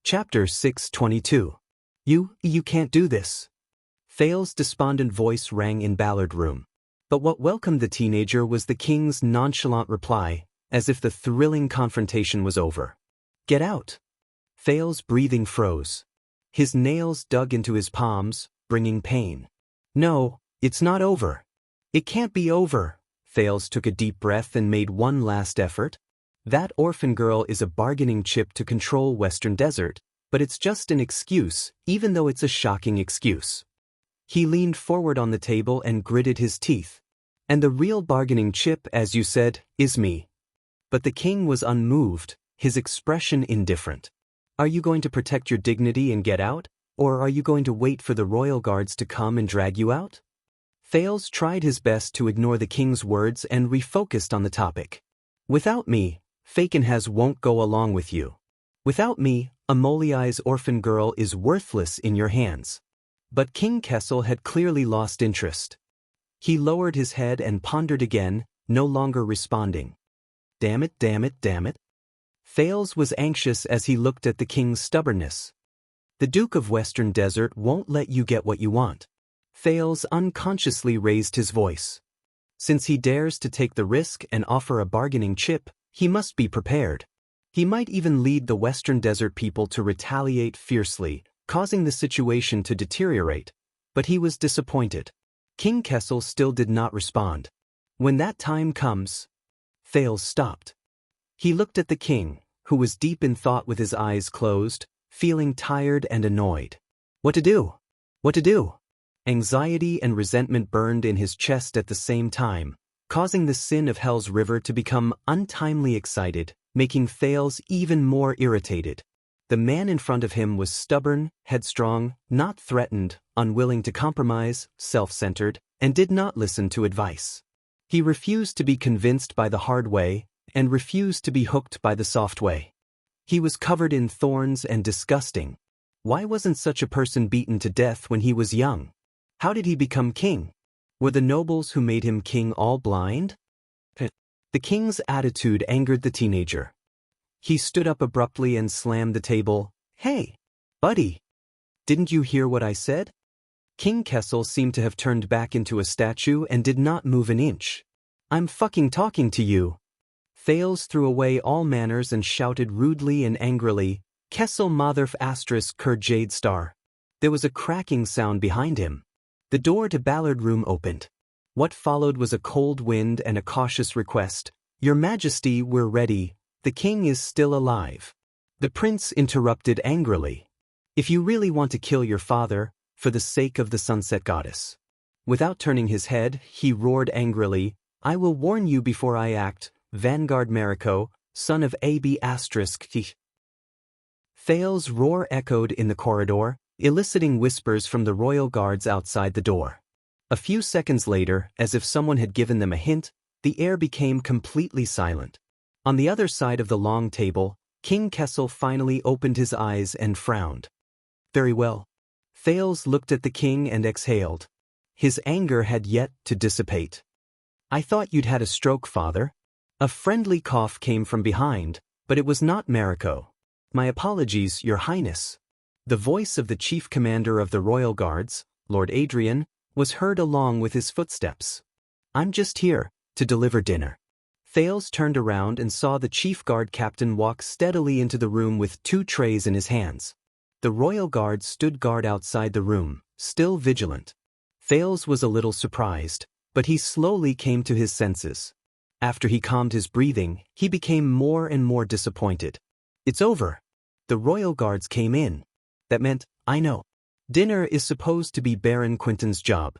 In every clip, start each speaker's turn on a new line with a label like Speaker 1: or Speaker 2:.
Speaker 1: Chapter 622. You can't do this. Thales's despondent voice rang in Ballard Room. But what welcomed the teenager was the king's nonchalant reply, as if the thrilling confrontation was over. Get out. Thales's breathing froze. His nails dug into his palms, bringing pain. No, it's not over. It can't be over. Thales took a deep breath and made one last effort. That orphan girl is a bargaining chip to control Western Desert, but it's just an excuse, even though it's a shocking excuse. He leaned forward on the table and gritted his teeth. And the real bargaining chip, as you said, is me. But the king was unmoved, his expression indifferent. Are you going to protect your dignity and get out, or are you going to wait for the royal guards to come and drag you out? Thales tried his best to ignore the king's words and refocused on the topic. Without me, Fakenhas won't go along with you. Without me, Amoliai's orphan girl is worthless in your hands. But King Kessel had clearly lost interest. He lowered his head and pondered again, no longer responding. Damn it, damn it, damn it. Thales was anxious as he looked at the king's stubbornness. The Duke of Western Desert won't let you get what you want. Thales unconsciously raised his voice. Since he dares to take the risk and offer a bargaining chip, he must be prepared. He might even lead the Western Desert people to retaliate fiercely, causing the situation to deteriorate. But he was disappointed. King Kessel still did not respond. When that time comes, Thales stopped. He looked at the king, who was deep in thought with his eyes closed, feeling tired and annoyed. What to do? What to do? Anxiety and resentment burned in his chest at the same time, causing the sin of Hell's River to become untimely excited, making Thales even more irritated. The man in front of him was stubborn, headstrong, not threatened, unwilling to compromise, self-centered, and did not listen to advice. He refused to be convinced by the hard way, and refused to be hooked by the soft way. He was covered in thorns and disgusting. Why wasn't such a person beaten to death when he was young? How did he become king? Were the nobles who made him king all blind? The king's attitude angered the teenager. He stood up abruptly and slammed the table. Hey, buddy! Didn't you hear what I said? King Kessel seemed to have turned back into a statue and did not move an inch. I'm fucking talking to you. Thales threw away all manners and shouted rudely and angrily, Kessel Motherf * Kur Jade Star. There was a cracking sound behind him. The door to Ballard Room opened. What followed was a cold wind and a cautious request. Your Majesty, we're ready. The king is still alive. The prince interrupted angrily. If you really want to kill your father, for the sake of the sunset goddess. Without turning his head, he roared angrily, I will warn you before I act, Vanguard Mariko, son of AB***. Thales's roar echoed in the corridor, eliciting whispers from the royal guards outside the door. A few seconds later, as if someone had given them a hint, the air became completely silent. On the other side of the long table, King Kessel finally opened his eyes and frowned. Very well. Thales looked at the king and exhaled. His anger had yet to dissipate. I thought you'd had a stroke, father. A friendly cough came from behind, but it was not Mariko. My apologies, your highness. The voice of the chief commander of the royal guards, Lord Adrian, was heard along with his footsteps. I'm just here to deliver dinner. Thales turned around and saw the chief guard captain walk steadily into the room with 2 trays in his hands. The royal guard stood guard outside the room, still vigilant. Thales was a little surprised, but he slowly came to his senses. After he calmed his breathing, he became more and more disappointed. It's over. The royal guards came in. That meant, I know. Dinner is supposed to be Baron Quinton's job.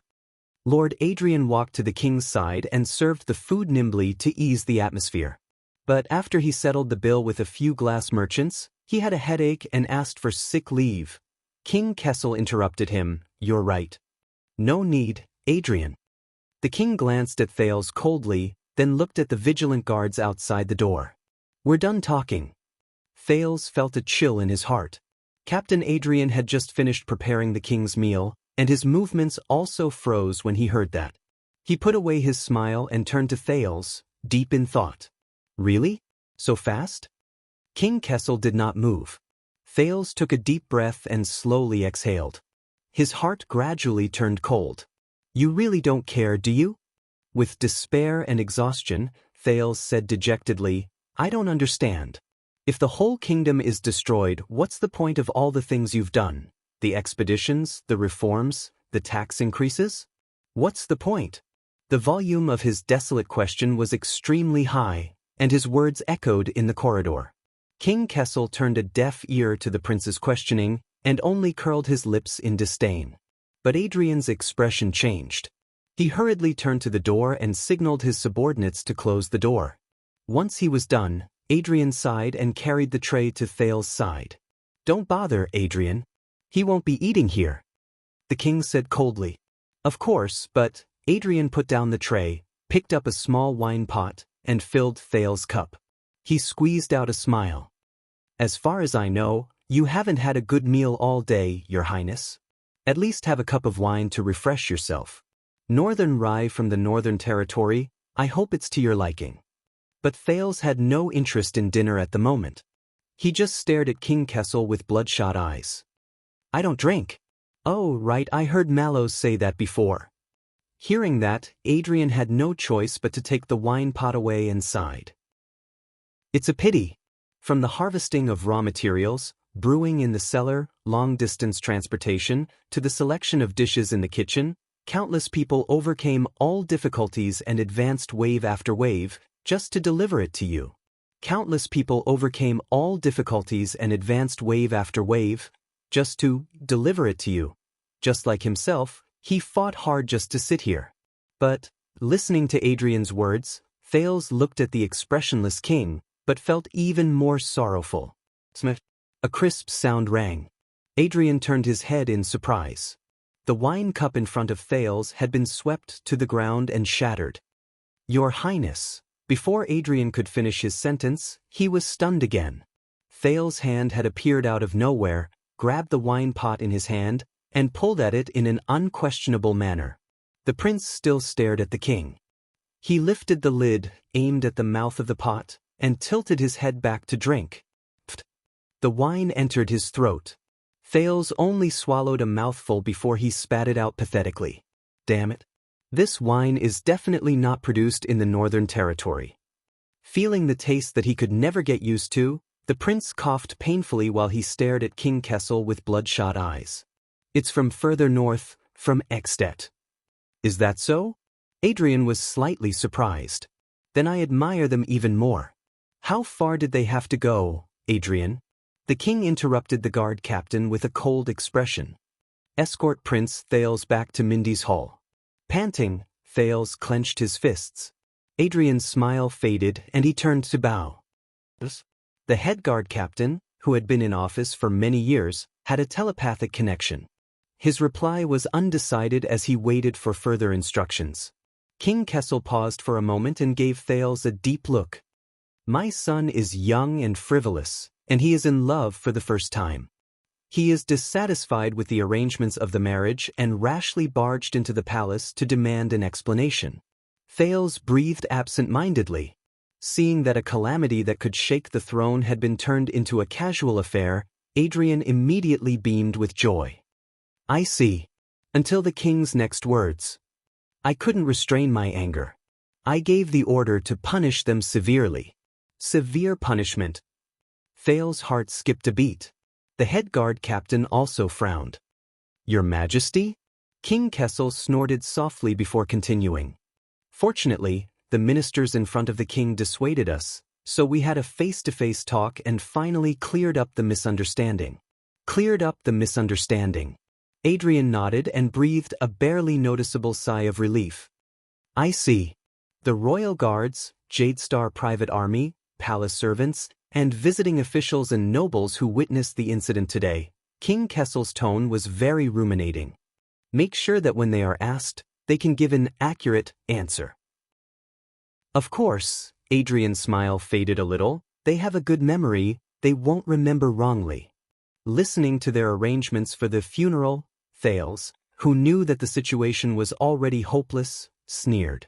Speaker 1: Lord Adrian walked to the king's side and served the food nimbly to ease the atmosphere. But after he settled the bill with a few glass merchants, he had a headache and asked for sick leave. King Kessel interrupted him, You're right. No need, Adrian. The king glanced at Thales coldly, then looked at the vigilant guards outside the door. We're done talking. Thales felt a chill in his heart. Captain Adrian had just finished preparing the king's meal, and his movements also froze when he heard that. He put away his smile and turned to Thales, deep in thought. Really? So fast? King Kessel did not move. Thales took a deep breath and slowly exhaled. His heart gradually turned cold. You really don't care, do you? With despair and exhaustion, Thales said dejectedly, I don't understand. If the whole kingdom is destroyed, what's the point of all the things you've done? The expeditions, the reforms, the tax increases? What's the point? The volume of his desolate question was extremely high, and his words echoed in the corridor. King Kessel turned a deaf ear to the prince's questioning and only curled his lips in disdain. But Adrian's expression changed. He hurriedly turned to the door and signaled his subordinates to close the door. Once he was done, Adrian sighed and carried the tray to Thales' side. Don't bother, Adrian. He won't be eating here, the king said coldly. Of course, but Adrian put down the tray, picked up a small wine pot, and filled Thales' cup. He squeezed out a smile. As far as I know, you haven't had a good meal all day, Your Highness. At least have a cup of wine to refresh yourself. Northern rye from the Northern Territory, I hope it's to your liking. But Thales had no interest in dinner at the moment. He just stared at King Kessel with bloodshot eyes. I don't drink. Oh, right, I heard Mallows say that before. Hearing that, Adrian had no choice but to take the wine pot away and sighed. It's a pity. From the harvesting of raw materials, brewing in the cellar, long-distance transportation, to the selection of dishes in the kitchen, countless people overcame all difficulties and advanced wave after wave, just to deliver it to you. Countless people overcame all difficulties and advanced wave after wave, just to deliver it to you. Just like himself, he fought hard just to sit here. But, listening to Adrian's words, Thales looked at the expressionless king, but felt even more sorrowful. Smith. A crisp sound rang. Adrian turned his head in surprise. The wine cup in front of Thales had been swept to the ground and shattered. Your Highness. Before Adrian could finish his sentence, he was stunned again. Thales' hand had appeared out of nowhere, grabbed the wine pot in his hand, and pulled at it in an unquestionable manner. The prince still stared at the king. He lifted the lid, aimed at the mouth of the pot, and tilted his head back to drink. Pfft. The wine entered his throat. Thales only swallowed a mouthful before he spat it out pathetically. Damn it. This wine is definitely not produced in the Northern Territory. Feeling the taste that he could never get used to, the prince coughed painfully while he stared at King Kessel with bloodshot eyes. It's from further north, from Extet. Is that so? Adrian was slightly surprised. Then I admire them even more. How far did they have to go, Adrian? The king interrupted the guard captain with a cold expression. Escort Prince Thales back to Mindy's hall. Panting, Thales clenched his fists. Adrian's smile faded and he turned to bow. The head guard captain, who had been in office for many years, had a telepathic connection. His reply was undecided as he waited for further instructions. King Kessel paused for a moment and gave Thales a deep look. My son is young and frivolous, and he is in love for the first time. He is dissatisfied with the arrangements of the marriage and rashly barged into the palace to demand an explanation. Thales breathed absent-mindedly. Seeing that a calamity that could shake the throne had been turned into a casual affair, Adrian immediately beamed with joy. I see. Until the king's next words. I couldn't restrain my anger. I gave the order to punish them severely. Severe punishment. Thales' heart skipped a beat. The head guard captain also frowned. Your Majesty? King Kessel snorted softly before continuing. Fortunately, the ministers in front of the king dissuaded us, so we had a face-to-face talk and finally cleared up the misunderstanding. Cleared up the misunderstanding. Adrian nodded and breathed a barely noticeable sigh of relief. I see. The royal guards, Jadestar private army, palace servants, and visiting officials and nobles who witnessed the incident today, King Kessel's tone was very ruminating. Make sure that when they are asked, they can give an accurate answer. Of course, Adrian's smile faded a little. They have a good memory, they won't remember wrongly. Listening to their arrangements for the funeral, Thales, who knew that the situation was already hopeless, sneered.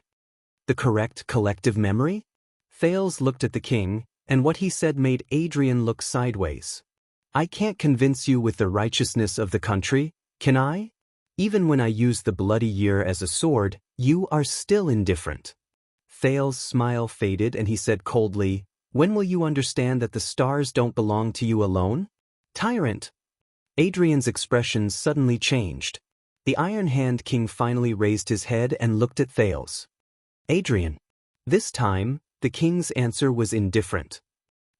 Speaker 1: The correct collective memory? Thales looked at the king, and what he said made Adrian look sideways. I can't convince you with the righteousness of the country, can I? Even when I use the bloody year as a sword, you are still indifferent. Thales's smile faded and he said coldly, when will you understand that the stars don't belong to you alone? Tyrant! Adrian's expression suddenly changed. The Iron Hand King finally raised his head and looked at Thales. Adrian. This time, the king's answer was indifferent.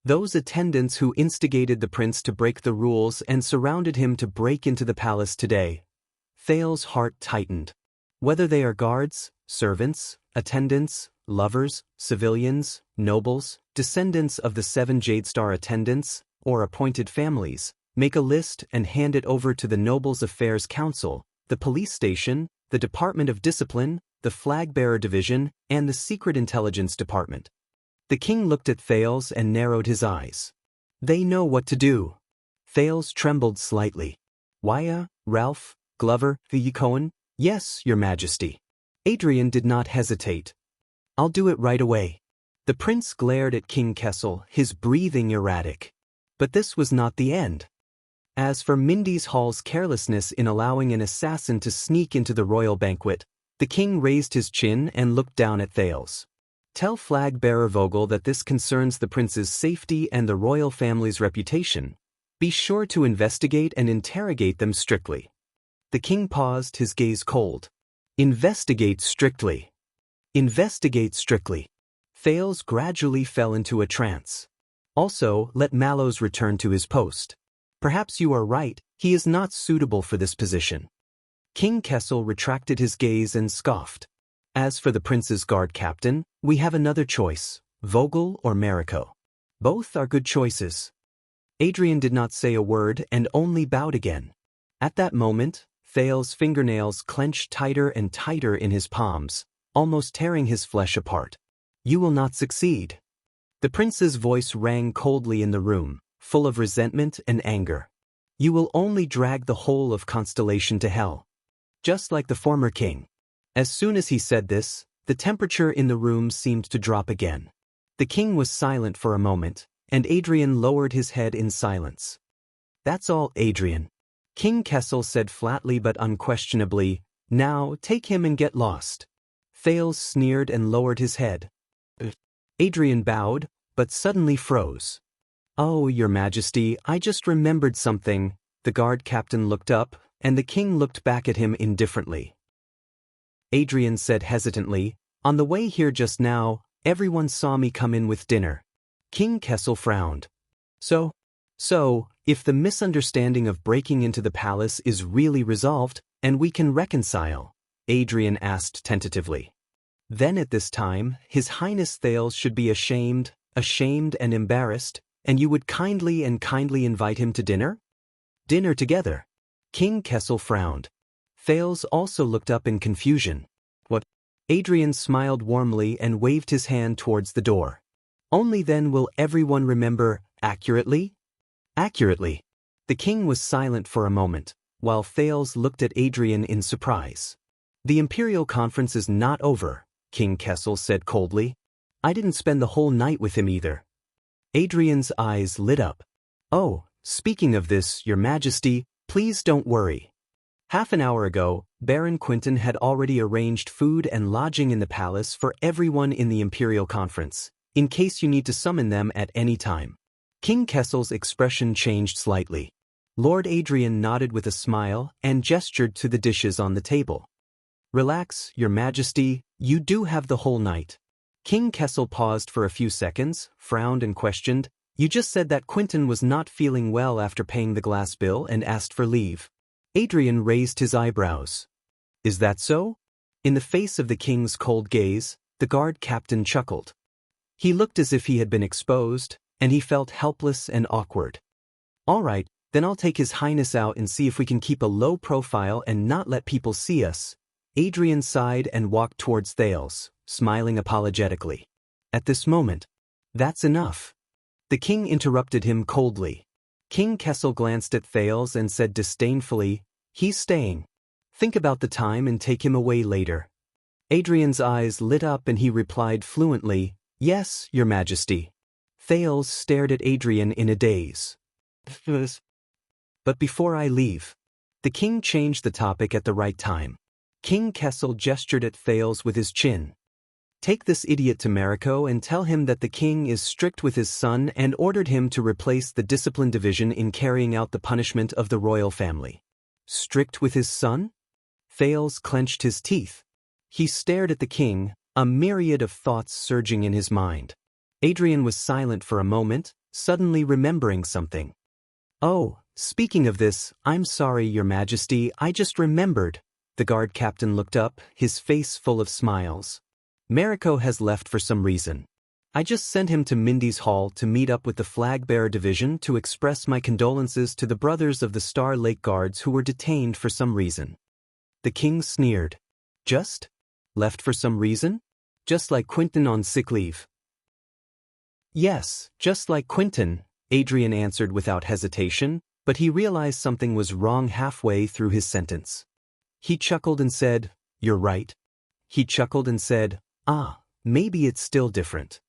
Speaker 1: Those attendants who instigated the prince to break the rules and surrounded him to break into the palace today. Thales' heart tightened. Whether they are guards, servants, attendants, lovers, civilians, nobles, descendants of the 7 Jadestar attendants, or appointed families, make a list and hand it over to the Nobles Affairs Council, the police station, the Department of Discipline, the Flag-Bearer Division, and the Secret Intelligence Department. The king looked at Thales and narrowed his eyes. They know what to do. Thales trembled slightly. Wya, Ralph, Glover, the Cohen? Yes, your majesty. Adrian did not hesitate. I'll do it right away. The prince glared at King Kessel, his breathing erratic. But this was not the end. As for Mindy's Hall's carelessness in allowing an assassin to sneak into the royal banquet, the king raised his chin and looked down at Thales. Tell Flag-Bearer Vogel that this concerns the prince's safety and the royal family's reputation. Be sure to investigate and interrogate them strictly. The king paused, his gaze cold. Investigate strictly. Investigate strictly. Thales gradually fell into a trance. Also, let Mallows return to his post. Perhaps you are right, he is not suitable for this position. King Kessel retracted his gaze and scoffed. As for the prince's guard captain, we have another choice, Vogel or Mariko. Both are good choices. Adrian did not say a word and only bowed again. At that moment, Thales' fingernails clenched tighter and tighter in his palms, almost tearing his flesh apart. You will not succeed. The prince's voice rang coldly in the room, full of resentment and anger. You will only drag the whole of Constellation to hell. Just like the former king. As soon as he said this, the temperature in the room seemed to drop again. The king was silent for a moment, and Adrian lowered his head in silence. That's all, Adrian. King Kessel said flatly but unquestionably, now take him and get lost. Thales sneered and lowered his head. Adrian bowed, but suddenly froze. Oh, your majesty, I just remembered something. The guard captain looked up, and the king looked back at him indifferently. Adrian said hesitantly, on the way here just now, everyone saw me come in with dinner. King Kessel frowned. So, if the misunderstanding of breaking into the palace is really resolved, and we can reconcile, Adrian asked tentatively. Then at this time, His Highness Thales should be ashamed and embarrassed, and you would kindly invite him to dinner? Dinner together. King Kessel frowned. Thales also looked up in confusion. What? Adrian smiled warmly and waved his hand towards the door. Only then will everyone remember, accurately? Accurately. The king was silent for a moment, while Thales looked at Adrian in surprise. The Imperial Conference is not over, King Kessel said coldly. I didn't spend the whole night with him either. Adrian's eyes lit up. Oh, speaking of this, your majesty, please don't worry. Half an hour ago, Baron Quinton had already arranged food and lodging in the palace for everyone in the Imperial Conference, in case you need to summon them at any time. King Kessel's expression changed slightly. Lord Adrian nodded with a smile and gestured to the dishes on the table. Relax, your majesty, you do have the whole night. King Kessel paused for a few seconds, frowned and questioned, you just said that Quinton was not feeling well after paying the glass bill and asked for leave. Adrian raised his eyebrows. Is that so? In the face of the king's cold gaze, the guard captain chuckled. He looked as if he had been exposed, and he felt helpless and awkward. All right, then I'll take His Highness out and see if we can keep a low profile and not let people see us. Adrian sighed and walked towards Thales, smiling apologetically. At this moment, that's enough. The king interrupted him coldly. King Kessel glanced at Thales and said disdainfully, he's staying. Think about the time and take him away later. Adrian's eyes lit up and he replied fluently, yes, your majesty. Thales stared at Adrian in a daze. But before I leave, the king changed the topic at the right time. King Kessel gestured at Thales with his chin. Take this idiot to Mariko and tell him that the king is strict with his son and ordered him to replace the discipline division in carrying out the punishment of the royal family. Strict with his son? Thales clenched his teeth. He stared at the king, a myriad of thoughts surging in his mind. Adrian was silent for a moment, suddenly remembering something. Oh, speaking of this, I'm sorry, Your Majesty, I just remembered. The guard captain looked up, his face full of smiles. Mariko has left for some reason. I just sent him to Mindy's Hall to meet up with the Flag-Bearer Division to express my condolences to the brothers of the Star Lake Guards who were detained for some reason. The king sneered. Just? Left for some reason? Just like Quentin on sick leave. Yes, just like Quentin, Adrian answered without hesitation, but he realized something was wrong halfway through his sentence. He chuckled and said, You're right. He chuckled and said, Maybe it's still different.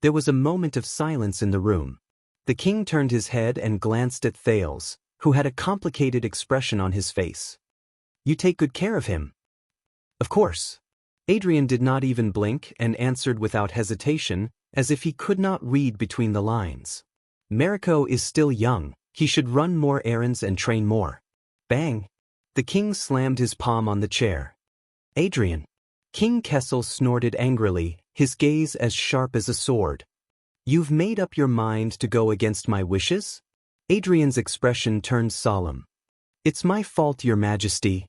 Speaker 1: There was a moment of silence in the room. The king turned his head and glanced at Thales, who had a complicated expression on his face. You take good care of him. Of course. Adrian did not even blink and answered without hesitation, as if he could not read between the lines. Mariko is still young, he should run more errands and train more. Bang! The king slammed his palm on the chair. Adrian. King Kessel snorted angrily, his gaze as sharp as a sword. You've made up your mind to go against my wishes? Adrian's expression turned solemn. It's my fault, Your Majesty.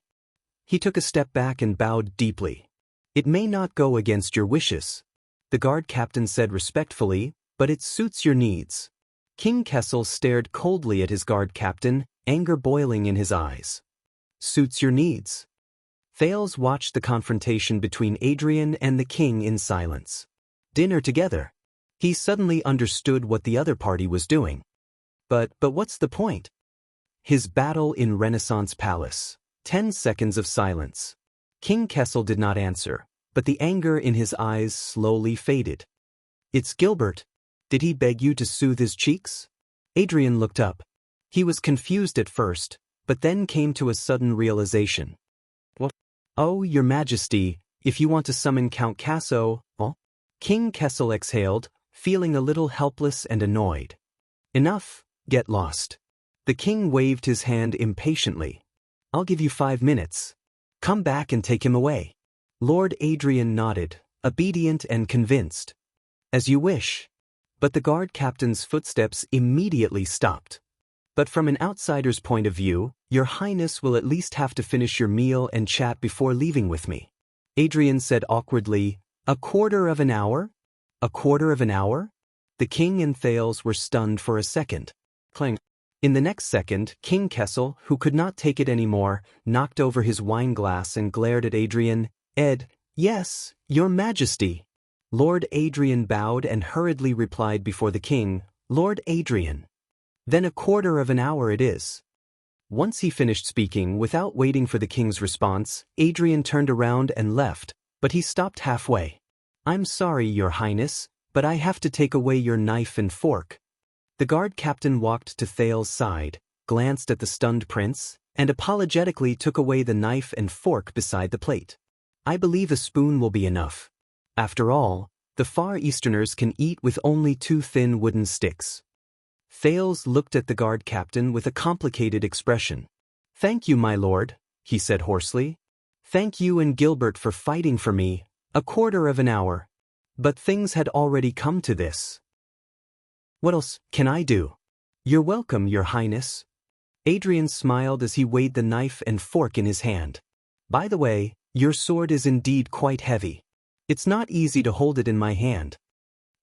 Speaker 1: He took a step back and bowed deeply. It may not go against your wishes, the guard captain said respectfully, but it suits your needs. King Kessel stared coldly at his guard captain, anger boiling in his eyes. Suits your needs. Thales watched the confrontation between Adrian and the king in silence. Dinner together. He suddenly understood what the other party was doing. But what's the point? His battle in Renaissance Palace. 10 seconds of silence. King Kessel did not answer, but the anger in his eyes slowly faded. It's Gilbert. Did he beg you to soothe his cheeks? Adrian looked up. He was confused at first, but then came to a sudden realization. What? Oh, Your Majesty, if you want to summon Count Casso, King Kessel exhaled, feeling a little helpless and annoyed. Enough, get lost. The king waved his hand impatiently. I'll give you 5 minutes. Come back and take him away. Lord Adrian nodded, obedient and convinced. As you wish. But the guard captain's footsteps immediately stopped. But from an outsider's point of view, Your Highness will at least have to finish your meal and chat before leaving with me. Adrian said awkwardly, A quarter of an hour? A quarter of an hour? The king and Thales were stunned for a second. Clang. In the next second, King Kessel, who could not take it anymore, knocked over his wine glass and glared at Adrian. Yes, Your Majesty. Lord Adrian bowed and hurriedly replied before the king, Lord Adrian. Then a quarter of an hour it is. Once he finished speaking, without waiting for the king's response, Adrian turned around and left, but he stopped halfway. I'm sorry, Your Highness, but I have to take away your knife and fork. The guard captain walked to Thales' side, glanced at the stunned prince, and apologetically took away the knife and fork beside the plate. I believe a spoon will be enough. After all, the Far Easterners can eat with only 2 thin wooden sticks. Thales looked at the guard captain with a complicated expression. Thank you, my lord, he said hoarsely. Thank you and Gilbert for fighting for me, a quarter of an hour. But things had already come to this. What else can I do? You're welcome, Your Highness. Adrian smiled as he weighed the knife and fork in his hand. By the way, your sword is indeed quite heavy. It's not easy to hold it in my hand.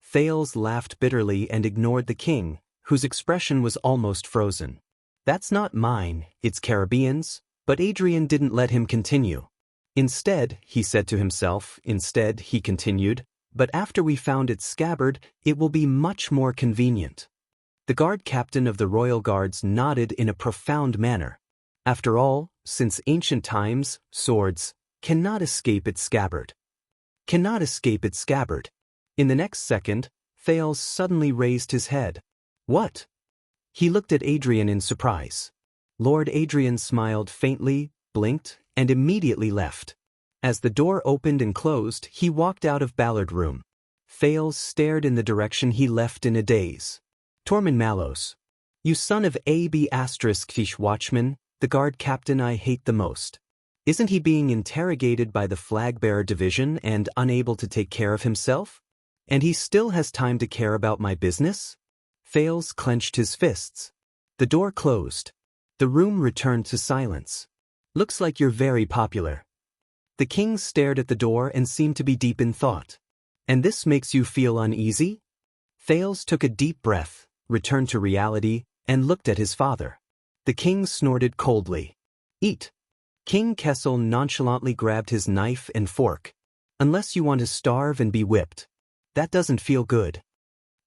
Speaker 1: Thales laughed bitterly and ignored the king, whose expression was almost frozen. That's not mine, it's Caribbean's, but Adrian didn't let him continue. Instead, he said to himself, he continued, but after we found its scabbard, it will be much more convenient. The guard captain of the royal guards nodded in a profound manner. After all, since ancient times, swords cannot escape its scabbard. Cannot escape its scabbard. In the next second, Thales suddenly raised his head. What? He looked at Adrian in surprise. Lord Adrian smiled faintly, blinked, and immediately left. As the door opened and closed, he walked out of Ballard Room. Thales stared in the direction he left in a daze. Tormund Mallows. You son of A.B. Fish watchman, the guard captain I hate the most. Isn't he being interrogated by the flag-bearer division and unable to take care of himself? And he still has time to care about my business? Thales clenched his fists. The door closed. The room returned to silence. Looks like you're very popular. The king stared at the door and seemed to be deep in thought. And this makes you feel uneasy? Thales took a deep breath, returned to reality, and looked at his father. The king snorted coldly. Eat. King Kessel nonchalantly grabbed his knife and fork. Unless you want to starve and be whipped. That doesn't feel good.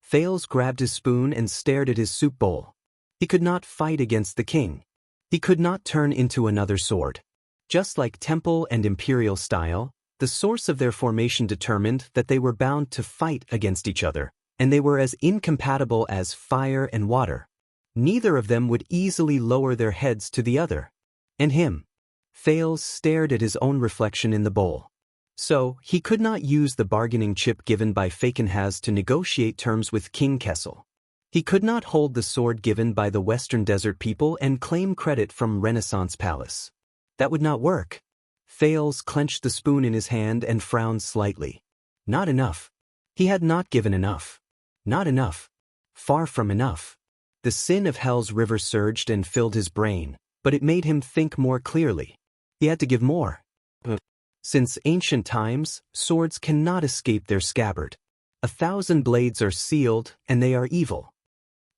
Speaker 1: Thales grabbed his spoon and stared at his soup bowl. He could not fight against the king. He could not turn into another sword. Just like temple and imperial style, the source of their formation determined that they were bound to fight against each other, and they were as incompatible as fire and water. Neither of them would easily lower their heads to the other. And him. Thales stared at his own reflection in the bowl. So, he could not use the bargaining chip given by Fakenhas to negotiate terms with King Kessel. He could not hold the sword given by the Western Desert people and claim credit from Renaissance Palace. That would not work. Thales clenched the spoon in his hand and frowned slightly. Not enough. He had not given enough. Not enough. Far from enough. The sin of Hell's river surged and filled his brain, but it made him think more clearly. He had to give more. Since ancient times, swords cannot escape their scabbard. 1,000 blades are sealed, and they are evil.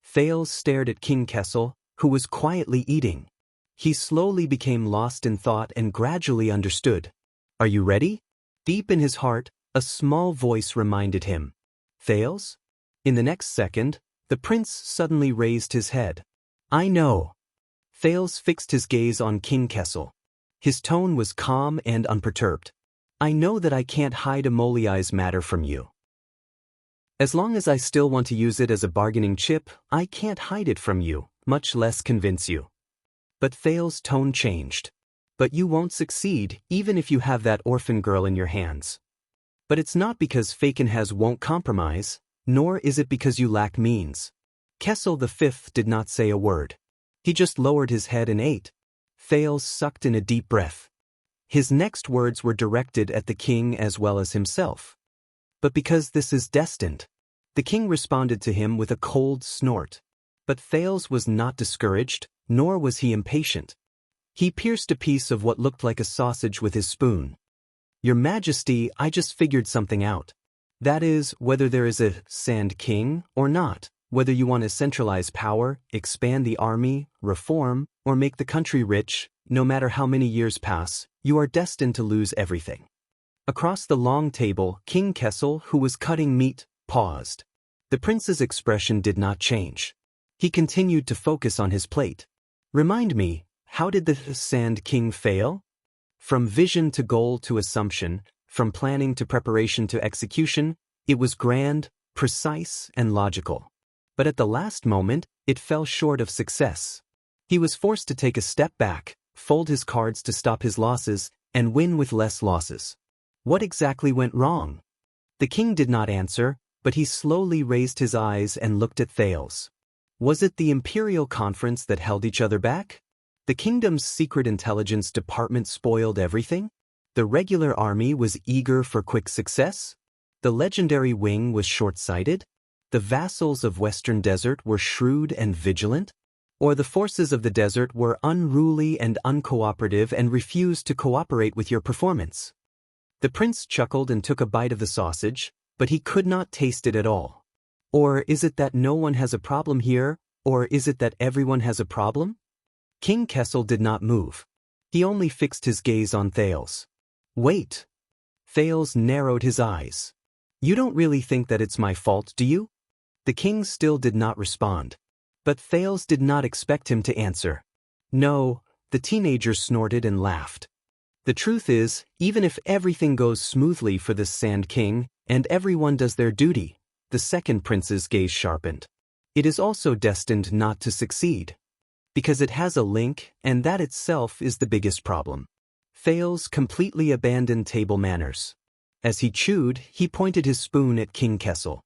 Speaker 1: Thales stared at King Kessel, who was quietly eating. He slowly became lost in thought and gradually understood. Are you ready? Deep in his heart, a small voice reminded him. Thales? In the next second, the prince suddenly raised his head. I know. Thales fixed his gaze on King Kessel. His tone was calm and unperturbed. I know that I can't hide Amoliai's matter from you. As long as I still want to use it as a bargaining chip, I can't hide it from you, much less convince you. But Thales' tone changed. But you won't succeed, even if you have that orphan girl in your hands. But it's not because Fakenhas won't compromise, nor is it because you lack means. Kessel V did not say a word. He just lowered his head and ate. Thales sucked in a deep breath. His next words were directed at the king as well as himself. But because this is destined. The king responded to him with a cold snort. But Thales was not discouraged, nor was he impatient. He pierced a piece of what looked like a sausage with his spoon. Your Majesty, I just figured something out. That is, whether there is a Sand King or not, whether you want to centralize power, expand the army, reform, or make the country rich, no matter how many years pass, you are destined to lose everything. Across the long table, King Kessel, who was cutting meat, paused. The prince's expression did not change. He continued to focus on his plate. Remind me, how did the Sand King fail? From vision to goal to assumption, from planning to preparation to execution, it was grand, precise, and logical. But at the last moment, it fell short of success. He was forced to take a step back, fold his cards to stop his losses, and win with less losses. What exactly went wrong? The king did not answer, but he slowly raised his eyes and looked at Thales. Was it the imperial conference that held each other back? The kingdom's secret intelligence department spoiled everything? The regular army was eager for quick success? The legendary wing was short-sighted? The vassals of Western Desert were shrewd and vigilant? Or the forces of the desert were unruly and uncooperative and refused to cooperate with your performance? The prince chuckled and took a bite of the sausage, but he could not taste it at all. Or is it that no one has a problem here, or is it that everyone has a problem? King Kessel did not move. He only fixed his gaze on Thales. Wait. Thales narrowed his eyes. You don't really think that it's my fault, do you? The king still did not respond. But Thales did not expect him to answer. No, the teenager snorted and laughed. The truth is, even if everything goes smoothly for this Sand King, and everyone does their duty, the second prince's gaze sharpened. it is also destined not to succeed. Because it has a link, and that itself is the biggest problem. Thales completely abandoned table manners. As he chewed, he pointed his spoon at King Kessel.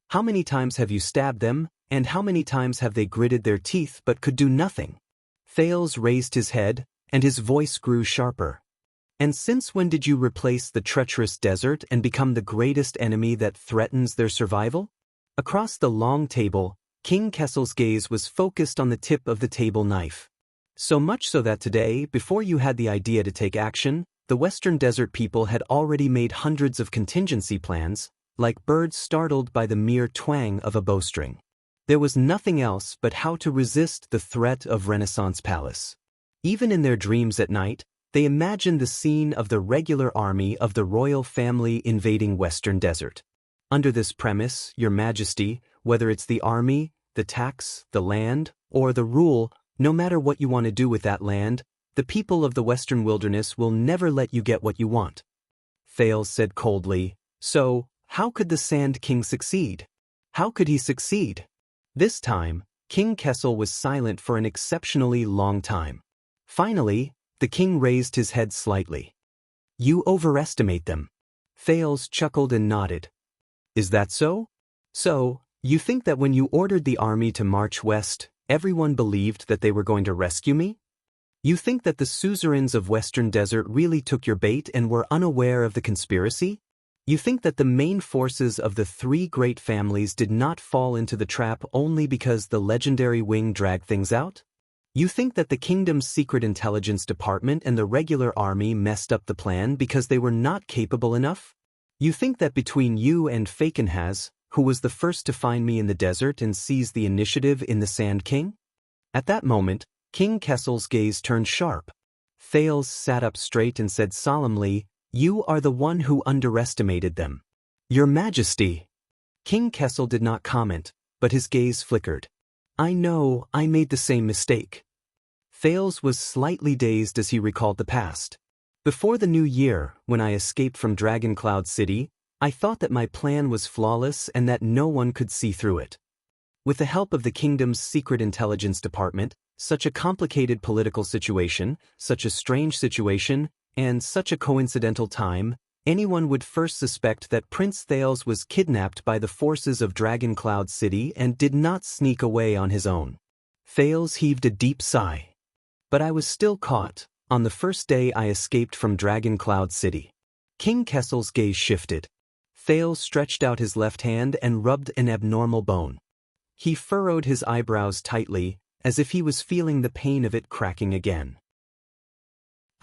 Speaker 1: How many times have you stabbed them, and how many times have they gritted their teeth but could do nothing? Thales raised his head, and his voice grew sharper. And since when did you replace the treacherous desert and become the greatest enemy that threatens their survival? Across the long table, King Kessel's gaze was focused on the tip of the table knife. So much so that today, before you had the idea to take action, the Western Desert people had already made hundreds of contingency plans, like birds startled by the mere twang of a bowstring. There was nothing else but how to resist the threat of Renaissance Palace. Even in their dreams at night, they imagined the scene of the regular army of the royal family invading Western Desert. Under this premise, Your Majesty, whether it's the army, the tax, the land, or the rule, no matter what you want to do with that land, the people of the Western Wilderness will never let you get what you want. Thales said coldly, so, how could the Sand King succeed? How could he succeed? This time, King Kessel was silent for an exceptionally long time. Finally, the king raised his head slightly. You overestimate them. Thales chuckled and nodded. Is that so? So, you think that when you ordered the army to march west, everyone believed that they were going to rescue me? You think that the suzerains of Western Desert really took your bait and were unaware of the conspiracy? You think that the main forces of the three great families did not fall into the trap only because the legendary wing dragged things out? You think that the kingdom's secret intelligence department and the regular army messed up the plan because they were not capable enough? You think that between you and Fakenhaz, who was the first to find me in the desert and seize the initiative in the Sand King? At that moment, King Kessel's gaze turned sharp. Thales sat up straight and said solemnly, You are the one who underestimated them. Your Majesty. King Kessel did not comment, but his gaze flickered. I know, I made the same mistake. Thales was slightly dazed as he recalled the past. Before the new year, when I escaped from Dragon Cloud City, I thought that my plan was flawless and that no one could see through it. With the help of the kingdom's secret intelligence department, such a complicated political situation, such a strange situation, and such a coincidental time, anyone would first suspect that Prince Thales was kidnapped by the forces of Dragon Cloud City and did not sneak away on his own. Thales heaved a deep sigh. But I was still caught, on the first day I escaped from Dragon Cloud City. King Kessel's gaze shifted. Thales stretched out his left hand and rubbed an abnormal bone. He furrowed his eyebrows tightly, as if he was feeling the pain of it cracking again.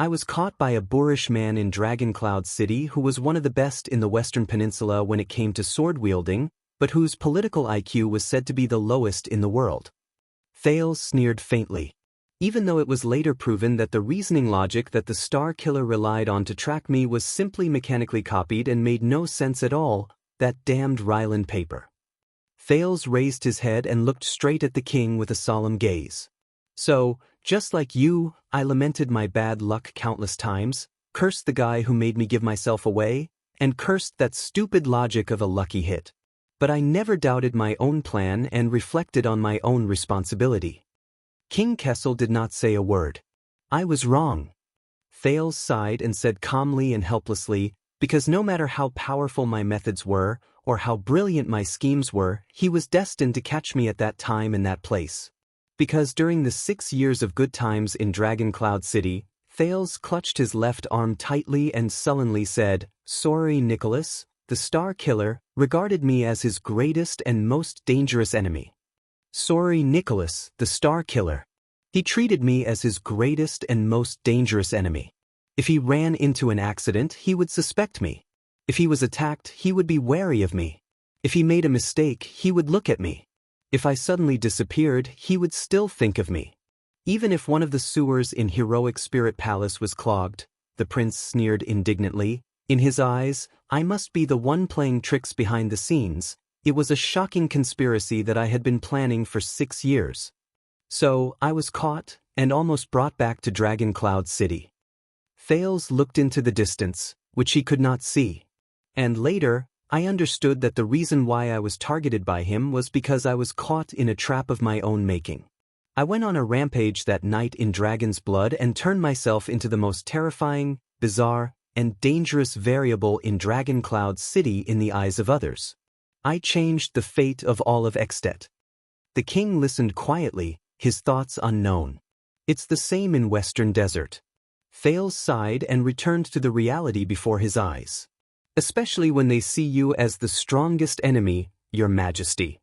Speaker 1: I was caught by a boorish man in Dragon Cloud City who was one of the best in the Western Peninsula when it came to sword-wielding, but whose political IQ was said to be the lowest in the world. Thales sneered faintly. Even though it was later proven that the reasoning logic that the Star Killer relied on to track me was simply mechanically copied and made no sense at all, that damned Ryland paper. Thales raised his head and looked straight at the king with a solemn gaze. So, just like you, I lamented my bad luck countless times, cursed the guy who made me give myself away, and cursed that stupid logic of a lucky hit. But I never doubted my own plan and reflected on my own responsibility. King Kessel did not say a word. I was wrong. Thales sighed and said calmly and helplessly, because no matter how powerful my methods were, or how brilliant my schemes were, he was destined to catch me at that time and that place. Because during the 6 years of good times in Dragon Cloud City, Thales clutched his left arm tightly and sullenly said, Sorry, Nicholas, the Star Killer, regarded me as his greatest and most dangerous enemy. Sorry, Nicholas, the Star Killer. He treated me as his greatest and most dangerous enemy. If he ran into an accident, he would suspect me. If he was attacked, he would be wary of me. If he made a mistake, he would look at me. If I suddenly disappeared, he would still think of me. Even if one of the sewers in Heroic Spirit Palace was clogged, the prince sneered indignantly, in his eyes, I must be the one playing tricks behind the scenes. It was a shocking conspiracy that I had been planning for 6 years. So, I was caught, and almost brought back to Dragon Cloud City. Thales looked into the distance, which he could not see. And later, I understood that the reason why I was targeted by him was because I was caught in a trap of my own making. I went on a rampage that night in dragon's blood and turned myself into the most terrifying, bizarre, and dangerous variable in Dragon Cloud City in the eyes of others. I changed the fate of all of Extet. The king listened quietly, his thoughts unknown. It's the same in Western Desert. Thales sighed and returned to the reality before his eyes. Especially when they see you as the strongest enemy, your majesty.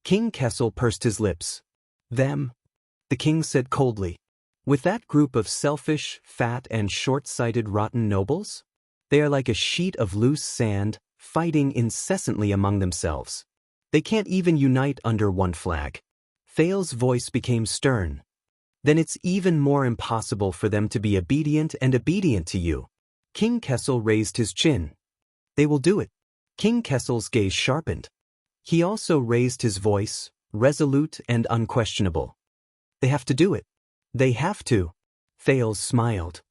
Speaker 1: King Kessel pursed his lips. Them? The king said coldly. With that group of selfish, fat and short-sighted rotten nobles? They are like a sheet of loose sand, fighting incessantly among themselves. They can't even unite under one flag. Thales' voice became stern. Then it's even more impossible for them to be obedient to you. King Kessel raised his chin. They will do it. King Kessel's gaze sharpened. He also raised his voice, resolute and unquestionable. They have to do it. They have to. Thales smiled.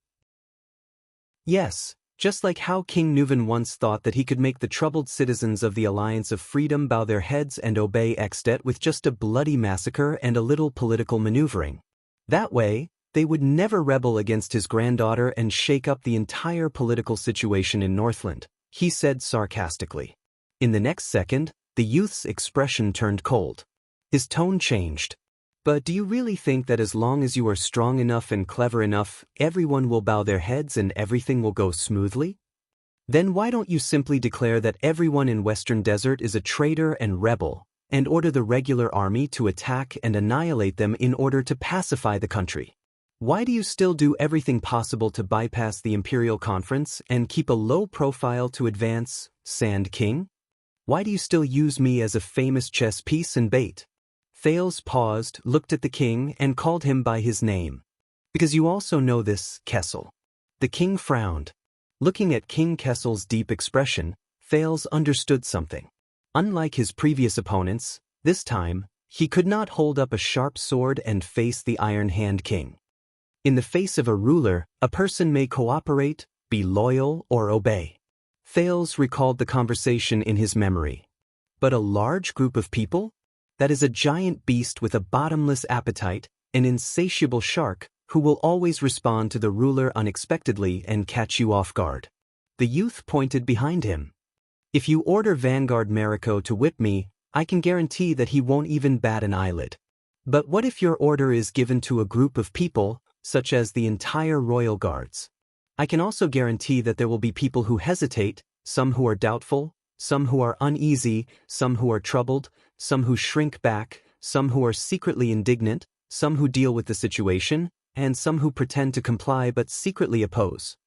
Speaker 1: Yes, just like how King Nuvan once thought that he could make the troubled citizens of the Alliance of Freedom bow their heads and obey Extet with just a bloody massacre and a little political maneuvering. That way, they would never rebel against his granddaughter and shake up the entire political situation in Northland, he said sarcastically. In the next second, the youth's expression turned cold. His tone changed. But do you really think that as long as you are strong enough and clever enough, everyone will bow their heads and everything will go smoothly? Then why don't you simply declare that everyone in Western Desert is a traitor and rebel, and order the regular army to attack and annihilate them in order to pacify the country? Why do you still do everything possible to bypass the Imperial Conference and keep a low profile to advance, Sand King? Why do you still use me as a famous chess piece and bait? Thales paused, looked at the king, and called him by his name. Because you also know this, Kessel. The king frowned. Looking at King Kessel's deep expression, Thales understood something. Unlike his previous opponents, this time, he could not hold up a sharp sword and face the Iron Hand King. In the face of a ruler, a person may cooperate, be loyal, or obey. Thales recalled the conversation in his memory. But a large group of people? That is a giant beast with a bottomless appetite, an insatiable shark, who will always respond to the ruler unexpectedly and catch you off guard. The youth pointed behind him. If you order Vanguard Mariko to whip me, I can guarantee that he won't even bat an eyelid. But what if your order is given to a group of people, such as the entire Royal Guards? I can also guarantee that there will be people who hesitate, some who are doubtful, some who are uneasy, some who are troubled, some who shrink back, some who are secretly indignant, some who deal with the situation, and some who pretend to comply but secretly oppose.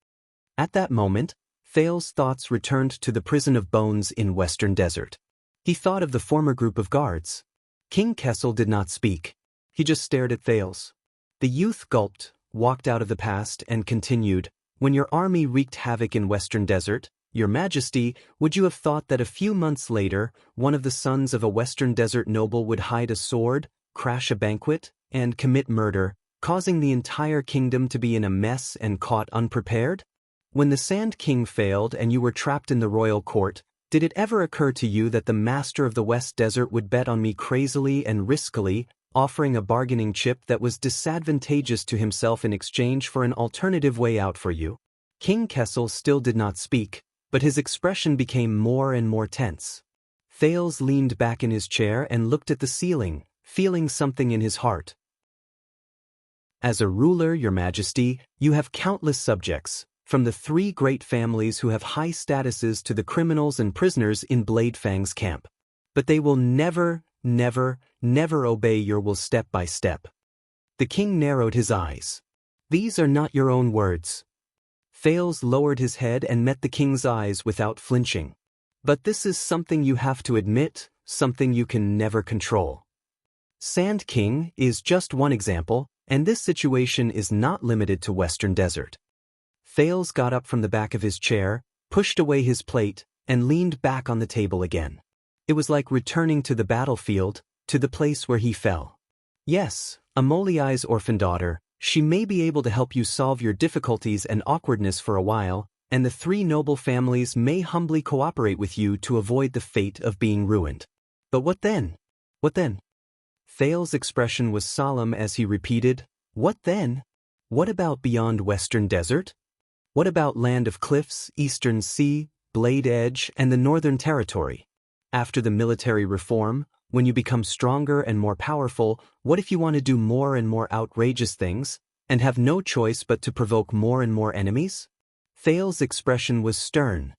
Speaker 1: At that moment, Thales' thoughts returned to the prison of bones in Western Desert. He thought of the former group of guards. King Kessel did not speak. He just stared at Thales. The youth gulped, walked out of the past, and continued, When your army wreaked havoc in Western Desert, Your Majesty, would you have thought that a few months later, one of the sons of a Western Desert noble would hide a sword, crash a banquet, and commit murder, causing the entire kingdom to be in a mess and caught unprepared? When the Sand King failed and you were trapped in the royal court, did it ever occur to you that the master of the West Desert would bet on me crazily and riskily, offering a bargaining chip that was disadvantageous to himself in exchange for an alternative way out for you? King Kessel still did not speak, but his expression became more and more tense. Thales leaned back in his chair and looked at the ceiling, feeling something in his heart. As a ruler, Your Majesty, you have countless subjects, from the 3 great families who have high statuses to the criminals and prisoners in Bladefang's camp. But they will never obey your will step by step. The king narrowed his eyes. These are not your own words. Thales lowered his head and met the king's eyes without flinching. But this is something you have to admit, something you can never control. Sand King is just one example, and this situation is not limited to Western Desert. Thales got up from the back of his chair, pushed away his plate, and leaned back on the table again. It was like returning to the battlefield, to the place where he fell. Yes, Amoliai's orphan daughter, she may be able to help you solve your difficulties and awkwardness for a while, and the three noble families may humbly cooperate with you to avoid the fate of being ruined. But what then? What then? Thale's expression was solemn as he repeated, "What then? What about beyond Western Desert? What about Land of Cliffs, Eastern Sea, Blade Edge, and the Northern Territory? After the military reform, when you become stronger and more powerful, what if you want to do more and more outrageous things, and have no choice but to provoke more and more enemies?" Thale's expression was stern.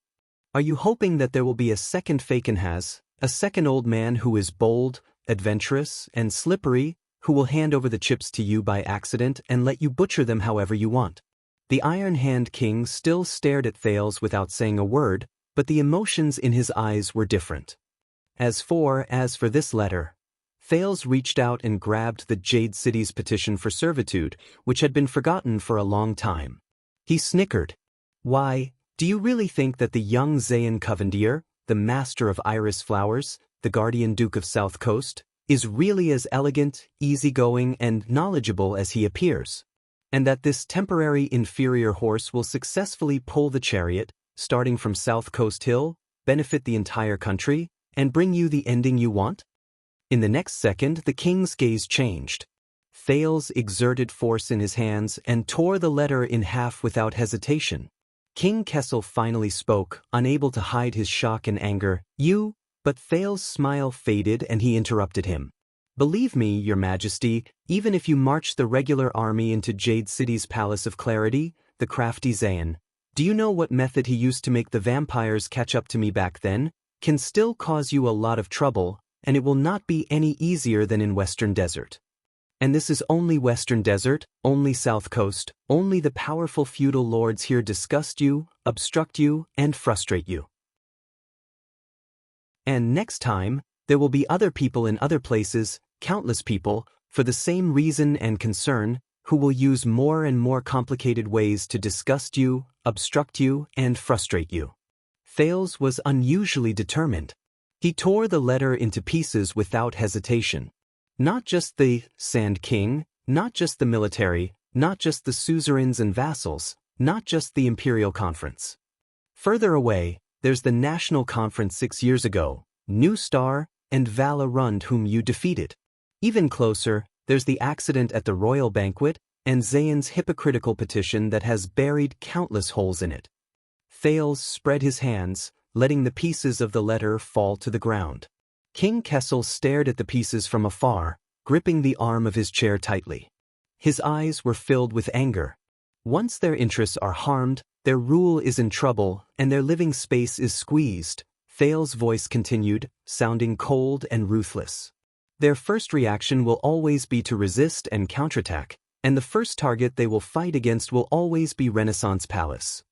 Speaker 1: "Are you hoping that there will be a second Fakenhas, a second old man who is bold, adventurous, and slippery, who will hand over the chips to you by accident and let you butcher them however you want?" The Iron Hand King still stared at Thales without saying a word, but the emotions in his eyes were different. As for this letter, Thales reached out and grabbed the Jade City's petition for servitude, which had been forgotten for a long time. He snickered. "Why, do you really think that the young Zayan Covendier, the master of iris flowers, the guardian duke of South Coast, is really as elegant, easygoing, and knowledgeable as he appears? And that this temporary inferior horse will successfully pull the chariot, starting from South Coast Hill, benefit the entire country, and bring you the ending you want?" In the next second, the king's gaze changed. Thales exerted force in his hands and tore the letter in half without hesitation. King Kessel finally spoke, unable to hide his shock and anger. But Thales' smile faded and he interrupted him. "Believe me, your majesty, even if you march the regular army into Jade City's Palace of Clarity, the crafty Zayan, do you know what method he used to make the vampires catch up to me back then, can still cause you a lot of trouble, and it will not be any easier than in Western Desert. And this is only Western Desert, only South Coast, only the powerful feudal lords here disgust you, obstruct you, and frustrate you. And next time, there will be other people in other places, countless people, for the same reason and concern, who will use more and more complicated ways to disgust you, obstruct you, and frustrate you." Thales was unusually determined. He tore the letter into pieces without hesitation. Not just the Sand King, not just the military, not just the suzerains and vassals, not just the Imperial Conference. Further away, there's the National Conference 6 years ago, New Star, and Vala Rund whom you defeated. Even closer, there's the accident at the royal banquet, and Zayan's hypocritical petition that has buried countless holes in it. Thales spread his hands, letting the pieces of the letter fall to the ground. King Kessel stared at the pieces from afar, gripping the arm of his chair tightly. His eyes were filled with anger. Once their interests are harmed, their rule is in trouble, and their living space is squeezed, Thales' voice continued, sounding cold and ruthless. Their first reaction will always be to resist and counterattack, and the first target they will fight against will always be Renaissance Palace.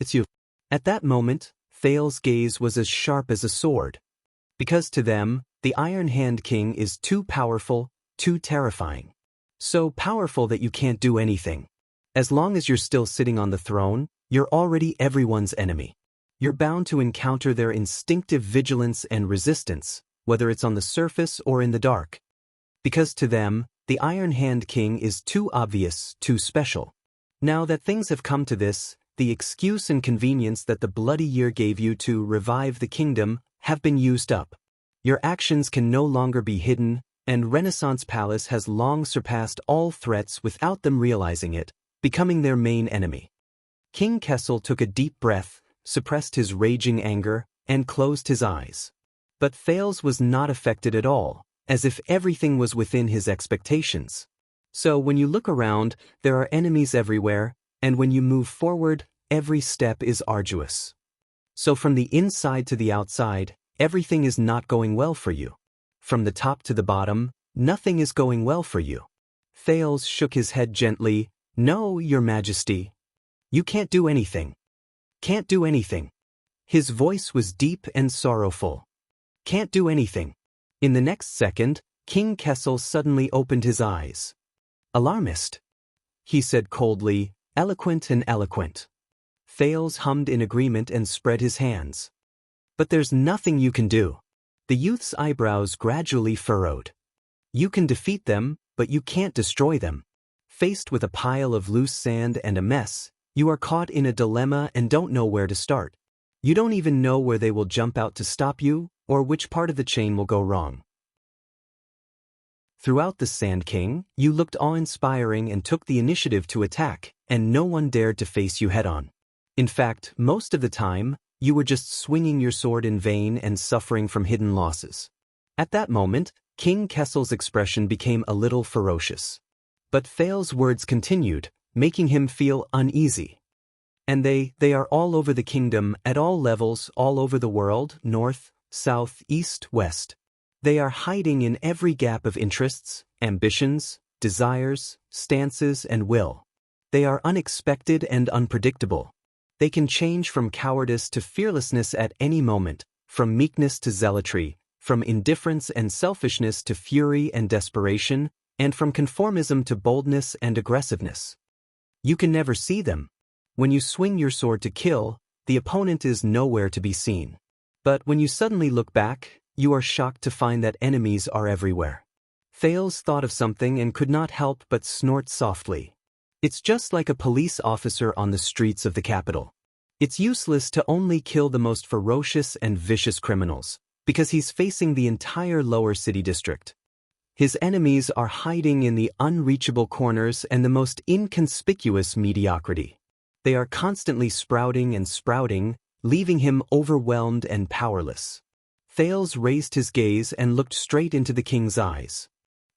Speaker 1: It's you. At that moment, Thales' gaze was as sharp as a sword. Because to them, the Iron Hand King is too powerful, too terrifying. So powerful that you can't do anything. As long as you're still sitting on the throne, you're already everyone's enemy. You're bound to encounter their instinctive vigilance and resistance, whether it's on the surface or in the dark. Because to them, the Iron Hand King is too obvious, too special. Now that things have come to this, the excuse and convenience that the bloody year gave you to revive the kingdom have been used up. Your actions can no longer be hidden, and Renaissance Palace has long surpassed all threats without them realizing it, becoming their main enemy. King Kessel took a deep breath, suppressed his raging anger, and closed his eyes. But Thales was not affected at all, as if everything was within his expectations. So when you look around, there are enemies everywhere, and when you move forward, every step is arduous. So from the inside to the outside, everything is not going well for you. From the top to the bottom, nothing is going well for you. Thales shook his head gently. "No, Your Majesty. You can't do anything. Can't do anything." His voice was deep and sorrowful. "Can't do anything." In the next second, King Kessel suddenly opened his eyes. "Alarmist," he said coldly, eloquent and eloquent. Thales hummed in agreement and spread his hands. "But there's nothing you can do." The youth's eyebrows gradually furrowed. "You can defeat them, but you can't destroy them." Faced with a pile of loose sand and a mess, You are caught in a dilemma and don't know where to start. You don't even know where they will jump out to stop you, or which part of the chain will go wrong. Throughout the Sand King, you looked awe-inspiring and took the initiative to attack, and no one dared to face you head-on. In fact, most of the time, you were just swinging your sword in vain and suffering from hidden losses. At that moment, King Kessel's expression became a little ferocious. But Fail's words continued, making him feel uneasy. And they are all over the kingdom, at all levels, all over the world, north, south, east, west. They are hiding in every gap of interests, ambitions, desires, stances, and will. They are unexpected and unpredictable. They can change from cowardice to fearlessness at any moment, from meekness to zealotry, from indifference and selfishness to fury and desperation, and from conformism to boldness and aggressiveness. You can never see them. When you swing your sword to kill, the opponent is nowhere to be seen. But when you suddenly look back, you are shocked to find that enemies are everywhere. Fails thought of something and could not help but snort softly. It's just like a police officer on the streets of the capital. It's useless to only kill the most ferocious and vicious criminals, because he's facing the entire lower city district. His enemies are hiding in the unreachable corners and the most inconspicuous mediocrity. They are constantly sprouting and sprouting, leaving him overwhelmed and powerless. Thales raised his gaze and looked straight into the king's eyes.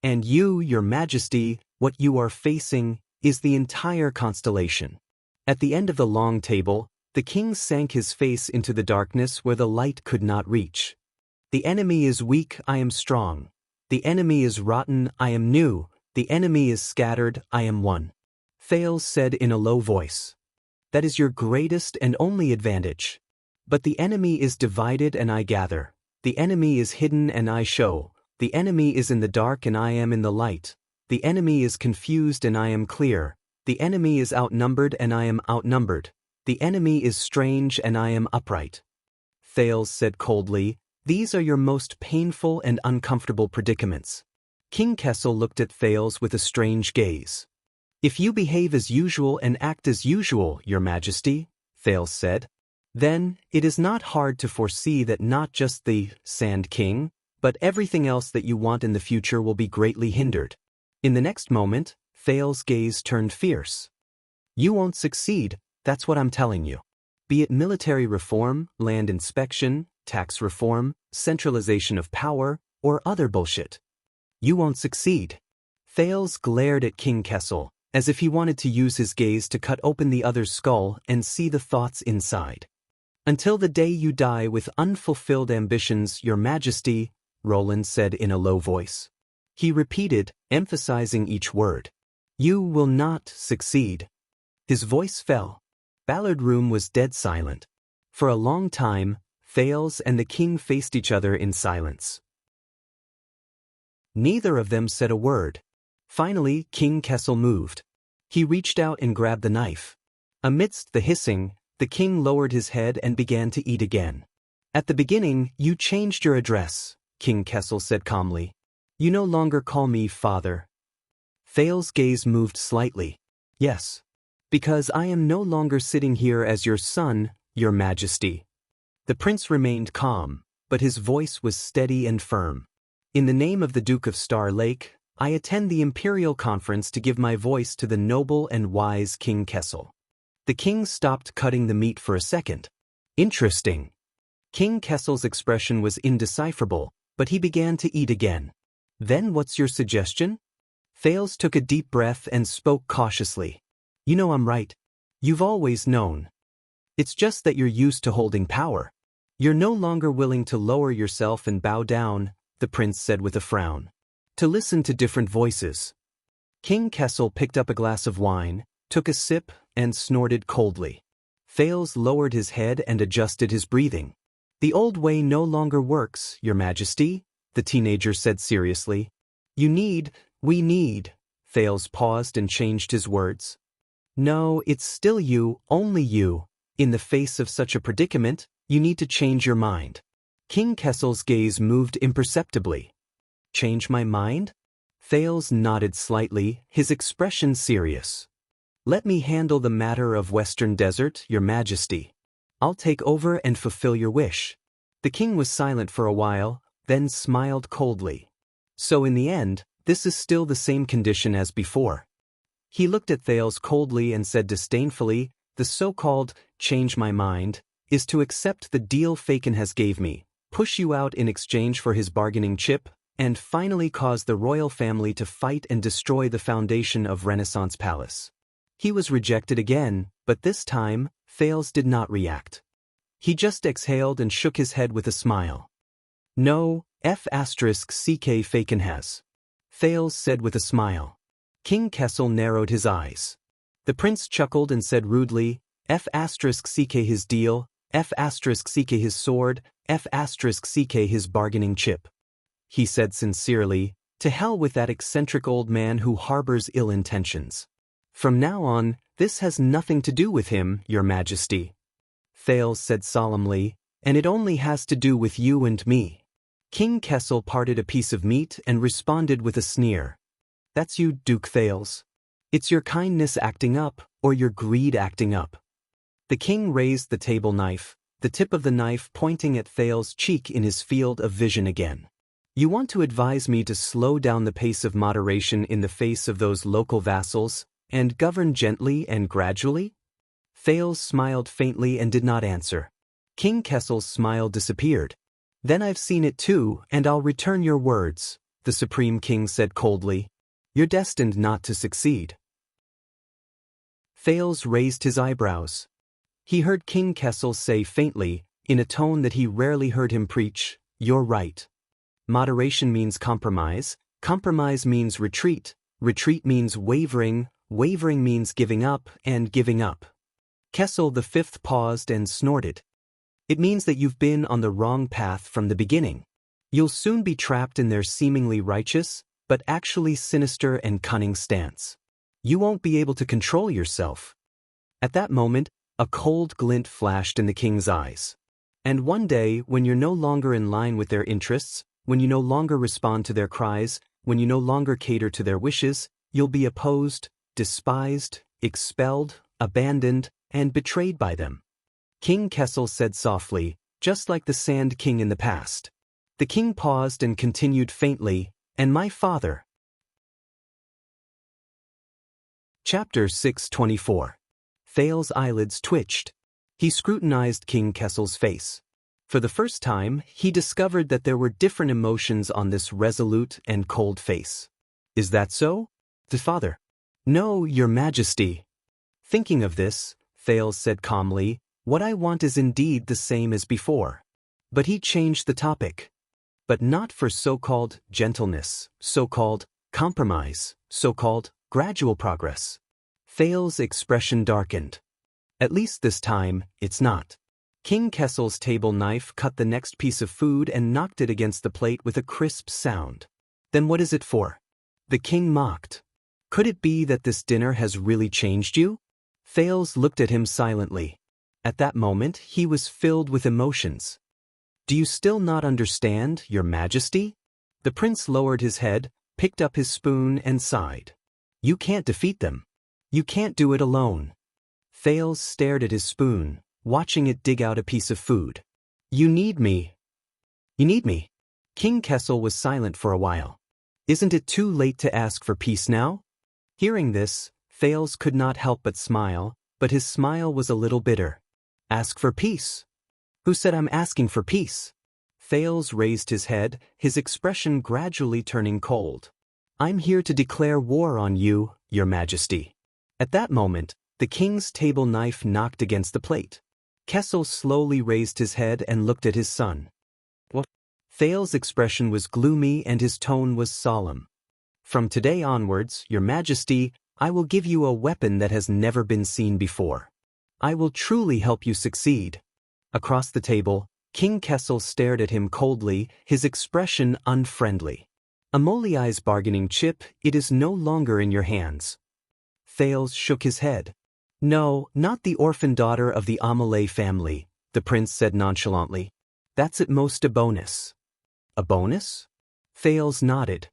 Speaker 1: And you, your majesty, what you are facing is the entire constellation. At the end of the long table, the king sank his face into the darkness where the light could not reach. The enemy is weak, I am strong. The enemy is rotten, I am new. The enemy is scattered, I am one. Thales said in a low voice. That is your greatest and only advantage. But the enemy is divided and I gather. The enemy is hidden and I show. The enemy is in the dark and I am in the light. The enemy is confused and I am clear. The enemy is outnumbered and I am outnumbered. The enemy is strange and I am upright. Thales said coldly, these are your most painful and uncomfortable predicaments. King Kessel looked at Thales with a strange gaze. If you behave as usual and act as usual, your majesty, Thales said, then it is not hard to foresee that not just the Sand King, but everything else that you want in the future will be greatly hindered. In the next moment, Thales' gaze turned fierce. You won't succeed, that's what I'm telling you. Be it military reform, land inspection, tax reform, centralization of power, or other bullshit. You won't succeed. Thales glared at King Kessel, as if he wanted to use his gaze to cut open the other's skull and see the thoughts inside. Until the day you die with unfulfilled ambitions, your majesty, Roland said in a low voice. He repeated, emphasizing each word. You will not succeed. His voice fell. Ballard Room was dead silent. For a long time, Thales and the king faced each other in silence. Neither of them said a word. Finally, King Kessel moved. He reached out and grabbed the knife. Amidst the hissing, the king lowered his head and began to eat again. At the beginning, you changed your address, King Kessel said calmly. You no longer call me father. Thales' gaze moved slightly. Yes. Because I am no longer sitting here as your son, your majesty. The prince remained calm, but his voice was steady and firm. In the name of the Duke of Star Lake, I attend the Imperial Conference to give my voice to the noble and wise King Kessel. The king stopped cutting the meat for a second. Interesting. King Kessel's expression was indecipherable, but he began to eat again. Then what's your suggestion? Thales took a deep breath and spoke cautiously. You know I'm right. You've always known. It's just that you're used to holding power. You're no longer willing to lower yourself and bow down, the prince said with a frown. To listen to different voices. King Kessel picked up a glass of wine, took a sip, and snorted coldly. Thales lowered his head and adjusted his breathing. The old way no longer works, your majesty, the teenager said seriously. We need, Thales paused and changed his words. No, it's still you, only you. In the face of such a predicament, you need to change your mind. King Kessel's gaze moved imperceptibly. Change my mind? Thales nodded slightly, his expression serious. Let me handle the matter of Western Desert, your majesty. I'll take over and fulfill your wish. The king was silent for a while, then smiled coldly. So in the end, this is still the same condition as before. He looked at Thales coldly and said disdainfully, the so-called change my mind is to accept the deal Faken has gave me, push you out in exchange for his bargaining chip, and finally cause the royal family to fight and destroy the foundation of Renaissance Palace. He was rejected again, but this time, Thales did not react. He just exhaled and shook his head with a smile. No, F***CK Faken has. Thales said with a smile. King Kessel narrowed his eyes. The prince chuckled and said rudely, F***CK his deal, F***CK his sword, F***CK his bargaining chip. He said sincerely, to hell with that eccentric old man who harbors ill intentions. From now on, this has nothing to do with him, your majesty. Thales said solemnly, and it only has to do with you and me. King Kessel parted a piece of meat and responded with a sneer. That's you, Duke Thales. It's your kindness acting up, or your greed acting up. The king raised the table knife, the tip of the knife pointing at Thales' cheek in his field of vision again. You want to advise me to slow down the pace of moderation in the face of those local vassals, and govern gently and gradually? Thales smiled faintly and did not answer. King Kessel's smile disappeared. Then I've seen it too, and I'll return your words, the Supreme King said coldly. You're destined not to succeed. Thales raised his eyebrows. He heard King Kessel say faintly, in a tone that he rarely heard him preach, you're right. Moderation means compromise, compromise means retreat, retreat means wavering, wavering means giving up, and giving up. Kessel the Fifth paused and snorted. It means that you've been on the wrong path from the beginning. You'll soon be trapped in their seemingly righteous, but actually sinister and cunning stance. You won't be able to control yourself. At that moment, a cold glint flashed in the king's eyes. And one day, when you're no longer in line with their interests, when you no longer respond to their cries, when you no longer cater to their wishes, you'll be opposed, despised, expelled, abandoned, and betrayed by them. King Kessel said softly, just like the Sand King in the past. The king paused and continued faintly, and my father. Chapter 624. Thales' eyelids twitched. He scrutinized King Kessel's face. For the first time, he discovered that there were different emotions on this resolute and cold face. Is that so? The father. No, your majesty. Thinking of this, Thales said calmly, what I want is indeed the same as before. But he changed the topic. But not for so-called gentleness, so-called compromise, so-called gradual progress. Thales' expression darkened. At least this time, it's not. King Kessel's table knife cut the next piece of food and knocked it against the plate with a crisp sound. Then what is it for? The king mocked. Could it be that this dinner has really changed you? Thales looked at him silently. At that moment, he was filled with emotions. Do you still not understand, your majesty? The prince lowered his head, picked up his spoon and sighed. You can't defeat them. You can't do it alone. Thales stared at his spoon, watching it dig out a piece of food. You need me. You need me. King Kessel was silent for a while. Isn't it too late to ask for peace now? Hearing this, Thales could not help but smile, but his smile was a little bitter. Ask for peace? Who said I'm asking for peace? Thales raised his head, his expression gradually turning cold. I'm here to declare war on you, your majesty. At that moment, the king's table knife knocked against the plate. Kessel slowly raised his head and looked at his son. What? Thales' expression was gloomy and his tone was solemn. From today onwards, your majesty, I will give you a weapon that has never been seen before. I will truly help you succeed. Across the table, King Kessel stared at him coldly, his expression unfriendly. Amoliai's bargaining chip, it is no longer in your hands. Thales shook his head. No, not the orphan daughter of the Amelie family, the prince said nonchalantly. That's at most a bonus. A bonus? Thales nodded.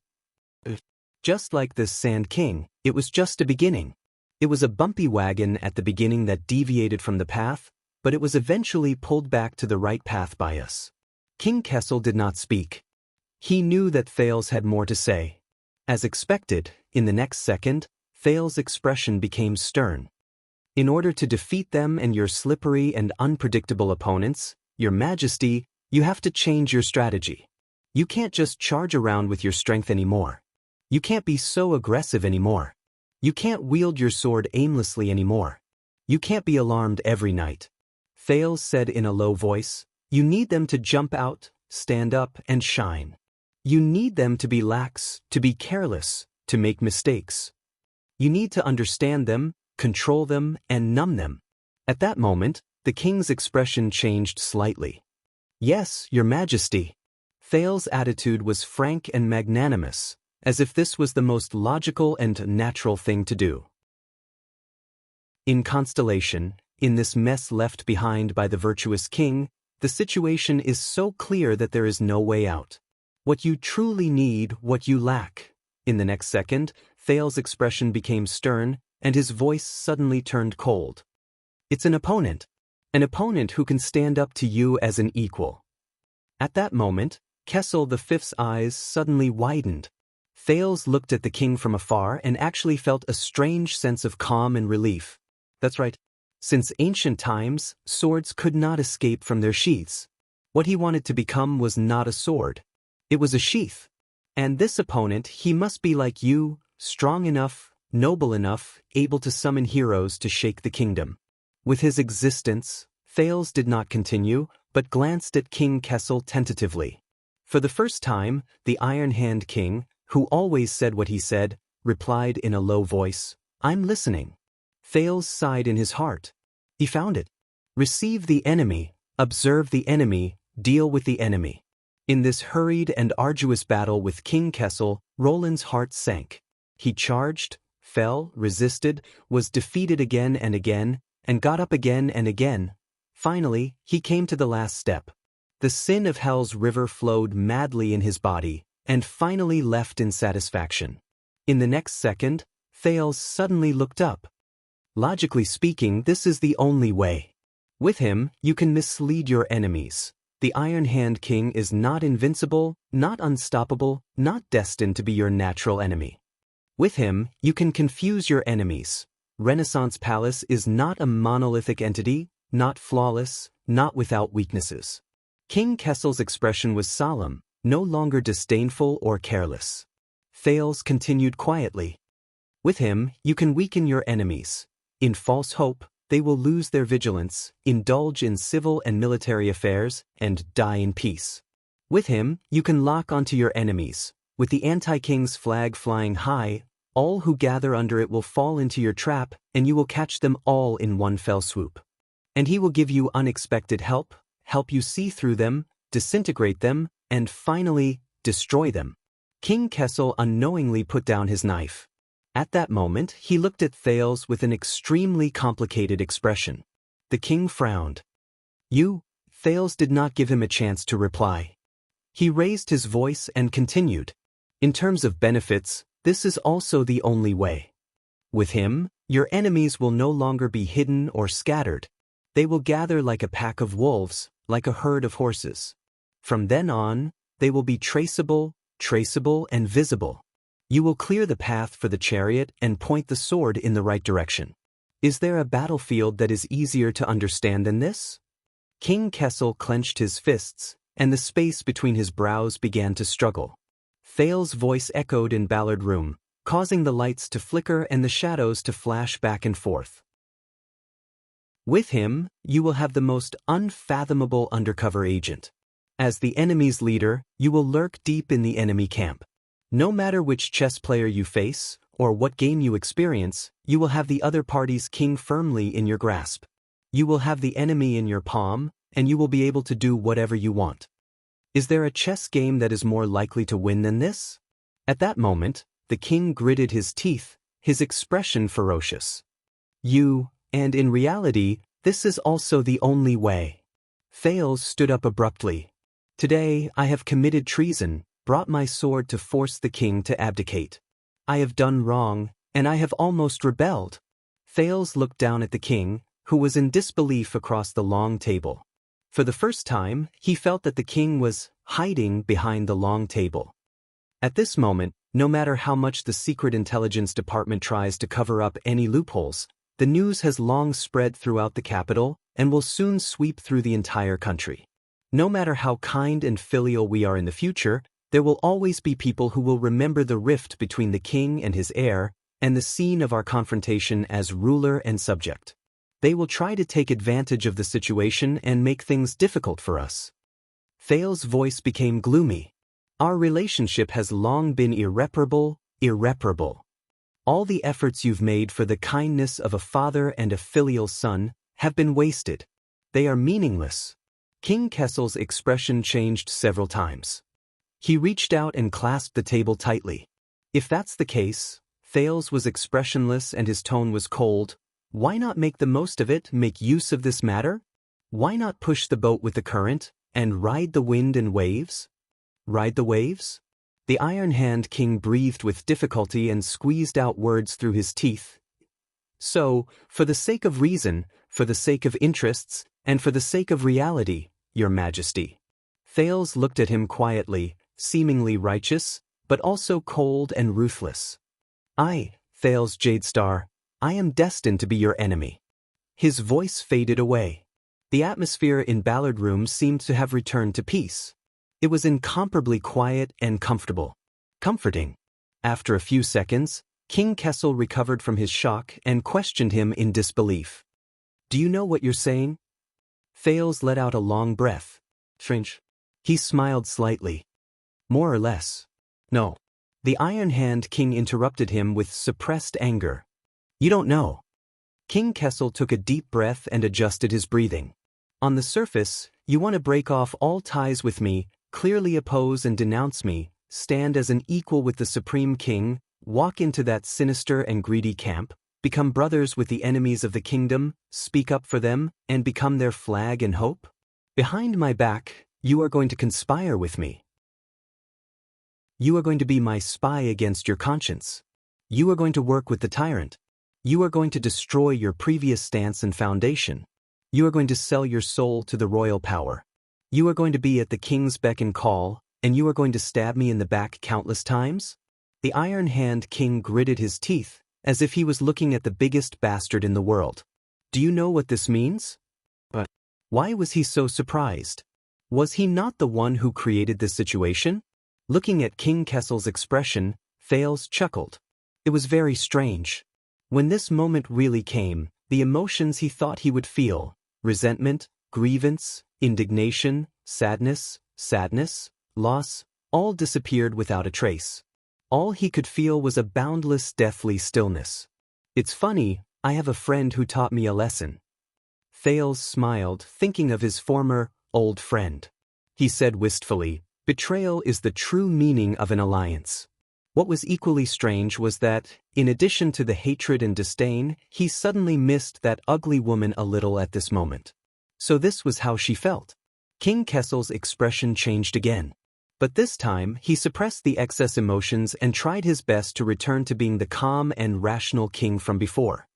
Speaker 1: Just like this Sand King, it was just a beginning. It was a bumpy wagon at the beginning that deviated from the path, but it was eventually pulled back to the right path by us. King Kessel did not speak. He knew that Thales had more to say. As expected, in the next second, Thales' expression became stern. In order to defeat them and your slippery and unpredictable opponents, Your Majesty, you have to change your strategy. You can't just charge around with your strength anymore. You can't be so aggressive anymore. You can't wield your sword aimlessly anymore. You can't be alarmed every night. Thales said in a low voice, you need them to jump out, stand up, and shine. You need them to be lax, to be careless, to make mistakes. You need to understand them, control them, and numb them. At that moment, the king's expression changed slightly. Yes, Your Majesty. Thales' attitude was frank and magnanimous, as if this was the most logical and natural thing to do. In Constellation, in this mess left behind by the virtuous king, the situation is so clear that there is no way out. What you truly need, what you lack. In the next second, Thales' expression became stern, and his voice suddenly turned cold. It's an opponent who can stand up to you as an equal. At that moment, Kessel V's eyes suddenly widened. Thales looked at the king from afar and actually felt a strange sense of calm and relief. That's right. Since ancient times, swords could not escape from their sheaths. What he wanted to become was not a sword. It was a sheath. And this opponent, he must be like you, strong enough, noble enough, able to summon heroes to shake the kingdom. With his existence, Thales did not continue, but glanced at King Kessel tentatively. For the first time, the Iron Hand King, who always said what he said, replied in a low voice, I'm listening. Thales sighed in his heart. He found it. Receive the enemy, observe the enemy, deal with the enemy. In this hurried and arduous battle with King Kessel, Roland's heart sank. He charged, fell, resisted, was defeated again and got up again and again. Finally, he came to the last step. The sin of hell's river flowed madly in his body, and finally left in satisfaction. In the next second, Thales suddenly looked up. Logically speaking, this is the only way. With him, you can mislead your enemies. The Iron Hand King is not invincible, not unstoppable, not destined to be your natural enemy. With him, you can confuse your enemies. Renaissance Palace is not a monolithic entity, not flawless, not without weaknesses. King Kessel's expression was solemn, no longer disdainful or careless. Thales continued quietly. With him, you can weaken your enemies. In false hope, they will lose their vigilance, indulge in civil and military affairs, and die in peace. With him, you can lock onto your enemies. With the anti-king's flag flying high, all who gather under it will fall into your trap, and you will catch them all in one fell swoop. And he will give you unexpected help you see through them, disintegrate them, and finally, destroy them. King Kessel unknowingly put down his knife. At that moment, he looked at Thales with an extremely complicated expression. The king frowned. Thales did not give him a chance to reply. He raised his voice and continued. In terms of benefits, this is also the only way. With him, your enemies will no longer be hidden or scattered. They will gather like a pack of wolves, like a herd of horses. From then on, they will be traceable, and visible. You will clear the path for the chariot and point the sword in the right direction. Is there a battlefield that is easier to understand than this? King Kessel clenched his fists, and the space between his brows began to struggle. Thales' voice echoed in Ballard Room, causing the lights to flicker and the shadows to flash back and forth. With him, you will have the most unfathomable undercover agent. As the enemy's leader, you will lurk deep in the enemy camp. No matter which chess player you face, or what game you experience, you will have the other party's king firmly in your grasp. You will have the enemy in your palm, and you will be able to do whatever you want. Is there a chess game that is more likely to win than this? At that moment, the king gritted his teeth, his expression ferocious. And in reality, this is also the only way. Thales stood up abruptly. Today, I have committed treason, brought my sword to force the king to abdicate. I have done wrong, and I have almost rebelled. Thales looked down at the king, who was in disbelief across the long table. For the first time, he felt that the king was hiding behind the long table. At this moment, no matter how much the Secret Intelligence Department tries to cover up any loopholes, the news has long spread throughout the capital and will soon sweep through the entire country. No matter how kind and filial we are in the future, there will always be people who will remember the rift between the king and his heir and the scene of our confrontation as ruler and subject. They will try to take advantage of the situation and make things difficult for us. Thales' voice became gloomy. Our relationship has long been irreparable. All the efforts you've made for the kindness of a father and a filial son have been wasted. They are meaningless. King Kessel's expression changed several times. He reached out and clasped the table tightly. If that's the case, Thales was expressionless and his tone was cold. Why not make the most of it, make use of this matter? Why not push the boat with the current and ride the wind and waves? Ride the waves? The Iron Hand King breathed with difficulty and squeezed out words through his teeth. So, for the sake of reason, for the sake of interests, and for the sake of reality, Your Majesty. Thales looked at him quietly, seemingly righteous, but also cold and ruthless. I, Thales Jadestar, I am destined to be your enemy. His voice faded away. The atmosphere in Ballard Room seemed to have returned to peace. It was incomparably quiet and comfortable. Comforting. After a few seconds, King Kessel recovered from his shock and questioned him in disbelief. Do you know what you're saying? Thales let out a long breath. Strange. He smiled slightly. More or less. No. The Iron Hand King interrupted him with suppressed anger. You don't know. King Kessel took a deep breath and adjusted his breathing. On the surface, you want to break off all ties with me, clearly oppose and denounce me, stand as an equal with the Supreme King, walk into that sinister and greedy camp, become brothers with the enemies of the kingdom, speak up for them, and become their flag and hope? Behind my back, you are going to conspire with me. You are going to be my spy against your conscience. You are going to work with the tyrant. You are going to destroy your previous stance and foundation. You are going to sell your soul to the royal power. You are going to be at the king's beck and call, and you are going to stab me in the back countless times? The Iron Hand King gritted his teeth, as if he was looking at the biggest bastard in the world. Do you know what this means? But why was he so surprised? Was he not the one who created this situation? Looking at King Kessel's expression, Thales chuckled. It was very strange. When this moment really came, the emotions he thought he would feel, resentment, grievance, indignation, sadness, loss, all disappeared without a trace. All he could feel was a boundless, deathly stillness. It's funny, I have a friend who taught me a lesson. Thales smiled, thinking of his former, old friend. He said wistfully, betrayal is the true meaning of an alliance. What was equally strange was that, in addition to the hatred and disdain, he suddenly missed that ugly woman a little at this moment. So this was how she felt. King Kessel's expression changed again. But this time, he suppressed the excess emotions and tried his best to return to being the calm and rational king from before.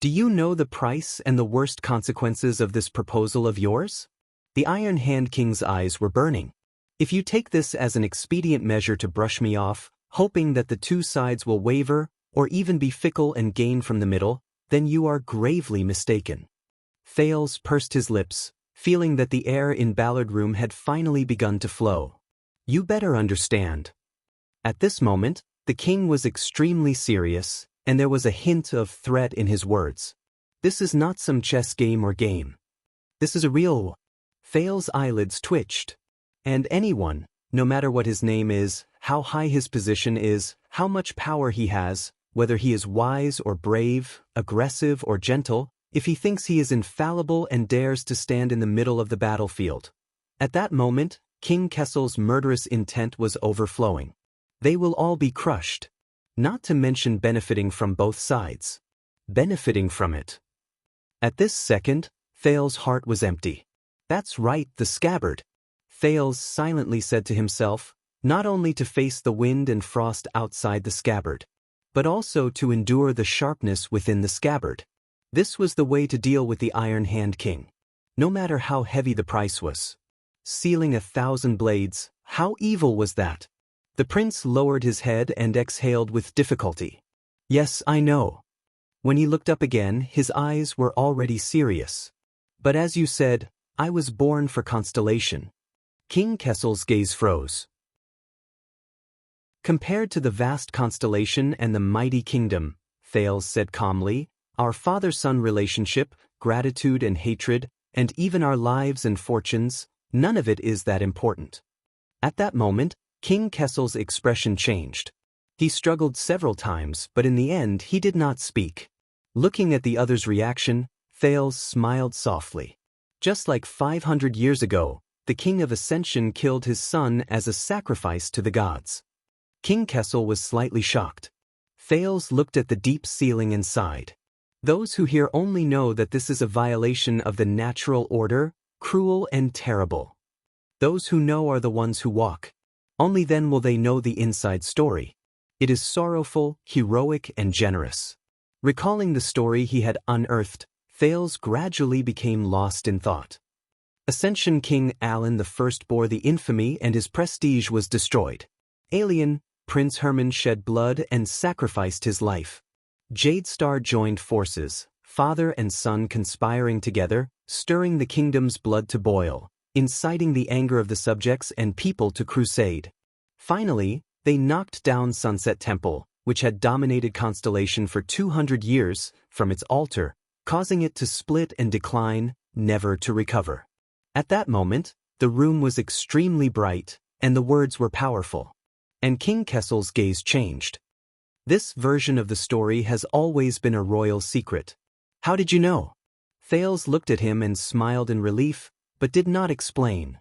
Speaker 1: Do you know the price and the worst consequences of this proposal of yours? The Iron Hand King's eyes were burning. If you take this as an expedient measure to brush me off, hoping that the two sides will waver, or even be fickle and gain from the middle, then you are gravely mistaken. Thales pursed his lips, feeling that the air in Ballard Room had finally begun to flow. You better understand. At this moment, the king was extremely serious, and there was a hint of threat in his words. This is not some chess game or game. This is a real. Thales' eyelids twitched. And anyone, no matter what his name is, how high his position is, how much power he has, whether he is wise or brave, aggressive or gentle, if he thinks he is infallible and dares to stand in the middle of the battlefield. At that moment, King Kessel's murderous intent was overflowing. They will all be crushed. Not to mention benefiting from both sides. Benefiting from it. At this second, Thales' heart was empty. That's right, the scabbard. Thales silently said to himself, not only to face the wind and frost outside the scabbard, but also to endure the sharpness within the scabbard. This was the way to deal with the Iron Hand King. No matter how heavy the price was. Sealing 1,000 blades, how evil was that? The prince lowered his head and exhaled with difficulty. Yes, I know. When he looked up again, his eyes were already serious. But as you said, I was born for constellation. King Kessel's gaze froze. Compared to the vast constellation and the mighty kingdom, Thales said calmly, our father-son relationship, gratitude and hatred, and even our lives and fortunes, none of it is that important. At that moment, King Kessel's expression changed. He struggled several times, but in the end he did not speak. Looking at the other's reaction, Thales smiled softly. Just like 500 years ago, the King of Ascension killed his son as a sacrifice to the gods. King Kessel was slightly shocked. Thales looked at the deep ceiling and sighed. Those who hear only know that this is a violation of the natural order, cruel and terrible. Those who know are the ones who walk. Only then will they know the inside story. It is sorrowful, heroic, and generous. Recalling the story he had unearthed, Thales gradually became lost in thought. Ascension King Alan I bore the infamy and his prestige was destroyed. Alien, Prince Herman shed blood and sacrificed his life. Jadestar joined forces, father and son conspiring together, stirring the kingdom's blood to boil, inciting the anger of the subjects and people to crusade. Finally, they knocked down Sunset Temple, which had dominated Constellation for 200 years, from its altar, causing it to split and decline, never to recover. At that moment, the room was extremely bright, and the words were powerful. And King Kessel's gaze changed. This version of the story has always been a royal secret. How did you know? Thales looked at him and smiled in relief, but did not explain.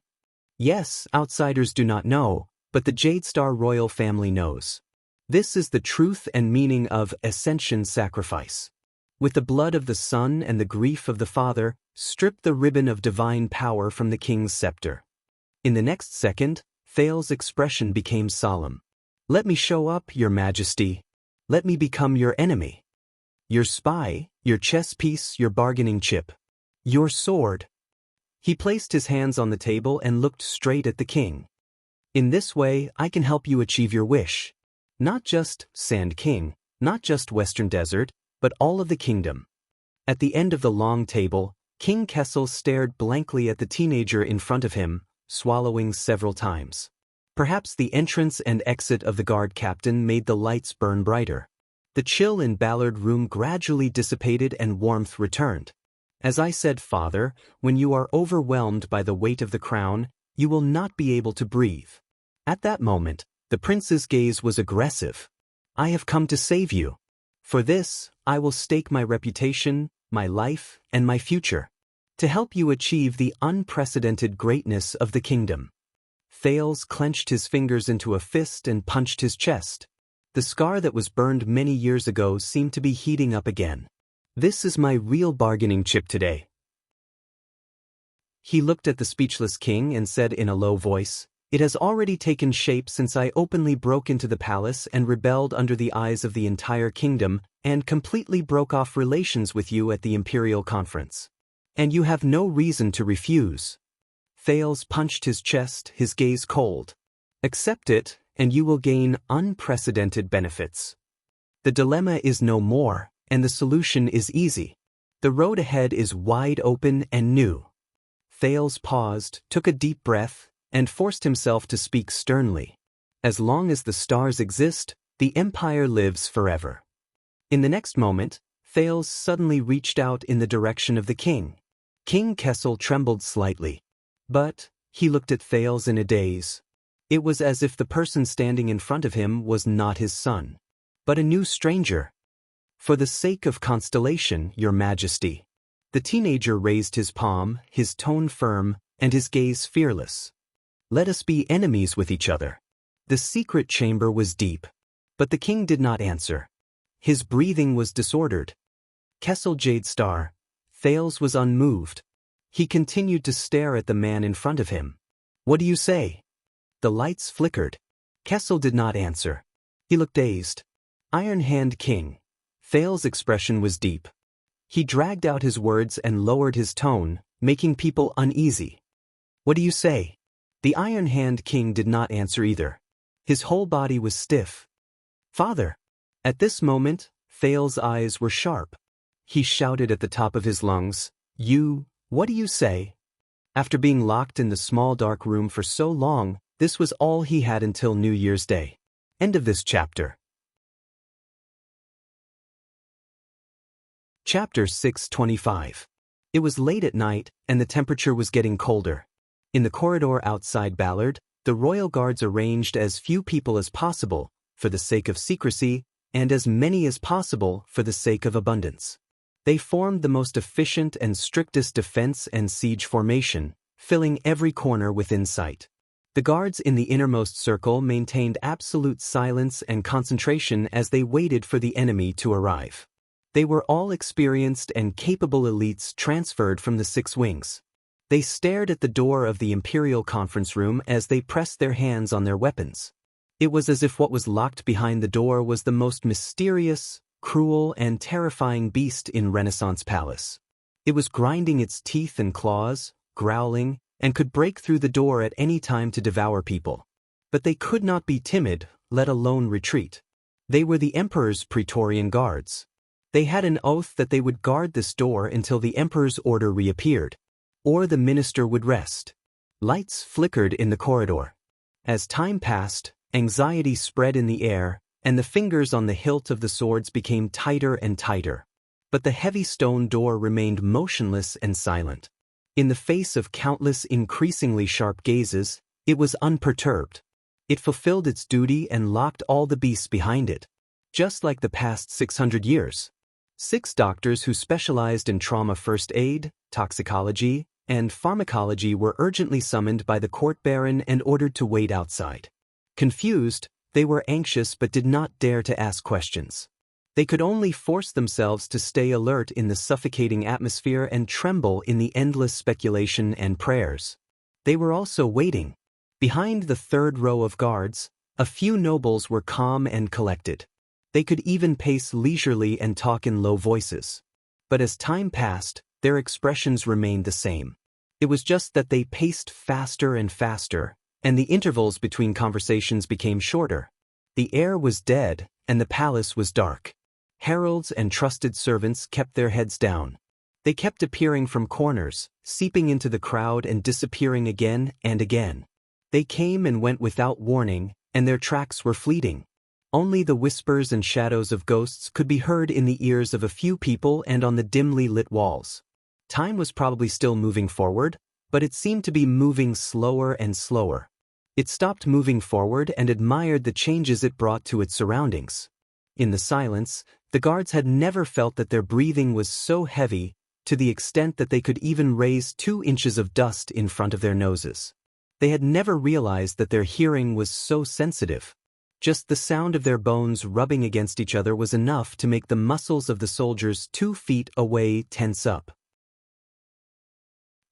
Speaker 1: Yes, outsiders do not know, but the Jadestar royal family knows. This is the truth and meaning of Ascension sacrifice. With the blood of the son and the grief of the father, strip the ribbon of divine power from the king's scepter. In the next second, Thales' expression became solemn. Let me show up, your majesty. Let me become your enemy. Your spy, your chess piece, your bargaining chip. Your sword. He placed his hands on the table and looked straight at the king. In this way, I can help you achieve your wish. Not just Sand King, not just Western Desert, but all of the kingdom. At the end of the long table, King Kessel stared blankly at the teenager in front of him, swallowing several times. Perhaps the entrance and exit of the guard captain made the lights burn brighter. The chill in Ballard Room gradually dissipated and warmth returned. As I said, father, when you are overwhelmed by the weight of the crown, you will not be able to breathe. At that moment, the prince's gaze was aggressive. I have come to save you. For this, I will stake my reputation, my life, and my future. To help you achieve the unprecedented greatness of the kingdom. Thales clenched his fingers into a fist and punched his chest. The scar that was burned many years ago seemed to be heating up again. This is my real bargaining chip today. He looked at the speechless king and said in a low voice, it has already taken shape since I openly broke into the palace and rebelled under the eyes of the entire kingdom and completely broke off relations with you at the imperial conference. And you have no reason to refuse. Thales punched his chest, his gaze cold. Accept it, and you will gain unprecedented benefits. The dilemma is no more, and the solution is easy. The road ahead is wide open and new. Thales paused, took a deep breath, and forced himself to speak sternly. As long as the stars exist, the empire lives forever. In the next moment, Thales suddenly reached out in the direction of the king. King Kessel trembled slightly. But he looked at Thales in a daze. It was as if the person standing in front of him was not his son, but a new stranger. For the sake of Constellation, your majesty. The teenager raised his palm, his tone firm, and his gaze fearless. Let us be enemies with each other. The secret chamber was deep, but the king did not answer. His breathing was disordered. Kessel Jadestar. Thales was unmoved. He continued to stare at the man in front of him. What do you say? The lights flickered. Kessel did not answer. He looked dazed. Iron Hand King. Thales' expression was deep. He dragged out his words and lowered his tone, making people uneasy. "What do you say?" The Iron Hand King did not answer either. His whole body was stiff. "Father!" At this moment, Thale's eyes were sharp. He shouted at the top of his lungs, What do you say?" After being locked in the small dark room for so long, this was all he had until New Year's Day. End of this chapter. Chapter 625. It was late at night, and the temperature was getting colder. In the corridor outside Ballard, the royal guards arranged as few people as possible, for the sake of secrecy, and as many as possible for the sake of abundance. They formed the most efficient and strictest defense and siege formation, filling every corner within sight. The guards in the innermost circle maintained absolute silence and concentration as they waited for the enemy to arrive. They were all experienced and capable elites transferred from the 6 wings. They stared at the door of the Imperial Conference Room as they pressed their hands on their weapons. It was as if what was locked behind the door was the most mysterious, cruel, and terrifying beast in Renaissance Palace. It was grinding its teeth and claws, growling, and could break through the door at any time to devour people. But they could not be timid, let alone retreat. They were the Emperor's Praetorian Guards. They had an oath that they would guard this door until the Emperor's order reappeared, or the minister would rest. Lights flickered in the corridor. As time passed, anxiety spread in the air, and the fingers on the hilt of the swords became tighter and tighter. But the heavy stone door remained motionless and silent. In the face of countless increasingly sharp gazes, it was unperturbed. It fulfilled its duty and locked all the beasts behind it. Just like the past 600 years. 6 doctors who specialized in trauma first aid, toxicology, and pharmacology were urgently summoned by the court baron and ordered to wait outside. Confused, they were anxious but did not dare to ask questions. They could only force themselves to stay alert in the suffocating atmosphere and tremble in the endless speculation and prayers. They were also waiting. Behind the 3rd row of guards, a few nobles were calm and collected. They could even pace leisurely and talk in low voices. But as time passed, their expressions remained the same. It was just that they paced faster and faster, and the intervals between conversations became shorter. The air was dead, and the palace was dark. Heralds and trusted servants kept their heads down. They kept appearing from corners, seeping into the crowd and disappearing again and again. They came and went without warning, and their tracks were fleeting. Only the whispers and shadows of ghosts could be heard in the ears of a few people and on the dimly lit walls. Time was probably still moving forward, but it seemed to be moving slower and slower. It stopped moving forward and admired the changes it brought to its surroundings. In the silence, the guards had never felt that their breathing was so heavy, to the extent that they could even raise 2 inches of dust in front of their noses. They had never realized that their hearing was so sensitive. Just the sound of their bones rubbing against each other was enough to make the muscles of the soldiers 2 feet away tense up.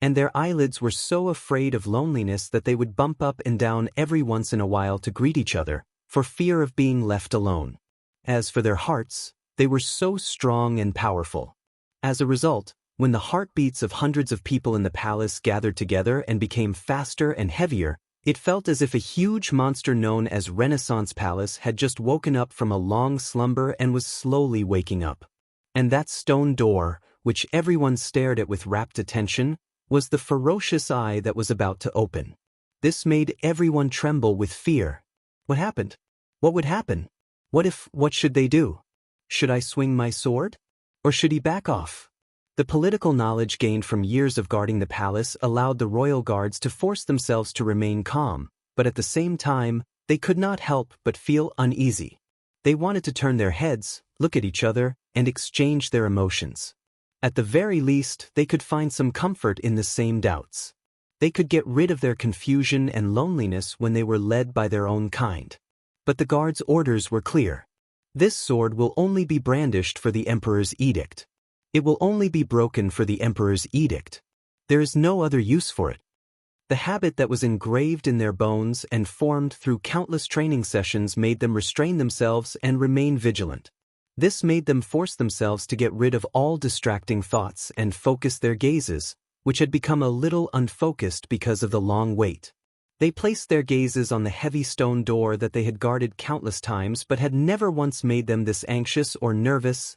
Speaker 1: And their eyelids were so afraid of loneliness that they would bump up and down every once in a while to greet each other, for fear of being left alone. As for their hearts, they were so strong and powerful. As a result, when the heartbeats of hundreds of people in the palace gathered together and became faster and heavier, it felt as if a huge monster known as Renaissance Palace had just woken up from a long slumber and was slowly waking up. And that stone door, which everyone stared at with rapt attention, was the ferocious eye that was about to open. This made everyone tremble with fear. What happened? What would happen? What should they do? Should I swing my sword? Or should he back off? The political knowledge gained from years of guarding the palace allowed the royal guards to force themselves to remain calm, but at the same time, they could not help but feel uneasy. They wanted to turn their heads, look at each other, and exchange their emotions. At the very least, they could find some comfort in the same doubts. They could get rid of their confusion and loneliness when they were led by their own kind. But the guards' orders were clear. This sword will only be brandished for the Emperor's edict. It will only be broken for the Emperor's edict. There is no other use for it. The habit that was engraved in their bones and formed through countless training sessions made them restrain themselves and remain vigilant. This made them force themselves to get rid of all distracting thoughts and focus their gazes, which had become a little unfocused because of the long wait. They placed their gazes on the heavy stone door that they had guarded countless times but had never once made them this anxious or nervous.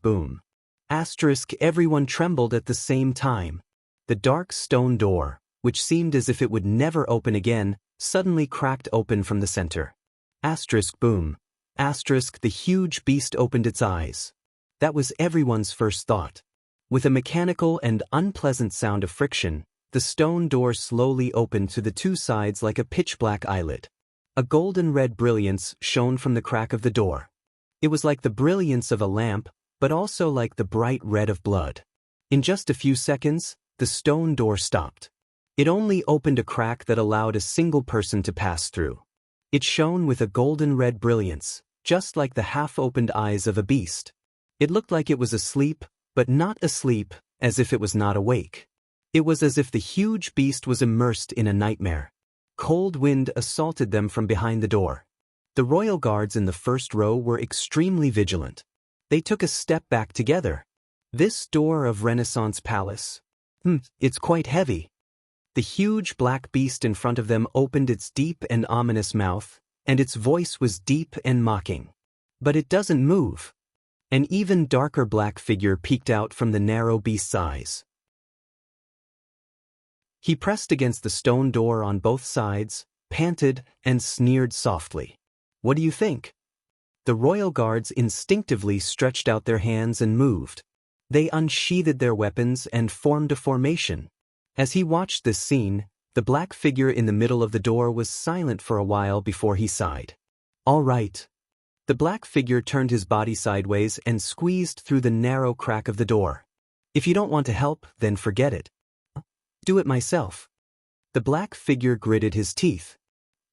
Speaker 1: Boom. Everyone trembled at the same time. The dark stone door, which seemed as if it would never open again, suddenly cracked open from the center. Boom. The huge beast opened its eyes. That was everyone's first thought. With a mechanical and unpleasant sound of friction, the stone door slowly opened to the two sides like a pitch-black eyelid. A golden-red brilliance shone from the crack of the door. It was like the brilliance of a lamp, but also like the bright red of blood. In just a few seconds, the stone door stopped. It only opened a crack that allowed a single person to pass through. It shone with a golden-red brilliance, just like the half-opened eyes of a beast. It looked like it was asleep, but not asleep, as if it was not awake. It was as if the huge beast was immersed in a nightmare. Cold wind assaulted them from behind the door. The royal guards in the first row were extremely vigilant. They took a step back together. This door of Renaissance Palace. It's quite heavy. The huge black beast in front of them opened its deep and ominous mouth, and its voice was deep and mocking. But it doesn't move. An even darker black figure peeked out from the narrow beast's eyes. He pressed against the stone door on both sides, panted, and sneered softly. "What do you think?" The royal guards instinctively stretched out their hands and moved. They unsheathed their weapons and formed a formation. As he watched this scene, the black figure in the middle of the door was silent for a while before he sighed. "All right." The black figure turned his body sideways and squeezed through the narrow crack of the door. "If you don't want to help, then forget it. Do it myself." The black figure gritted his teeth.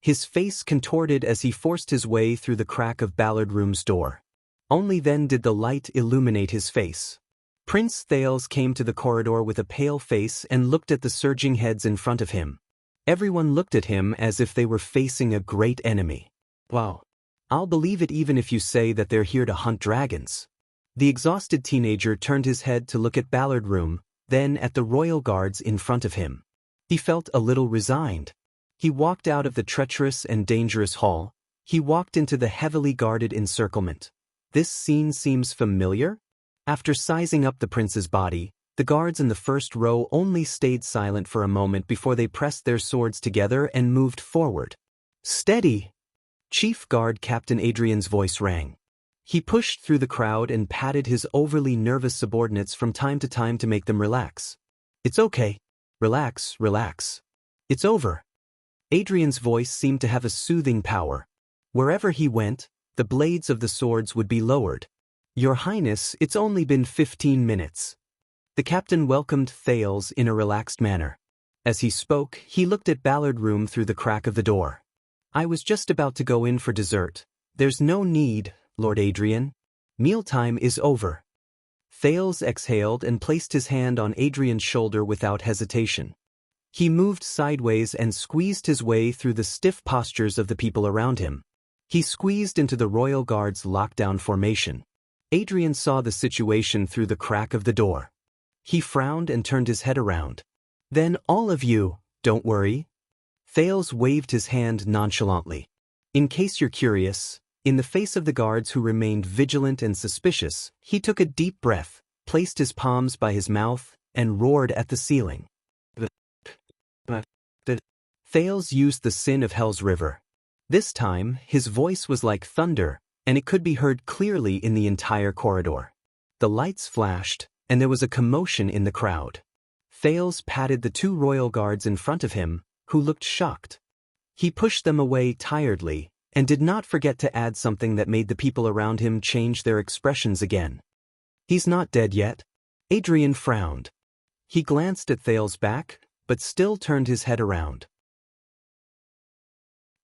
Speaker 1: His face contorted as he forced his way through the crack of Ballard Room's door. Only then did the light illuminate his face. Prince Thales came to the corridor with a pale face and looked at the surging heads in front of him. Everyone looked at him as if they were facing a great enemy. "Wow. I'll believe it even if you say that they're here to hunt dragons." The exhausted teenager turned his head to look at Ballard Room, then at the royal guards in front of him. He felt a little resigned. He walked out of the treacherous and dangerous hall. He walked into the heavily guarded encirclement. This scene seems familiar? After sizing up the prince's body, the guards in the first row only stayed silent for a moment before they pressed their swords together and moved forward. "Steady!" Chief Guard Captain Adrian's voice rang. He pushed through the crowd and patted his overly nervous subordinates from time to make them relax. "It's okay. Relax, relax. It's over." Adrian's voice seemed to have a soothing power. Wherever he went, the blades of the swords would be lowered. "Your Highness, it's only been 15 minutes. The captain welcomed Thales in a relaxed manner. As he spoke, he looked at Ballard Room through the crack of the door. "I was just about to go in for dessert. There's no need, Lord Adrian. Mealtime is over." Thales exhaled and placed his hand on Adrian's shoulder without hesitation. He moved sideways and squeezed his way through the stiff postures of the people around him. He squeezed into the royal guard's lockdown formation. Adrian saw the situation through the crack of the door. He frowned and turned his head around. "Then all of you, don't worry." Thales waved his hand nonchalantly. "In case you're curious," in the face of the guards who remained vigilant and suspicious, he took a deep breath, placed his palms by his mouth, and roared at the ceiling. Thales used the sin of Hell's River. This time, his voice was like thunder, and it could be heard clearly in the entire corridor. The lights flashed, and there was a commotion in the crowd. Thales patted the two royal guards in front of him, who looked shocked. He pushed them away tiredly, and did not forget to add something that made the people around him change their expressions again. "He's not dead yet." Adrian frowned. He glanced at Thales' back, but still turned his head around.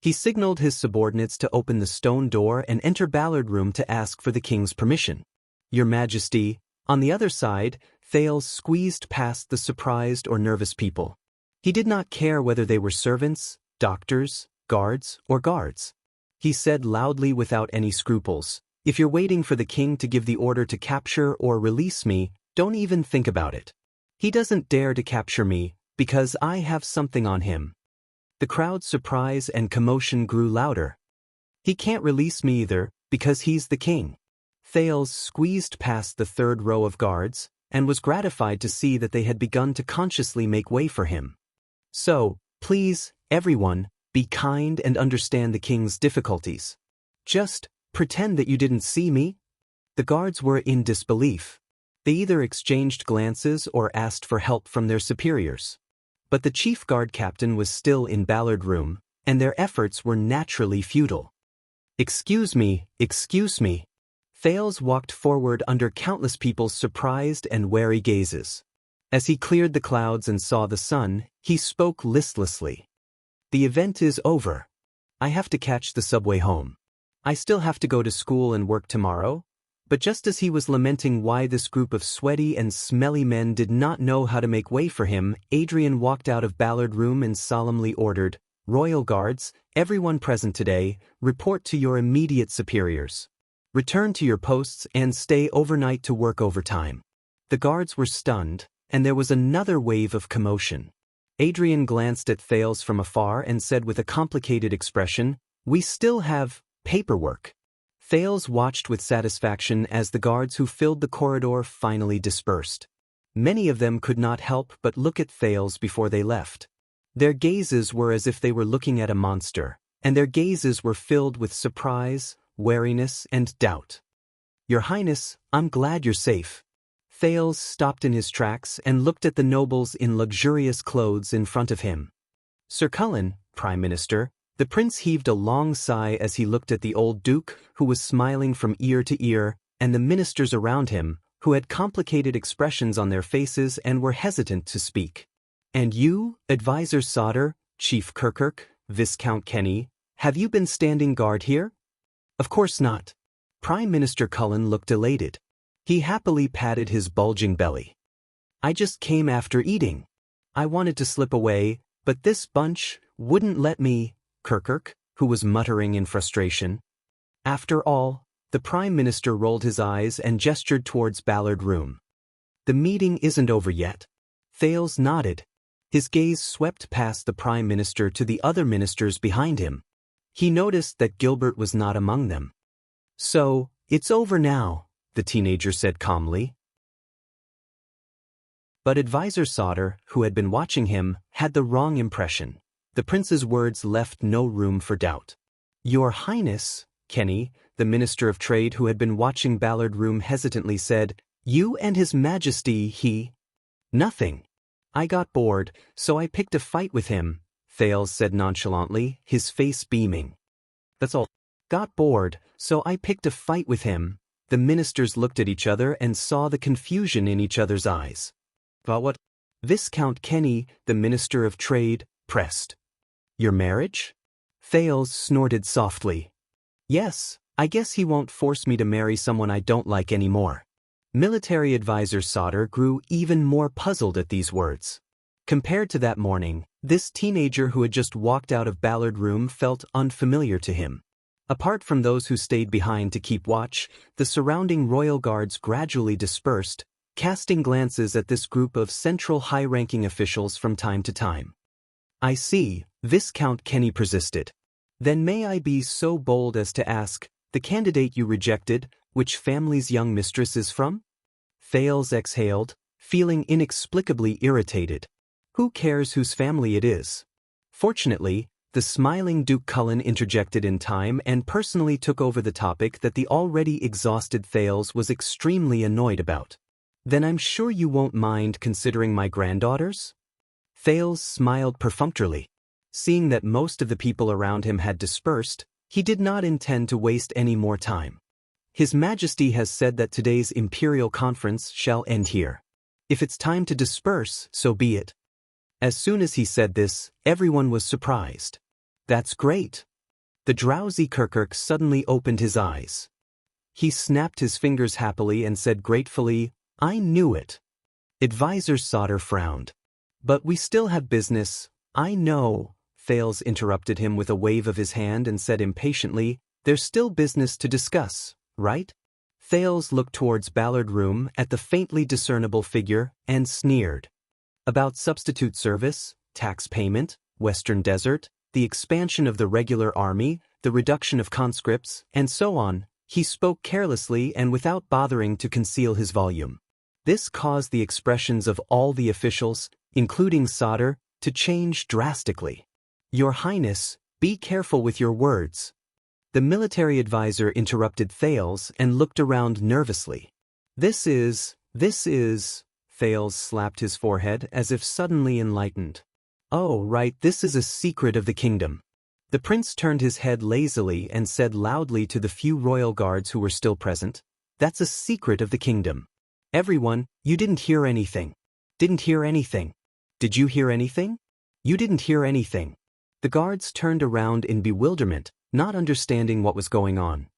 Speaker 1: He signaled his subordinates to open the stone door and enter Ballard Room to ask for the king's permission. "Your Majesty." On the other side, Thales squeezed past the surprised or nervous people. He did not care whether they were servants, doctors, guards, or guards. He said loudly without any scruples, If you're waiting for the king to give the order to capture or release me, don't even think about it. He doesn't dare to capture me, because I have something on him. The crowd's surprise and commotion grew louder. He can't release me either, because he's the king. Thales squeezed past the third row of guards, and was gratified to see that they had begun to consciously make way for him. So, please, everyone, be kind and understand the king's difficulties. Just pretend that you didn't see me. The guards were in disbelief. They either exchanged glances or asked for help from their superiors. But the chief guard captain was still in Ballard Room, and their efforts were naturally futile. Excuse me. Thales walked forward under countless people's surprised and wary gazes. As he cleared the clouds and saw the sun, he spoke listlessly. The event is over. I have to catch the subway home. I still have to go to school and work tomorrow. But just as he was lamenting why this group of sweaty and smelly men did not know how to make way for him, Adrian walked out of Ballard Room and solemnly ordered, "Royal Guards, everyone present today, report to your immediate superiors. Return to your posts and stay overnight to work overtime." The guards were stunned, and there was another wave of commotion. Adrian glanced at Thales from afar and said with a complicated expression, "We still have paperwork." Thales watched with satisfaction as the guards who filled the corridor finally dispersed. Many of them could not help but look at Thales before they left. Their gazes were as if they were looking at a monster, and their gazes were filled with surprise, wariness, and doubt. "Your Highness, I'm glad you're safe." Thales stopped in his tracks and looked at the nobles in luxurious clothes in front of him. "Sir Cullen, Prime Minister," the prince heaved a long sigh as he looked at the old duke, who was smiling from ear to ear, and the ministers around him, who had complicated expressions on their faces and were hesitant to speak. "And you, Advisor Sauter, Chief Kirkirk, Viscount Kenny, have you been standing guard here?" "Of course not." Prime Minister Cullen looked elated. He happily patted his bulging belly. "I just came after eating. I wanted to slip away, but this bunch wouldn't let me." Kirkirk, who was muttering in frustration. After all, the Prime Minister rolled his eyes and gestured towards Ballard Room. "The meeting isn't over yet." Thales nodded. His gaze swept past the Prime Minister to the other ministers behind him. He noticed that Gilbert was not among them. "So, it's over now," the teenager said calmly. But Advisor Sauter, who had been watching him, had the wrong impression. The prince's words left no room for doubt. "Your Highness," Kenny, the Minister of Trade who had been watching Ballard Room hesitantly said, "You and His Majesty he—" "Nothing. I got bored, so I picked a fight with him," Thales said nonchalantly, his face beaming. "That's all. Got bored, so I picked a fight with him." The ministers looked at each other and saw the confusion in each other's eyes. "About what?" Viscount Kenny, the Minister of Trade, pressed. "Your marriage?" Thales snorted softly. "Yes, I guess he won't force me to marry someone I don't like anymore." Military Advisor Sauter grew even more puzzled at these words. Compared to that morning, this teenager who had just walked out of Ballard Room felt unfamiliar to him. Apart from those who stayed behind to keep watch, the surrounding royal guards gradually dispersed, casting glances at this group of central high-ranking officials from time to time. "I see," Viscount Kenny persisted. "Then may I be so bold as to ask, the candidate you rejected, which family's young mistress is from?" Thales exhaled, feeling inexplicably irritated. Who cares whose family it is? Fortunately, the smiling Duke Cullen interjected in time and personally took over the topic that the already exhausted Thales was extremely annoyed about. "Then I'm sure you won't mind considering my granddaughters?" Thales smiled perfunctorily. Seeing that most of the people around him had dispersed, he did not intend to waste any more time. "His Majesty has said that today's Imperial Conference shall end here. If it's time to disperse, so be it." As soon as he said this, everyone was surprised. "That's great." The drowsy Kirkirk suddenly opened his eyes. He snapped his fingers happily and said gratefully, "I knew it." Advisor Sauter frowned. "But we still have business." "I know," Thales interrupted him with a wave of his hand and said impatiently, "There's still business to discuss, right? Thales looked towards Ballard Room at the faintly discernible figure and sneered. About substitute service, tax payment, Western Desert, the expansion of the regular army, the reduction of conscripts, and so on, he spoke carelessly and without bothering to conceal his volume. This caused the expressions of all the officials, including Sauter, to change drastically. Your Highness, be careful with your words. The military advisor interrupted Thales and looked around nervously. This is, Thales slapped his forehead as if suddenly enlightened. Oh, right, this is a secret of the kingdom. The prince turned his head lazily and said loudly to the few royal guards who were still present, "That's a secret of the kingdom. Everyone, you didn't hear anything. Didn't hear anything. Did you hear anything? You didn't hear anything." The guards turned around in bewilderment, not understanding what was going on.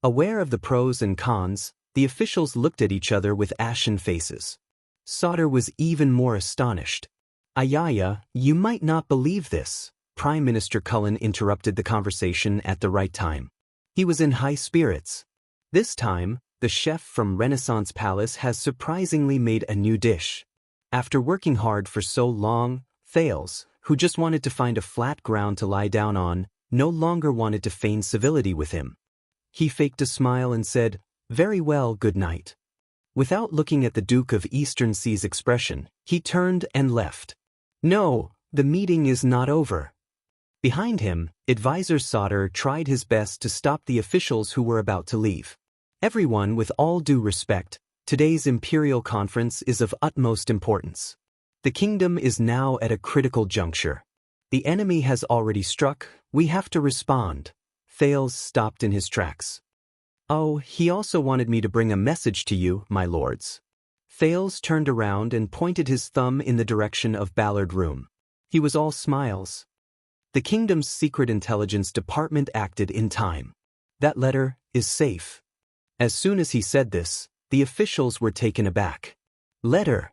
Speaker 1: Aware of the pros and cons, the officials looked at each other with ashen faces. Sauter was even more astonished. "Ayaya, you might not believe this." Prime Minister Cullen interrupted the conversation at the right time. He was in high spirits. This time, the chef from Renaissance Palace has surprisingly made a new dish. After working hard for so long, Thales, who just wanted to find a flat ground to lie down on, no longer wanted to feign civility with him. He faked a smile and said, "Very well, good night." Without looking at the Duke of Eastern Sea's expression, he turned and left. "No, the meeting is not over." Behind him, Advisor Sauter tried his best to stop the officials who were about to leave. "Everyone, with all due respect, today's Imperial Conference is of utmost importance. The kingdom is now at a critical juncture. The enemy has already struck, we have to respond." Thales stopped in his tracks. "Oh, he also wanted me to bring a message to you, my lords." Thales turned around and pointed his thumb in the direction of Ballard Room. He was all smiles. The kingdom's secret intelligence department acted in time. "That letter is safe." As soon as he said this, the officials were taken aback. "Letter?"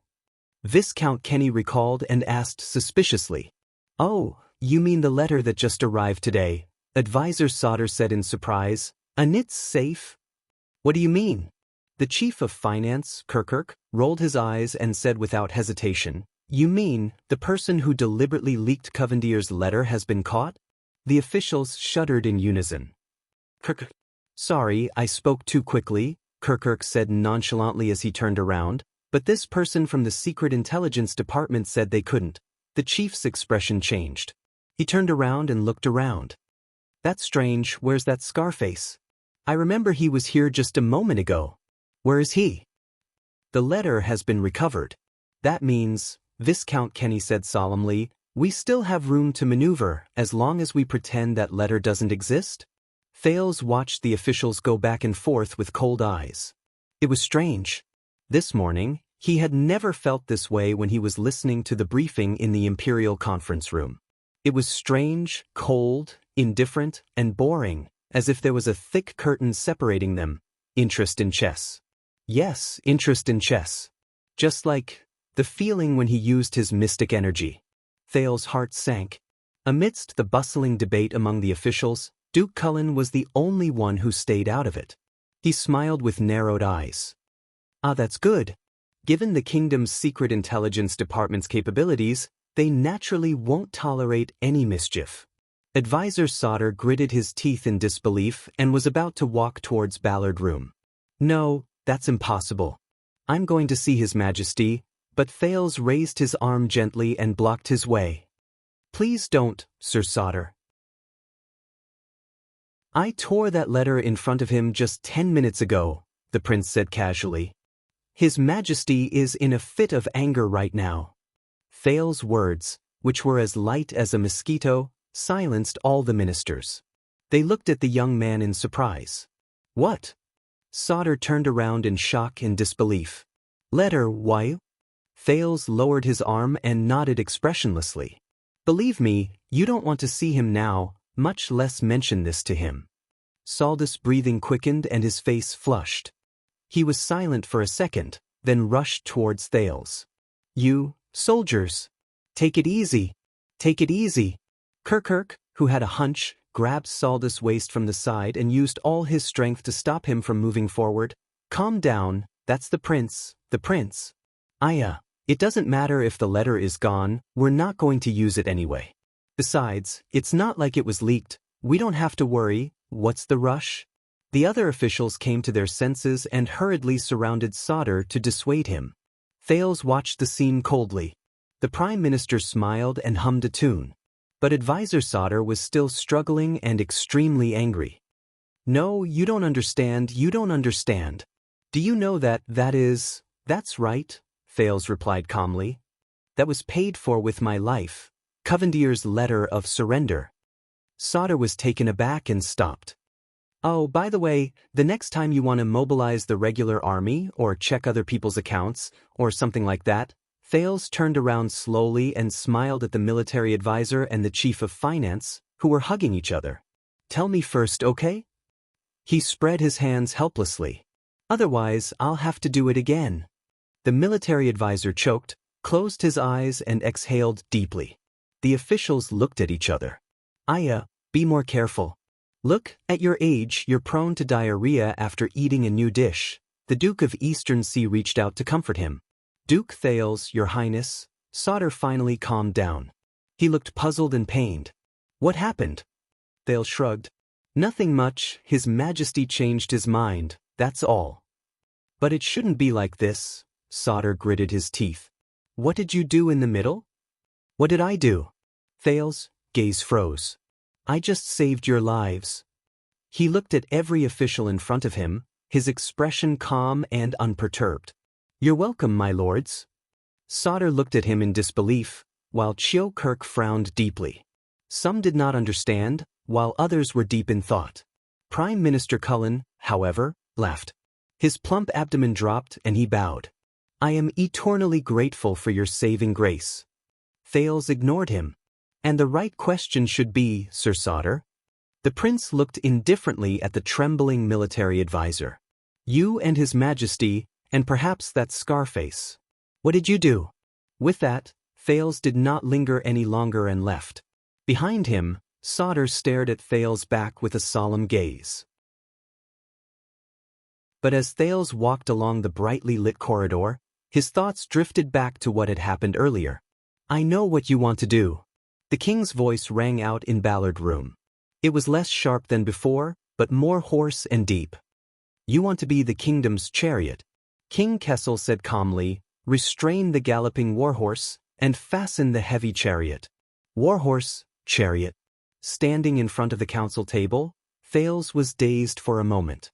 Speaker 1: Viscount Kenny recalled and asked suspiciously. "Oh, you mean the letter that just arrived today?" Advisor Sauter said in surprise. "And it's safe?" "What do you mean?" The chief of finance, Kirkirk, rolled his eyes and said without hesitation, "You mean, the person who deliberately leaked Covendier's letter has been caught?" The officials shuddered in unison. "Kirkirk. Sorry, I spoke too quickly," Kirkirk said nonchalantly as he turned around, "but this person from the Secret Intelligence Department said they couldn't." The chief's expression changed. He turned around and looked around. "That's strange, where's that Scarface? I remember he was here just a moment ago. Where is he?" "The letter has been recovered. That means," Viscount Kenny said solemnly, "we still have room to maneuver as long as we pretend that letter doesn't exist." Thales watched the officials go back and forth with cold eyes. It was strange. This morning, he had never felt this way when he was listening to the briefing in the Imperial Conference Room. It was strange, cold, indifferent, and boring, as if there was a thick curtain separating them. Interest in chess. Yes, interest in chess. Just like the feeling when he used his mystic energy. Thales' heart sank. Amidst the bustling debate among the officials, Duke Cullen was the only one who stayed out of it. He smiled with narrowed eyes. "Ah, that's good. Given the kingdom's secret intelligence department's capabilities, they naturally won't tolerate any mischief." Advisor Sauter gritted his teeth in disbelief and was about to walk towards Ballard Room. "No, that's impossible. I'm going to see His Majesty," but Thales raised his arm gently and blocked his way. "Please don't, Sir Sauter." "I tore that letter in front of him just 10 minutes ago," the prince said casually. "His Majesty is in a fit of anger right now." Thales' words, which were as light as a mosquito, silenced all the ministers. They looked at the young man in surprise. "What?" Sauter turned around in shock and disbelief. "Letter, why?" Thales lowered his arm and nodded expressionlessly. "Believe me, you don't want to see him now, much less mention this to him." Saldus' breathing quickened and his face flushed. He was silent for a second, then rushed towards Thales. "You, soldiers! Take it easy! Take it easy!" Kirkirk, who had a hunch, grabbed Saldus' waist from the side and used all his strength to stop him from moving forward. Calm down, that's the prince, the prince. Aya, it doesn't matter if the letter is gone, we're not going to use it anyway. Besides, it's not like it was leaked, we don't have to worry, what's the rush? The other officials came to their senses and hurriedly surrounded Sauder to dissuade him. Thales watched the scene coldly. The Prime Minister smiled and hummed a tune. But Advisor Sauder was still struggling and extremely angry. No, you don't understand, you don't understand. Do you know that's right, Thales replied calmly. That was paid for with my life. Covendier's letter of surrender. Sauder was taken aback and stopped. Oh, by the way, the next time you want to mobilize the regular army or check other people's accounts or something like that, Thales turned around slowly and smiled at the military advisor and the chief of finance, who were hugging each other. Tell me first, okay? He spread his hands helplessly. Otherwise, I'll have to do it again. The military advisor choked, closed his eyes and exhaled deeply. The officials looked at each other. Aya, be more careful. Look, at your age, you're prone to diarrhea after eating a new dish. The Duke of Eastern Sea reached out to comfort him. Duke Thales, your highness. Sauder finally calmed down. He looked puzzled and pained. What happened? Thales shrugged. Nothing much, His Majesty changed his mind, that's all. But it shouldn't be like this, Sauder gritted his teeth. What did you do in the middle? What did I do? Thales' gaze froze. I just saved your lives. He looked at every official in front of him, his expression calm and unperturbed. You're welcome, my lords. Sauder looked at him in disbelief, while Chio Kirk frowned deeply. Some did not understand, while others were deep in thought. Prime Minister Cullen, however, laughed. His plump abdomen dropped and he bowed. I am eternally grateful for your saving grace. Thales ignored him. And the right question should be, Sir Sauder. The prince looked indifferently at the trembling military advisor. You and His Majesty, and perhaps that Scarface. What did you do? With that, Thales did not linger any longer and left. Behind him, Sauder stared at Thales' back with a solemn gaze. But as Thales walked along the brightly lit corridor, his thoughts drifted back to what had happened earlier. I know what you want to do. The king's voice rang out in Ballard Room. It was less sharp than before, but more hoarse and deep. You want to be the kingdom's chariot. King Kessel said calmly, restrain the galloping warhorse, and fasten the heavy chariot. Warhorse, chariot. Standing in front of the council table, Thales was dazed for a moment.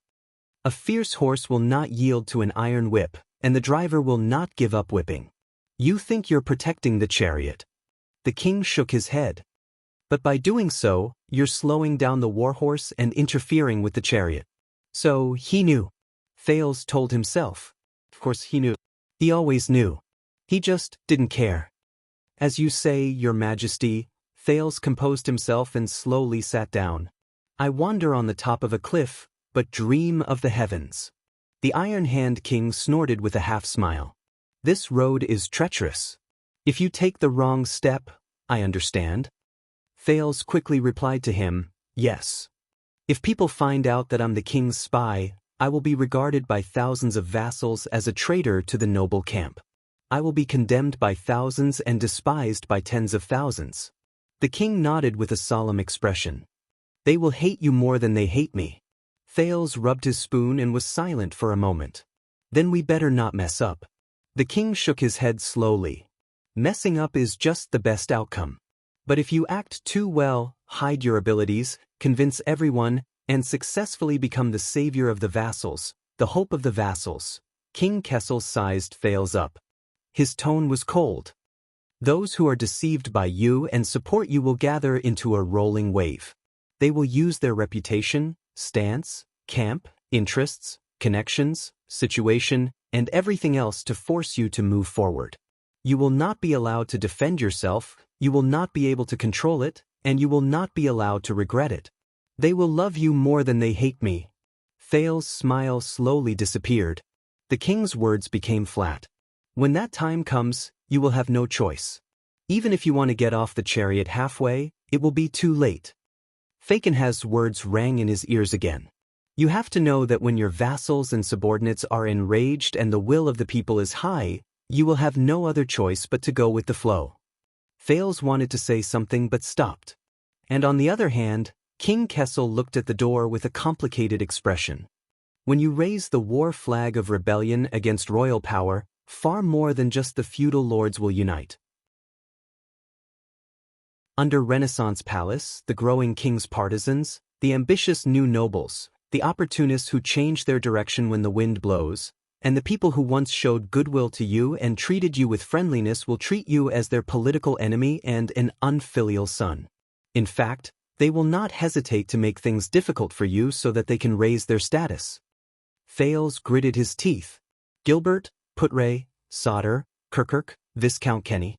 Speaker 1: A fierce horse will not yield to an iron whip, and the driver will not give up whipping. You think you're protecting the chariot. The king shook his head. But by doing so, you're slowing down the warhorse and interfering with the chariot. So, he knew. Thales told himself. Of course he knew. He always knew. He just didn't care. As you say, Your Majesty, Thales composed himself and slowly sat down. I wander on the top of a cliff, but dream of the heavens. The Iron Hand King snorted with a half-smile. This road is treacherous. If you take the wrong step, I understand. Thales quickly replied to him, yes. If people find out that I'm the king's spy, I will be regarded by thousands of vassals as a traitor to the noble camp. I will be condemned by thousands and despised by tens of thousands. The king nodded with a solemn expression. They will hate you more than they hate me. Thales rubbed his spoon and was silent for a moment. Then we better not mess up. The king shook his head slowly. Messing up is just the best outcome. But if you act too well, hide your abilities, convince everyone, and successfully become the savior of the vassals, the hope of the vassals, King Kessel sized Thales up. His tone was cold. Those who are deceived by you and support you will gather into a rolling wave. They will use their reputation, stance, camp, interests, connections, situation, and everything else to force you to move forward. You will not be allowed to defend yourself, you will not be able to control it, and you will not be allowed to regret it. They will love you more than they hate me. Thales' smile slowly disappeared. The king's words became flat. When that time comes, you will have no choice. Even if you want to get off the chariot halfway, it will be too late. Fakenhas's words rang in his ears again. You have to know that when your vassals and subordinates are enraged and the will of the people is high, you will have no other choice but to go with the flow. Thales wanted to say something but stopped. And on the other hand, King Kessel looked at the door with a complicated expression. When you raise the war flag of rebellion against royal power, far more than just the feudal lords will unite. Under Renaissance Palace, the growing king's partisans, the ambitious new nobles, the opportunists who change their direction when the wind blows, and the people who once showed goodwill to you and treated you with friendliness will treat you as their political enemy and an unfilial son. In fact, they will not hesitate to make things difficult for you so that they can raise their status. Thales gritted his teeth. Gilbert, Putre, Sauter, Kirkirk, Viscount Kenny.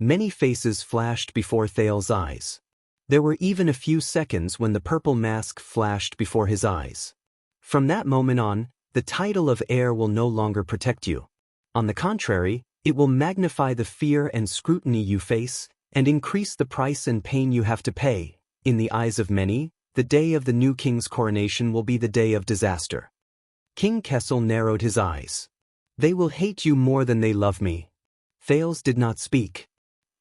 Speaker 1: Many faces flashed before Thales' eyes. There were even a few seconds when the purple mask flashed before his eyes. From that moment on, the title of heir will no longer protect you. On the contrary, it will magnify the fear and scrutiny you face, and increase the price and pain you have to pay. In the eyes of many, the day of the new king's coronation will be the day of disaster. King Kessel narrowed his eyes. They will hate you more than they love me. Thales did not speak.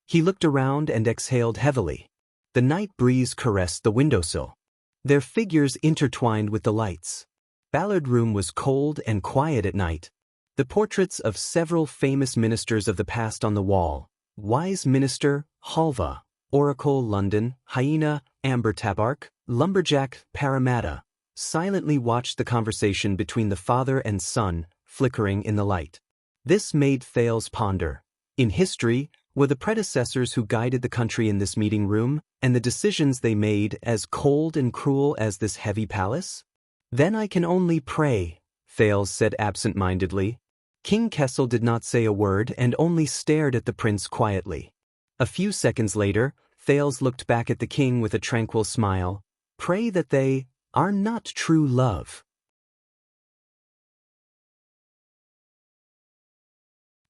Speaker 1: He looked around and exhaled heavily. The night breeze caressed the windowsill. Their figures intertwined with the lights. Ballard Room was cold and quiet at night. The portraits of several famous ministers of the past on the wall: Wise Minister, Halva; Oracle, London; Hyena, Amber Tabark; Lumberjack, Parramatta, silently watched the conversation between the father and son, flickering in the light. This made Thales ponder. In history, were the predecessors who guided the country in this meeting room, and the decisions they made, as cold and cruel as this heavy palace? Then I can only pray, Thales said absent-mindedly. King Kessel did not say a word and only stared at the prince quietly. A few seconds later, Thales looked back at the king with a tranquil smile. Pray that they are not true love.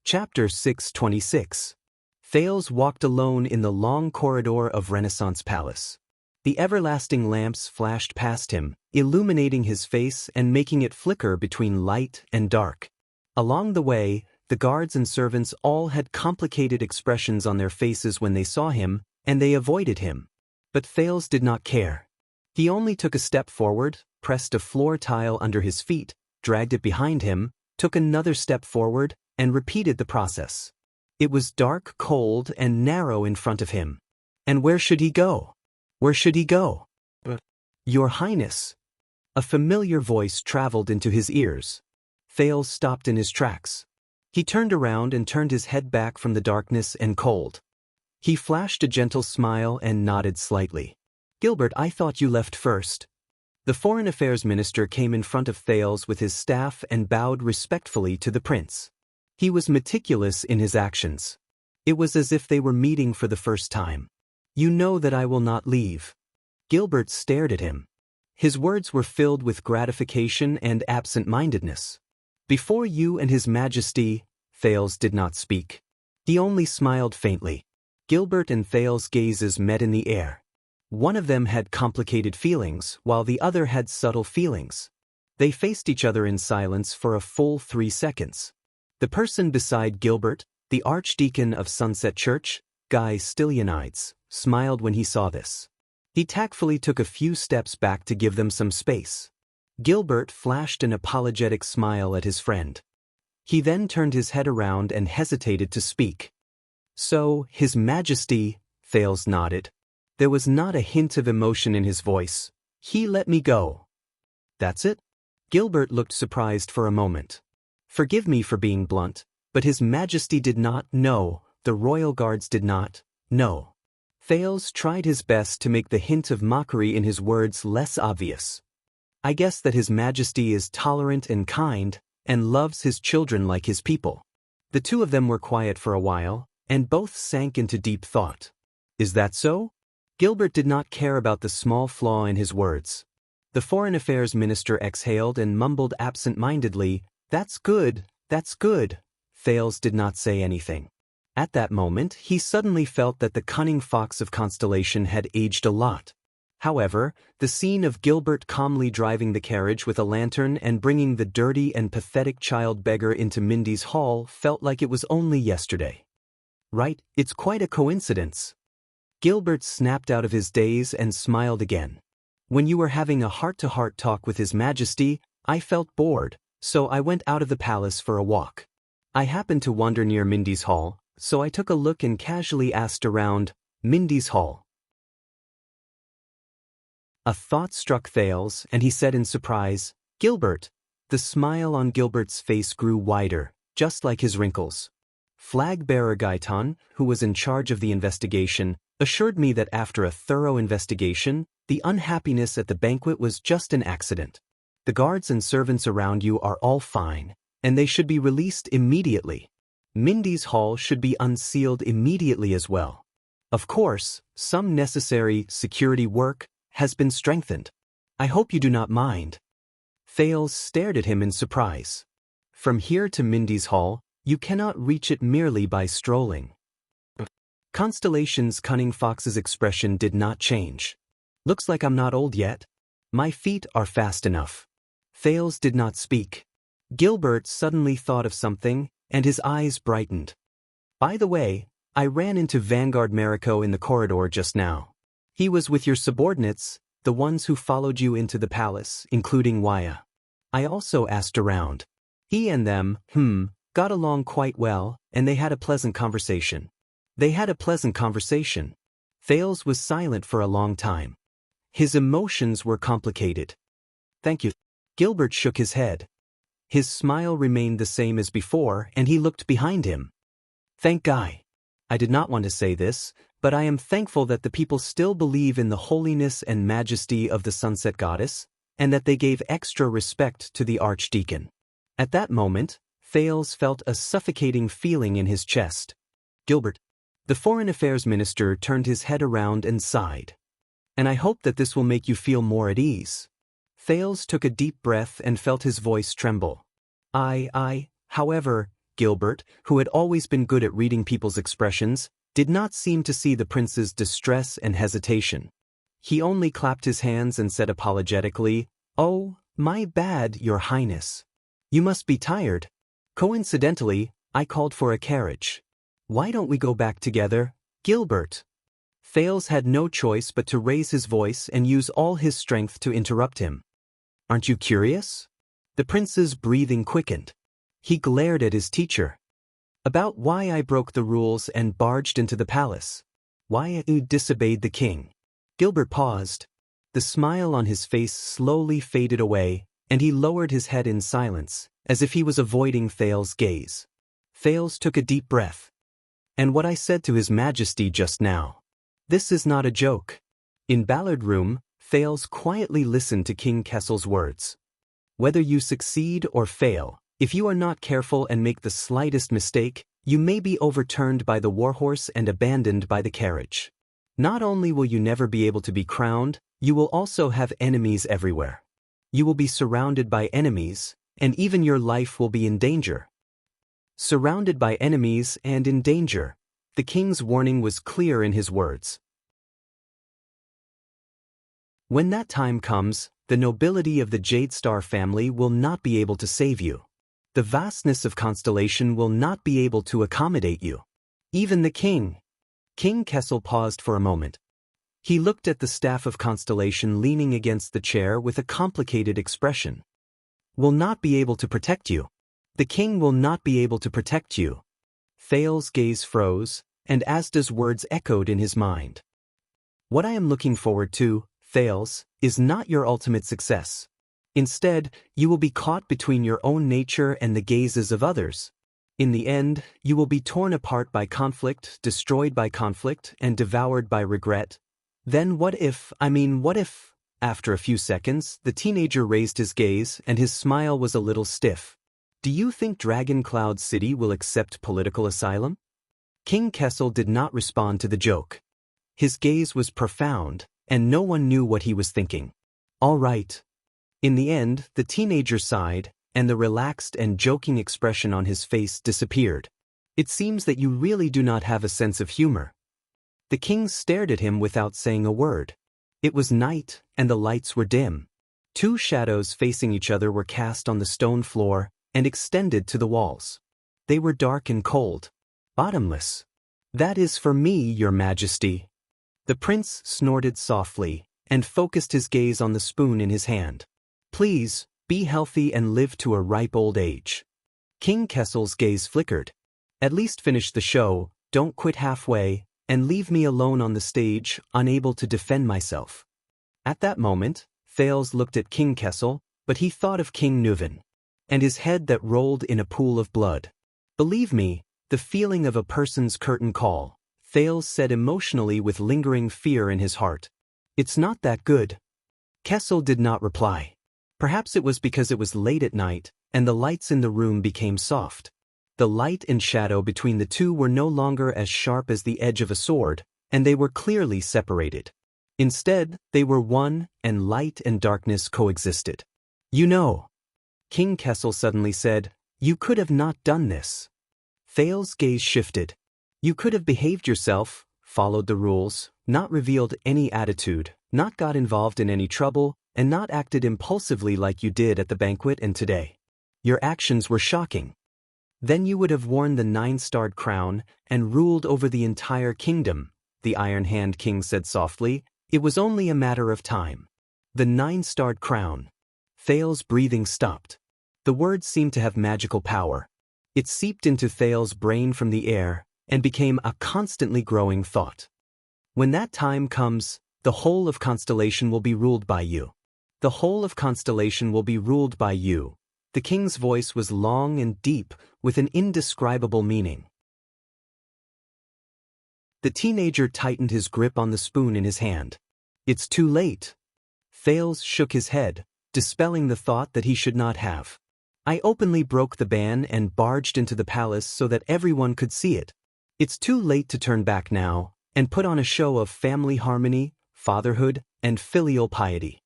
Speaker 1: Chapter 626. Thales walked alone in the long corridor of Renaissance Palace. The everlasting lamps flashed past him, illuminating his face and making it flicker between light and dark. Along the way, the guards and servants all had complicated expressions on their faces when they saw him, and they avoided him. But Thales did not care. He only took a step forward, pressed a floor tile under his feet, dragged it behind him, took another step forward, and repeated the process. It was dark, cold, and narrow in front of him. And where should he go? Where should he go? But, Your Highness. A familiar voice traveled into his ears. Thales stopped in his tracks. He turned around and turned his head back from the darkness and cold. He flashed a gentle smile and nodded slightly. Gilbert, I thought you left first. The Foreign Affairs Minister came in front of Thales with his staff and bowed respectfully to the prince. He was meticulous in his actions. It was as if they were meeting for the first time. You know that I will not leave. Gilbert stared at him. His words were filled with gratification and absent-mindedness. Before you and His Majesty, Thales did not speak. He only smiled faintly. Gilbert and Thales' gazes met in the air. One of them had complicated feelings, while the other had subtle feelings. They faced each other in silence for a full 3 seconds. The person beside Gilbert, the Archdeacon of Sunset Church, Guy Stylianides, smiled when he saw this. He tactfully took a few steps back to give them some space. Gilbert flashed an apologetic smile at his friend. He then turned his head around and hesitated to speak. So, His Majesty, Thales nodded. There was not a hint of emotion in his voice. He let me go. That's it? Gilbert looked surprised for a moment. Forgive me for being blunt, but His Majesty did not know, the royal guards did not know. Thales tried his best to make the hint of mockery in his words less obvious. I guess that His Majesty is tolerant and kind, and loves his children like his people. The two of them were quiet for a while, and both sank into deep thought. Is that so? Gilbert did not care about the small flaw in his words. The Foreign Affairs Minister exhaled and mumbled absent-mindedly, That's good, that's good. Thales did not say anything. At that moment, he suddenly felt that the cunning fox of Constellation had aged a lot. However, the scene of Gilbert calmly driving the carriage with a lantern and bringing the dirty and pathetic child beggar into Mindy's hall felt like it was only yesterday. Right, it's quite a coincidence. Gilbert snapped out of his daze and smiled again. When you were having a heart-to-heart talk with His Majesty, I felt bored, so I went out of the palace for a walk. I happened to wander near Mindy's hall, so I took a look and casually asked around, Mindy's hall. A thought struck Thales, and he said in surprise, Gilbert. The smile on Gilbert's face grew wider, just like his wrinkles. Flag-bearer Gaitan, who was in charge of the investigation, assured me that after a thorough investigation, the unhappiness at the banquet was just an accident. The guards and servants around you are all fine, and they should be released immediately. Mindy's hall should be unsealed immediately as well. Of course, some necessary security work has been strengthened. I hope you do not mind. Thales stared at him in surprise. From here to Mindy's hall, you cannot reach it merely by strolling. Constellation's cunning fox's expression did not change. Looks like I'm not old yet. My feet are fast enough. Thales did not speak. Gilbert suddenly thought of something, and his eyes brightened. By the way, I ran into Vanguard Mariko in the corridor just now. He was with your subordinates, the ones who followed you into the palace, including Wuxia. I also asked around. He and them, got along quite well, and they had a pleasant conversation. Thales was silent for a long time. His emotions were complicated. Thank you. Gilbert shook his head. His smile remained the same as before, and he looked behind him. Thank Guy. I did not want to say this, but I am thankful that the people still believe in the holiness and majesty of the Sunset Goddess, and that they gave extra respect to the Archdeacon. At that moment, Thales felt a suffocating feeling in his chest. Gilbert. The Foreign Affairs Minister turned his head around and sighed. And I hope that this will make you feel more at ease. Thales took a deep breath and felt his voice tremble. However, Gilbert, who had always been good at reading people's expressions, did not seem to see the prince's distress and hesitation. He only clapped his hands and said apologetically, Oh, my bad, Your Highness. You must be tired. Coincidentally, I called for a carriage. Why don't we go back together, Gilbert? Thales had no choice but to raise his voice and use all his strength to interrupt him. Aren't you curious? The prince's breathing quickened. He glared at his teacher. About why I broke the rules and barged into the palace. Why I disobeyed the king. Gilbert paused. The smile on his face slowly faded away, and he lowered his head in silence, as if he was avoiding Thales' gaze. Thales took a deep breath. And what I said to His Majesty just now. This is not a joke. In Ballard Room, Thales quietly listened to King Kessel's words. Whether you succeed or fail, if you are not careful and make the slightest mistake, you may be overturned by the warhorse and abandoned by the carriage. Not only will you never be able to be crowned, you will also have enemies everywhere. You will be surrounded by enemies, and even your life will be in danger. Surrounded by enemies and in danger. The king's warning was clear in his words. When that time comes, the nobility of the Jade Star family will not be able to save you. The vastness of Constellation will not be able to accommodate you. Even the king. King Kessel paused for a moment. He looked at the staff of Constellation leaning against the chair with a complicated expression. Will not be able to protect you. The king will not be able to protect you. Thales' gaze froze, and Asda's words echoed in his mind. What I am looking forward to, Thales, is not your ultimate success. Instead, you will be caught between your own nature and the gazes of others. In the end, you will be torn apart by conflict, destroyed by conflict, and devoured by regret. Then what if, after a few seconds, the teenager raised his gaze and his smile was a little stiff. Do you think Dragon Cloud City will accept political asylum? King Kessel did not respond to the joke. His gaze was profound, and no one knew what he was thinking. All right. In the end, the teenager sighed, and the relaxed and joking expression on his face disappeared. It seems that you really do not have a sense of humor. The king stared at him without saying a word. It was night, and the lights were dim. Two shadows facing each other were cast on the stone floor and extended to the walls. They were dark and cold. Bottomless. "That is for me, your majesty." The prince snorted softly and focused his gaze on the spoon in his hand. "Please, be healthy and live to a ripe old age." King Kessel's gaze flickered. "At least finish the show, don't quit halfway, and leave me alone on the stage, unable to defend myself." At that moment, Thales looked at King Kessel, but he thought of King Nuven, and his head that rolled in a pool of blood. "Believe me, the feeling of a person's curtain call," Thales said emotionally with lingering fear in his heart. "It's not that good." Kessel did not reply. Perhaps it was because it was late at night, and the lights in the room became soft. The light and shadow between the two were no longer as sharp as the edge of a sword, and they were clearly separated. Instead, they were one, and light and darkness coexisted. "You know," King Kessel suddenly said, "you could have not done this." Thales' gaze shifted. "You could have behaved yourself, followed the rules, not revealed any attitude, not got involved in any trouble, and not acted impulsively like you did at the banquet and today. Your actions were shocking. Then you would have worn the 9-starred crown and ruled over the entire kingdom," the Iron Hand King said softly. "It was only a matter of time." The 9-starred crown. Thales' breathing stopped. The word seemed to have magical power. It seeped into Thales' brain from the air and became a constantly growing thought. "When that time comes, the whole of Constellation will be ruled by you. The whole of Constellation will be ruled by you." The king's voice was long and deep, with an indescribable meaning. The teenager tightened his grip on the spoon in his hand. "It's too late." Thales shook his head, dispelling the thought that he should not have. "I openly broke the ban and barged into the palace so that everyone could see it. It's too late to turn back now and put on a show of family harmony, fatherhood, and filial piety."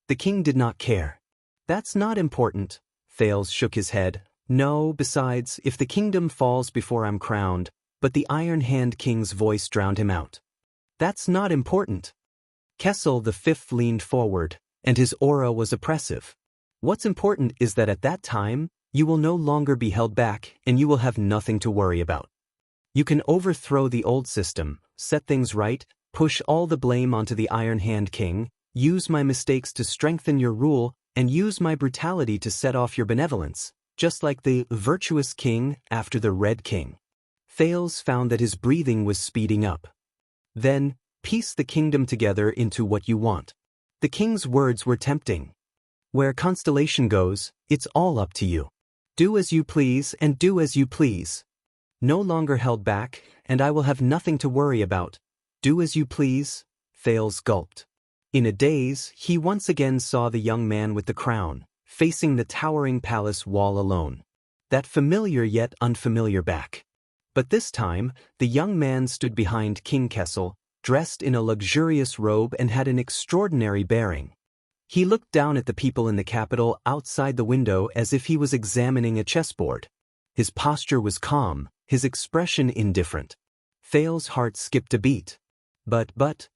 Speaker 1: The king did not care. "That's not important." Thales shook his head. "No, besides, if the kingdom falls before I'm crowned," but the Iron Hand King's voice drowned him out. "That's not important." Kessel the Fifth leaned forward, and his aura was oppressive. "What's important is that at that time, you will no longer be held back and you will have nothing to worry about. You can overthrow the old system, set things right, push all the blame onto the Iron Hand King, use my mistakes to strengthen your rule, and use my brutality to set off your benevolence, just like the virtuous king after the Red King." Thales found that his breathing was speeding up. "Then, piece the kingdom together into what you want." The king's words were tempting. "Where Constellation goes, it's all up to you. Do as you please and do as you please. No longer held back, and I will have nothing to worry about. Do as you please." Thales gulped. In a daze, he once again saw the young man with the crown, facing the towering palace wall alone. That familiar yet unfamiliar back. But this time, the young man stood behind King Kessel, dressed in a luxurious robe and had an extraordinary bearing. He looked down at the people in the capital outside the window as if he was examining a chessboard. His posture was calm, his expression indifferent. Thales' heart skipped a beat. But...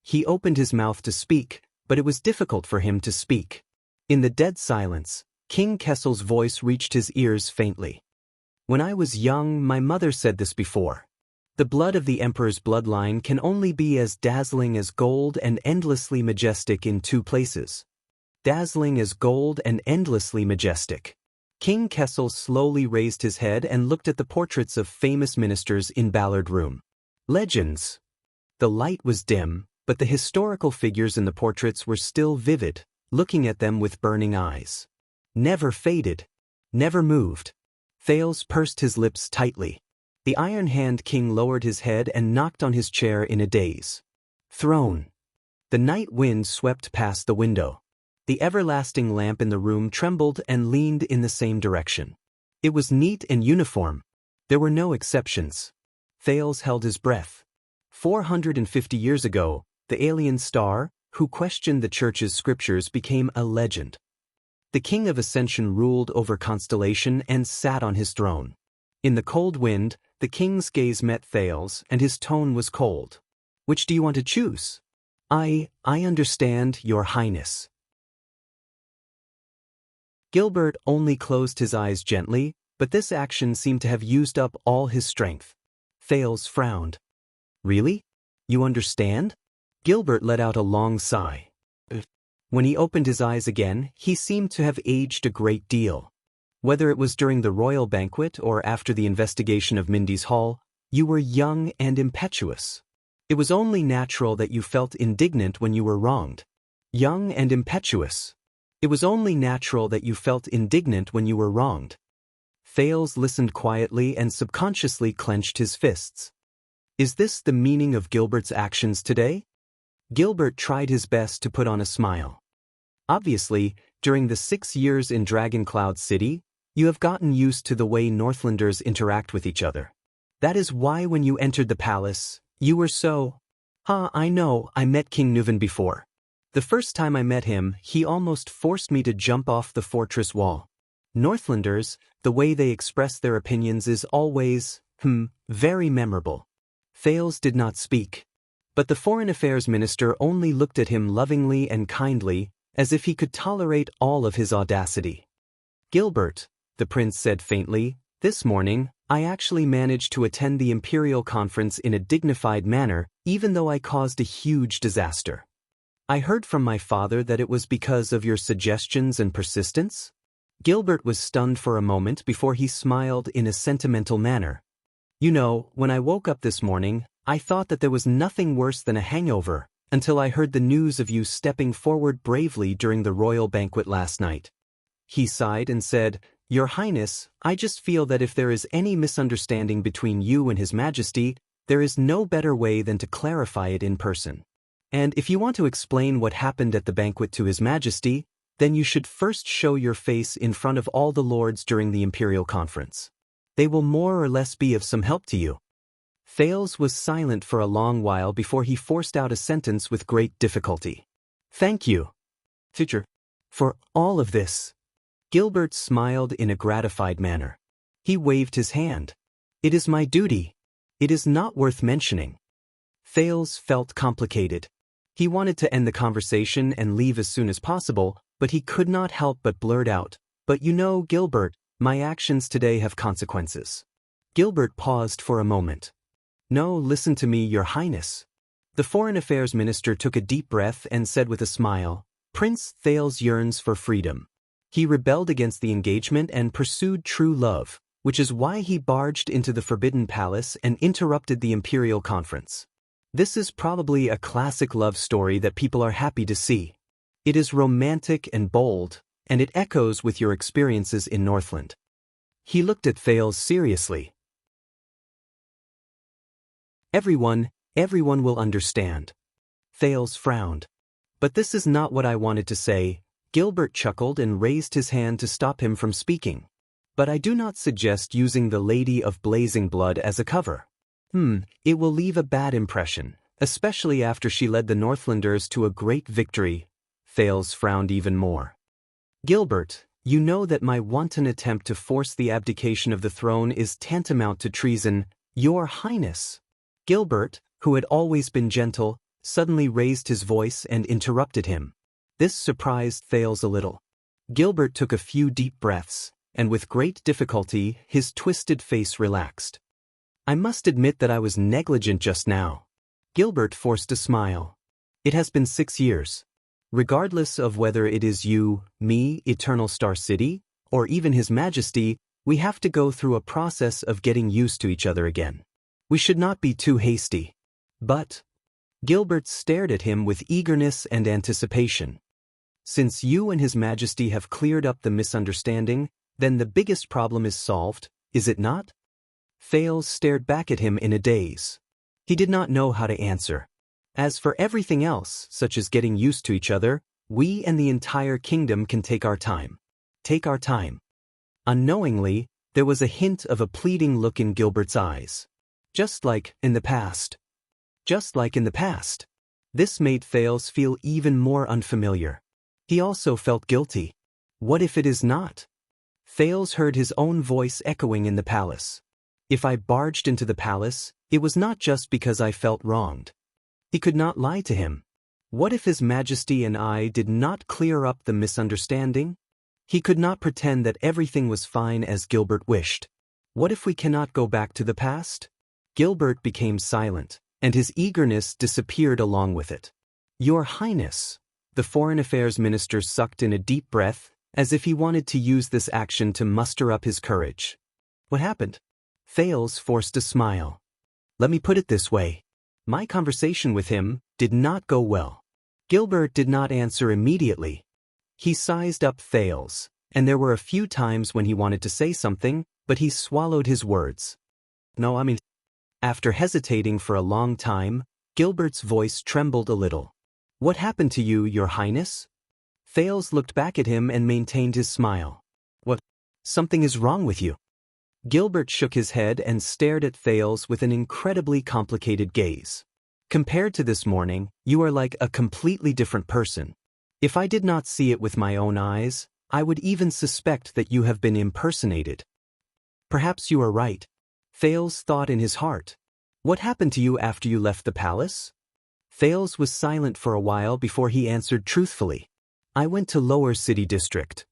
Speaker 1: He opened his mouth to speak, but it was difficult for him to speak. In the dead silence, King Kessel's voice reached his ears faintly. "When I was young, my mother said this before. The blood of the emperor's bloodline can only be as dazzling as gold and endlessly majestic in two places. Dazzling as gold and endlessly majestic." King Kessel slowly raised his head and looked at the portraits of famous ministers in Ballard Room. Legends. The light was dim, but the historical figures in the portraits were still vivid, looking at them with burning eyes. Never faded. Never moved. Thales pursed his lips tightly. The Iron Hand King lowered his head and knocked on his chair in a daze. "Throne." The night wind swept past the window. The everlasting lamp in the room trembled and leaned in the same direction. It was neat and uniform. There were no exceptions. Thales held his breath. 450 years ago, the alien star, who questioned the church's scriptures, became a legend. The King of Ascension ruled over Constellation and sat on his throne. In the cold wind, the king's gaze met Thales, and his tone was cold. "Which do you want to choose?" I understand, Your Highness. Gilbert only closed his eyes gently, but this action seemed to have used up all his strength. Thales frowned. Really? You understand? Gilbert let out a long sigh. When he opened his eyes again, he seemed to have aged a great deal. Whether it was during the royal banquet or after the investigation of Mindy's Hall, you were young and impetuous. It was only natural that you felt indignant when you were wronged. Young and impetuous. It was only natural that you felt indignant when you were wronged. Thales listened quietly and subconsciously clenched his fists. Is this the meaning of Gilbert's actions today? Gilbert tried his best to put on a smile. Obviously, during the 6 years in Dragon Cloud City, you have gotten used to the way Northlanders interact with each other. That is why when you entered the palace, you were so… I know, I met King Nuven before. The first time I met him, he almost forced me to jump off the fortress wall. Northlanders, the way they express their opinions is always, very memorable. Thales did not speak. But the Foreign Affairs Minister only looked at him lovingly and kindly, as if he could tolerate all of his audacity. Gilbert, the prince said faintly, this morning, I actually managed to attend the Imperial Conference in a dignified manner, even though I caused a huge disaster. I heard from my father that it was because of your suggestions and persistence. Gilbert was stunned for a moment before he smiled in a sentimental manner. You know, when I woke up this morning, I thought that there was nothing worse than a hangover, until I heard the news of you stepping forward bravely during the royal banquet last night. He sighed and said, Your Highness, I just feel that if there is any misunderstanding between you and His Majesty, there is no better way than to clarify it in person. And if you want to explain what happened at the banquet to His Majesty, then you should first show your face in front of all the lords during the Imperial Conference. They will more or less be of some help to you. Thales was silent for a long while before he forced out a sentence with great difficulty. Thank you, teacher, for all of this. Gilbert smiled in a gratified manner. He waved his hand. It is my duty. It is not worth mentioning. Thales felt complicated. He wanted to end the conversation and leave as soon as possible, but he could not help but blurt out, But you know, Gilbert, my actions today have consequences. Gilbert paused for a moment. No, listen to me, Your Highness. The Foreign Affairs Minister took a deep breath and said with a smile, Prince Thales yearns for freedom. He rebelled against the engagement and pursued true love, which is why he barged into the Forbidden Palace and interrupted the Imperial Conference. This is probably a classic love story that people are happy to see. It is romantic and bold, and it echoes with your experiences in Northland. He looked at Thales seriously. Everyone will understand. Thales frowned. But this is not what I wanted to say. Gilbert chuckled and raised his hand to stop him from speaking. But I do not suggest using the Lady of Blazing Blood as a cover. It will leave a bad impression, especially after she led the Northlanders to a great victory. Thales frowned even more. Gilbert, you know that my wanton attempt to force the abdication of the throne is tantamount to treason, Your Highness. Gilbert, who had always been gentle, suddenly raised his voice and interrupted him. This surprised Thales a little. Gilbert took a few deep breaths, and with great difficulty his twisted face relaxed. I must admit that I was negligent just now. Gilbert forced a smile. It has been 6 years. Regardless of whether it is you, me, Eternal Star City, or even His Majesty, we have to go through a process of getting used to each other again. We should not be too hasty. But… Gilbert stared at him with eagerness and anticipation. Since you and His Majesty have cleared up the misunderstanding, then the biggest problem is solved, is it not? Thales stared back at him in a daze. He did not know how to answer. As for everything else, such as getting used to each other, we and the entire kingdom can take our time. Take our time. Unknowingly, there was a hint of a pleading look in Gilbert's eyes. Just like in the past. Just like in the past. This made Thales feel even more unfamiliar. He also felt guilty. What if it is not? Thales heard his own voice echoing in the palace. If I barged into the palace, it was not just because I felt wronged. He could not lie to him. What if His Majesty and I did not clear up the misunderstanding? He could not pretend that everything was fine as Gilbert wished. What if we cannot go back to the past? Gilbert became silent, and his eagerness disappeared along with it. Your Highness. The Foreign Affairs Minister sucked in a deep breath, as if he wanted to use this action to muster up his courage. What happened? Thales forced a smile. Let me put it this way. My conversation with him did not go well. Gilbert did not answer immediately. He sized up Thales, and there were a few times when he wanted to say something, but he swallowed his words. After hesitating for a long time, Gilbert's voice trembled a little. What happened to you, Your Highness? Thales looked back at him and maintained his smile. What? Something is wrong with you. Gilbert shook his head and stared at Thales with an incredibly complicated gaze. Compared to this morning, you are like a completely different person. If I did not see it with my own eyes, I would even suspect that you have been impersonated. Perhaps you are right. Thales thought in his heart. What happened to you after you left the palace? Thales was silent for a while before he answered truthfully. I went to Lower City District.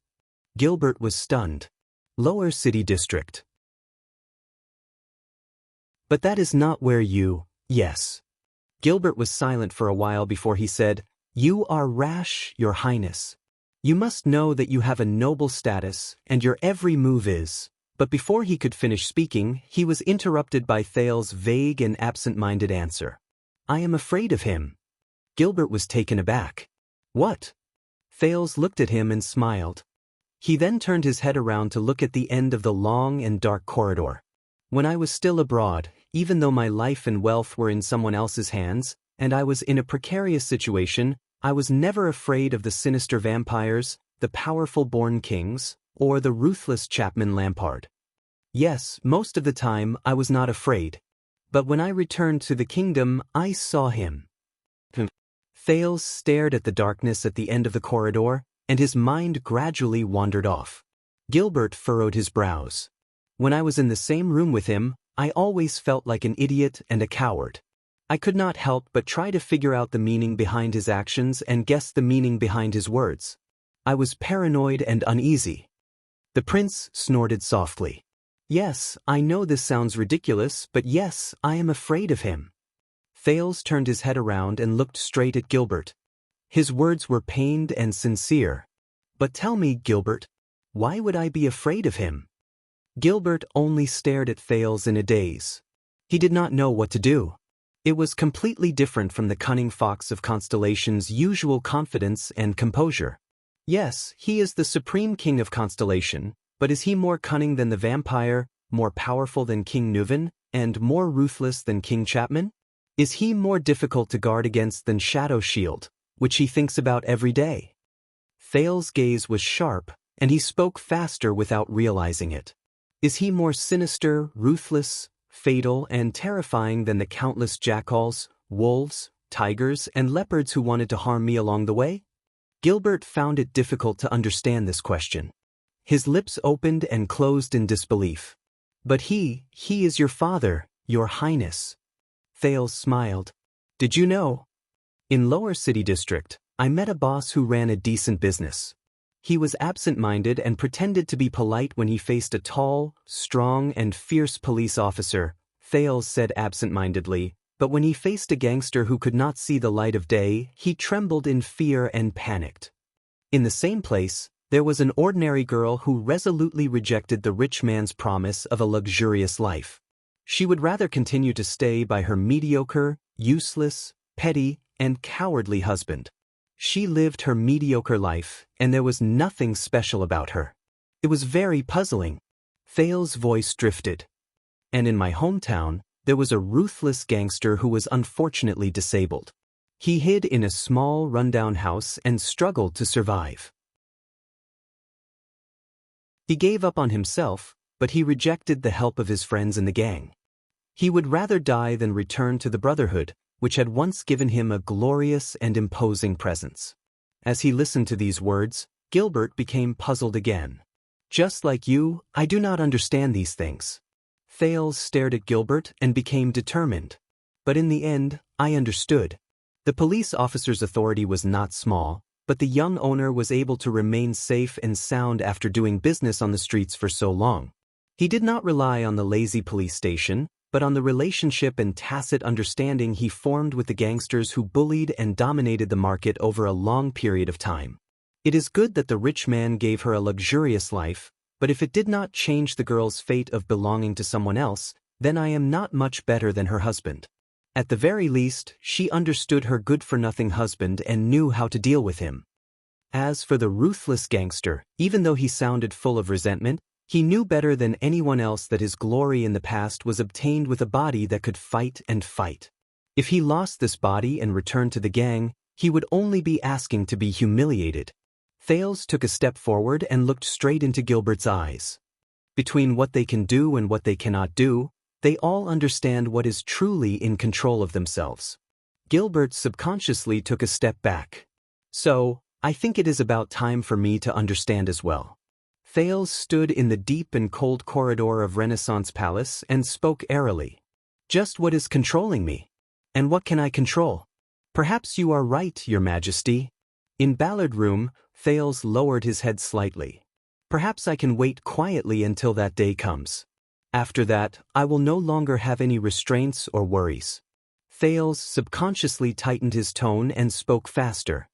Speaker 1: Gilbert was stunned. Lower City District. But that is not where you... Yes. Gilbert was silent for a while before he said, You are rash, Your Highness. You must know that you have a noble status, and your every move is... But before he could finish speaking, he was interrupted by Thales' vague and absent-minded answer. I am afraid of him. Gilbert was taken aback. What? Thales looked at him and smiled. He then turned his head around to look at the end of the long and dark corridor. When I was still abroad, even though my life and wealth were in someone else's hands, and I was in a precarious situation, I was never afraid of the sinister vampires, the powerful born kings, or the ruthless Chapman Lampard. Yes, most of the time I was not afraid. But when I returned to the kingdom, I saw him. Thales stared at the darkness at the end of the corridor, and his mind gradually wandered off. Gilbert furrowed his brows. When I was in the same room with him, I always felt like an idiot and a coward. I could not help but try to figure out the meaning behind his actions and guess the meaning behind his words. I was paranoid and uneasy. The prince snorted softly. Yes, I know this sounds ridiculous, but yes, I am afraid of him. Thales turned his head around and looked straight at Gilbert. His words were pained and sincere. But tell me, Gilbert, why would I be afraid of him? Gilbert only stared at Thales in a daze. He did not know what to do. It was completely different from the cunning fox of Constellation's usual confidence and composure. Yes, he is the supreme king of Constellation, but is he more cunning than the vampire, more powerful than King Nuven, and more ruthless than King Chapman? Is he more difficult to guard against than Shadow Shield, which he thinks about every day? Thales' gaze was sharp, and he spoke faster without realizing it. Is he more sinister, ruthless, fatal, and terrifying than the countless jackals, wolves, tigers, and leopards who wanted to harm me along the way? Gilbert found it difficult to understand this question. His lips opened and closed in disbelief. But he is your father, Your Highness. Thales smiled. Did you know? In Lower City District, I met a boss who ran a decent business. He was absent-minded and pretended to be polite when he faced a tall, strong, and fierce police officer, Thales said absent-mindedly, but when he faced a gangster who could not see the light of day, he trembled in fear and panicked. In the same place, there was an ordinary girl who resolutely rejected the rich man's promise of a luxurious life. She would rather continue to stay by her mediocre, useless, petty, and cowardly husband. She lived her mediocre life, and there was nothing special about her. It was very puzzling. Thales' voice drifted. And in my hometown, there was a ruthless gangster who was unfortunately disabled. He hid in a small, rundown house and struggled to survive. He gave up on himself, but he rejected the help of his friends in the gang. He would rather die than return to the Brotherhood, which had once given him a glorious and imposing presence. As he listened to these words, Gilbert became puzzled again. Just like you, I do not understand these things. Thales stared at Gilbert and became determined. But in the end, I understood. The police officer's authority was not small, but the young owner was able to remain safe and sound after doing business on the streets for so long. He did not rely on the lazy police station, but on the relationship and tacit understanding he formed with the gangsters who bullied and dominated the market over a long period of time. It is good that the rich man gave her a luxurious life, but if it did not change the girl's fate of belonging to someone else, then I am not much better than her husband. At the very least, she understood her good-for-nothing husband and knew how to deal with him. As for the ruthless gangster, even though he sounded full of resentment, he knew better than anyone else that his glory in the past was obtained with a body that could fight and fight. If he lost this body and returned to the gang, he would only be asking to be humiliated. Thales took a step forward and looked straight into Gilbert's eyes. Between what they can do and what they cannot do, they all understand what is truly in control of themselves. Gilbert subconsciously took a step back. So, I think it is about time for me to understand as well. Thales stood in the deep and cold corridor of Renaissance Palace and spoke airily. Just what is controlling me? And what can I control? Perhaps you are right, Your Majesty. In Ballard Room, Thales lowered his head slightly. Perhaps I can wait quietly until that day comes. After that, I will no longer have any restraints or worries. Thales subconsciously tightened his tone and spoke faster.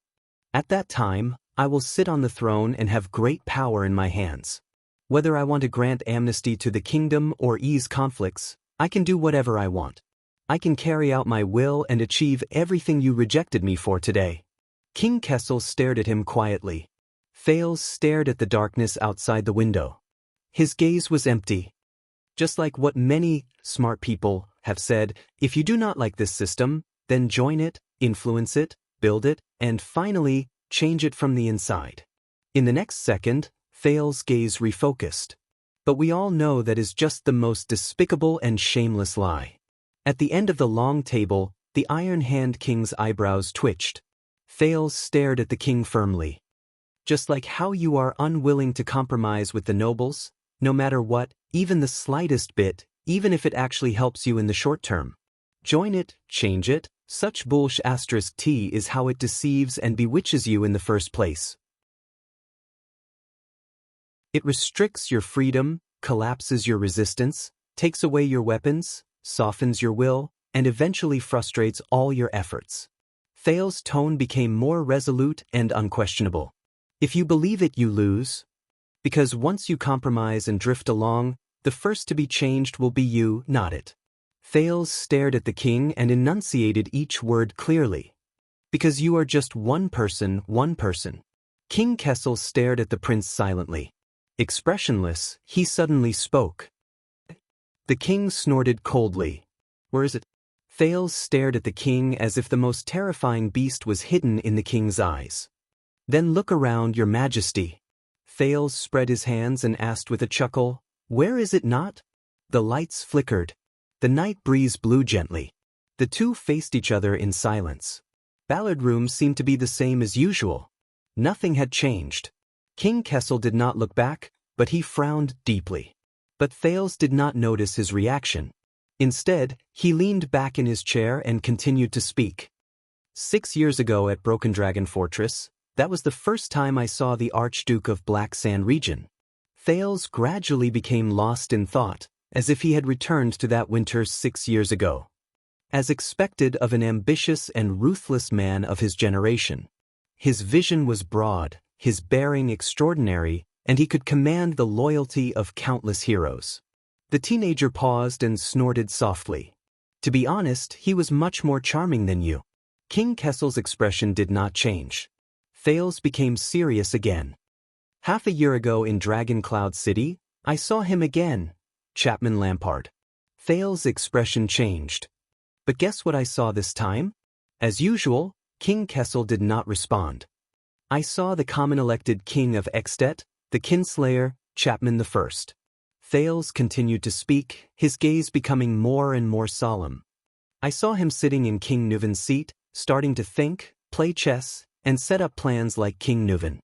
Speaker 1: At that time, I will sit on the throne and have great power in my hands. Whether I want to grant amnesty to the kingdom or ease conflicts, I can do whatever I want. I can carry out my will and achieve everything you rejected me for today. King Kessel stared at him quietly. Thales stared at the darkness outside the window. His gaze was empty. Just like what many smart people have said, if you do not like this system, then join it, influence it, build it, and finally, change it from the inside. In the next second, Thales' gaze refocused. But we all know that is just the most despicable and shameless lie. At the end of the long table, the Iron Hand King's eyebrows twitched. Thales stared at the king firmly. Just like how you are unwilling to compromise with the nobles, no matter what, even the slightest bit, even if it actually helps you in the short term. Join it, change it, such bullsh*t is how it deceives and bewitches you in the first place. It restricts your freedom, collapses your resistance, takes away your weapons, softens your will, and eventually frustrates all your efforts. Thales' tone became more resolute and unquestionable. If you believe it, you lose. Because once you compromise and drift along, the first to be changed will be you, not it. Thales stared at the king and enunciated each word clearly. Because you are just one person. King Kessel stared at the prince silently. Expressionless, he suddenly spoke. The king snorted coldly. Where is it? Thales stared at the king as if the most terrifying beast was hidden in the king's eyes. Then look around, Your Majesty. Thales spread his hands and asked with a chuckle, Where is it not? The lights flickered. The night breeze blew gently. The two faced each other in silence. Ballard Room seemed to be the same as usual. Nothing had changed. King Kessel did not look back, but he frowned deeply. But Thales did not notice his reaction. Instead, he leaned back in his chair and continued to speak. 6 years ago at Broken Dragon Fortress, that was the first time I saw the Archduke of Black Sand region. Thales gradually became lost in thought, as if he had returned to that winter 6 years ago. As expected of an ambitious and ruthless man of his generation. His vision was broad, his bearing extraordinary, and he could command the loyalty of countless heroes. The teenager paused and snorted softly. To be honest, he was much more charming than you. King Kessel's expression did not change. Thales became serious again. Half a year ago in Dragon Cloud City, I saw him again, Chapman Lampard. Thales' expression changed. But guess what I saw this time? As usual, King Kessel did not respond. I saw the common-elected king of Extet, the kinslayer, Chapman I. Thales continued to speak, his gaze becoming more and more solemn. I saw him sitting in King Nuven's seat, starting to think, play chess, and set up plans like King Nuven.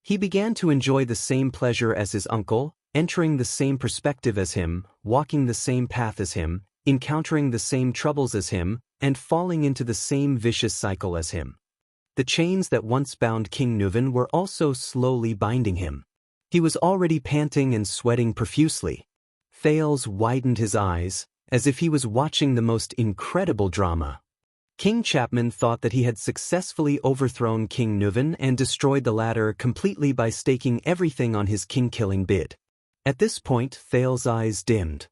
Speaker 1: He began to enjoy the same pleasure as his uncle, entering the same perspective as him, walking the same path as him, encountering the same troubles as him, and falling into the same vicious cycle as him. The chains that once bound King Nuven were also slowly binding him. He was already panting and sweating profusely. Thales widened his eyes, as if he was watching the most incredible drama. King Chapman thought that he had successfully overthrown King Nuven and destroyed the latter completely by staking everything on his king-killing bid. At this point, Thales' eyes dimmed.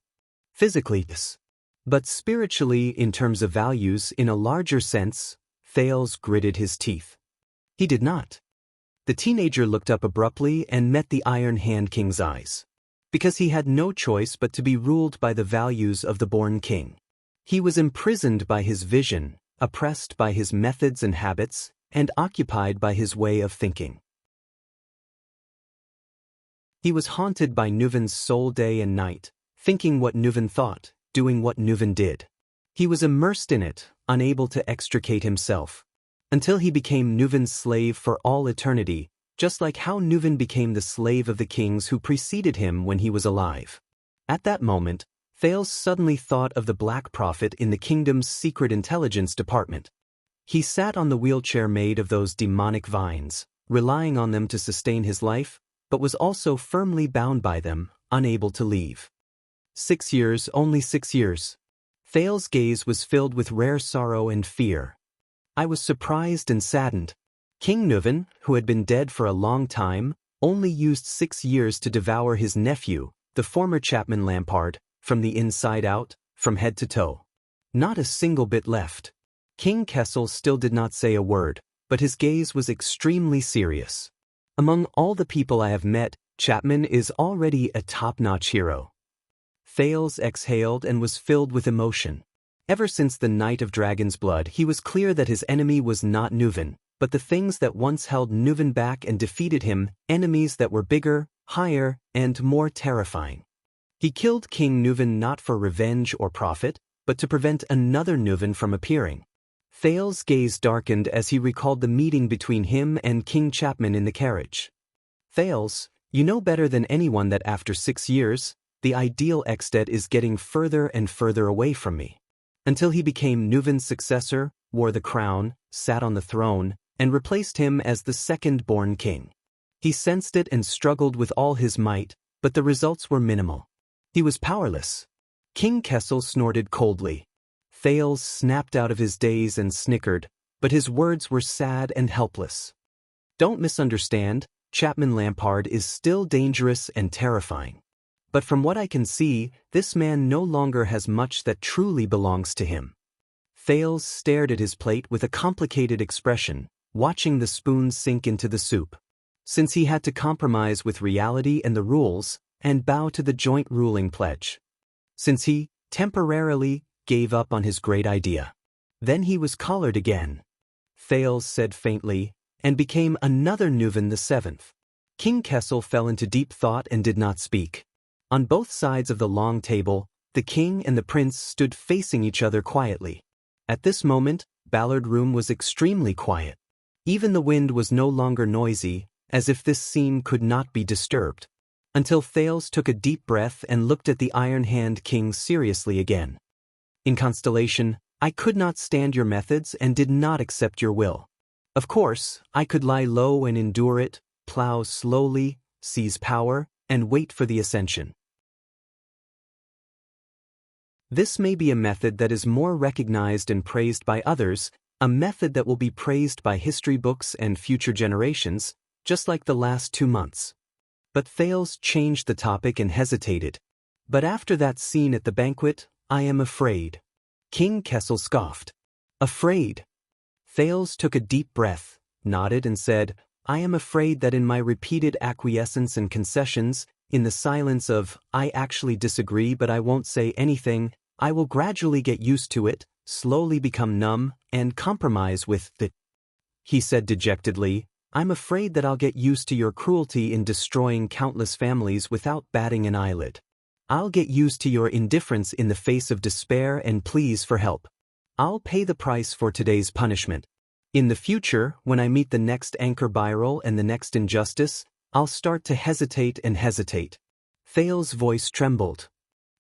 Speaker 1: Physically, yes. But spiritually, in terms of values, in a larger sense, Thales gritted his teeth. He did not. The teenager looked up abruptly and met the Iron Hand King's eyes. Because he had no choice but to be ruled by the values of the born king. He was imprisoned by his vision, oppressed by his methods and habits, and occupied by his way of thinking. He was haunted by Nuven's soul day and night, thinking what Nuven thought, doing what Nuven did. He was immersed in it, unable to extricate himself. Until he became Nuven's slave for all eternity, just like how Nuven became the slave of the kings who preceded him when he was alive. At that moment, Thales suddenly thought of the Black Prophet in the kingdom's secret intelligence department. He sat on the wheelchair made of those demonic vines, relying on them to sustain his life, but was also firmly bound by them, unable to leave. 6 years, only 6 years. Thales' gaze was filled with rare sorrow and fear. I was surprised and saddened. King Nuven, who had been dead for a long time, only used 6 years to devour his nephew, the former Chapman Lampard, from the inside out, from head to toe. Not a single bit left. King Kessel still did not say a word, but his gaze was extremely serious. Among all the people I have met, Chapman is already a top-notch hero. Thales exhaled and was filled with emotion. Ever since the night of Dragon's Blood, he was clear that his enemy was not Nuven, but the things that once held Nuven back and defeated him, enemies that were bigger, higher, and more terrifying. He killed King Nuven not for revenge or profit, but to prevent another Nuven from appearing. Thales' gaze darkened as he recalled the meeting between him and King Chapman in the carriage. Thales, you know better than anyone that after 6 years, the ideal Exted is getting further and further away from me. Until he became Nuven's successor, wore the crown, sat on the throne, and replaced him as the second-born king. He sensed it and struggled with all his might, but the results were minimal. He was powerless. King Kessel snorted coldly. Thales snapped out of his daze and snickered, but his words were sad and helpless. Don't misunderstand, Chapman Lampard is still dangerous and terrifying. But from what I can see, this man no longer has much that truly belongs to him. Thales stared at his plate with a complicated expression, watching the spoon sink into the soup. Since he had to compromise with reality and the rules, and bow to the joint ruling pledge. Since he, temporarily, gave up on his great idea. Then he was collared again. Thales said faintly, and became another Nuven the seventh. King Kessel fell into deep thought and did not speak. On both sides of the long table, the king and the prince stood facing each other quietly. At this moment, Ballard Room was extremely quiet. Even the wind was no longer noisy, as if this scene could not be disturbed. Until Thales took a deep breath and looked at the Iron Hand King seriously again. In Constellation, I could not stand your methods and did not accept your will. Of course, I could lie low and endure it, plow slowly, seize power, and wait for the ascension. This may be a method that is more recognized and praised by others, a method that will be praised by history books and future generations, just like the last 2 months. But Thales changed the topic and hesitated. But after that scene at the banquet, I am afraid. King Kessel scoffed. Afraid? Thales took a deep breath, nodded and said, I am afraid that in my repeated acquiescence and concessions, in the silence of, I actually disagree but I won't say anything, I will gradually get used to it, slowly become numb, and compromise with it. He said dejectedly, I'm afraid that I'll get used to your cruelty in destroying countless families without batting an eyelid. I'll get used to your indifference in the face of despair and pleas for help. I'll pay the price for today's punishment. In the future, when I meet the next anchor Birel and the next injustice, I'll start to hesitate and hesitate. Thales' voice trembled.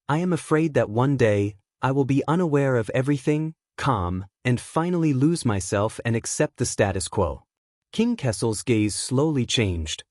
Speaker 1: I am afraid that one day, I will be unaware of everything, calm, and finally lose myself and accept the status quo. King Kessel's gaze slowly changed.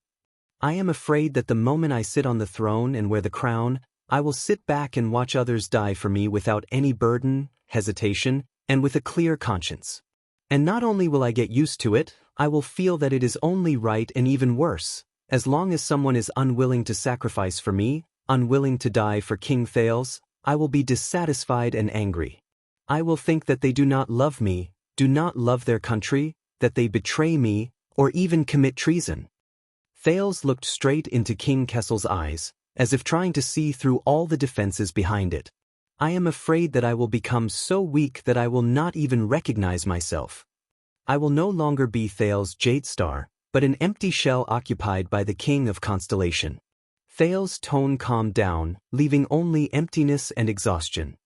Speaker 1: I am afraid that the moment I sit on the throne and wear the crown, I will sit back and watch others die for me without any burden, hesitation, and with a clear conscience. And not only will I get used to it, I will feel that it is only right, and even worse, as long as someone is unwilling to sacrifice for me, unwilling to die for King Thales, I will be dissatisfied and angry. I will think that they do not love me, do not love their country, that they betray me, or even commit treason. Thales looked straight into King Kessel's eyes, as if trying to see through all the defenses behind it. I am afraid that I will become so weak that I will not even recognize myself. I will no longer be Thales Jadestar, but an empty shell occupied by the king of Constellation. Thales' tone calmed down, leaving only emptiness and exhaustion.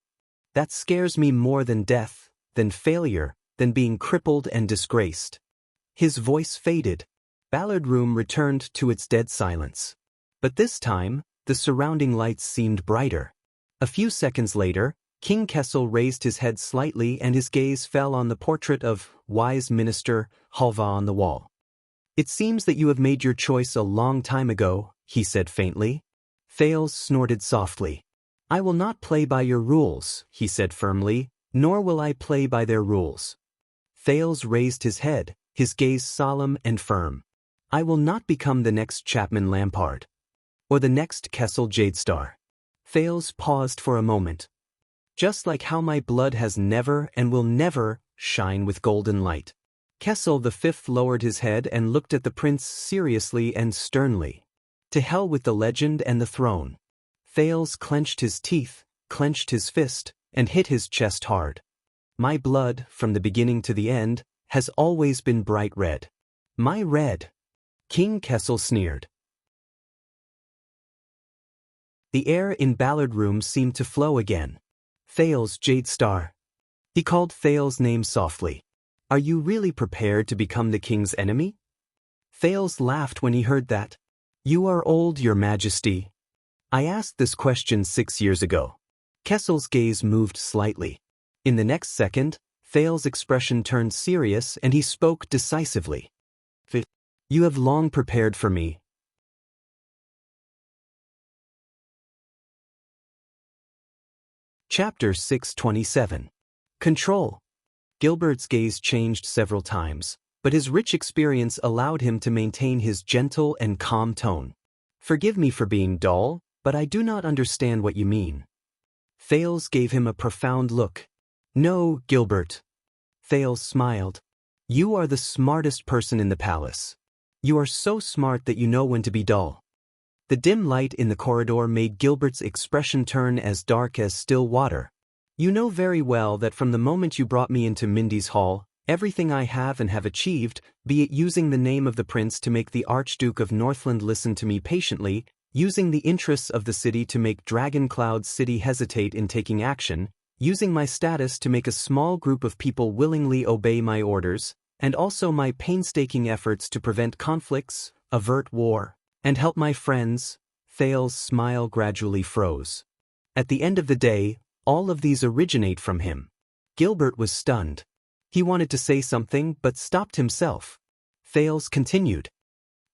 Speaker 1: That scares me more than death, than failure, than being crippled and disgraced. His voice faded. Ballard Room returned to its dead silence. But this time, the surrounding lights seemed brighter. A few seconds later, King Kessel raised his head slightly and his gaze fell on the portrait of wise minister Halva on the wall. It seems that you have made your choice a long time ago, he said faintly. Thales snorted softly. I will not play by your rules, he said firmly, nor will I play by their rules. Thales raised his head, his gaze solemn and firm. I will not become the next Chapman Lampard. Or the next Kessel Jadestar. Thales paused for a moment. Just like how my blood has never and will never shine with golden light. Kessel V lowered his head and looked at the prince seriously and sternly. To hell with the legend and the throne. Thales clenched his teeth, clenched his fist, and hit his chest hard. My blood, from the beginning to the end, has always been bright red. My red. King Kessel sneered. The air in Ballard Room seemed to flow again. Thales Jadestar. He called Thales' name softly. Are you really prepared to become the king's enemy? Thales laughed when he heard that. You are old, your majesty. I asked this question 6 years ago. Kessel's gaze moved slightly. In the next second, Thales' expression turned serious and he spoke decisively. You have long prepared for me. Chapter 627. Control. Gilbert's gaze changed several times, but his rich experience allowed him to maintain his gentle and calm tone. Forgive me for being dull, but I do not understand what you mean. Thales gave him a profound look. No, Gilbert. Thales smiled. You are the smartest person in the palace. You are so smart that you know when to be dull. The dim light in the corridor made Gilbert's expression turn as dark as still water. You know very well that from the moment you brought me into Mindy's hall, everything I have and have achieved, be it using the name of the prince to make the Archduke of Northland listen to me patiently, using the interests of the city to make Dragoncloud City hesitate in taking action, using my status to make a small group of people willingly obey my orders, and also my painstaking efforts to prevent conflicts, avert war, and help my friends. Thales' smile gradually froze. At the end of the day, all of these originate from him. Gilbert was stunned. He wanted to say something but stopped himself. Thales continued.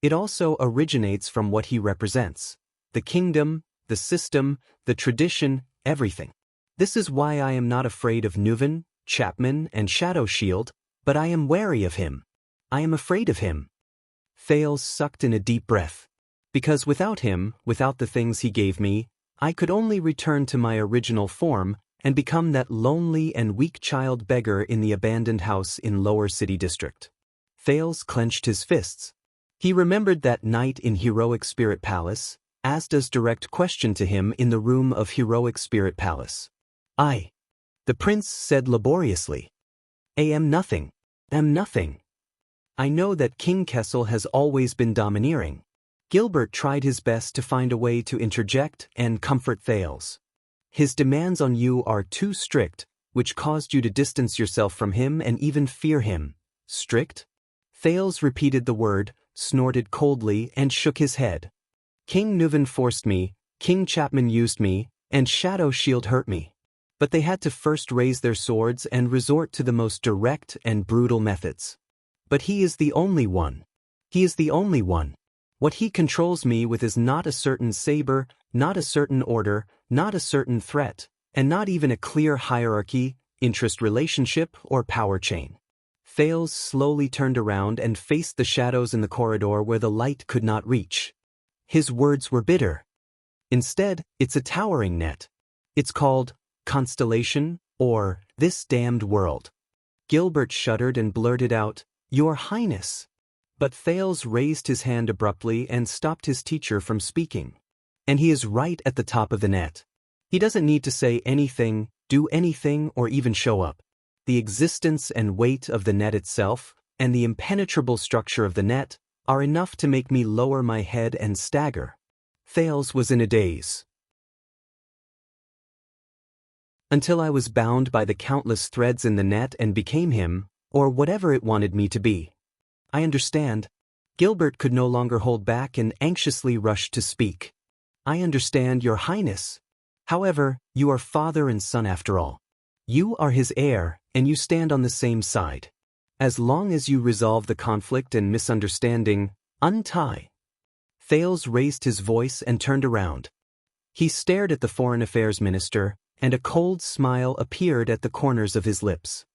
Speaker 1: It also originates from what he represents. The kingdom, the system, the tradition, everything. This is why I am not afraid of Nuven, Chapman, and Shadow Shield, but I am wary of him. I am afraid of him. Thales sucked in a deep breath. Because without him, without the things he gave me, I could only return to my original form and become that lonely and weak child beggar in the abandoned house in Lower City District. Thales clenched his fists. He remembered that night in Heroic Spirit Palace, Asda's direct question to him in the room of Heroic Spirit Palace. The prince said laboriously. Am nothing. Am nothing. I know that King Kessel has always been domineering. Gilbert tried his best to find a way to interject and comfort Thales. His demands on you are too strict, which caused you to distance yourself from him and even fear him. Strict? Thales repeated the word, snorted coldly, and shook his head. King Nuven forced me, King Chapman used me, and Shadow Shield hurt me. But they had to first raise their swords and resort to the most direct and brutal methods. But he is the only one. He is the only one. What he controls me with is not a certain saber, not a certain order, not a certain threat, and not even a clear hierarchy, interest relationship, or power chain. Thales slowly turned around and faced the shadows in the corridor where the light could not reach. His words were bitter. Instead, it's a towering net. It's called Constellation, or This Damned World. Gilbert shuddered and blurted out, "Your Highness." But Thales raised his hand abruptly and stopped his teacher from speaking. And he is right at the top of the net. He doesn't need to say anything, do anything, or even show up. The existence and weight of the net itself, and the impenetrable structure of the net, are enough to make me lower my head and stagger. Thales was in a daze. Until I was bound by the countless threads in the net and became him, or whatever it wanted me to be. I understand. Gilbert could no longer hold back and anxiously rushed to speak. I understand, Your Highness. However, you are father and son after all. You are his heir, and you stand on the same side. As long as you resolve the conflict and misunderstanding, untie. Thales raised his voice and turned around. He stared at the Foreign Affairs Minister, and a cold smile appeared at the corners of his lips.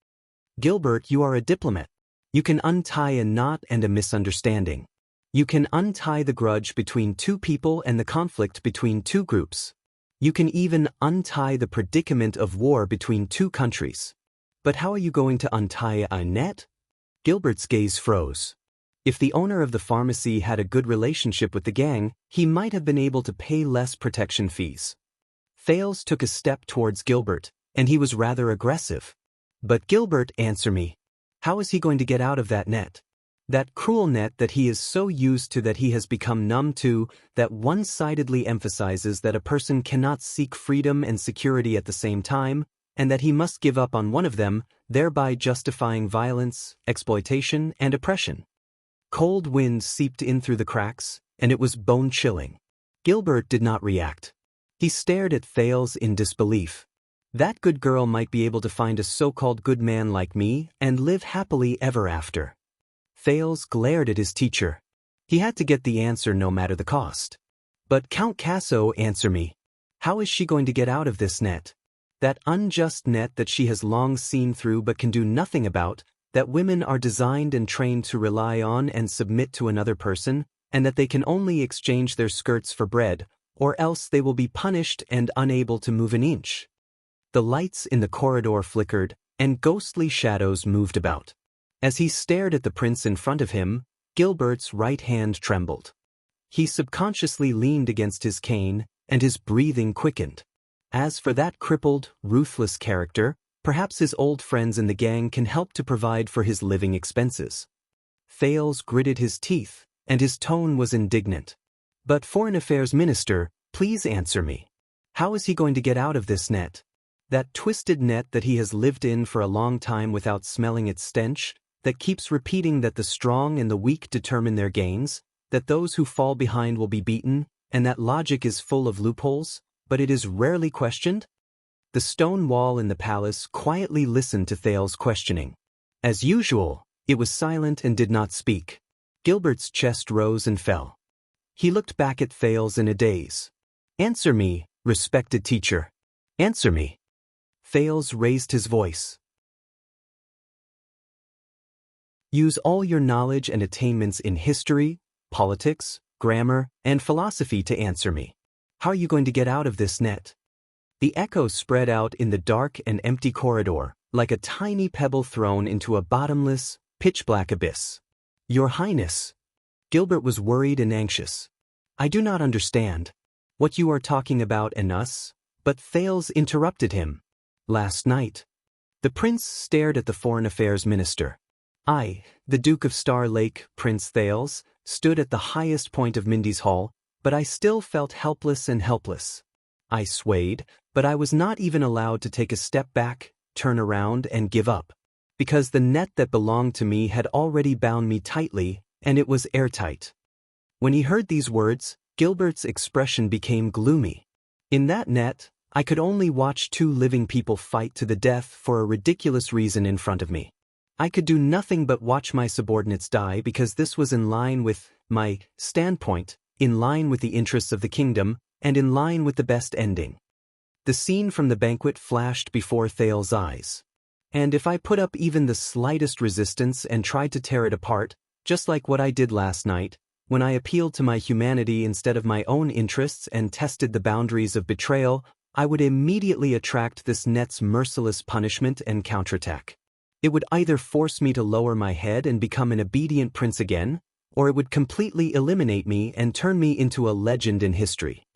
Speaker 1: Gilbert, you are a diplomat. You can untie a knot and a misunderstanding. You can untie the grudge between two people and the conflict between two groups. You can even untie the predicament of war between two countries. But how are you going to untie a net? Gilbert's gaze froze. If the owner of the pharmacy had a good relationship with the gang, he might have been able to pay less protection fees. Thales took a step towards Gilbert, and he was rather aggressive. But Gilbert, answer me. How is he going to get out of that net? That cruel net that he is so used to that he has become numb to, that one-sidedly emphasizes that a person cannot seek freedom and security at the same time, and that he must give up on one of them, thereby justifying violence, exploitation, and oppression. Cold wind seeped in through the cracks, and it was bone-chilling. Gilbert did not react. He stared at Thales in disbelief. That good girl might be able to find a so-called good man like me and live happily ever after. Thales glared at his teacher. He had to get the answer no matter the cost. But Count Casso, answer me. How is she going to get out of this net? That unjust net that she has long seen through but can do nothing about, that women are designed and trained to rely on and submit to another person, and that they can only exchange their skirts for bread, or else they will be punished and unable to move an inch. The lights in the corridor flickered, and ghostly shadows moved about. As he stared at the prince in front of him, Gilbert's right hand trembled. He subconsciously leaned against his cane, and his breathing quickened. As for that crippled, ruthless character, perhaps his old friends in the gang can help to provide for his living expenses. Thales gritted his teeth, and his tone was indignant. But Foreign Affairs Minister, please answer me. How is he going to get out of this net? That twisted net that he has lived in for a long time without smelling its stench, that keeps repeating that the strong and the weak determine their gains, that those who fall behind will be beaten, and that logic is full of loopholes, but it is rarely questioned? The stone wall in the palace quietly listened to Thales' questioning. As usual, it was silent and did not speak. Gilbert's chest rose and fell. He looked back at Thales in a daze. Answer me, respected teacher. Answer me. Thales raised his voice. Use all your knowledge and attainments in history, politics, grammar, and philosophy to answer me. How are you going to get out of this net? The echo spread out in the dark and empty corridor, like a tiny pebble thrown into a bottomless, pitch-black abyss. Your Highness. Gilbert was worried and anxious. I do not understand what you are talking about and us, but Thales interrupted him. Last night. The prince stared at the Foreign Affairs Minister. I, the Duke of Star Lake, Prince Thales, stood at the highest point of Mindy's Hall, but I still felt helpless and helpless. I swayed, but I was not even allowed to take a step back, turn around, and give up. Because the net that belonged to me had already bound me tightly, and it was airtight. When he heard these words, Gilbert's expression became gloomy. In that net, I could only watch two living people fight to the death for a ridiculous reason in front of me. I could do nothing but watch my subordinates die because this was in line with my standpoint, in line with the interests of the kingdom, and in line with the best ending. The scene from the banquet flashed before Thales's eyes. And if I put up even the slightest resistance and tried to tear it apart, just like what I did last night, when I appealed to my humanity instead of my own interests and tested the boundaries of betrayal, I would immediately attract this net's merciless punishment and counterattack. It would either force me to lower my head and become an obedient prince again, or it would completely eliminate me and turn me into a legend in history.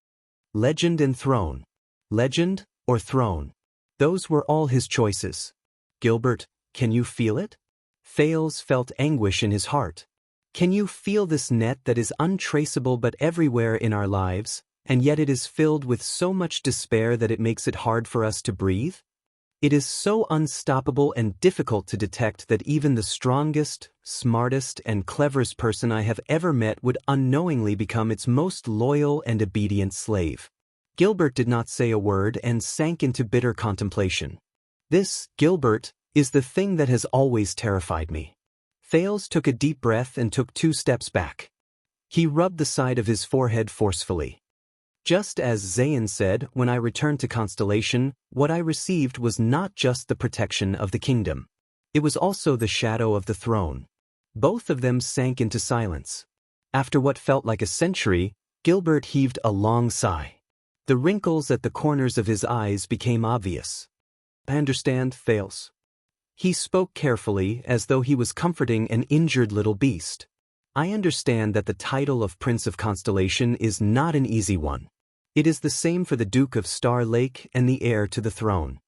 Speaker 1: Legend and throne. Legend or throne. Those were all his choices. Gilbert, can you feel it? Thales felt anguish in his heart. Can you feel this net that is untraceable but everywhere in our lives, and yet it is filled with so much despair that it makes it hard for us to breathe? It is so unstoppable and difficult to detect that even the strongest, smartest, and cleverest person I have ever met would unknowingly become its most loyal and obedient slave. Gilbert did not say a word and sank into bitter contemplation. This, Gilbert, is the thing that has always terrified me. Thales took a deep breath and took 2 steps back. He rubbed the side of his forehead forcefully. Just as Zayn said, when I returned to Constellation, what I received was not just the protection of the kingdom. It was also the shadow of the throne. Both of them sank into silence. After what felt like a century, Gilbert heaved a long sigh. The wrinkles at the corners of his eyes became obvious. I understand, Thales. He spoke carefully, as though he was comforting an injured little beast. I understand that the title of Prince of Constellation is not an easy one. It is the same for the Duke of Star Lake and the heir to the throne.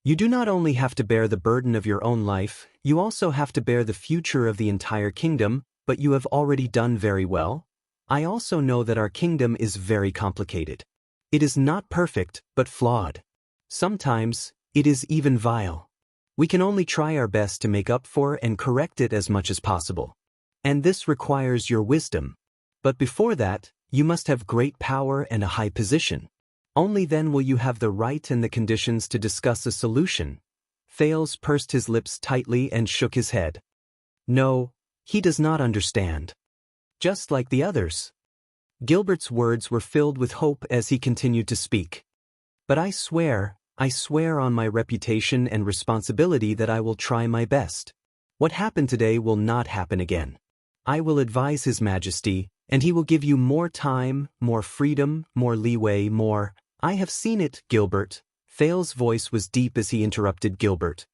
Speaker 1: You do not only have to bear the burden of your own life, you also have to bear the future of the entire kingdom, but you have already done very well. I also know that our kingdom is very complicated. It is not perfect, but flawed. Sometimes, it is even vile. We can only try our best to make up for and correct it as much as possible. And this requires your wisdom. But before that, you must have great power and a high position. Only then will you have the right and the conditions to discuss a solution. Thales pursed his lips tightly and shook his head. No, he does not understand. Just like the others. Gilbert's words were filled with hope as he continued to speak. But I swear on my reputation and responsibility that I will try my best. What happened today will not happen again. I will advise His Majesty, and he will give you more time, more freedom, more leeway, more. I have seen it, Gilbert. Thales's voice was deep as he interrupted Gilbert.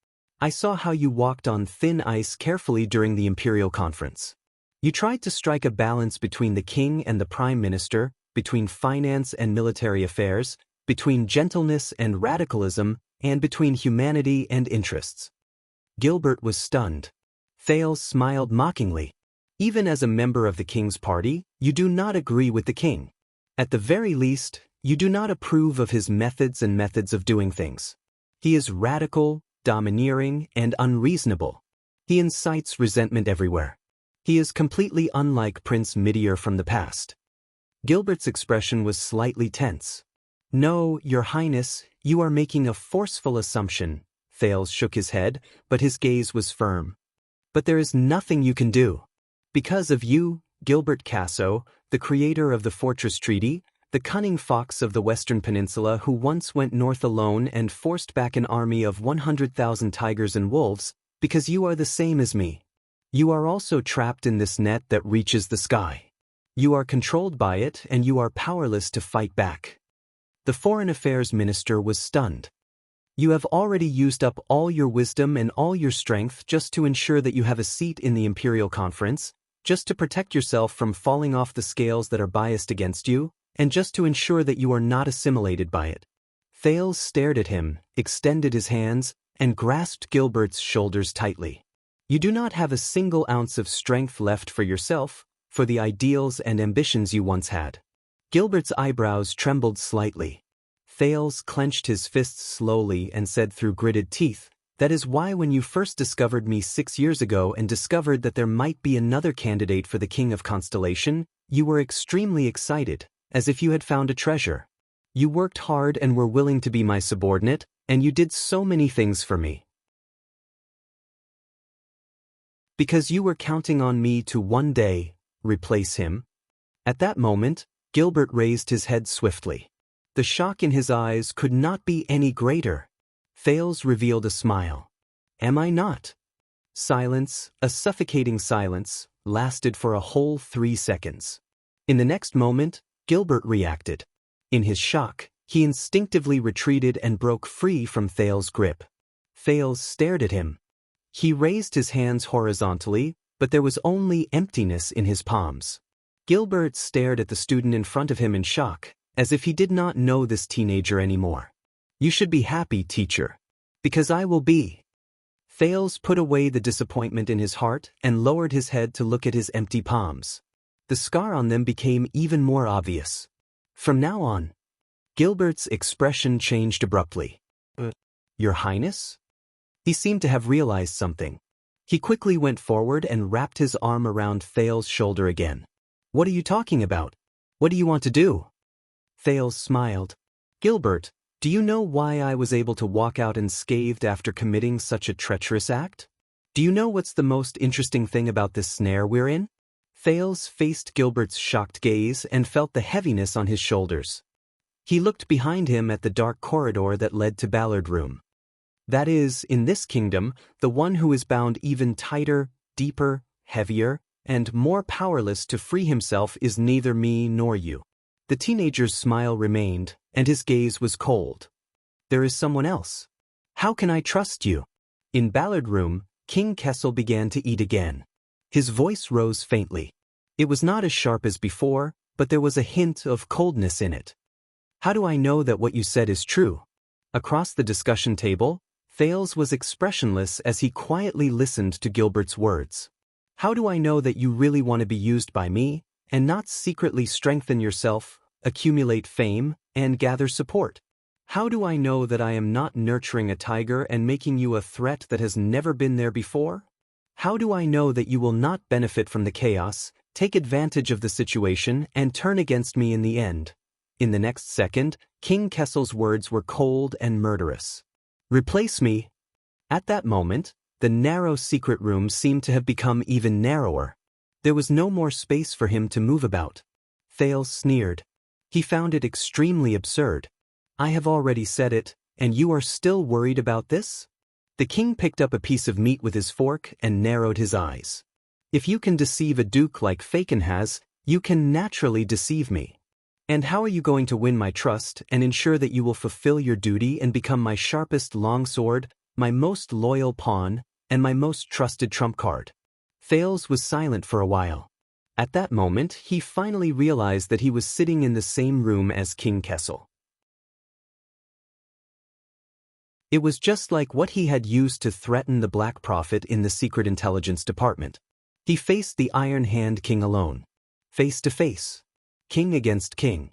Speaker 1: I saw how you walked on thin ice carefully during the Imperial Conference. You tried to strike a balance between the king and the prime minister, between finance and military affairs, between gentleness and radicalism, and between humanity and interests. Gilbert was stunned. Thales smiled mockingly. Even as a member of the king's party, you do not agree with the king. At the very least, you do not approve of his methods and methods of doing things. He is radical, domineering, and unreasonable. He incites resentment everywhere. He is completely unlike Prince Midier from the past. Gilbert's expression was slightly tense. No, Your Highness, you are making a forceful assumption. Thales shook his head, but his gaze was firm. But there is nothing you can do. Because of you, Gilbert Casso, the creator of the Fortress Treaty, the cunning fox of the Western Peninsula who once went north alone and forced back an army of 100,000 tigers and wolves, because you are the same as me. You are also trapped in this net that reaches the sky. You are controlled by it and you are powerless to fight back. The Foreign Affairs Minister was stunned. You have already used up all your wisdom and all your strength just to ensure that you have a seat in the Imperial Conference, just to protect yourself from falling off the scales that are biased against you, and just to ensure that you are not assimilated by it. Thales stared at him, extended his hands, and grasped Gilbert's shoulders tightly. You do not have a single ounce of strength left for yourself, for the ideals and ambitions you once had. Gilbert's eyebrows trembled slightly. Thales clenched his fists slowly and said through gritted teeth, "That is why when you first discovered me 6 years ago and discovered that there might be another candidate for the King of Constellation, you were extremely excited. as if you had found a treasure. You worked hard and were willing to be my subordinate, and you did so many things for me. Because you were counting on me to one day replace him. At that moment, Gilbert raised his head swiftly. The shock in his eyes could not be any greater. Thales revealed a smile. Am I not? Silence, a suffocating silence, lasted for a whole 3 seconds. In the next moment, Gilbert reacted. In his shock, he instinctively retreated and broke free from Thales' grip. Thales stared at him. He raised his hands horizontally, but there was only emptiness in his palms. Gilbert stared at the student in front of him in shock, as if he did not know this teenager anymore. You should be happy, teacher. Because I will be. Thales put away the disappointment in his heart and lowered his head to look at his empty palms. The scar on them became even more obvious. From now on, Gilbert's expression changed abruptly. Your Highness? He seemed to have realized something. He quickly went forward and wrapped his arm around Thales' shoulder again. What are you talking about? What do you want to do? Thales smiled. Gilbert, do you know why I was able to walk out unscathed after committing such a treacherous act? Do you know what's the most interesting thing about this snare we're in? Thales faced Gilbert's shocked gaze and felt the heaviness on his shoulders. He looked behind him at the dark corridor that led to Ballard Room. That is, in this kingdom, the one who is bound even tighter, deeper, heavier, and more powerless to free himself is neither me nor you. The teenager's smile remained, and his gaze was cold. There is someone else. How can I trust you? In Ballard Room, King Kessel began to eat again. His voice rose faintly. It was not as sharp as before, but there was a hint of coldness in it. How do I know that what you said is true? Across the discussion table, Thales was expressionless as he quietly listened to Gilbert's words. How do I know that you really want to be used by me, and not secretly strengthen yourself, accumulate fame, and gather support? How do I know that I am not nurturing a tiger and making you a threat that has never been there before? How do I know that you will not benefit from the chaos, take advantage of the situation, and turn against me in the end? In the next second, King Kessel's words were cold and murderous. Replace me. At that moment, the narrow secret room seemed to have become even narrower. There was no more space for him to move about. Thales sneered. He found it extremely absurd. I have already said it, and you are still worried about this? The king picked up a piece of meat with his fork and narrowed his eyes. If you can deceive a duke like Facon has, you can naturally deceive me. And how are you going to win my trust and ensure that you will fulfill your duty and become my sharpest longsword, my most loyal pawn, and my most trusted trump card? Thales was silent for a while. At that moment, he finally realized that he was sitting in the same room as King Kessel. It was just like what he had used to threaten the Black Prophet in the Secret Intelligence Department. He faced the Iron Hand King alone. Face to face. King against king.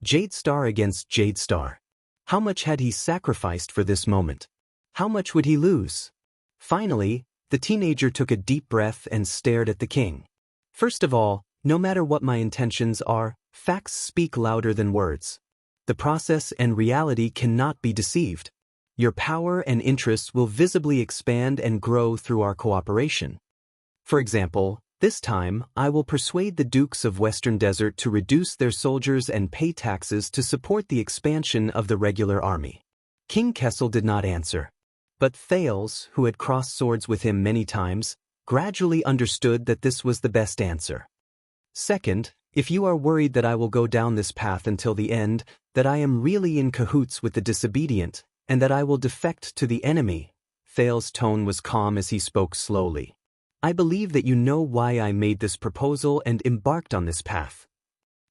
Speaker 1: Jade Star against Jade Star. How much had he sacrificed for this moment? How much would he lose? Finally, the teenager took a deep breath and stared at the king. First of all, no matter what my intentions are, facts speak louder than words. The process and reality cannot be deceived. Your power and interests will visibly expand and grow through our cooperation. For example, this time, I will persuade the dukes of Western Desert to reduce their soldiers and pay taxes to support the expansion of the regular army. King Kessel did not answer. But Thales, who had crossed swords with him many times, gradually understood that this was the best answer. Second, if you are worried that I will go down this path until the end, that I am really in cahoots with the disobedient, and that I will defect to the enemy, Thales' tone was calm as he spoke slowly. I believe that you know why I made this proposal and embarked on this path.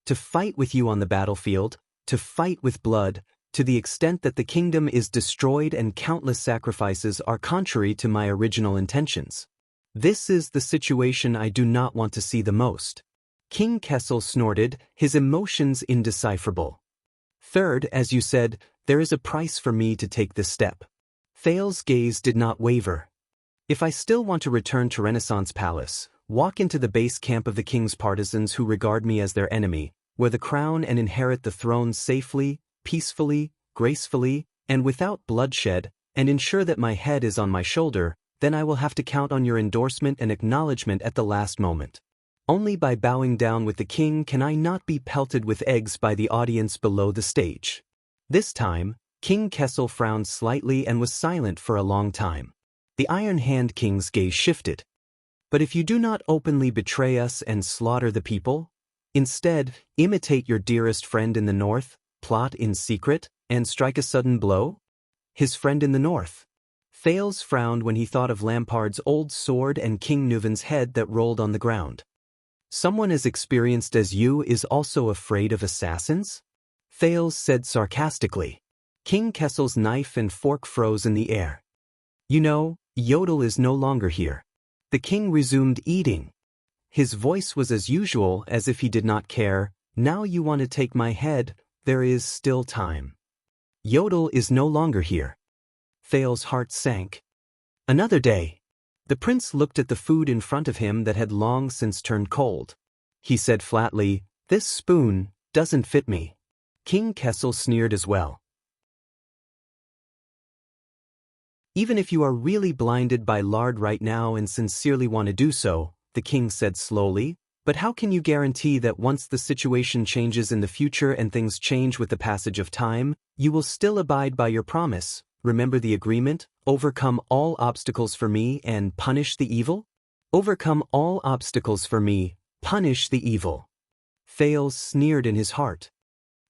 Speaker 1: To fight with you on the battlefield, to fight with blood, to the extent that the kingdom is destroyed and countless sacrifices are contrary to my original intentions. This is the situation I do not want to see the most. King Kessel snorted, his emotions indecipherable. Third, as you said, there is a price for me to take this step. Thales' gaze did not waver. If I still want to return to Renaissance Palace, walk into the base camp of the king's partisans who regard me as their enemy, wear the crown and inherit the throne safely, peacefully, gracefully, and without bloodshed, and ensure that my head is on my shoulder, then I will have to count on your endorsement and acknowledgement at the last moment. Only by bowing down with the king can I not be pelted with eggs by the audience below the stage. This time, King Kessel frowned slightly and was silent for a long time. The Iron Hand King's gaze shifted. But if you do not openly betray us and slaughter the people, instead, imitate your dearest friend in the north, plot in secret, and strike a sudden blow? His friend in the north. Thales frowned when he thought of Lampard's old sword and King Nuven's head that rolled on the ground. Someone as experienced as you is also afraid of assassins? Thales said sarcastically. King Kessel's knife and fork froze in the air. You know, Yodel is no longer here. The king resumed eating. His voice was as usual, as if he did not care. Now you want to take my head, there is still time. Yodel is no longer here. Thales' heart sank. Another day. The prince looked at the food in front of him that had long since turned cold. He said flatly, "This spoon doesn't fit me." King Kessel sneered as well. Even if you are really blinded by lard right now and sincerely want to do so, the king said slowly, but how can you guarantee that once the situation changes in the future and things change with the passage of time, you will still abide by your promise? Remember the agreement, overcome all obstacles for me and punish the evil? Overcome all obstacles for me, punish the evil. Thales sneered in his heart.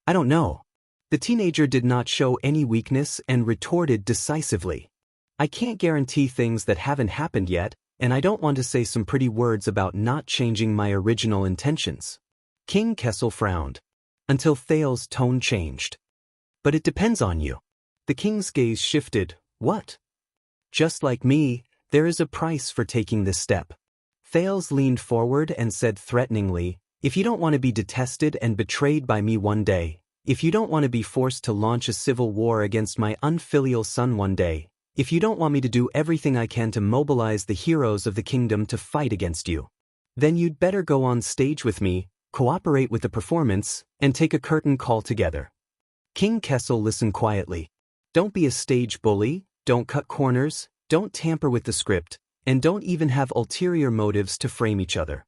Speaker 1: I don't know. The teenager did not show any weakness and retorted decisively. I can't guarantee things that haven't happened yet, and I don't want to say some pretty words about not changing my original intentions. King Kessel frowned. Until Thales' tone changed. But it depends on you. The king's gaze shifted. What? Just like me, there is a price for taking this step. Thales leaned forward and said threateningly, if you don't want to be detested and betrayed by me one day, if you don't want to be forced to launch a civil war against my unfilial son one day, if you don't want me to do everything I can to mobilize the heroes of the kingdom to fight against you, then you'd better go on stage with me, cooperate with the performance, and take a curtain call together. King Kessel listened quietly. Don't be a stage bully, don't cut corners, don't tamper with the script, and don't even have ulterior motives to frame each other.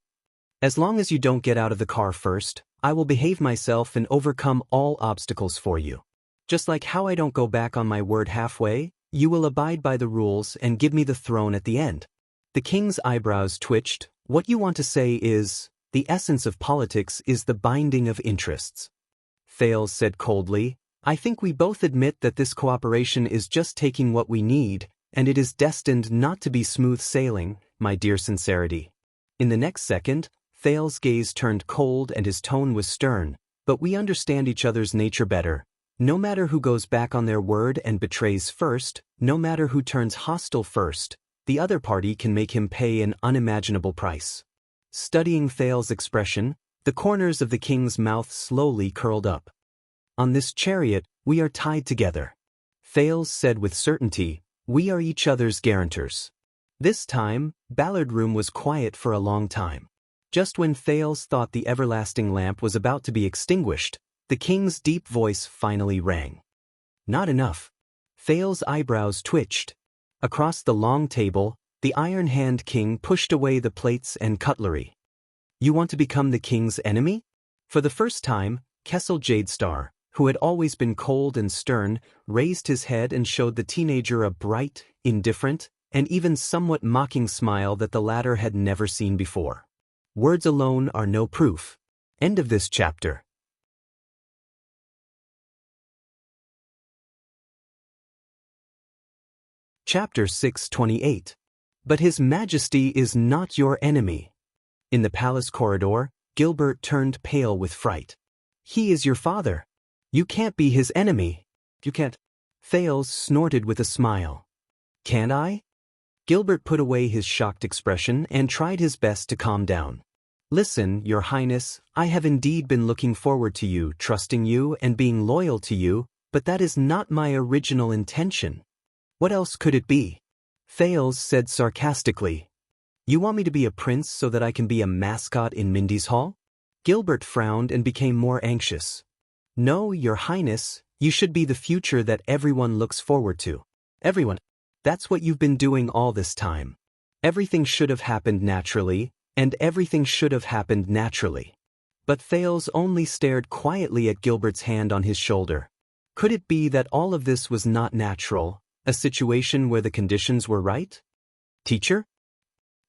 Speaker 1: As long as you don't get out of the car first, I will behave myself and overcome all obstacles for you. Just like how I don't go back on my word halfway, you will abide by the rules and give me the throne at the end. The king's eyebrows twitched. What you want to say is, the essence of politics is the binding of interests. Thales said coldly, I think we both admit that this cooperation is just taking what we need, and it is destined not to be smooth sailing, my dear sincerity. In the next second, Thales' gaze turned cold and his tone was stern, but we understand each other's nature better. No matter who goes back on their word and betrays first, no matter who turns hostile first, the other party can make him pay an unimaginable price. Studying Thales' expression, the corners of the king's mouth slowly curled up. On this chariot, we are tied together. Thales said with certainty, we are each other's guarantors. This time, Ballard Room was quiet for a long time. Just when Thales thought the everlasting lamp was about to be extinguished, the king's deep voice finally rang. Not enough. Thales' eyebrows twitched. Across the long table, the Iron Hand King pushed away the plates and cutlery. You want to become the king's enemy? For the first time, Kessel Jadestar, who had always been cold and stern, raised his head and showed the teenager a bright, indifferent, and even somewhat mocking smile that the latter had never seen before. Words alone are no proof. End of this chapter. Chapter 628. But His Majesty is not your enemy. In the palace corridor, Gilbert turned pale with fright. He is your father. You can't be his enemy. You can't. Thales snorted with a smile. Can't I? Gilbert put away his shocked expression and tried his best to calm down. Listen, Your Highness, I have indeed been looking forward to you, trusting you, and being loyal to you, but that is not my original intention. What else could it be? Thales said sarcastically. You want me to be a prince so that I can be a mascot in Mindy's Hall? Gilbert frowned and became more anxious. No, Your Highness, you should be the future that everyone looks forward to. Everyone. That's what you've been doing all this time. Everything should have happened naturally, and everything should have happened naturally. But Thales only stared quietly at Gilbert's hand on his shoulder. Could it be that all of this was not natural, a situation where the conditions were right? Teacher?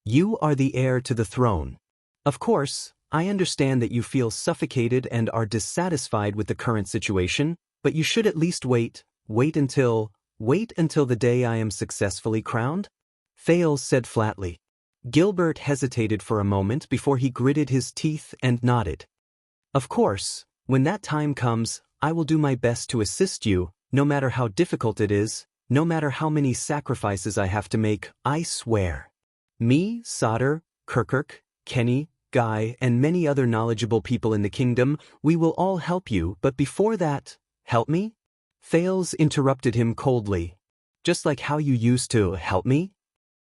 Speaker 1: You are the heir to the throne. Of course, I understand that you feel suffocated and are dissatisfied with the current situation, but you should at least wait until the day I am successfully crowned? Thales said flatly. Gilbert hesitated for a moment before he gritted his teeth and nodded. Of course, when that time comes, I will do my best to assist you, no matter how difficult it is, no matter how many sacrifices I have to make, I swear. Me, Sodder, Kirkirk, Kenny, Guy, and many other knowledgeable people in the kingdom, we will all help you, but before that, help me? Thales interrupted him coldly. Just like how you used to help me?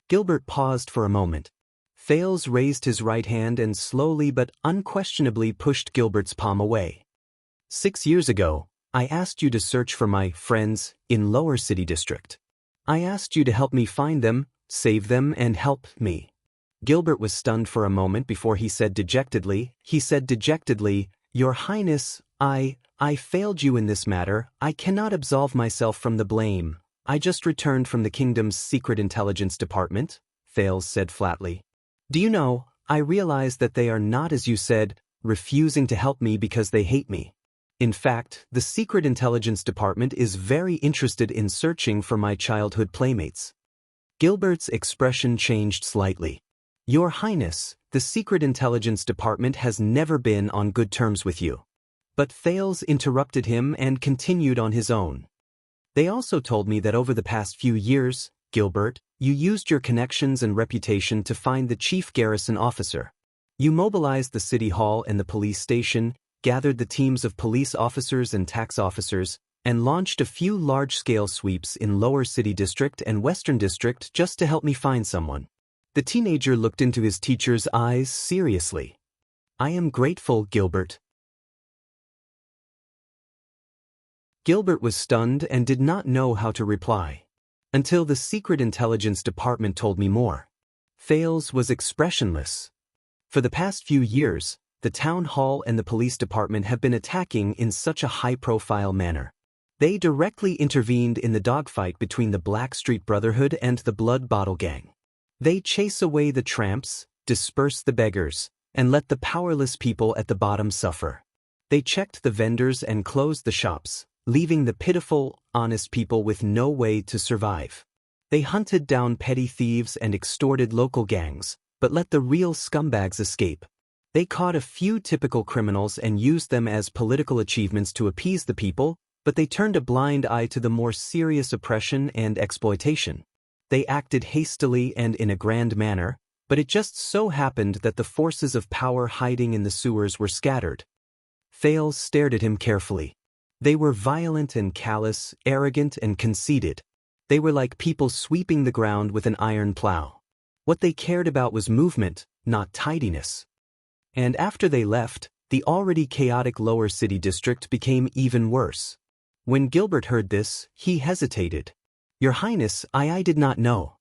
Speaker 1: Gilbert paused for a moment. Thales raised his right hand and slowly but unquestionably pushed Gilbert's palm away. 6 years ago, I asked you to search for my friends in Lower City District. I asked you to help me find them, save them, and help me. Gilbert was stunned for a moment before he said dejectedly, Your Highness, I failed you in this matter. I cannot absolve myself from the blame. I just returned from the kingdom's secret intelligence department, Thales said flatly. Do you know, I realize that they are not, as you said, refusing to help me because they hate me. In fact, the secret intelligence department is very interested in searching for my childhood playmates. Gilbert's expression changed slightly. Your Highness, the secret intelligence department has never been on good terms with you. But Thales interrupted him and continued on his own. They also told me that over the past few years, Gilbert, you used your connections and reputation to find the chief garrison officer. You mobilized the city hall and the police station, gathered the teams of police officers and tax officers, and launched a few large-scale sweeps in Lower City District and Western District just to help me find someone. The teenager looked into his teacher's eyes seriously. I am grateful, Gilbert. Gilbert was stunned and did not know how to reply. Until the secret intelligence department told me more. Thales was expressionless. For the past few years, the town hall and the police department have been attacking in such a high-profile manner. They directly intervened in the dogfight between the Blackstreet Brotherhood and the Blood Bottle Gang. They chase away the tramps, disperse the beggars, and let the powerless people at the bottom suffer. They checked the vendors and closed the shops, leaving the pitiful, honest people with no way to survive. They hunted down petty thieves and extorted local gangs, but let the real scumbags escape. They caught a few typical criminals and used them as political achievements to appease the people, but they turned a blind eye to the more serious oppression and exploitation. They acted hastily and in a grand manner, but it just so happened that the forces of power hiding in the sewers were scattered. Thales stared at him carefully. They were violent and callous, arrogant and conceited. They were like people sweeping the ground with an iron plow. What they cared about was movement, not tidiness. And after they left, the already chaotic Lower City District became even worse. When Gilbert heard this, he hesitated. Your Highness, I did not know.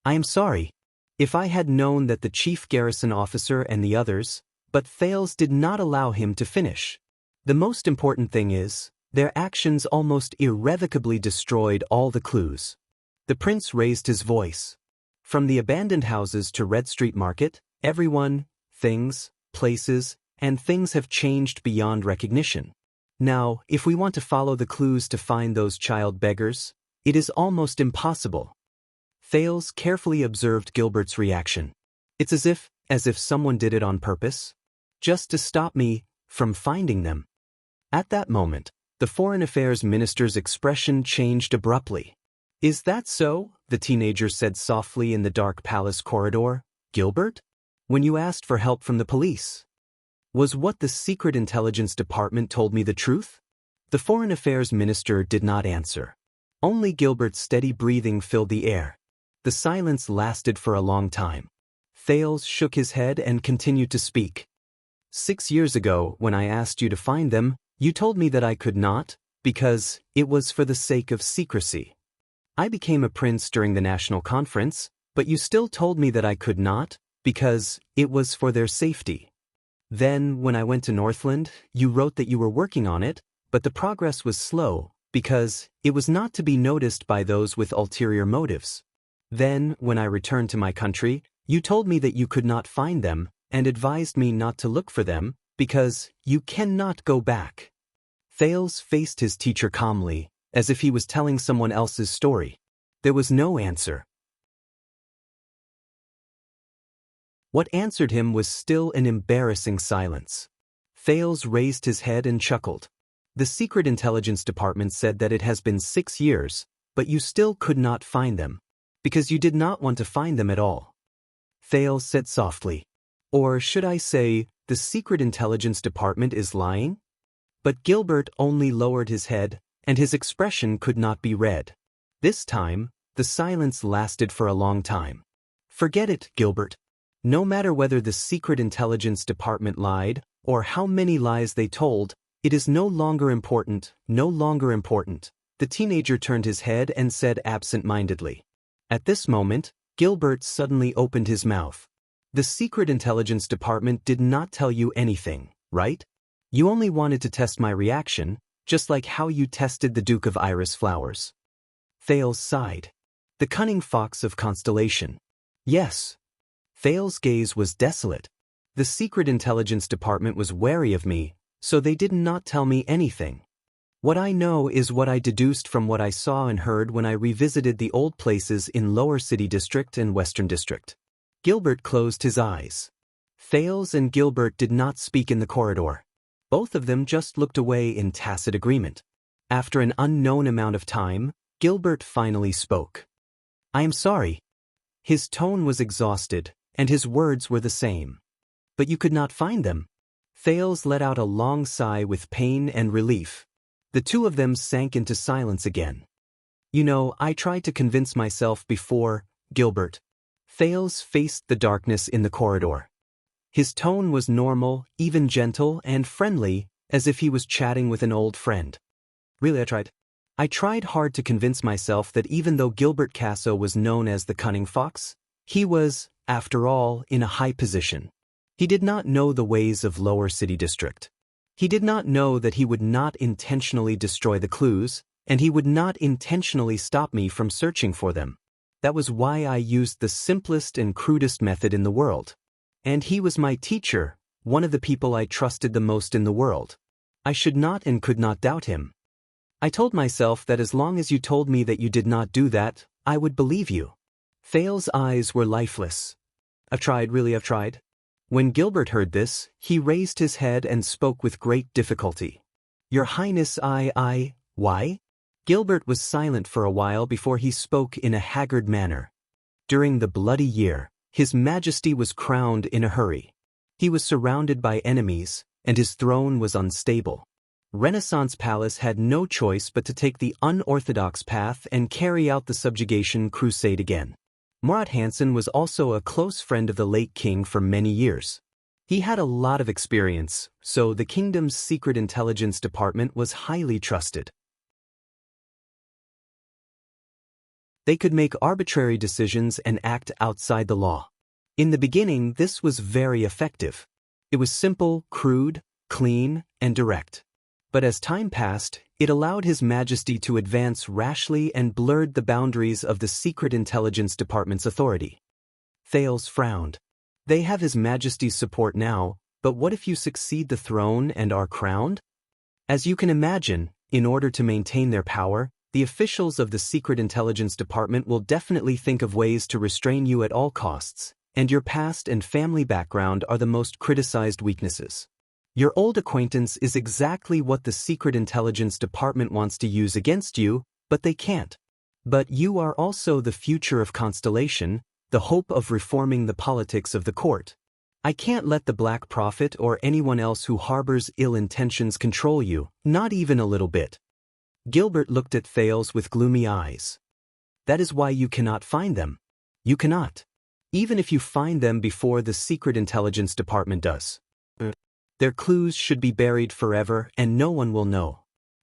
Speaker 1: I am sorry. If I had known that the chief garrison officer and the others, but Thales did not allow him to finish. The most important thing is, their actions almost irrevocably destroyed all the clues. The prince raised his voice. From the abandoned houses to Red Street Market, everyone, things, places, and things have changed beyond recognition. Now, if we want to follow the clues to find those child beggars, it is almost impossible. Thales carefully observed Gilbert's reaction. It's as if someone did it on purpose, just to stop me from finding them. At that moment, the Foreign Affairs Minister's expression changed abruptly. Is that so? The teenager said softly in the dark palace corridor. Gilbert? When you asked for help from the police? Was what the secret intelligence department told me the truth? The Foreign Affairs Minister did not answer. Only Gilbert's steady breathing filled the air. The silence lasted for a long time. Thales shook his head and continued to speak. 6 years ago, when I asked you to find them, you told me that I could not, because it was for the sake of secrecy. I became a prince during the national conference, but you still told me that I could not, because it was for their safety. Then, when I went to Northland, you wrote that you were working on it, but the progress was slow, because it was not to be noticed by those with ulterior motives. Then, when I returned to my country, you told me that you could not find them, and advised me not to look for them, because you cannot go back. Thales faced his teacher calmly, as if he was telling someone else's story. There was no answer. What answered him was still an embarrassing silence. Thales raised his head and chuckled. The Secret Intelligence Department said that it has been 6 years, but you still could not find them, because you did not want to find them at all. Thales said softly. Or should I say, the Secret Intelligence Department is lying? But Gilbert only lowered his head, and his expression could not be read. This time, the silence lasted for a long time. Forget it, Gilbert. No matter whether the Secret Intelligence Department lied, or how many lies they told, it is no longer important, no longer important. The teenager turned his head and said absent-mindedly. At this moment, Gilbert suddenly opened his mouth. The Secret Intelligence Department did not tell you anything, right? You only wanted to test my reaction, just like how you tested the Duke of Iris flowers. Thales sighed. The cunning fox of Constellation. Yes. Thales' gaze was desolate. The Secret Intelligence Department was wary of me, so they did not tell me anything. What I know is what I deduced from what I saw and heard when I revisited the old places in Lower City District and Western District. Gilbert closed his eyes. Thales and Gilbert did not speak in the corridor. Both of them just looked away in tacit agreement. After an unknown amount of time, Gilbert finally spoke. I am sorry. His tone was exhausted, and his words were the same. But you could not find them. Thales let out a long sigh with pain and relief. The two of them sank into silence again. You know, I tried to convince myself before, Gilbert. Thales faced the darkness in the corridor. His tone was normal, even gentle and friendly, as if he was chatting with an old friend. Really, I tried hard to convince myself that even though Gilbert Casso was known as the cunning fox, he was, after all, in a high position. He did not know the ways of Lower City District. He did not know that he would not intentionally destroy the clues, and he would not intentionally stop me from searching for them. That was why I used the simplest and crudest method in the world. And he was my teacher, one of the people I trusted the most in the world. I should not and could not doubt him. I told myself that as long as you told me that you did not do that, I would believe you. Thales' eyes were lifeless. I've tried. When Gilbert heard this, he raised his head and spoke with great difficulty. Your Highness, why? Gilbert was silent for a while before he spoke in a haggard manner. During the bloody year, His Majesty was crowned in a hurry. He was surrounded by enemies, and his throne was unstable. Renaissance Palace had no choice but to take the unorthodox path and carry out the subjugation crusade again. Murat Hansen was also a close friend of the late king for many years. He had a lot of experience, so the kingdom's secret intelligence department was highly trusted. They could make arbitrary decisions and act outside the law. In the beginning, this was very effective. It was simple, crude, clean, and direct. But as time passed, it allowed His Majesty to advance rashly and blurred the boundaries of the Secret Intelligence Department's authority. Thales frowned. They have His Majesty's support now, but what if you succeed the throne and are crowned? As you can imagine, in order to maintain their power, the officials of the Secret Intelligence Department will definitely think of ways to restrain you at all costs, and your past and family background are the most criticized weaknesses. Your old acquaintance is exactly what the Secret Intelligence Department wants to use against you, but they can't. But you are also the future of Constellation, the hope of reforming the politics of the court. I can't let the Black Prophet or anyone else who harbors ill intentions control you, not even a little bit. Gilbert looked at Thales with gloomy eyes. That is why you cannot find them. You cannot. Even if you find them before the Secret Intelligence Department does. Their clues should be buried forever and no one will know.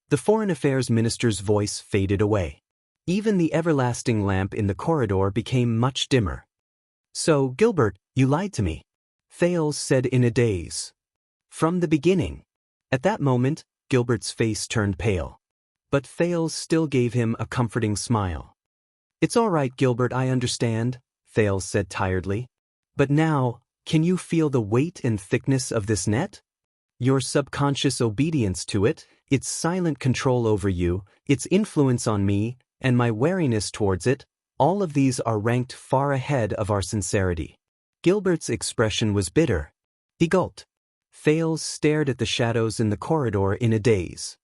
Speaker 1: The Foreign Affairs Minister's voice faded away. Even the everlasting lamp in the corridor became much dimmer. So, Gilbert, you lied to me, Thales said in a daze. From the beginning. At that moment, Gilbert's face turned pale. But Thales still gave him a comforting smile. It's all right, Gilbert, I understand, Thales said tiredly. But now, can you feel the weight and thickness of this net? Your subconscious obedience to it, its silent control over you, its influence on me, and my wariness towards it, all of these are ranked far ahead of our sincerity. Gilbert's expression was bitter. He gulped. Thales stared at the shadows in the corridor in a daze.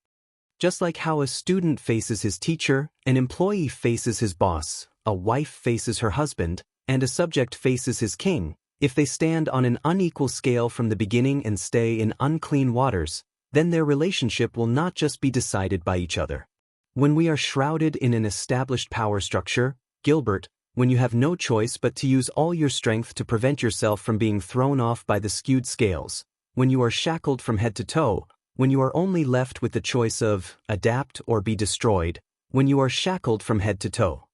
Speaker 1: Just like how a student faces his teacher, an employee faces his boss, a wife faces her husband, and a subject faces his king, if they stand on an unequal scale from the beginning and stay in unclean waters, then their relationship will not just be decided by each other. When we are shrouded in an established power structure, Gilbert, when you have no choice but to use all your strength to prevent yourself from being thrown off by the skewed scales, when you are shackled from head to toe, when you are only left with the choice of adapt or be destroyed, when you are shackled from head to toe.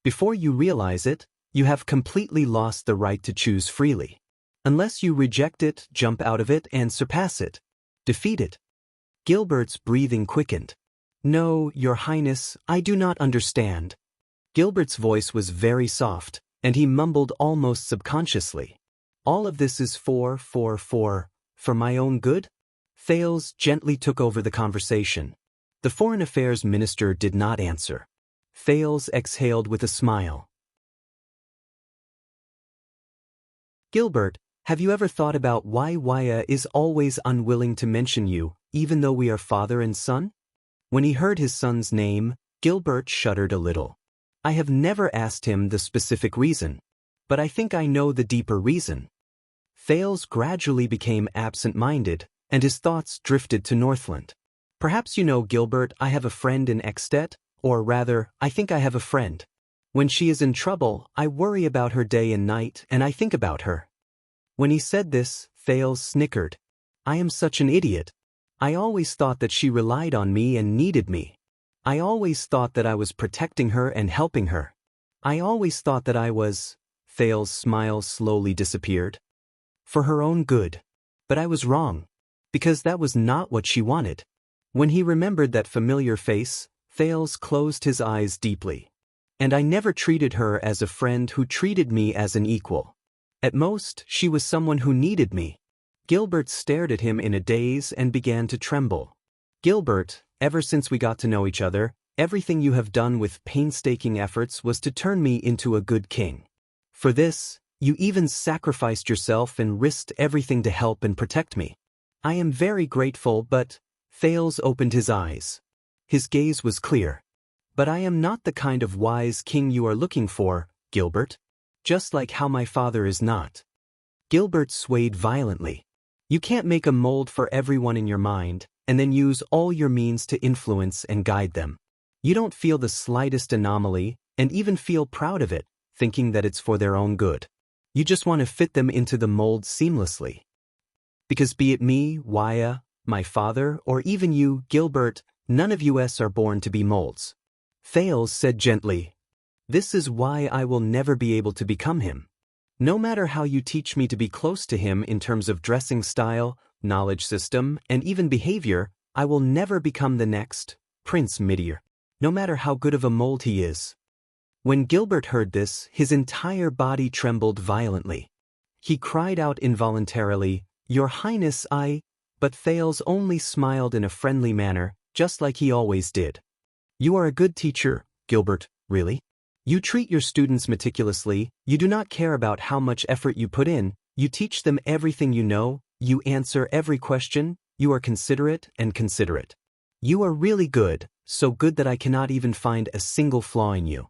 Speaker 1: Before you realize it, you have completely lost the right to choose freely. Unless you reject it, jump out of it, and surpass it. Defeat it. Gilbert's breathing quickened. No, Your Highness, I do not understand. Gilbert's voice was very soft, and he mumbled almost subconsciously. All of this is for my own good? Thales gently took over the conversation. The Foreign Affairs Minister did not answer. Thales exhaled with a smile. Gilbert, have you ever thought about why Wuxia is always unwilling to mention you, even though we are father and son? When he heard his son's name, Gilbert shuddered a little. I have never asked him the specific reason, but I think I know the deeper reason. Thales gradually became absent-minded, and his thoughts drifted to Northland. Perhaps you know, Gilbert, I have a friend in Extet, or rather, I think I have a friend. When she is in trouble, I worry about her day and night, and I think about her. When he said this, Thales snickered. I am such an idiot. I always thought that she relied on me and needed me. I always thought that I was protecting her and helping her. I always thought that I was... Thales' smile slowly disappeared. For her own good. But I was wrong. Because that was not what she wanted. When he remembered that familiar face, Thales closed his eyes deeply. And I never treated her as a friend who treated me as an equal. At most, she was someone who needed me. Gilbert stared at him in a daze and began to tremble. Gilbert, ever since we got to know each other, everything you have done with painstaking efforts was to turn me into a good king. For this, you even sacrificed yourself and risked everything to help and protect me. I am very grateful, but... Thales opened his eyes. His gaze was clear. But I am not the kind of wise king you are looking for, Gilbert. Just like how my father is not. Gilbert swayed violently. You can't make a mold for everyone in your mind, and then use all your means to influence and guide them. You don't feel the slightest anomaly, and even feel proud of it, thinking that it's for their own good. You just want to fit them into the mold seamlessly. Because be it me, Wuxia, my father, or even you, Gilbert, none of us are born to be molds. Thales said gently, this is why I will never be able to become him. No matter how you teach me to be close to him in terms of dressing style, knowledge system, and even behavior, I will never become the next Prince Midir, no matter how good of a mold he is. When Gilbert heard this, his entire body trembled violently. He cried out involuntarily, Your Highness, but Thales only smiled in a friendly manner, just like he always did. You are a good teacher, Gilbert, really? You treat your students meticulously, you do not care about how much effort you put in, you teach them everything you know, you answer every question, you are considerate and considerate. You are really good, so good that I cannot even find a single flaw in you.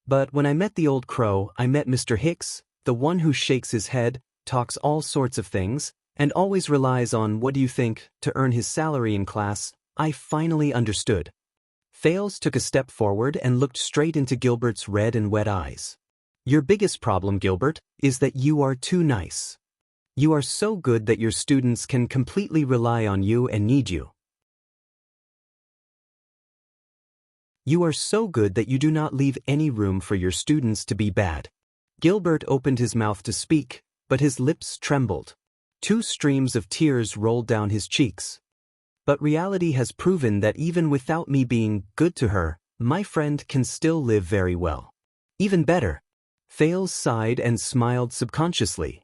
Speaker 1: But when I met the old crow, I met Mr. Hicks, the one who shakes his head, talks all sorts of things, and always relies on what do you think to earn his salary in class. I finally understood. Thales took a step forward and looked straight into Gilbert's red and wet eyes. Your biggest problem, Gilbert, is that you are too nice. You are so good that your students can completely rely on you and need you. You are so good that you do not leave any room for your students to be bad. Gilbert opened his mouth to speak, but his lips trembled. 2 streams of tears rolled down his cheeks. But reality has proven that even without me being good to her, my friend can still live very well. Even better. Thales sighed and smiled subconsciously.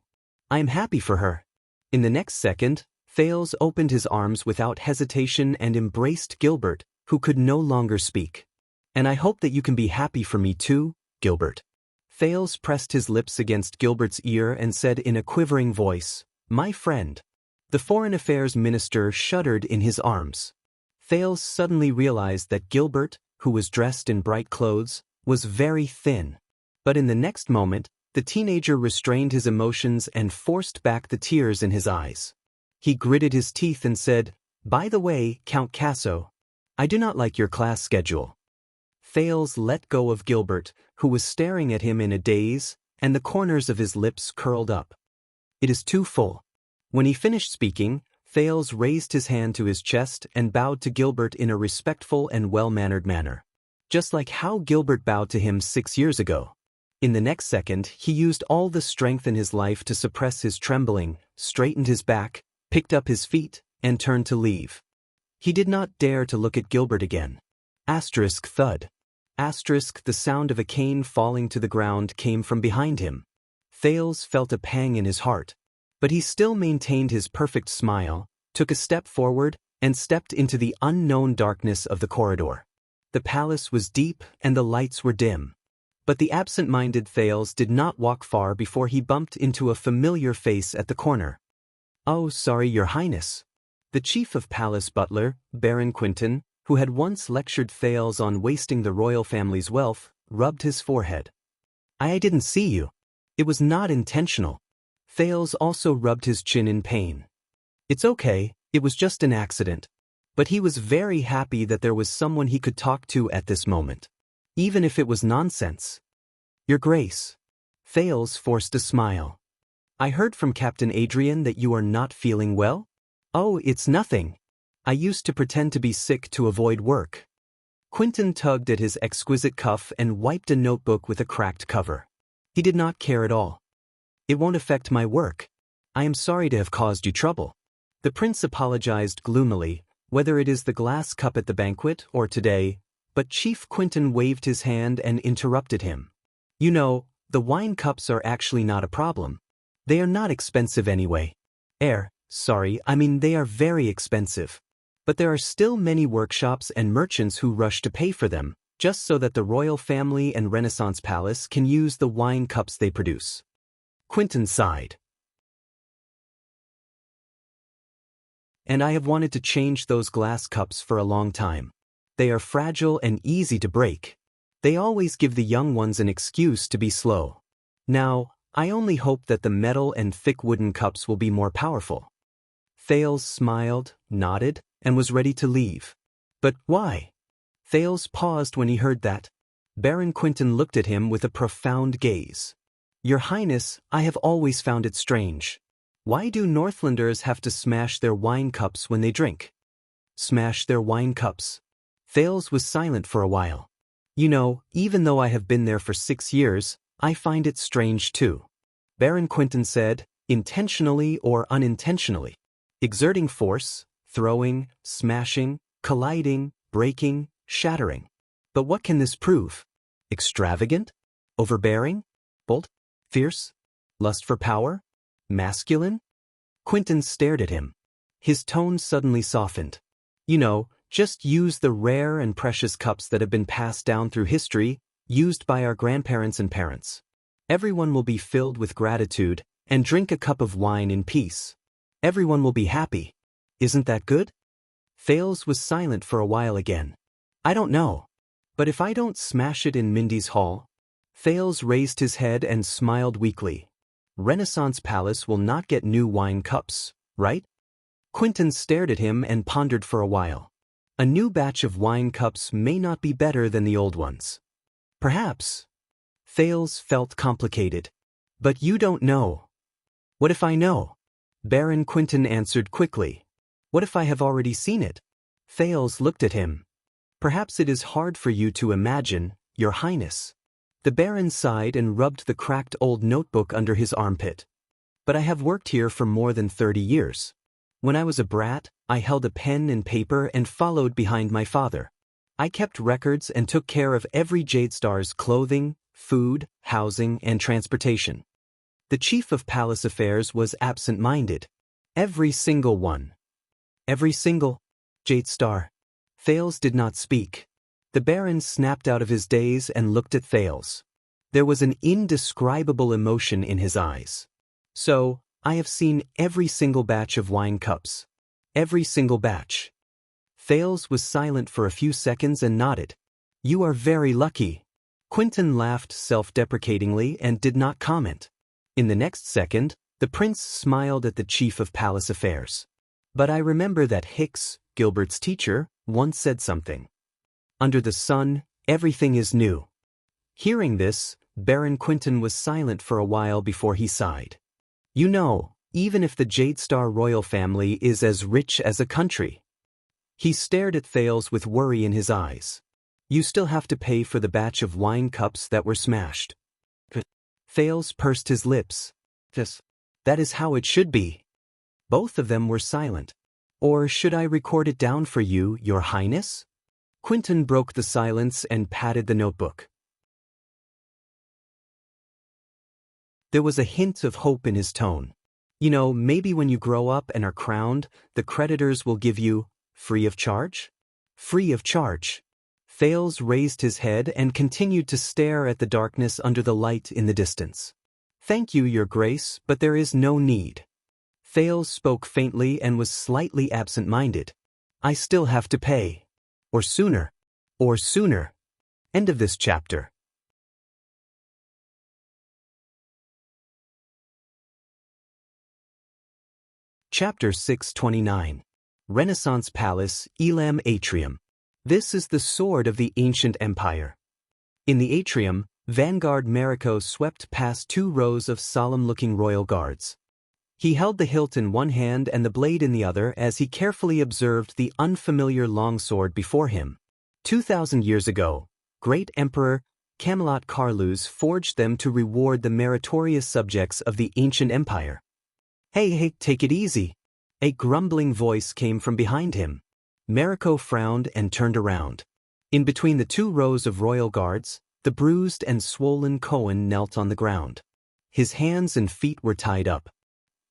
Speaker 1: I am happy for her. In the next second, Thales opened his arms without hesitation and embraced Gilbert, who could no longer speak. And I hope that you can be happy for me too, Gilbert. Thales pressed his lips against Gilbert's ear and said in a quivering voice, My friend. The Foreign Affairs Minister shuddered in his arms. Thales suddenly realized that Gilbert, who was dressed in bright clothes, was very thin. But in the next moment, the teenager restrained his emotions and forced back the tears in his eyes. He gritted his teeth and said, By the way, Count Casso, I do not like your class schedule. Thales let go of Gilbert, who was staring at him in a daze, and the corners of his lips curled up. It is too full. When he finished speaking, Thales raised his hand to his chest and bowed to Gilbert in a respectful and well-mannered manner. Just like how Gilbert bowed to him 6 years ago. In the next second, he used all the strength in his life to suppress his trembling, straightened his back, picked up his feet, and turned to leave. He did not dare to look at Gilbert again. Asterisk thud. Asterisk the sound of a cane falling to the ground came from behind him. Thales felt a pang in his heart. But he still maintained his perfect smile, took a step forward, and stepped into the unknown darkness of the corridor. The palace was deep and the lights were dim. But the absent-minded Thales did not walk far before he bumped into a familiar face at the corner. Oh, sorry, Your Highness. The chief of palace butler, Baron Quinton, who had once lectured Thales on wasting the royal family's wealth, rubbed his forehead. I didn't see you. It was not intentional. Thales also rubbed his chin in pain. It's okay, it was just an accident. But he was very happy that there was someone he could talk to at this moment. Even if it was nonsense. Your Grace. Thales forced a smile. I heard from Captain Adrian that you are not feeling well? Oh, it's nothing. I used to pretend to be sick to avoid work. Quinton tugged at his exquisite cuff and wiped a notebook with a cracked cover. He did not care at all. It won't affect my work. I am sorry to have caused you trouble. The prince apologized gloomily, whether it is the glass cup at the banquet or today, but Chief Quinton waved his hand and interrupted him. You know, the wine cups are actually not a problem. They are not expensive anyway. They are very expensive. But there are still many workshops and merchants who rush to pay for them, just so that the royal family and Renaissance Palace can use the wine cups they produce. Quinton sighed. And I have wanted to change those glass cups for a long time. They are fragile and easy to break. They always give the young ones an excuse to be slow. Now, I only hope that the metal and thick wooden cups will be more powerful. Thales smiled, nodded, and was ready to leave. But why? Thales paused when he heard that. Baron Quinton looked at him with a profound gaze. Your Highness, I have always found it strange. Why do Northlanders have to smash their wine cups when they drink? Smash their wine cups. Thales was silent for a while. You know, even though I have been there for 6 years, I find it strange too. Baron Quinton said, intentionally or unintentionally. Exerting force, throwing, smashing, colliding, breaking, shattering. But what can this prove? Extravagant? Overbearing? Bold? Fierce? Lust for power? Masculine? Quinton stared at him. His tone suddenly softened. You know, just use the rare and precious cups that have been passed down through history, used by our grandparents and parents. Everyone will be filled with gratitude and drink a cup of wine in peace. Everyone will be happy. Isn't that good? Thales was silent for a while again. I don't know. But if I don't smash it in Mindy's hall? Thales raised his head and smiled weakly. Renaissance Palace will not get new wine cups, right? Quinton stared at him and pondered for a while. A new batch of wine cups may not be better than the old ones. Perhaps. Thales felt complicated. But you don't know. What if I know? Baron Quinton answered quickly. What if I have already seen it? Thales looked at him. Perhaps it is hard for you to imagine, Your Highness. The Baron sighed and rubbed the cracked old notebook under his armpit. But I have worked here for more than 30 years. When I was a brat, I held a pen and paper and followed behind my father. I kept records and took care of every Jade Star's clothing, food, housing, and transportation. The chief of palace affairs was absent-minded. Every single one. Every single Jade Star. Thales did not speak. The Baron snapped out of his daze and looked at Thales. There was an indescribable emotion in his eyes. So, I have seen every single batch of wine cups. Every single batch. Thales was silent for a few seconds and nodded. You are very lucky. Quinton laughed self-deprecatingly and did not comment. In the next second, the prince smiled at the chief of palace affairs. But I remember that Hicks, Gilbert's teacher, once said something. Under the sun, everything is new. Hearing this, Baron Quinton was silent for a while before he sighed. You know, even if the Jade Star royal family is as rich as a country. He stared at Thales with worry in his eyes. You still have to pay for the batch of wine cups that were smashed. Thales pursed his lips. That is how it should be. Both of them were silent. Or should I record it down for you, Your Highness? Quinton broke the silence and patted the notebook. There was a hint of hope in his tone. You know, maybe when you grow up and are crowned, the creditors will give you, free of charge? Free of charge. Thales raised his head and continued to stare at the darkness under the light in the distance. Thank you, Your Grace, but there is no need. Thales spoke faintly and was slightly absent-minded. I still have to pay. Or sooner. Or sooner. End of this chapter. Chapter 629. Renaissance Palace, Elam Atrium. This is the sword of the ancient empire. In the atrium, Vanguard Mariko swept past 2 rows of solemn-looking royal guards. He held the hilt in one hand and the blade in the other as he carefully observed the unfamiliar longsword before him. 2,000 years ago, great Emperor Camelot Carlus forged them to reward the meritorious subjects of the ancient empire. Hey, take it easy. A grumbling voice came from behind him. Mariko frowned and turned around. In between the 2 rows of royal guards, the bruised and swollen Cohen knelt on the ground. His hands and feet were tied up.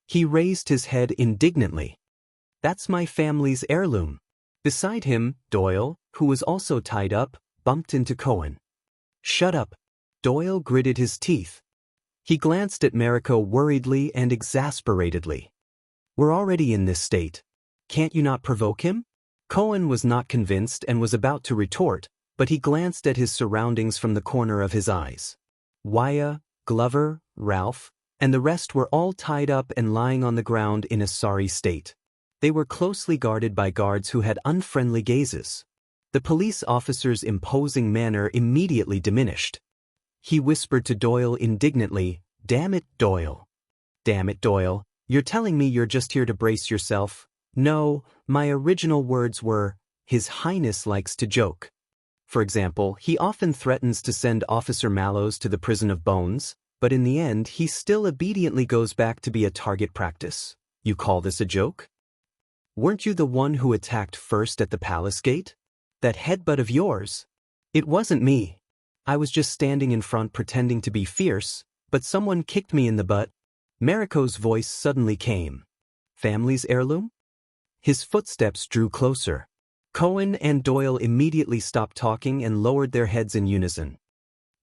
Speaker 1: He raised his head indignantly. That's my family's heirloom. Beside him, Doyle, who was also tied up, bumped into Cohen. Shut up. Doyle gritted his teeth. He glanced at Mariko worriedly and exasperatedly. We're already in this state. Can't you not provoke him? Cohen was not convinced and was about to retort, but he glanced at his surroundings from the corner of his eyes. Wyatt, Glover, Ralph, and the rest were all tied up and lying on the ground in a sorry state. They were closely guarded by guards who had unfriendly gazes. The police officer's imposing manner immediately diminished. He whispered to Doyle indignantly, Damn it, Doyle. Damn it, Doyle, you're telling me you're just here to brace yourself? No, my original words were, His Highness likes to joke. For example, he often threatens to send Officer Mallows to the prison of bones, but in the end he still obediently goes back to be a target practice. You call this a joke? Weren't you the one who attacked first at the palace gate? That headbutt of yours? It wasn't me. I was just standing in front pretending to be fierce, but someone kicked me in the butt. Mariko's voice suddenly came. Family's heirloom? His footsteps drew closer. Cohen and Doyle immediately stopped talking and lowered their heads in unison.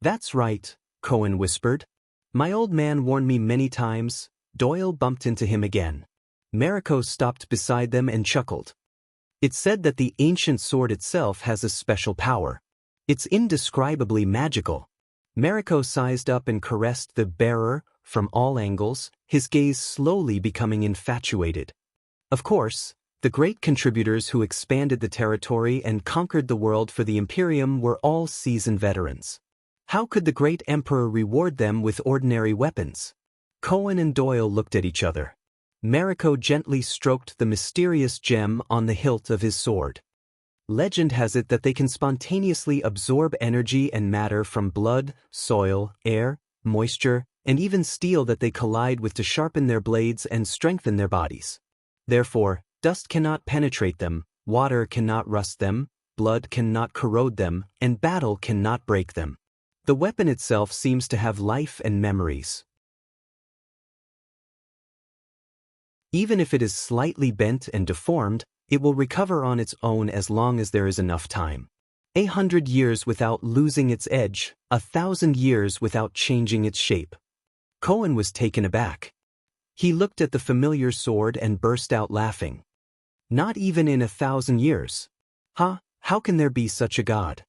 Speaker 1: That's right, Cohen whispered. My old man warned me many times. Doyle bumped into him again. Mariko stopped beside them and chuckled. It's said that the ancient sword itself has a special power. It's indescribably magical. Mariko sized up and caressed the bearer from all angles, his gaze slowly becoming infatuated. Of course, the great contributors who expanded the territory and conquered the world for the Imperium were all seasoned veterans. How could the great emperor reward them with ordinary weapons? Cohen and Doyle looked at each other. Mariko gently stroked the mysterious gem on the hilt of his sword. Legend has it that they can spontaneously absorb energy and matter from blood, soil, air, moisture, and even steel that they collide with to sharpen their blades and strengthen their bodies. Therefore, dust cannot penetrate them, water cannot rust them, blood cannot corrode them, and battle cannot break them. The weapon itself seems to have life and memories. Even if it is slightly bent and deformed, it will recover on its own as long as there is enough time. 100 years without losing its edge, 1,000 years without changing its shape. Cohen was taken aback. He looked at the familiar sword and burst out laughing. Not even in 1,000 years. How can there be such a god?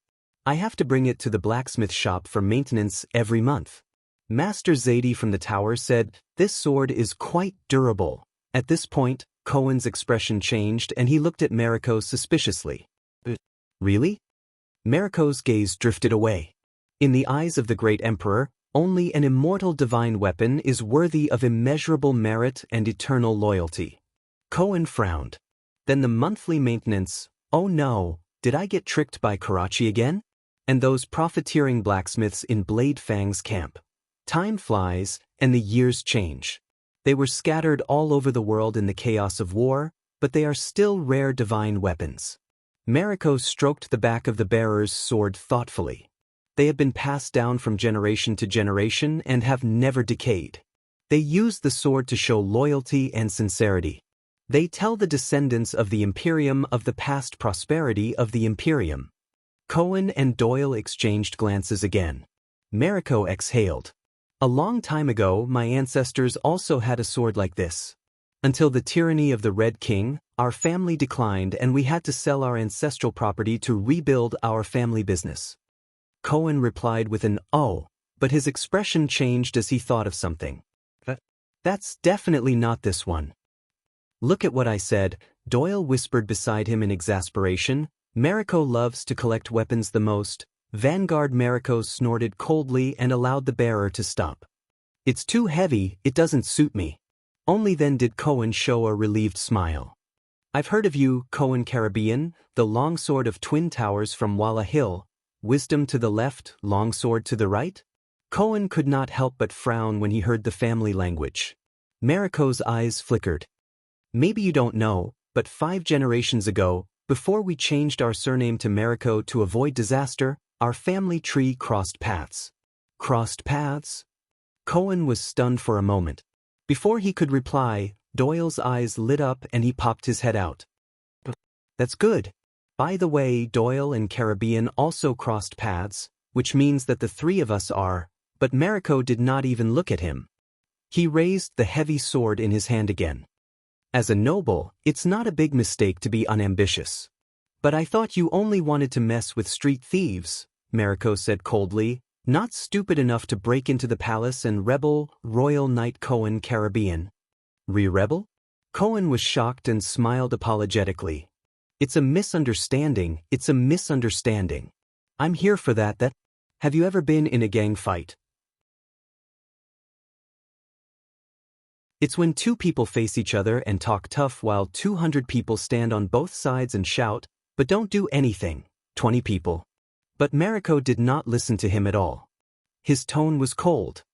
Speaker 1: I have to bring it to the blacksmith shop for maintenance every month. Master Zadie from the tower said, "This sword is quite durable." At this point, Cohen's expression changed and he looked at Mariko suspiciously. Really? Mariko's gaze drifted away. In the eyes of the great emperor, only an immortal divine weapon is worthy of immeasurable merit and eternal loyalty. Cohen frowned. Then the monthly maintenance, oh no, did I get tricked by Karachi again? And those profiteering blacksmiths in Blade Fang's camp. Time flies, and the years change. They were scattered all over the world in the chaos of war, but they are still rare divine weapons. Mariko stroked the back of the bearer's sword thoughtfully. They have been passed down from generation to generation and have never decayed. They use the sword to show loyalty and sincerity. They tell the descendants of the Imperium of the past prosperity of the Imperium. Cohen and Doyle exchanged glances again. Mariko exhaled. A long time ago, my ancestors also had a sword like this. Until the tyranny of the Red King, our family declined and we had to sell our ancestral property to rebuild our family business. Cohen replied with an "oh," but his expression changed as he thought of something. That's definitely not this one. Look at what I said, Doyle whispered beside him in exasperation. Mariko loves to collect weapons the most. Vanguard Mariko snorted coldly and allowed the bearer to stop. It's too heavy, it doesn't suit me. Only then did Cohen show a relieved smile. I've heard of you, Cohen Caribbean, the longsword of Twin Towers from Walla Hill. Wisdom to the left, longsword to the right? Cohen could not help but frown when he heard the family language. Mariko's eyes flickered. Maybe you don't know, but 5 generations ago, before we changed our surname to Mariko to avoid disaster, our family tree crossed paths. Crossed paths? Cohen was stunned for a moment. Before he could reply, Doyle's eyes lit up and he popped his head out. That's good. By the way, Doyle and Caribbean also crossed paths, which means that the 3 of us are, but Mariko did not even look at him. He raised the heavy sword in his hand again. As a noble, it's not a big mistake to be unambitious. But I thought you only wanted to mess with street thieves, Mariko said coldly, not stupid enough to break into the palace and rebel Royal Knight Cohen Caribbean. Rebel? Cohen was shocked and smiled apologetically. It's a misunderstanding, it's a misunderstanding. I'm here for that. Have you ever been in a gang fight? It's when 2 people face each other and talk tough while 200 people stand on both sides and shout, but don't do anything. 20 people. But Mariko did not listen to him at all. His tone was cold.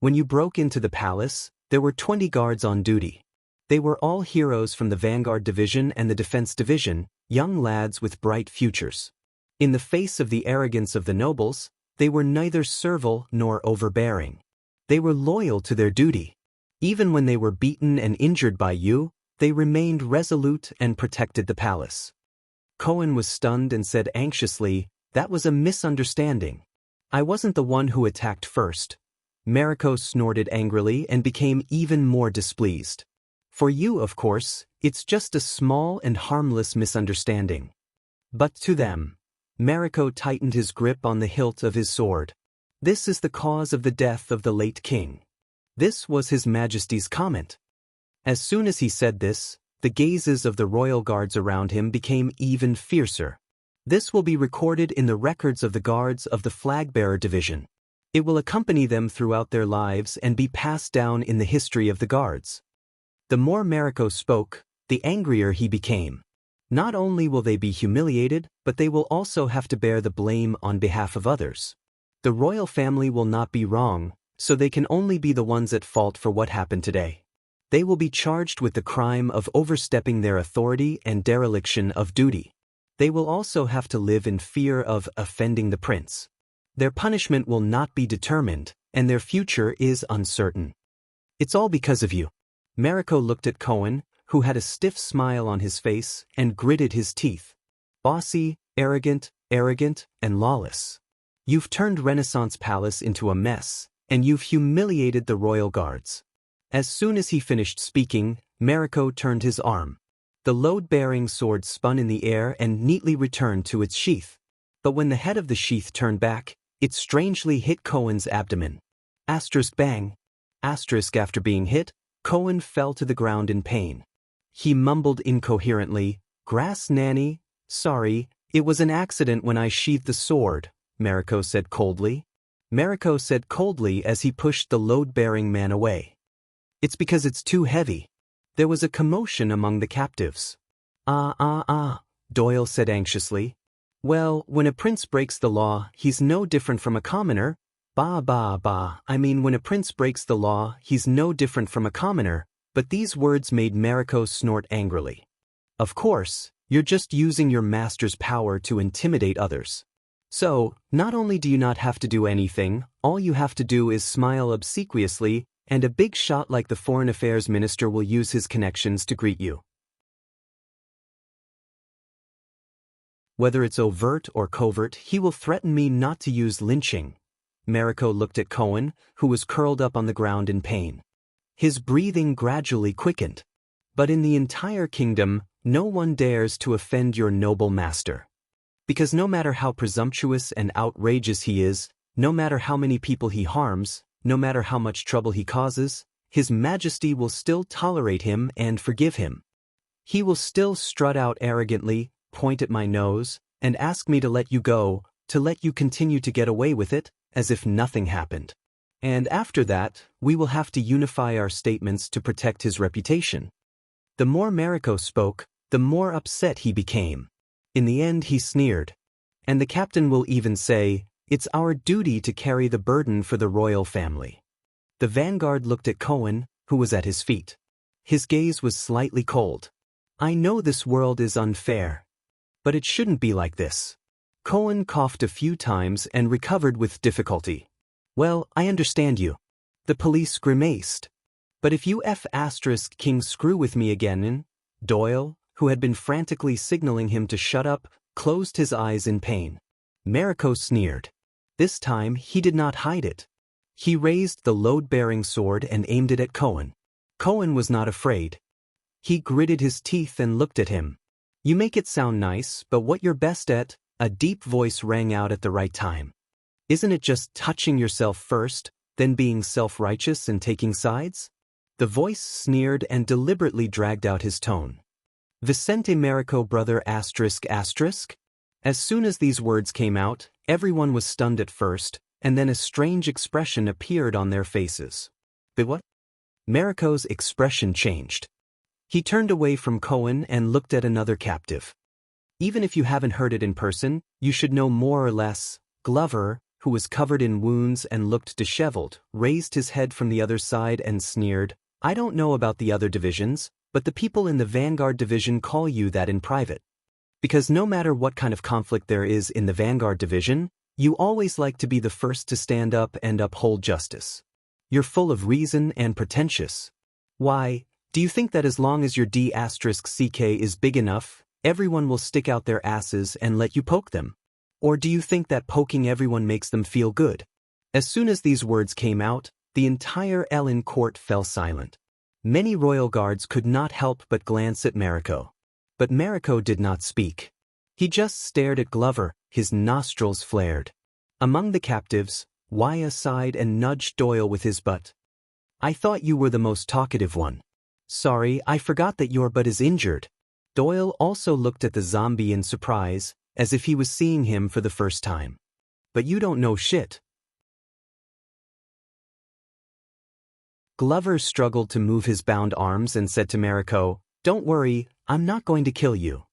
Speaker 1: When you broke into the palace, there were 20 guards on duty. They were all heroes from the Vanguard Division and the Defense Division, young lads with bright futures. In the face of the arrogance of the nobles, they were neither servile nor overbearing. They were loyal to their duty. Even when they were beaten and injured by you, they remained resolute and protected the palace. Cohen was stunned and said anxiously, that was a misunderstanding. I wasn't the one who attacked first. Mariko snorted angrily and became even more displeased. For you, of course, it's just a small and harmless misunderstanding. But to them, Mariko tightened his grip on the hilt of his sword. This is the cause of the death of the late king. This was His Majesty's comment. As soon as he said this, the gazes of the royal guards around him became even fiercer. This will be recorded in the records of the guards of the Flag-Bearer Division. It will accompany them throughout their lives and be passed down in the history of the guards. The more Mariko spoke, the angrier he became. Not only will they be humiliated, but they will also have to bear the blame on behalf of others. The royal family will not be wrong, so they can only be the ones at fault for what happened today. They will be charged with the crime of overstepping their authority and dereliction of duty. They will also have to live in fear of offending the prince. Their punishment will not be determined, and their future is uncertain. It's all because of you. Mariko looked at Cohen, who had a stiff smile on his face, and gritted his teeth. Bossy, arrogant, and lawless. You've turned Renaissance Palace into a mess, and you've humiliated the royal guards. As soon as he finished speaking, Mariko turned his arm. The load-bearing sword spun in the air and neatly returned to its sheath. But when the head of the sheath turned back, it strangely hit Cohen's abdomen. Asterisk bang. Asterisk after being hit, Cohen fell to the ground in pain. He mumbled incoherently, "Grass nanny, sorry, it was an accident when I sheathed the sword," Mariko said coldly. Mariko said coldly as he pushed the load-bearing man away. "It's because it's too heavy." There was a commotion among the captives. Doyle said anxiously. "Well, when a prince breaks the law, he's no different from a commoner." I mean, when a prince breaks the law, he's no different from a commoner," but these words made Mariko snort angrily. "Of course, you're just using your master's power to intimidate others. So, not only do you not have to do anything, all you have to do is smile obsequiously, and a big shot like the Foreign Affairs Minister will use his connections to greet you. Whether it's overt or covert, he will threaten me not to use lynching." Mariko looked at Cohen, who was curled up on the ground in pain. His breathing gradually quickened. "But in the entire kingdom, no one dares to offend your noble master. Because no matter how presumptuous and outrageous he is, no matter how many people he harms, no matter how much trouble he causes, His Majesty will still tolerate him and forgive him. He will still strut out arrogantly, point at my nose, and ask me to let you go, to let you continue to get away with it, as if nothing happened. And after that, we will have to unify our statements to protect his reputation." The more Mariko spoke, the more upset he became. In the end he sneered. "And the captain will even say, 'It's our duty to carry the burden for the royal family.'" The vanguard looked at Cohen, who was at his feet. His gaze was slightly cold. "I know this world is unfair. But it shouldn't be like this." Cohen coughed a few times and recovered with difficulty. "Well, I understand you." The police grimaced. "But if you King screw with me again," Doyle, who had been frantically signaling him to shut up, closed his eyes in pain. Mariko sneered. This time he did not hide it. He raised the load-bearing sword and aimed it at Cohen. Cohen was not afraid. He gritted his teeth and looked at him. "You make it sound nice, but what you're best at," a deep voice rang out at the right time. "Isn't it just touching yourself first, then being self-righteous and taking sides?" The voice sneered and deliberately dragged out his tone. "Vicente Mariko brother asterisk asterisk?" As soon as these words came out, everyone was stunned at first, and then a strange expression appeared on their faces. "But what?" Mariko's expression changed. He turned away from Cohen and looked at another captive. "Even if you haven't heard it in person, you should know more or less." Glover, who was covered in wounds and looked disheveled, raised his head from the other side and sneered, "I don't know about the other divisions, but the people in the Vanguard Division call you that in private. Because no matter what kind of conflict there is in the Vanguard Division, you always like to be the first to stand up and uphold justice. You're full of reason and pretentious. Why, do you think that as long as your D*CK is big enough, everyone will stick out their asses and let you poke them? Or do you think that poking everyone makes them feel good?" As soon as these words came out, the entire Ellen court fell silent. Many royal guards could not help but glance at Mariko. But Mariko did not speak. He just stared at Glover, his nostrils flared. Among the captives, Wuxia sighed and nudged Doyle with his butt. "I thought you were the most talkative one." "Sorry, I forgot that your butt is injured." Doyle also looked at the zombie in surprise, as if he was seeing him for the first time. "But you don't know shit." Glover struggled to move his bound arms and said to Mariko, "Don't worry, I'm not going to kill you.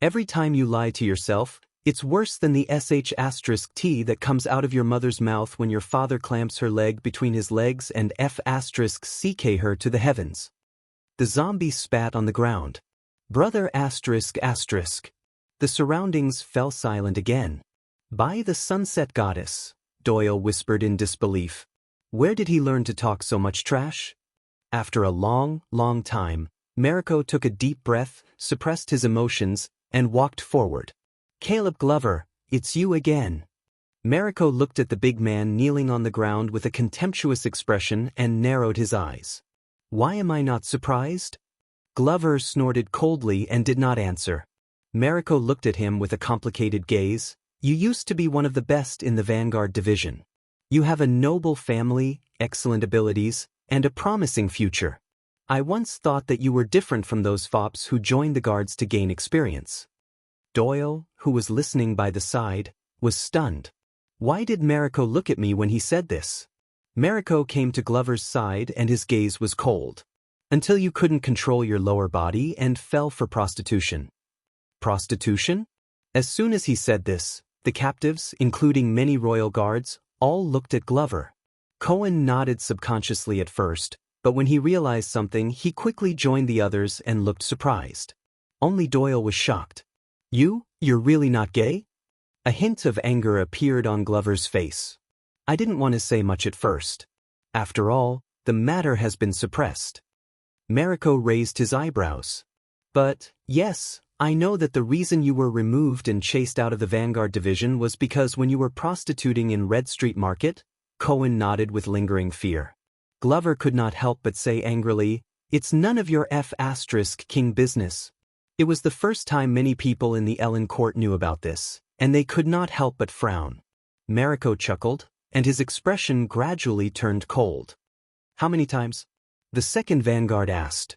Speaker 1: Every time you lie to yourself, it's worse than the sh*t that comes out of your mother's mouth when your father clamps her leg between his legs and f*ck her to the heavens." The zombie spat on the ground. "Brother***. The surroundings fell silent again. "By the sunset goddess," Doyle whispered in disbelief. "Where did he learn to talk so much trash?" After a long, long time, Mariko took a deep breath, suppressed his emotions, and walked forward. "Caleb Glover, it's you again." Mariko looked at the big man kneeling on the ground with a contemptuous expression and narrowed his eyes. "Why am I not surprised?" Glover snorted coldly and did not answer. Mariko looked at him with a complicated gaze. "You used to be one of the best in the Vanguard Division. You have a noble family, excellent abilities, and a promising future. I once thought that you were different from those fops who joined the guards to gain experience." Doyle, who was listening by the side, was stunned. Why did Mariko look at me when he said this? Mariko came to Glover's side and his gaze was cold. "Until you couldn't control your lower body and fell for prostitution." Prostitution? As soon as he said this, the captives, including many royal guards, all looked at Glover. Cohen nodded subconsciously at first, but when he realized something, he quickly joined the others and looked surprised. Only Doyle was shocked. You're really not gay?" A hint of anger appeared on Glover's face. "I didn't want to say much at first. After all, the matter has been suppressed." Mariko raised his eyebrows. "But, yes, I know that the reason you were removed and chased out of the Vanguard Division was because when you were prostituting in Red Street Market." Cohen nodded with lingering fear. Glover could not help but say angrily, "It's none of your King business." It was the first time many people in the Ellen court knew about this, and they could not help but frown. Mariko chuckled, and his expression gradually turned cold. "How many times?" the second Vanguard asked.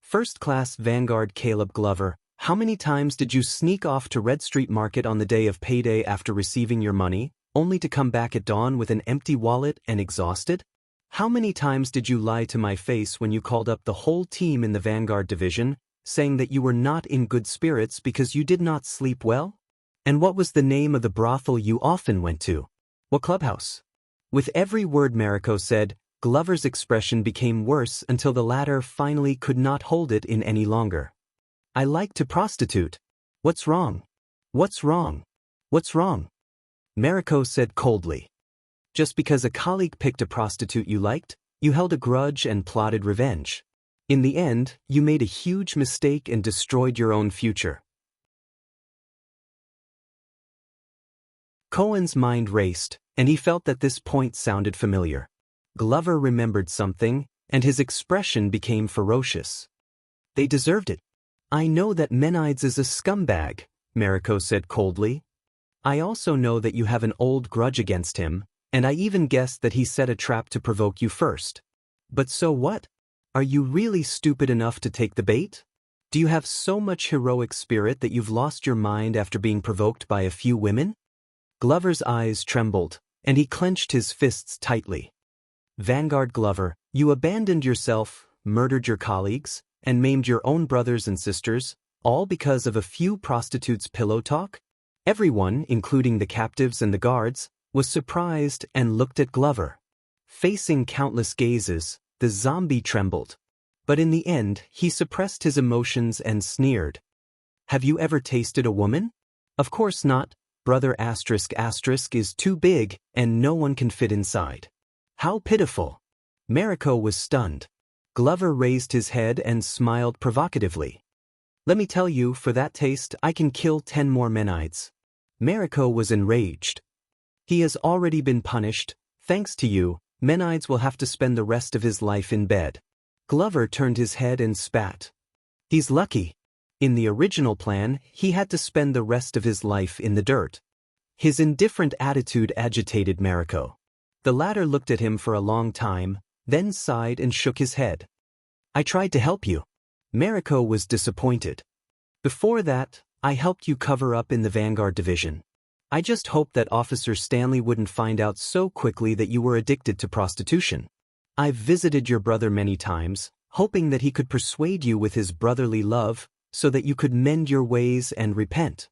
Speaker 1: "First Class Vanguard Caleb Glover, how many times did you sneak off to Red Street Market on the day of payday after receiving your money, only to come back at dawn with an empty wallet and exhausted? How many times did you lie to my face when you called up the whole team in the Vanguard Division, saying that you were not in good spirits because you did not sleep well? And what was the name of the brothel you often went to? What clubhouse?" With every word Mariko said, Glover's expression became worse until the latter finally could not hold it in any longer. "I like to prostitute. What's wrong? What's wrong? What's wrong?" Mariko said coldly. "Just because a colleague picked a prostitute you liked, you held a grudge and plotted revenge. In the end, you made a huge mistake and destroyed your own future." Cohen's mind raced, and he felt that this point sounded familiar. Glover remembered something, and his expression became ferocious. "They deserved it. I know that Menides is a scumbag," Mariko said coldly. "I also know that you have an old grudge against him, and I even guessed that he set a trap to provoke you first. But so what? Are you really stupid enough to take the bait? Do you have so much heroic spirit that you've lost your mind after being provoked by a few women?" Glover's eyes trembled, and he clenched his fists tightly. "Vanguard Glover, you abandoned yourself, murdered your colleagues, and maimed your own brothers and sisters, all because of a few prostitutes' pillow talk?" Everyone, including the captives and the guards, was surprised and looked at Glover. Facing countless gazes, the zombie trembled. But in the end, he suppressed his emotions and sneered. "Have you ever tasted a woman? Of course not. Brother is too big, and no one can fit inside. How pitiful." Mariko was stunned. Glover raised his head and smiled provocatively. "Let me tell you, for that taste, I can kill 10 more Menides." Mariko was enraged. "He has already been punished. Thanks to you, Menides will have to spend the rest of his life in bed." Glover turned his head and spat. "He's lucky. In the original plan, he had to spend the rest of his life in the dirt." His indifferent attitude agitated Mariko. The latter looked at him for a long time, then sighed and shook his head. "I tried to help you." Mariko was disappointed. "Before that, I helped you cover up in the Vanguard Division. I just hoped that Officer Stanley wouldn't find out so quickly that you were addicted to prostitution. I've visited your brother many times, hoping that he could persuade you with his brotherly love, so that you could mend your ways and repent.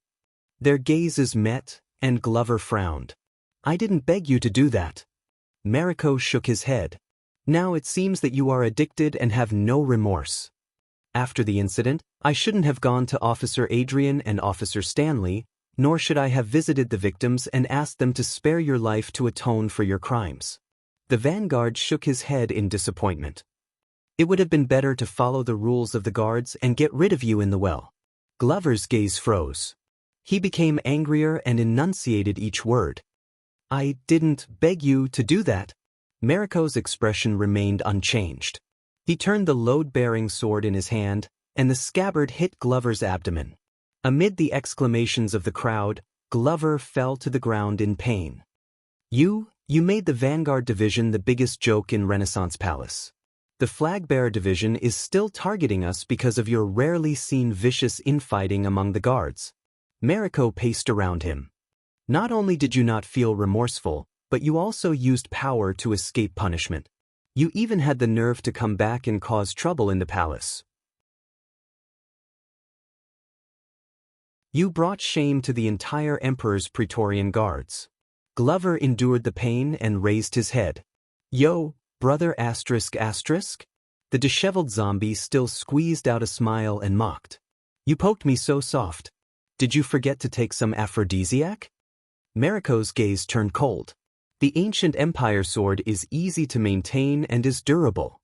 Speaker 1: Their gazes met, and Glover frowned. I didn't beg you to do that. Mariko shook his head. Now it seems that you are addicted and have no remorse. After the incident, I shouldn't have gone to Officer Adrian and Officer Stanley, nor should I have visited the victims and asked them to spare your life to atone for your crimes. The vanguard shook his head in disappointment. It would have been better to follow the rules of the guards and get rid of you in the well. Glover's gaze froze. He became angrier and enunciated each word. I didn't beg you to do that. Mariko's expression remained unchanged. He turned the load-bearing sword in his hand, and the scabbard hit Glover's abdomen. Amid the exclamations of the crowd, Glover fell to the ground in pain. You made the Vanguard Division the biggest joke in Renaissance Palace. The Flag-Bearer Division is still targeting us because of your rarely seen vicious infighting among the guards. Mariko paced around him. Not only did you not feel remorseful, but you also used power to escape punishment. You even had the nerve to come back and cause trouble in the palace. You brought shame to the entire Emperor's Praetorian Guards. Glover endured the pain and raised his head. Yo, brother asterisk asterisk? The disheveled zombie still squeezed out a smile and mocked. You poked me so soft. Did you forget to take some aphrodisiac? Mariko's gaze turned cold. The ancient Empire sword is easy to maintain and is durable.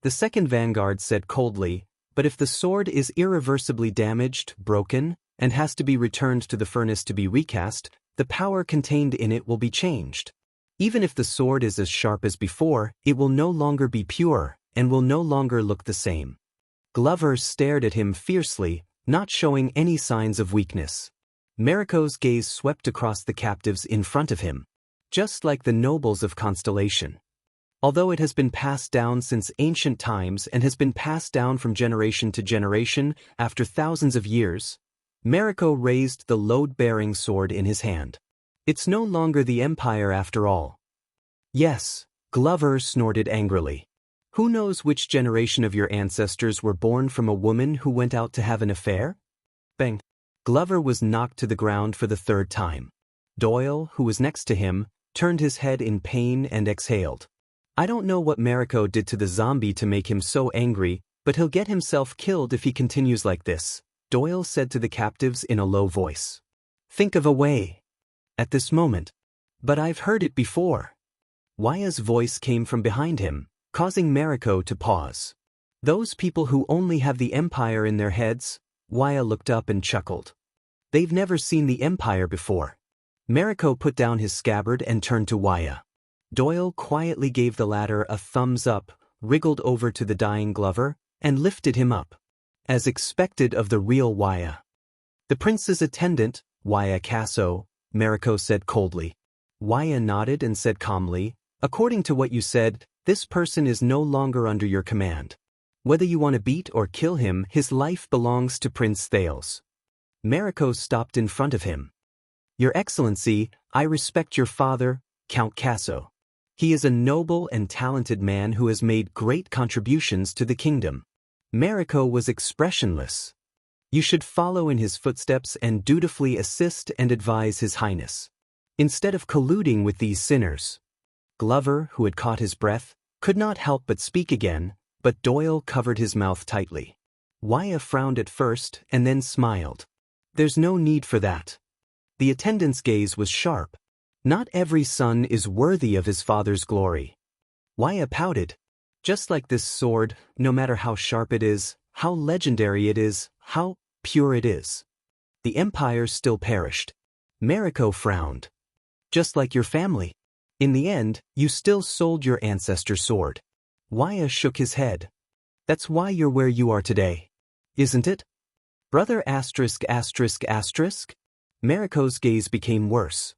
Speaker 1: The second vanguard said coldly, but if the sword is irreversibly damaged, broken, and has to be returned to the furnace to be recast, the power contained in it will be changed. Even if the sword is as sharp as before, it will no longer be pure, and will no longer look the same. Glover stared at him fiercely, not showing any signs of weakness. Mariko's gaze swept across the captives in front of him. Just like the nobles of Constellation. Although it has been passed down since ancient times and has been passed down from generation to generation after thousands of years, Mariko raised the load-bearing sword in his hand. It's no longer the Empire after all. Yes, Glover snorted angrily. Who knows which generation of your ancestors were born from a woman who went out to have an affair? Bang. Glover was knocked to the ground for the third time. Doyle, who was next to him, turned his head in pain and exhaled. I don't know what Mariko did to the zombie to make him so angry, but he'll get himself killed if he continues like this, Doyle said to the captives in a low voice. Think of a way. At this moment. But I've heard it before. Waya's voice came from behind him, causing Mariko to pause. Those people who only have the Empire in their heads, Waya looked up and chuckled. They've never seen the Empire before. Mariko put down his scabbard and turned to Waya. Doyle quietly gave the latter a thumbs up, wriggled over to the dying Glover, and lifted him up. As expected of the real Waya. The prince's attendant, Waya Casso, Mariko said coldly. Waya nodded and said calmly, according to what you said, this person is no longer under your command. Whether you want to beat or kill him, his life belongs to Prince Thales. Mariko stopped in front of him. Your Excellency, I respect your father, Count Casso. He is a noble and talented man who has made great contributions to the kingdom. Mariko was expressionless. You should follow in his footsteps and dutifully assist and advise His Highness. Instead of colluding with these sinners. Glover, who had caught his breath, could not help but speak again, but Doyle covered his mouth tightly. Waya frowned at first and then smiled. There's no need for that. The attendant's gaze was sharp. Not every son is worthy of his father's glory. Waya pouted. Just like this sword, no matter how sharp it is, how legendary it is, how pure it is. The Empire still perished. Mariko frowned. Just like your family. In the end, you still sold your ancestor's sword. Waya shook his head. That's why you're where you are today. Isn't it? Brother asterisk asterisk asterisk? Mariko's gaze became worse.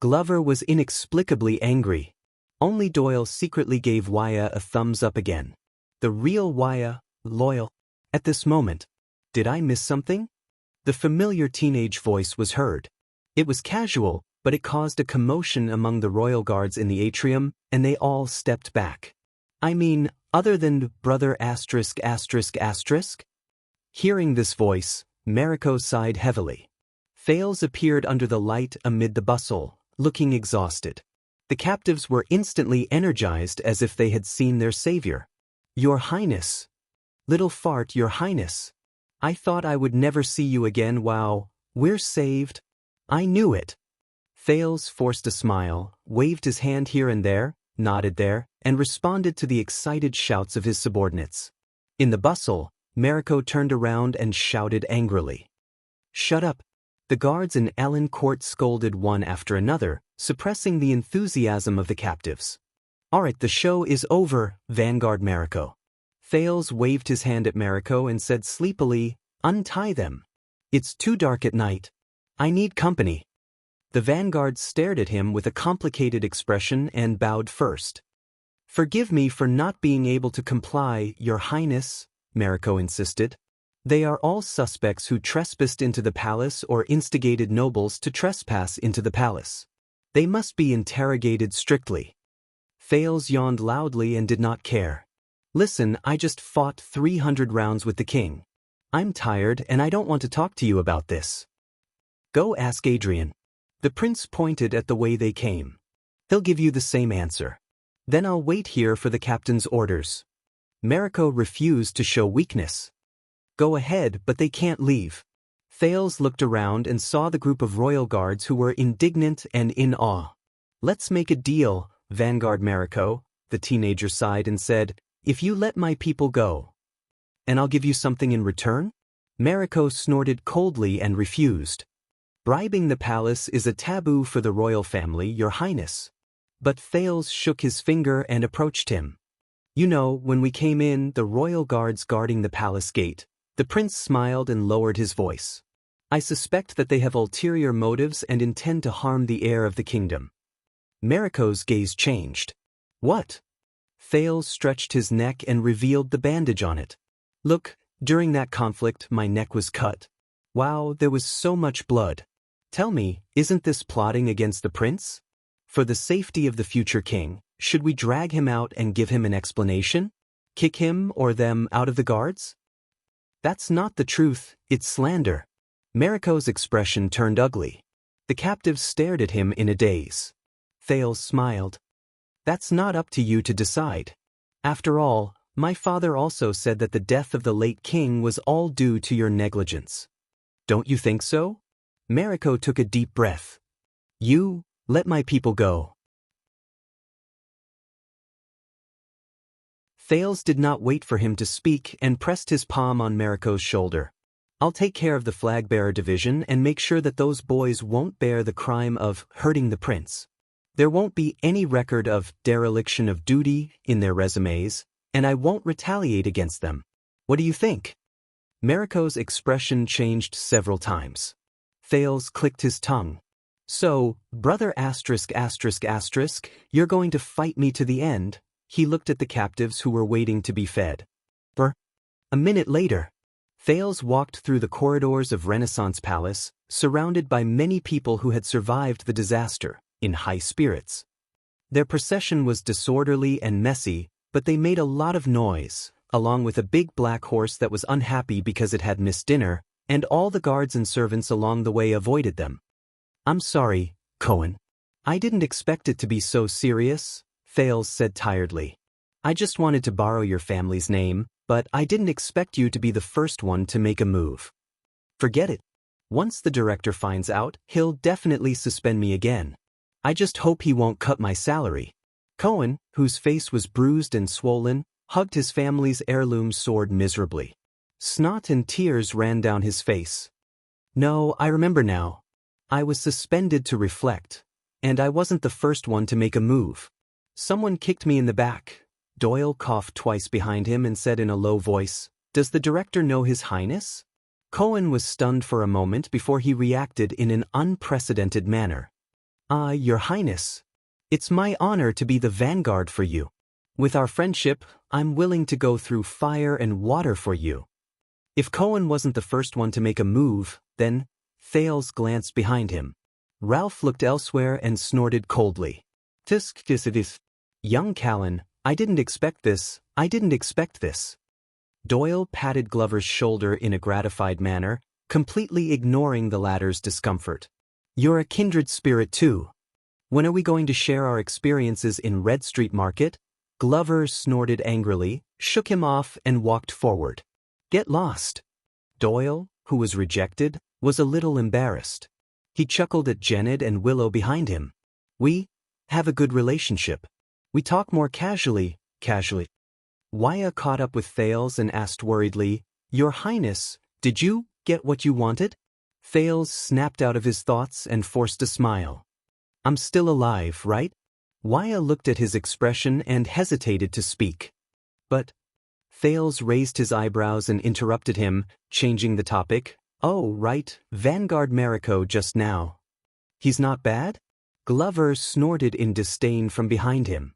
Speaker 1: Glover was inexplicably angry. Only Doyle secretly gave Waya a thumbs up again. The real Waya, loyal. At this moment. Did I miss something? The familiar teenage voice was heard. It was casual, but it caused a commotion among the royal guards in the atrium, and they all stepped back. I mean, other than brother asterisk asterisk asterisk? Hearing this voice, Mariko sighed heavily. Thales appeared under the light amid the bustle, looking exhausted. The captives were instantly energized as if they had seen their savior. Your Highness. Little fart, Your Highness. I thought I would never see you again. Wow, we're saved. I knew it. Thales forced a smile, waved his hand here and there, nodded there, and responded to the excited shouts of his subordinates. In the bustle, Mariko turned around and shouted angrily. Shut up. The guards in Ellen Court scolded one after another, suppressing the enthusiasm of the captives. All right, the show is over, Vanguard Mariko. Thales waved his hand at Mariko and said sleepily, untie them. It's too dark at night. I need company. The vanguard stared at him with a complicated expression and bowed first. Forgive me for not being able to comply, Your Highness, Mariko insisted. They are all suspects who trespassed into the palace or instigated nobles to trespass into the palace. They must be interrogated strictly. Thales yawned loudly and did not care. Listen, I just fought 300 rounds with the king. I'm tired and I don't want to talk to you about this. Go ask Adrian. The prince pointed at the way they came. He'll give you the same answer. Then I'll wait here for the captain's orders. Mariko refused to show weakness. Go ahead, but they can't leave. Thales looked around and saw the group of royal guards who were indignant and in awe. Let's make a deal, Vanguard Mariko, the teenager sighed and said, if you let my people go. And I'll give you something in return? Mariko snorted coldly and refused. Bribing the palace is a taboo for the royal family, Your Highness. But Thales shook his finger and approached him. You know, when we came in, the royal guards guarding the palace gate, the prince smiled and lowered his voice. I suspect that they have ulterior motives and intend to harm the heir of the kingdom. Mariko's gaze changed. What? Thales stretched his neck and revealed the bandage on it. Look, during that conflict my neck was cut. Wow, there was so much blood. Tell me, isn't this plotting against the prince? For the safety of the future king, should we drag him out and give him an explanation? Kick him or them out of the guards? That's not the truth, it's slander. Mariko's expression turned ugly. The captives stared at him in a daze. Thales smiled. That's not up to you to decide. After all, my father also said that the death of the late king was all due to your negligence. Don't you think so? Mariko took a deep breath. You, let my people go. Thales did not wait for him to speak and pressed his palm on Mariko's shoulder. I'll take care of the flag-bearer division and make sure that those boys won't bear the crime of hurting the prince. There won't be any record of dereliction of duty in their resumes, and I won't retaliate against them. What do you think? Mariko's expression changed several times. Thales clicked his tongue. So, brother asterisk asterisk asterisk, you're going to fight me to the end? He looked at the captives who were waiting to be fed. A minute later, Thales walked through the corridors of Renaissance Palace, surrounded by many people who had survived the disaster, in high spirits. Their procession was disorderly and messy, but they made a lot of noise, along with a big black horse that was unhappy because it had missed dinner, and all the guards and servants along the way avoided them. I'm sorry, Cohen. I didn't expect it to be so serious, Thales said tiredly. I just wanted to borrow your family's name, but I didn't expect you to be the first one to make a move. Forget it. Once the director finds out, he'll definitely suspend me again. I just hope he won't cut my salary. Cohen, whose face was bruised and swollen, hugged his family's heirloom sword miserably. Snot and tears ran down his face. No, I remember now. I was suspended to reflect, and I wasn't the first one to make a move. Someone kicked me in the back. Doyle coughed twice behind him and said in a low voice, Does the director know His Highness? Cohen was stunned for a moment before he reacted in an unprecedented manner. Your Highness. It's my honor to be the vanguard for you. With our friendship, I'm willing to go through fire and water for you. If Cohen wasn't the first one to make a move, then Thales glanced behind him. Ralph looked elsewhere and snorted coldly. Tisk this it is. Young Callan, I didn't expect this, I didn't expect this. Doyle patted Glover's shoulder in a gratified manner, completely ignoring the latter's discomfort. You're a kindred spirit too. When are we going to share our experiences in Red Street Market? Glover snorted angrily, shook him off and walked forward. Get lost. Doyle, who was rejected, was a little embarrassed. He chuckled at Jennard and Willow behind him. We have a good relationship. We talk more casually. Waya caught up with Thales and asked worriedly, Your Highness, did you get what you wanted? Thales snapped out of his thoughts and forced a smile. I'm still alive, right? Waya looked at his expression and hesitated to speak. But Thales raised his eyebrows and interrupted him, changing the topic. Oh, right, Vanguard Mariko just now. He's not bad? Glover snorted in disdain from behind him.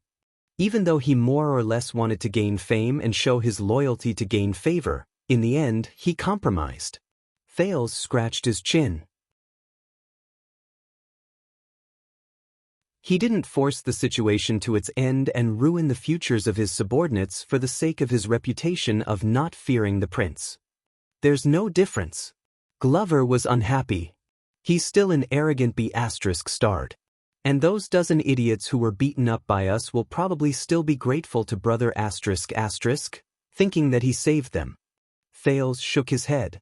Speaker 1: Even though he more or less wanted to gain fame and show his loyalty to gain favor, in the end, he compromised. Thales scratched his chin. He didn't force the situation to its end and ruin the futures of his subordinates for the sake of his reputation of not fearing the prince. There's no difference. Glover was unhappy. He's still an arrogant B***starred. And those dozen idiots who were beaten up by us will probably still be grateful to brother ***, thinking that he saved them. Thales shook his head.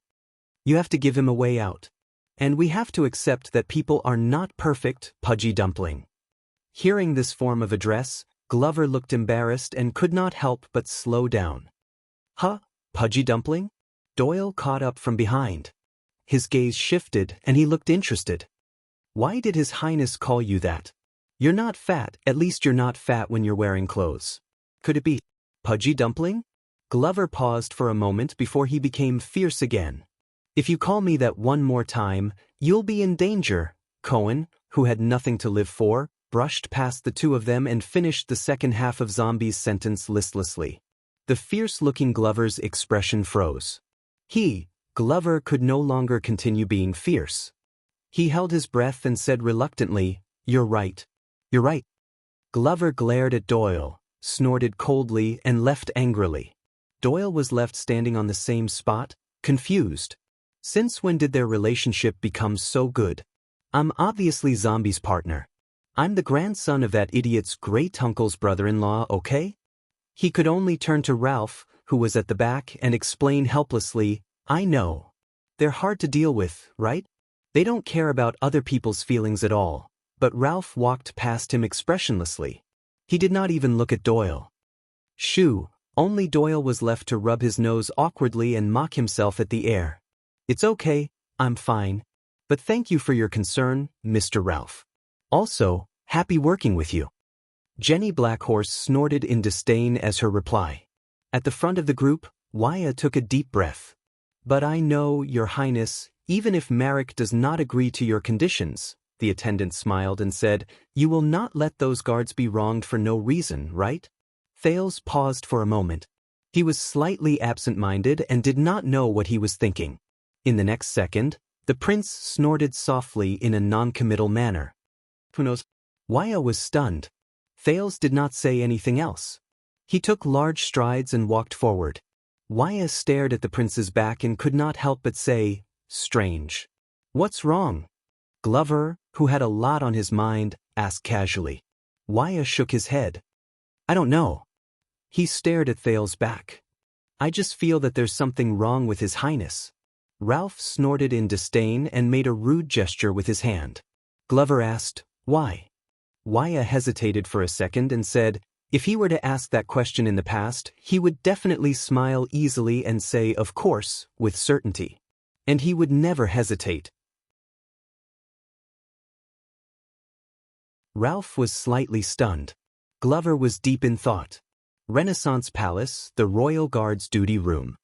Speaker 1: You have to give him a way out. And we have to accept that people are not perfect, Pudgy Dumpling. Hearing this form of address, Glover looked embarrassed and could not help but slow down. Huh, Pudgy Dumpling? Doyle caught up from behind. His gaze shifted and he looked interested. Why did His Highness call you that? You're not fat, at least you're not fat when you're wearing clothes. Could it be Pudgy Dumpling? Glover paused for a moment before he became fierce again. If you call me that one more time, you'll be in danger. Cohen, who had nothing to live for, brushed past the two of them and finished the second half of Zombie's sentence listlessly. The fierce-looking Glover's expression froze. Glover could no longer continue being fierce. He held his breath and said reluctantly, You're right. You're right. Glover glared at Doyle, snorted coldly, and left angrily. Doyle was left standing on the same spot, confused. Since when did their relationship become so good? I'm obviously Zombie's partner. I'm the grandson of that idiot's great-uncle's brother-in-law, okay? He could only turn to Ralph, who was at the back, and explain helplessly, I know. They're hard to deal with, right? They don't care about other people's feelings at all, but Ralph walked past him expressionlessly. He did not even look at Doyle. Shoo, only Doyle was left to rub his nose awkwardly and mock himself at the air. It's okay, I'm fine. But thank you for your concern, Mr. Ralph. Also, happy working with you. Jenny Blackhorse snorted in disdain as her reply. At the front of the group, Waya took a deep breath. But I know, Your Highness, even if Marek does not agree to your conditions, the attendant smiled and said, you will not let those guards be wronged for no reason, right? Thales paused for a moment. He was slightly absent-minded and did not know what he was thinking. In the next second, the prince snorted softly in a non-committal manner. Who knows? Waya was stunned. Thales did not say anything else. He took large strides and walked forward. Waya stared at the prince's back and could not help but say, Strange. What's wrong? Glover, who had a lot on his mind, asked casually. Waya shook his head. I don't know. He stared at Thales' back. I just feel that there's something wrong with His Highness. Ralph snorted in disdain and made a rude gesture with his hand. Glover asked, Why? Waya hesitated for a second and said, if he were to ask that question in the past, he would definitely smile easily and say, of course, with certainty. And he would never hesitate. Ralph was slightly stunned. Glover was deep in thought. Renaissance Palace, the Royal Guard's duty room.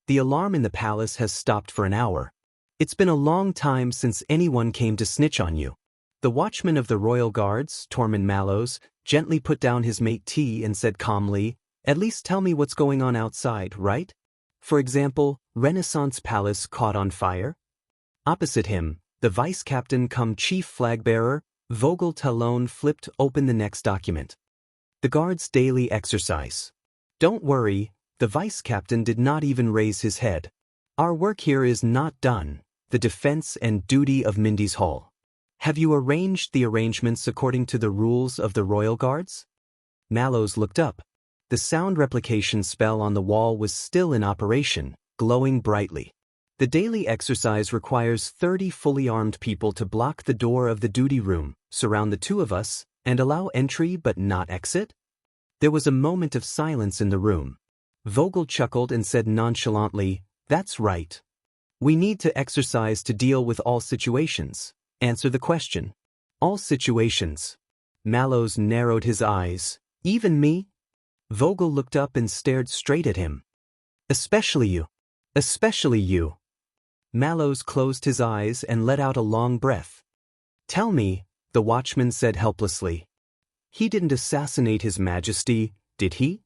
Speaker 1: The alarm in the palace has stopped for an hour. It's been a long time since anyone came to snitch on you. The watchman of the Royal Guards, Tormund Mallows, gently put down his mate tea and said calmly, at least tell me what's going on outside, right? For example, Renaissance Palace caught on fire? Opposite him, The vice captain cum chief flag bearer, Vogel Talon flipped open the next document. The guard's daily exercise. Don't worry, the vice captain did not even raise his head. Our work here is not done, the defense and duty of Mindy's Hall. Have you arranged the arrangements according to the rules of the Royal Guards? Mallows looked up. The sound replication spell on the wall was still in operation, glowing brightly. The daily exercise requires 30 fully armed people to block the door of the duty room, surround the two of us, and allow entry but not exit? There was a moment of silence in the room. Vogel chuckled and said nonchalantly, "That's right. We need to exercise to deal with all situations. Answer the question." All situations. Mallows narrowed his eyes. Even me? Vogel looked up and stared straight at him. Especially you. Especially you. Mallows closed his eyes and let out a long breath. Tell me, the watchman said helplessly. He didn't assassinate His Majesty, did he?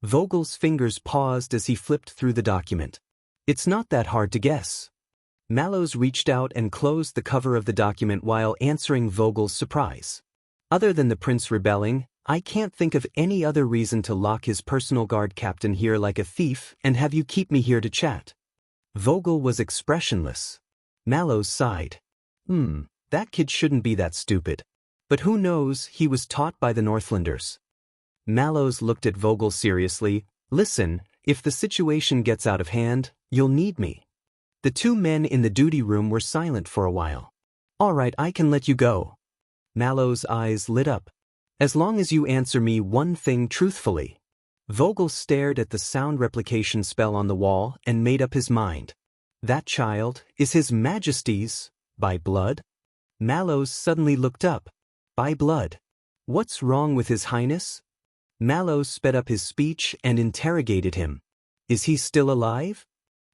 Speaker 1: Vogel's fingers paused as he flipped through the document. It's not that hard to guess. Mallows reached out and closed the cover of the document while answering Vogel's surprise. Other than the prince rebelling, I can't think of any other reason to lock his personal guard captain here like a thief and have you keep me here to chat. Vogel was expressionless. Mallows sighed. That kid shouldn't be that stupid. But who knows, he was taught by the Northlanders. Mallows looked at Vogel seriously. Listen, if the situation gets out of hand, you'll need me. The two men in the duty room were silent for a while. All right, I can let you go. Mallows' eyes lit up. As long as you answer me one thing truthfully. Vogel stared at the sound replication spell on the wall and made up his mind. That child is His Majesty's, by blood? Mallows suddenly looked up. By blood. What's wrong with His Highness? Mallows sped up his speech and interrogated him. Is he still alive?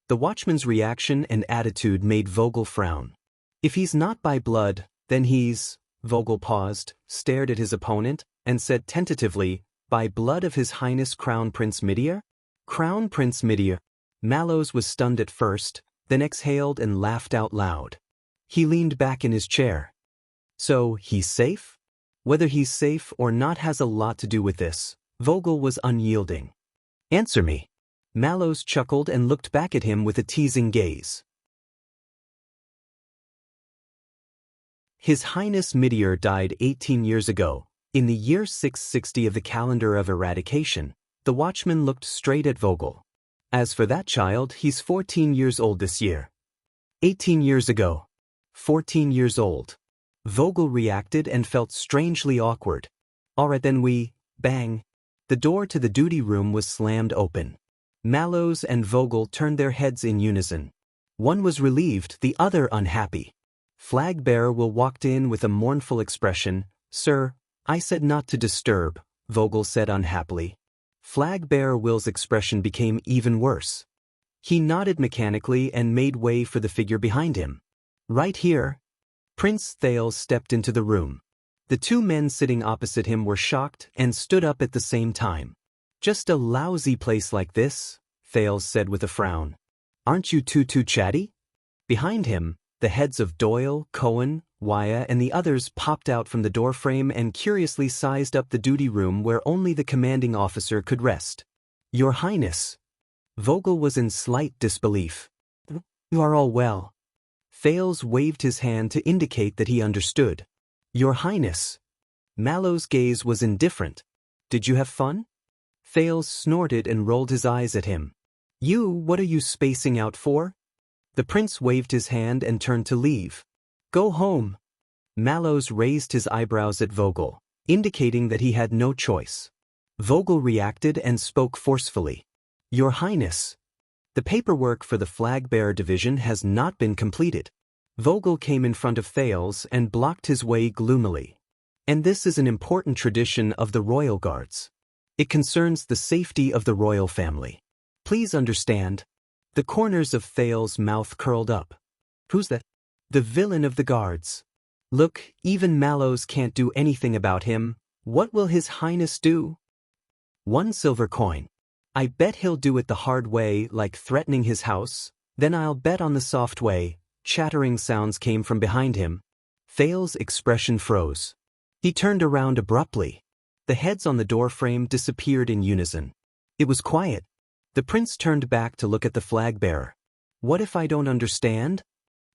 Speaker 1: The watchman's reaction and attitude made Vogel frown. If he's not by blood, then he's... Vogel paused, stared at his opponent, and said tentatively, by blood of His Highness Crown Prince Midir? Crown Prince Midir. Mallows was stunned at first, then exhaled and laughed out loud. He leaned back in his chair. So, he's safe? Whether he's safe or not has a lot to do with this. Vogel was unyielding. Answer me. Mallows chuckled and looked back at him with a teasing gaze. His Highness Midir died 18 years ago, in the year 660 of the calendar of eradication. The watchman looked straight at Vogel. As for that child, he's 14 years old this year. 18 years ago. 14 years old. Vogel reacted and felt strangely awkward. All right then bang. The door to the duty room was slammed open. Mallows and Vogel turned their heads in unison. One was relieved, the other unhappy. Flag-bearer Will walked in with a mournful expression. Sir, I said not to disturb, Vogel said unhappily. Flag-bearer Will's expression became even worse. He nodded mechanically and made way for the figure behind him. Right here. Prince Thales stepped into the room. The two men sitting opposite him were shocked and stood up at the same time. Just a lousy place like this, Thales said with a frown. Aren't you too chatty? Behind him, the heads of Doyle, Cohen, Wuxia and the others popped out from the doorframe and curiously sized up the duty room where only the commanding officer could rest. Your Highness. Vogel was in slight disbelief. You are all well. Thales waved his hand to indicate that he understood. Your Highness. Mallows' gaze was indifferent. Did you have fun? Thales snorted and rolled his eyes at him. What are you spacing out for? The prince waved his hand and turned to leave. Go home. Mallows raised his eyebrows at Vogel, indicating that he had no choice. Vogel reacted and spoke forcefully. Your Highness. The paperwork for the flag-bearer division has not been completed. Vogel came in front of Thales and blocked his way gloomily. And this is an important tradition of the Royal Guards. It concerns the safety of the royal family. Please understand. The corners of Thales' mouth curled up. Who's that? The villain of the guards. Look, even Mallows can't do anything about him. What will His Highness do? 1 silver coin. I bet he'll do it the hard way, like threatening his house. Then I'll bet on the soft way, chattering sounds came from behind him. Thale's expression froze. He turned around abruptly. The heads on the doorframe disappeared in unison. It was quiet. The prince turned back to look at the flag-bearer. What if I don't understand?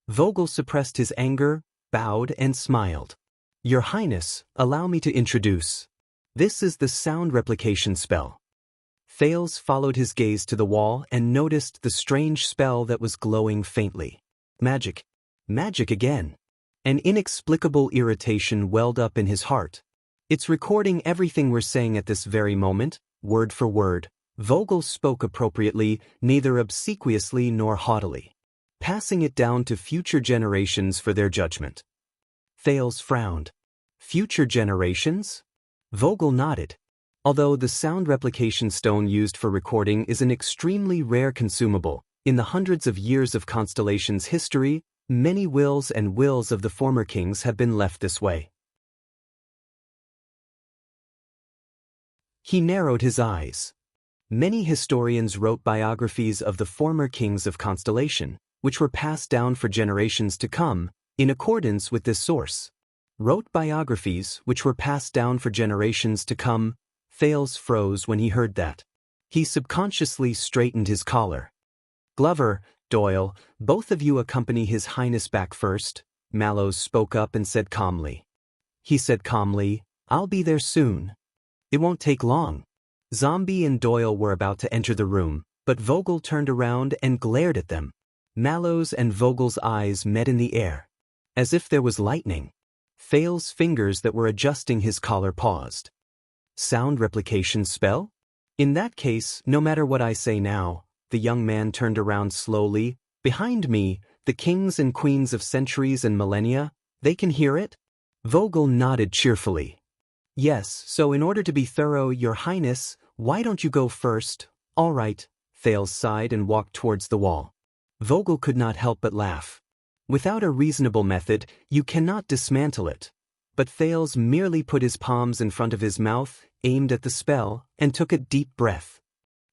Speaker 1: Vogel suppressed his anger, bowed, and smiled. Your Highness, allow me to introduce. This is the sound replication spell. Thales followed his gaze to the wall and noticed the strange spell that was glowing faintly. Magic. Magic again. An inexplicable irritation welled up in his heart. It's recording everything we're saying at this very moment, word for word. Vogel spoke appropriately, neither obsequiously nor haughtily, passing it down to future generations for their judgment. Thales frowned. Future generations? Vogel nodded. Although the sound replication stone used for recording is an extremely rare consumable, in the hundreds of years of Constellation's history, many wills and wills of the former kings have been left this way. He narrowed his eyes. Many historians wrote biographies of the former kings of Constellation, which were passed down for generations to come, in accordance with this source. Wrote biographies which were passed down for generations to come. Thales froze when he heard that. He subconsciously straightened his collar. Glover, Doyle, both of you accompany His Highness back first, Mallows spoke up and said calmly. He said calmly, I'll be there soon. It won't take long. Zombie and Doyle were about to enter the room, but Vogel turned around and glared at them. Mallows and Vogel's eyes met in the air. As if there was lightning. Thales' fingers that were adjusting his collar paused. Sound replication spell? In that case, no matter what I say now, the young man turned around slowly. Behind me, the kings and queens of centuries and millennia, they can hear it? Vogel nodded cheerfully. Yes, so in order to be thorough, Your Highness, why don't you go first? All right, Thales sighed and walked towards the wall. Vogel could not help but laugh. Without a reasonable method, you cannot dismantle it. But Thales merely put his palms in front of his mouth, aimed at the spell, and took a deep breath.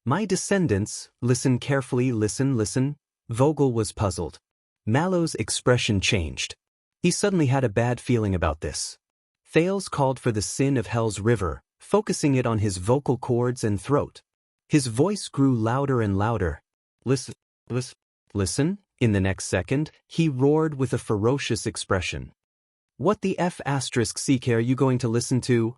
Speaker 1: My descendants, listen carefully, listen. Vogel was puzzled. Mallow's expression changed. He suddenly had a bad feeling about this. Thales called for the sin of Hell's River, focusing it on his vocal cords and throat. His voice grew louder and louder. Listen. In the next second, he roared with a ferocious expression. What the F*** are you going to listen to?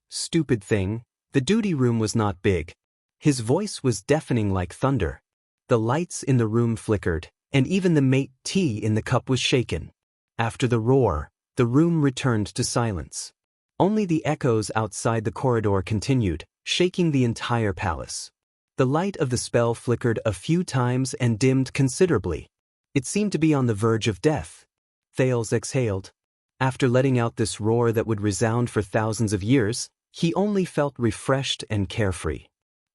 Speaker 1: Stupid thing. The duty room was not big. His voice was deafening like thunder. The lights in the room flickered, and even the mate tea in the cup was shaken. After the roar, the room returned to silence. Only the echoes outside the corridor continued, shaking the entire palace. The light of the spell flickered a few times and dimmed considerably. It seemed to be on the verge of death. Thales exhaled. After letting out this roar that would resound for thousands of years, he only felt refreshed and carefree.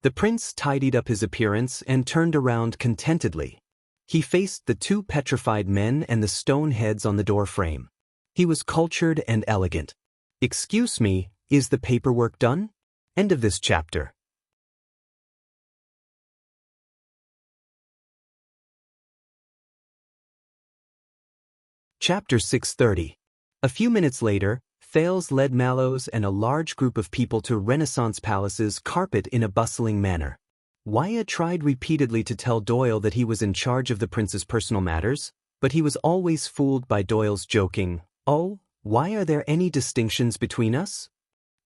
Speaker 1: The prince tidied up his appearance and turned around contentedly. He faced the two petrified men and the stone heads on the doorframe. He was cultured and elegant. Excuse me, is the paperwork done? End of this chapter. Chapter 630. A few minutes later, Thales led Mallows and a large group of people to Renaissance Palace's carpet in a bustling manner. Wyatt tried repeatedly to tell Doyle that he was in charge of the prince's personal matters, but he was always fooled by Doyle's joking, "Oh, why are there any distinctions between us?"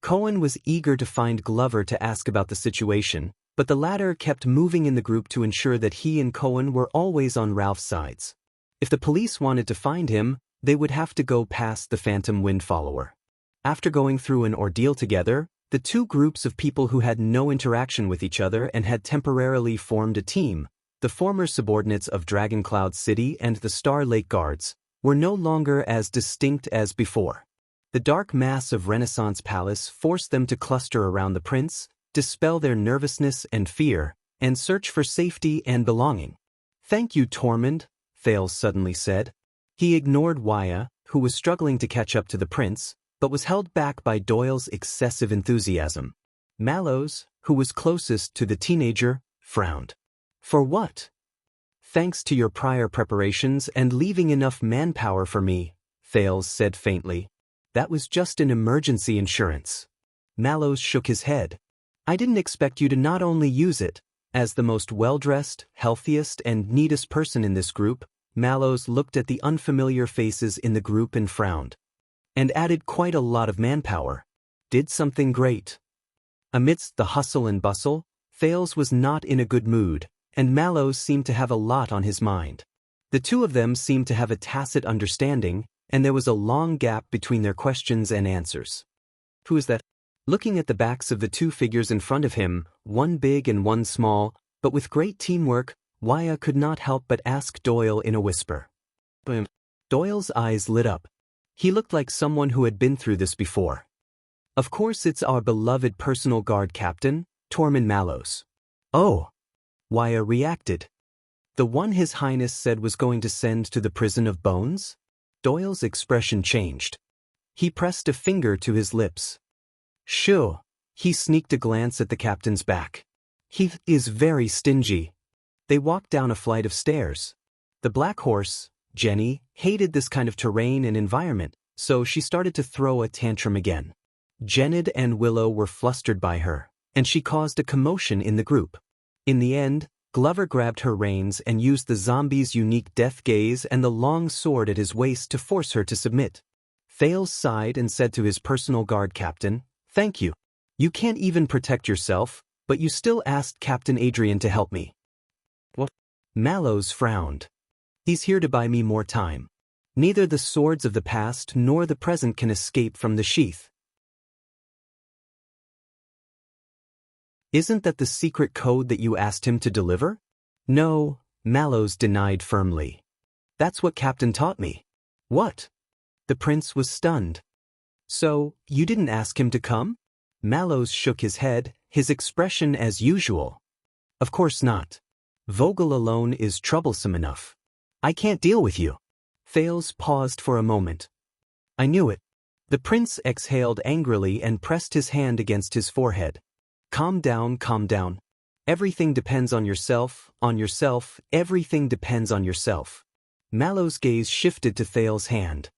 Speaker 1: Cohen was eager to find Glover to ask about the situation, but the latter kept moving in the group to ensure that he and Cohen were always on Ralph's sides. If the police wanted to find him, they would have to go past the Phantom Wind follower. After going through an ordeal together, the two groups of people who had no interaction with each other and had temporarily formed a team, the former subordinates of Dragoncloud City and the Star Lake Guards, were no longer as distinct as before. The dark mass of Renaissance Palace forced them to cluster around the prince, dispel their nervousness and fear, and search for safety and belonging. "Thank you, Tormund," Thales suddenly said. He ignored Waya, who was struggling to catch up to the prince, but was held back by Doyle's excessive enthusiasm. Mallows, who was closest to the teenager, frowned. "For what?" thanks to your prior preparations and leaving enough manpower for me, Thales said faintly. That was just an emergency insurance. Mallows shook his head. I didn't expect you to not only use it. As the most well-dressed, healthiest, and neatest person in this group, Mallows looked at the unfamiliar faces in the group and frowned. And added quite a lot of manpower. Did something great. Amidst the hustle and bustle, Thales was not in a good mood, and Mallows seemed to have a lot on his mind. The two of them seemed to have a tacit understanding, and there was a long gap between their questions and answers. Who is that? Looking at the backs of the two figures in front of him, one big and one small, but with great teamwork, Wuxia could not help but ask Doyle in a whisper. Boom. Doyle's eyes lit up. He looked like someone who had been through this before. Of course it's our beloved personal guard captain, Tormund Mallows. Oh! Wuxia reacted. The one His Highness said was going to send to the prison of bones? Doyle's expression changed. He pressed a finger to his lips. Sure. He sneaked a glance at the captain's back. He is very stingy. They walked down a flight of stairs. The black horse, Jenny, hated this kind of terrain and environment, so she started to throw a tantrum again. Jennid and Willow were flustered by her, and she caused a commotion in the group. In the end, Glover grabbed her reins and used the zombie's unique death gaze and the long sword at his waist to force her to submit. Thales sighed and said to his personal guard captain, Thank you. You can't even protect yourself, but you still asked Captain Adrian to help me. What? Mallows frowned. He's here to buy me more time. Neither the swords of the past nor the present can escape from the sheath. Isn't that the secret code that you asked him to deliver? No, Mallows denied firmly. That's what Captain taught me. What? The prince was stunned. So, you didn't ask him to come? Mallows shook his head, his expression as usual. Of course not. Vogel alone is troublesome enough. I can't deal with you. Thales paused for a moment. I knew it. The prince exhaled angrily and pressed his hand against his forehead. Calm down, calm down. Everything depends on yourself, everything depends on yourself. Mallows' gaze shifted to Thales' hand.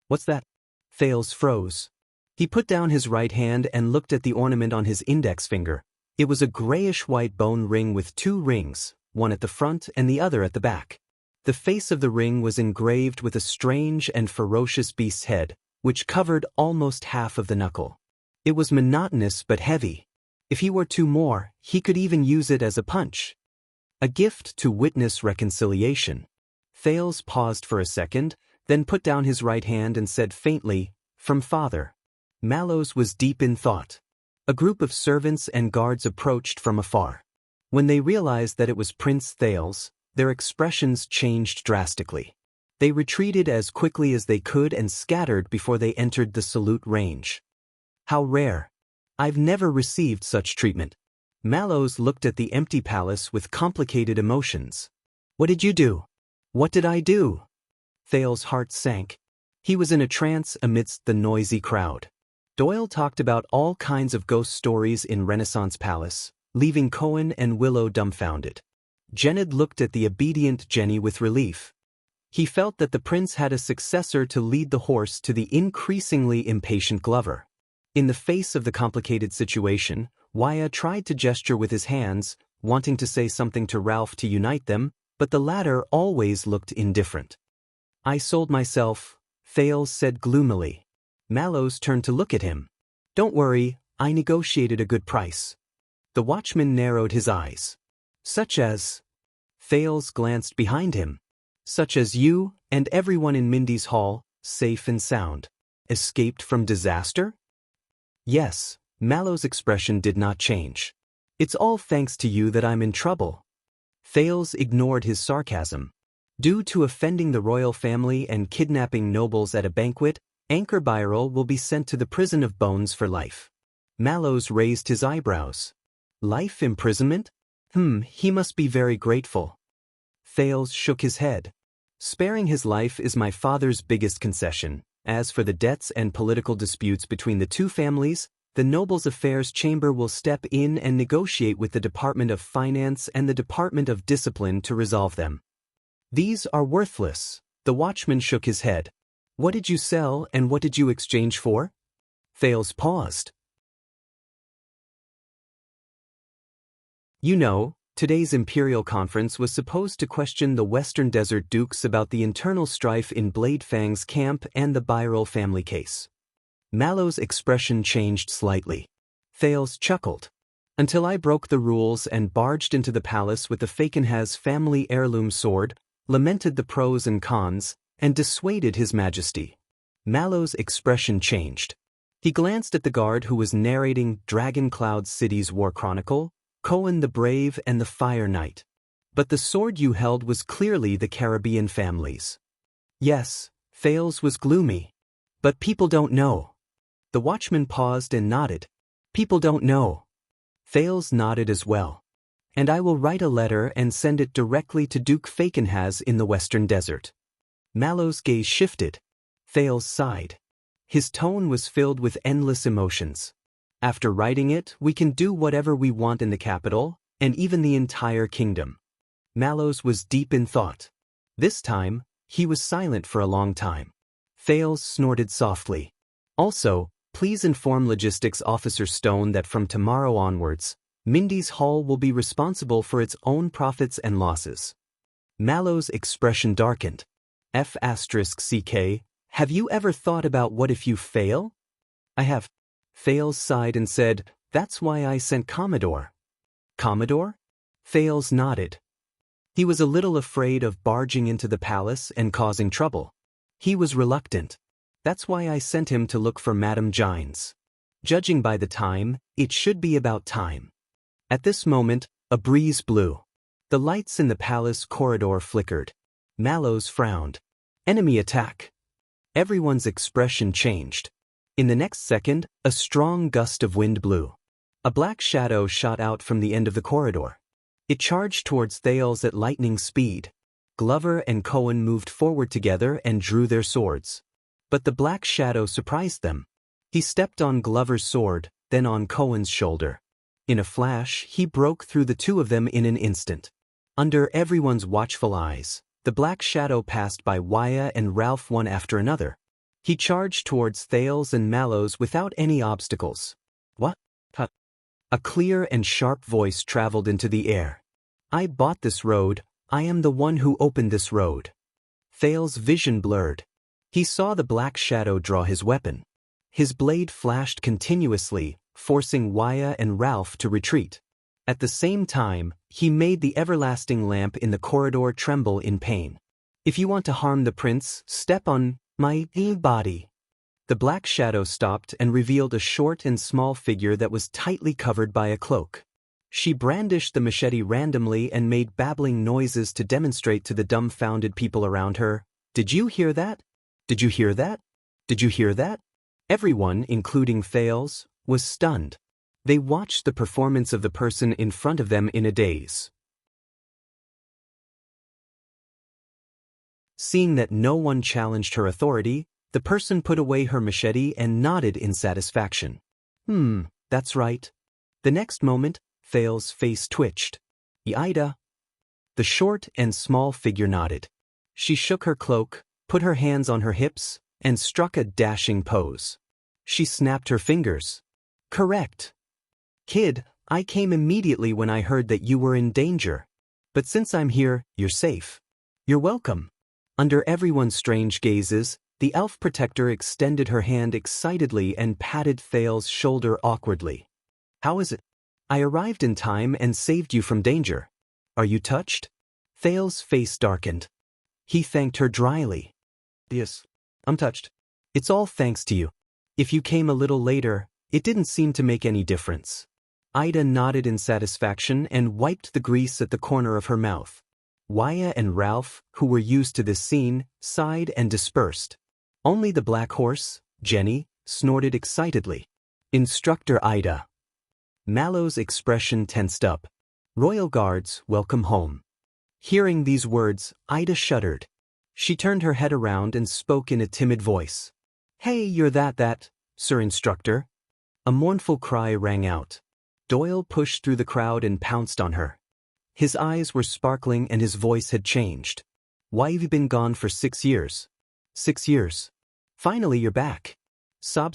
Speaker 1: What's that? Thales froze. He put down his right hand and looked at the ornament on his index finger. It was a grayish-white bone ring with two rings, one at the front and the other at the back. The face of the ring was engraved with a strange and ferocious beast's head, which covered almost half of the knuckle. It was monotonous but heavy. If he were to more, he could even use it as a punch. A gift to witness reconciliation. Thales paused for a second, then put down his right hand and said faintly, From father. Mallows was deep in thought. A group of servants and guards approached from afar. When they realized that it was Prince Thales, their expressions changed drastically. They retreated as quickly as they could and scattered before they entered the salute range. How rare. I've never received such treatment. Mallows looked at the empty palace with complicated emotions. What did you do? What did I do? Thales' heart sank. He was in a trance amidst the noisy crowd. Doyle talked about all kinds of ghost stories in Renaissance Palace, leaving Cohen and Willow dumbfounded. Jennid looked at the obedient Jenny with relief. He felt that the prince had a successor to lead the horse to the increasingly impatient Glover. In the face of the complicated situation, Wuxia tried to gesture with his hands, wanting to say something to Ralph to unite them, but the latter always looked indifferent. I sold myself, Thales said gloomily. Mallows turned to look at him. Don't worry, I negotiated a good price. The watchman narrowed his eyes. Such as? Thales glanced behind him. Such as you and everyone in Mindy's hall, safe and sound. Escaped from disaster? Yes, Mallows' expression did not change. It's all thanks to you that I'm in trouble. Thales ignored his sarcasm. Due to offending the royal family and kidnapping nobles at a banquet, Anchor Byrel will be sent to the prison of bones for life. Mallows raised his eyebrows. Life imprisonment? He must be very grateful. Thales shook his head. Sparing his life is my father's biggest concession. As for the debts and political disputes between the two families, the Nobles' Affairs Chamber will step in and negotiate with the Department of Finance and the Department of Discipline to resolve them. These are worthless. The watchman shook his head. What did you sell and what did you exchange for? Thales paused. You know, today's Imperial Conference was supposed to question the Western Desert Dukes about the internal strife in Blade Fang's camp and the Byril family case. Mallow's expression changed slightly. Thales chuckled. Until I broke the rules and barged into the palace with the Fakenhas family heirloom sword, lamented the pros and cons, and dissuaded His Majesty. Mallow's expression changed. He glanced at the guard who was narrating Dragon Cloud City's war chronicle, Cohen the Brave and the Fire Knight. But the sword you held was clearly the Caribbean family's. Yes, Thales was gloomy. But people don't know. The watchman paused and nodded. People don't know. Thales nodded as well. And I will write a letter and send it directly to Duke Fakenhas in the Western Desert. Mallow's gaze shifted. Thales sighed. His tone was filled with endless emotions. After writing it, we can do whatever we want in the capital, and even the entire kingdom. Mallow's was deep in thought. This time, he was silent for a long time. Thales snorted softly. Also, please inform Logistics Officer Stone that from tomorrow onwards, Mindy's Hall will be responsible for its own profits and losses. Mallow's expression darkened. F***CK, have you ever thought about what if you fail? I have. Thales sighed and said, that's why I sent Commodore. Commodore? Thales nodded. He was a little afraid of barging into the palace and causing trouble. He was reluctant. That's why I sent him to look for Madame Gines. Judging by the time, it should be about time. At this moment, a breeze blew. The lights in the palace corridor flickered. Mallow's frowned. Enemy attack. Everyone's expression changed. In the next second, a strong gust of wind blew. A black shadow shot out from the end of the corridor. It charged towards Thales at lightning speed. Glover and Cohen moved forward together and drew their swords. But the black shadow surprised them. He stepped on Glover's sword, then on Cohen's shoulder. In a flash, he broke through the two of them in an instant. Under everyone's watchful eyes, the black shadow passed by Wuxia and Ralph one after another. He charged towards Thales and Mallow's without any obstacles. What? Huh. A clear and sharp voice traveled into the air. I bought this road, I am the one who opened this road. Thales' vision blurred. He saw the black shadow draw his weapon. His blade flashed continuously, forcing Wuxia and Ralph to retreat. At the same time, he made the everlasting lamp in the corridor tremble in pain. If you want to harm the prince, step on my body. The black shadow stopped and revealed a short and small figure that was tightly covered by a cloak. She brandished the machete randomly and made babbling noises to demonstrate to the dumbfounded people around her. Did you hear that? Did you hear that? Did you hear that? Everyone, including Thales, was stunned. They watched the performance of the person in front of them in a daze. Seeing that no one challenged her authority, the person put away her machete and nodded in satisfaction. That's right. The next moment, Thales' face twitched. Ida. The short and small figure nodded. She shook her cloak, put her hands on her hips, and struck a dashing pose. She snapped her fingers. Correct. Kid, I came immediately when I heard that you were in danger. But since I'm here, you're safe. You're welcome. Under everyone's strange gazes, the elf protector extended her hand excitedly and patted Thales' shoulder awkwardly. How is it? I arrived in time and saved you from danger. Are you touched? Thales' face darkened. He thanked her dryly. Yes, I'm touched. It's all thanks to you. If you came a little later, it didn't seem to make any difference. Ida nodded in satisfaction and wiped the grease at the corner of her mouth. Wuxia and Ralph, who were used to this scene, sighed and dispersed. Only the black horse, Jenny, snorted excitedly. Instructor Ida. Mallow's expression tensed up. Royal Guards, welcome home. Hearing these words, Ida shuddered. She turned her head around and spoke in a timid voice. Hey, you're that, Sir Instructor. A mournful cry rang out. Doyle pushed through the crowd and pounced on her. His eyes were sparkling and his voice had changed. Why have you been gone for 6 years? 6 years. Finally you're back. Sob,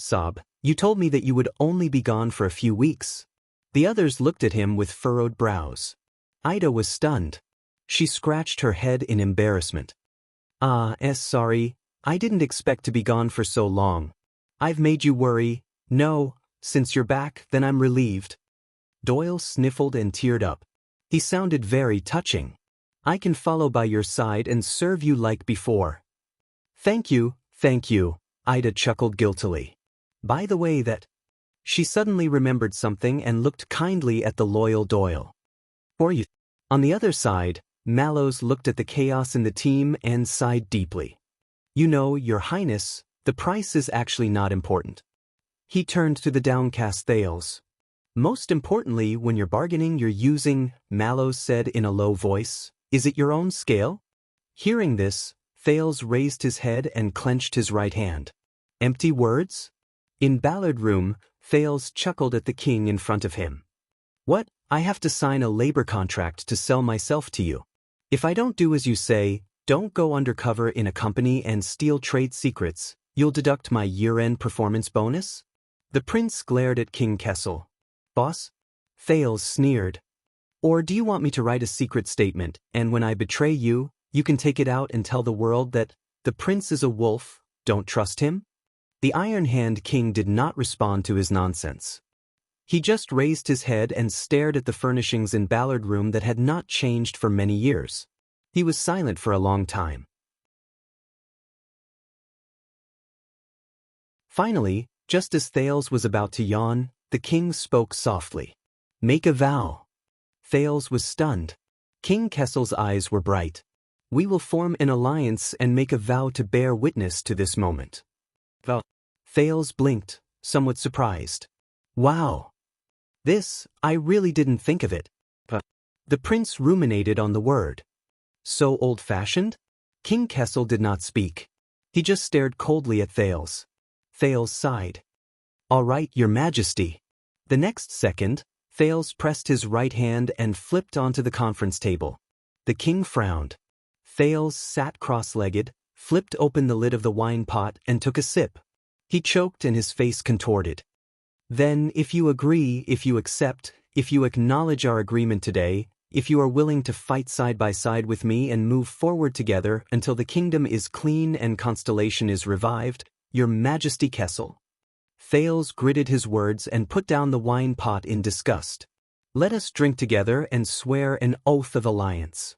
Speaker 1: you told me that you would only be gone for a few weeks. The others looked at him with furrowed brows. Ida was stunned. She scratched her head in embarrassment. Sorry, I didn't expect to be gone for so long. I've made you worry. No, since you're back, then I'm relieved. Doyle sniffled and teared up. He sounded very touching. I can follow by your side and serve you like before. Thank you, Ida chuckled guiltily. By the way that... She suddenly remembered something and looked kindly at the loyal Doyle. For you. On the other side, Mallows looked at the chaos in the team and sighed deeply. You know, Your Highness, the price is actually not important. He turned to the downcast Thales. Most importantly, when you're bargaining, you're using, Mallows said in a low voice. Is it your own scale? Hearing this, Thales raised his head and clenched his right hand. Empty words? In Ballard Room, Thales chuckled at the king in front of him. What? I have to sign a labor contract to sell myself to you. If I don't do as you say, don't go undercover in a company and steal trade secrets, you'll deduct my year-end performance bonus? The prince glared at King Kessel. Boss? Thales sneered. Or do you want me to write a secret statement, and when I betray you, you can take it out and tell the world that the prince is a wolf, don't trust him? The Iron Hand King did not respond to his nonsense. He just raised his head and stared at the furnishings in Ballard Room that had not changed for many years. He was silent for a long time. Finally, just as Thales was about to yawn, the king spoke softly. Make a vow. Thales was stunned. King Kessel's eyes were bright. We will form an alliance and make a vow to bear witness to this moment. Thales blinked, somewhat surprised. Wow. I really didn't think of it. The prince ruminated on the word. So old-fashioned? King Kessel did not speak. He just stared coldly at Thales. Thales sighed. All right, Your Majesty. The next second, Thales pressed his right hand and flipped onto the conference table. The king frowned. Thales sat cross-legged, flipped open the lid of the wine pot and took a sip. He choked and his face contorted. Then, if you agree, if you accept, if you acknowledge our agreement today, if you are willing to fight side by side with me and move forward together until the kingdom is clean and Constellation is revived, Your Majesty Kessel. Thales gritted his words and put down the wine pot in disgust. Let us drink together and swear an oath of alliance.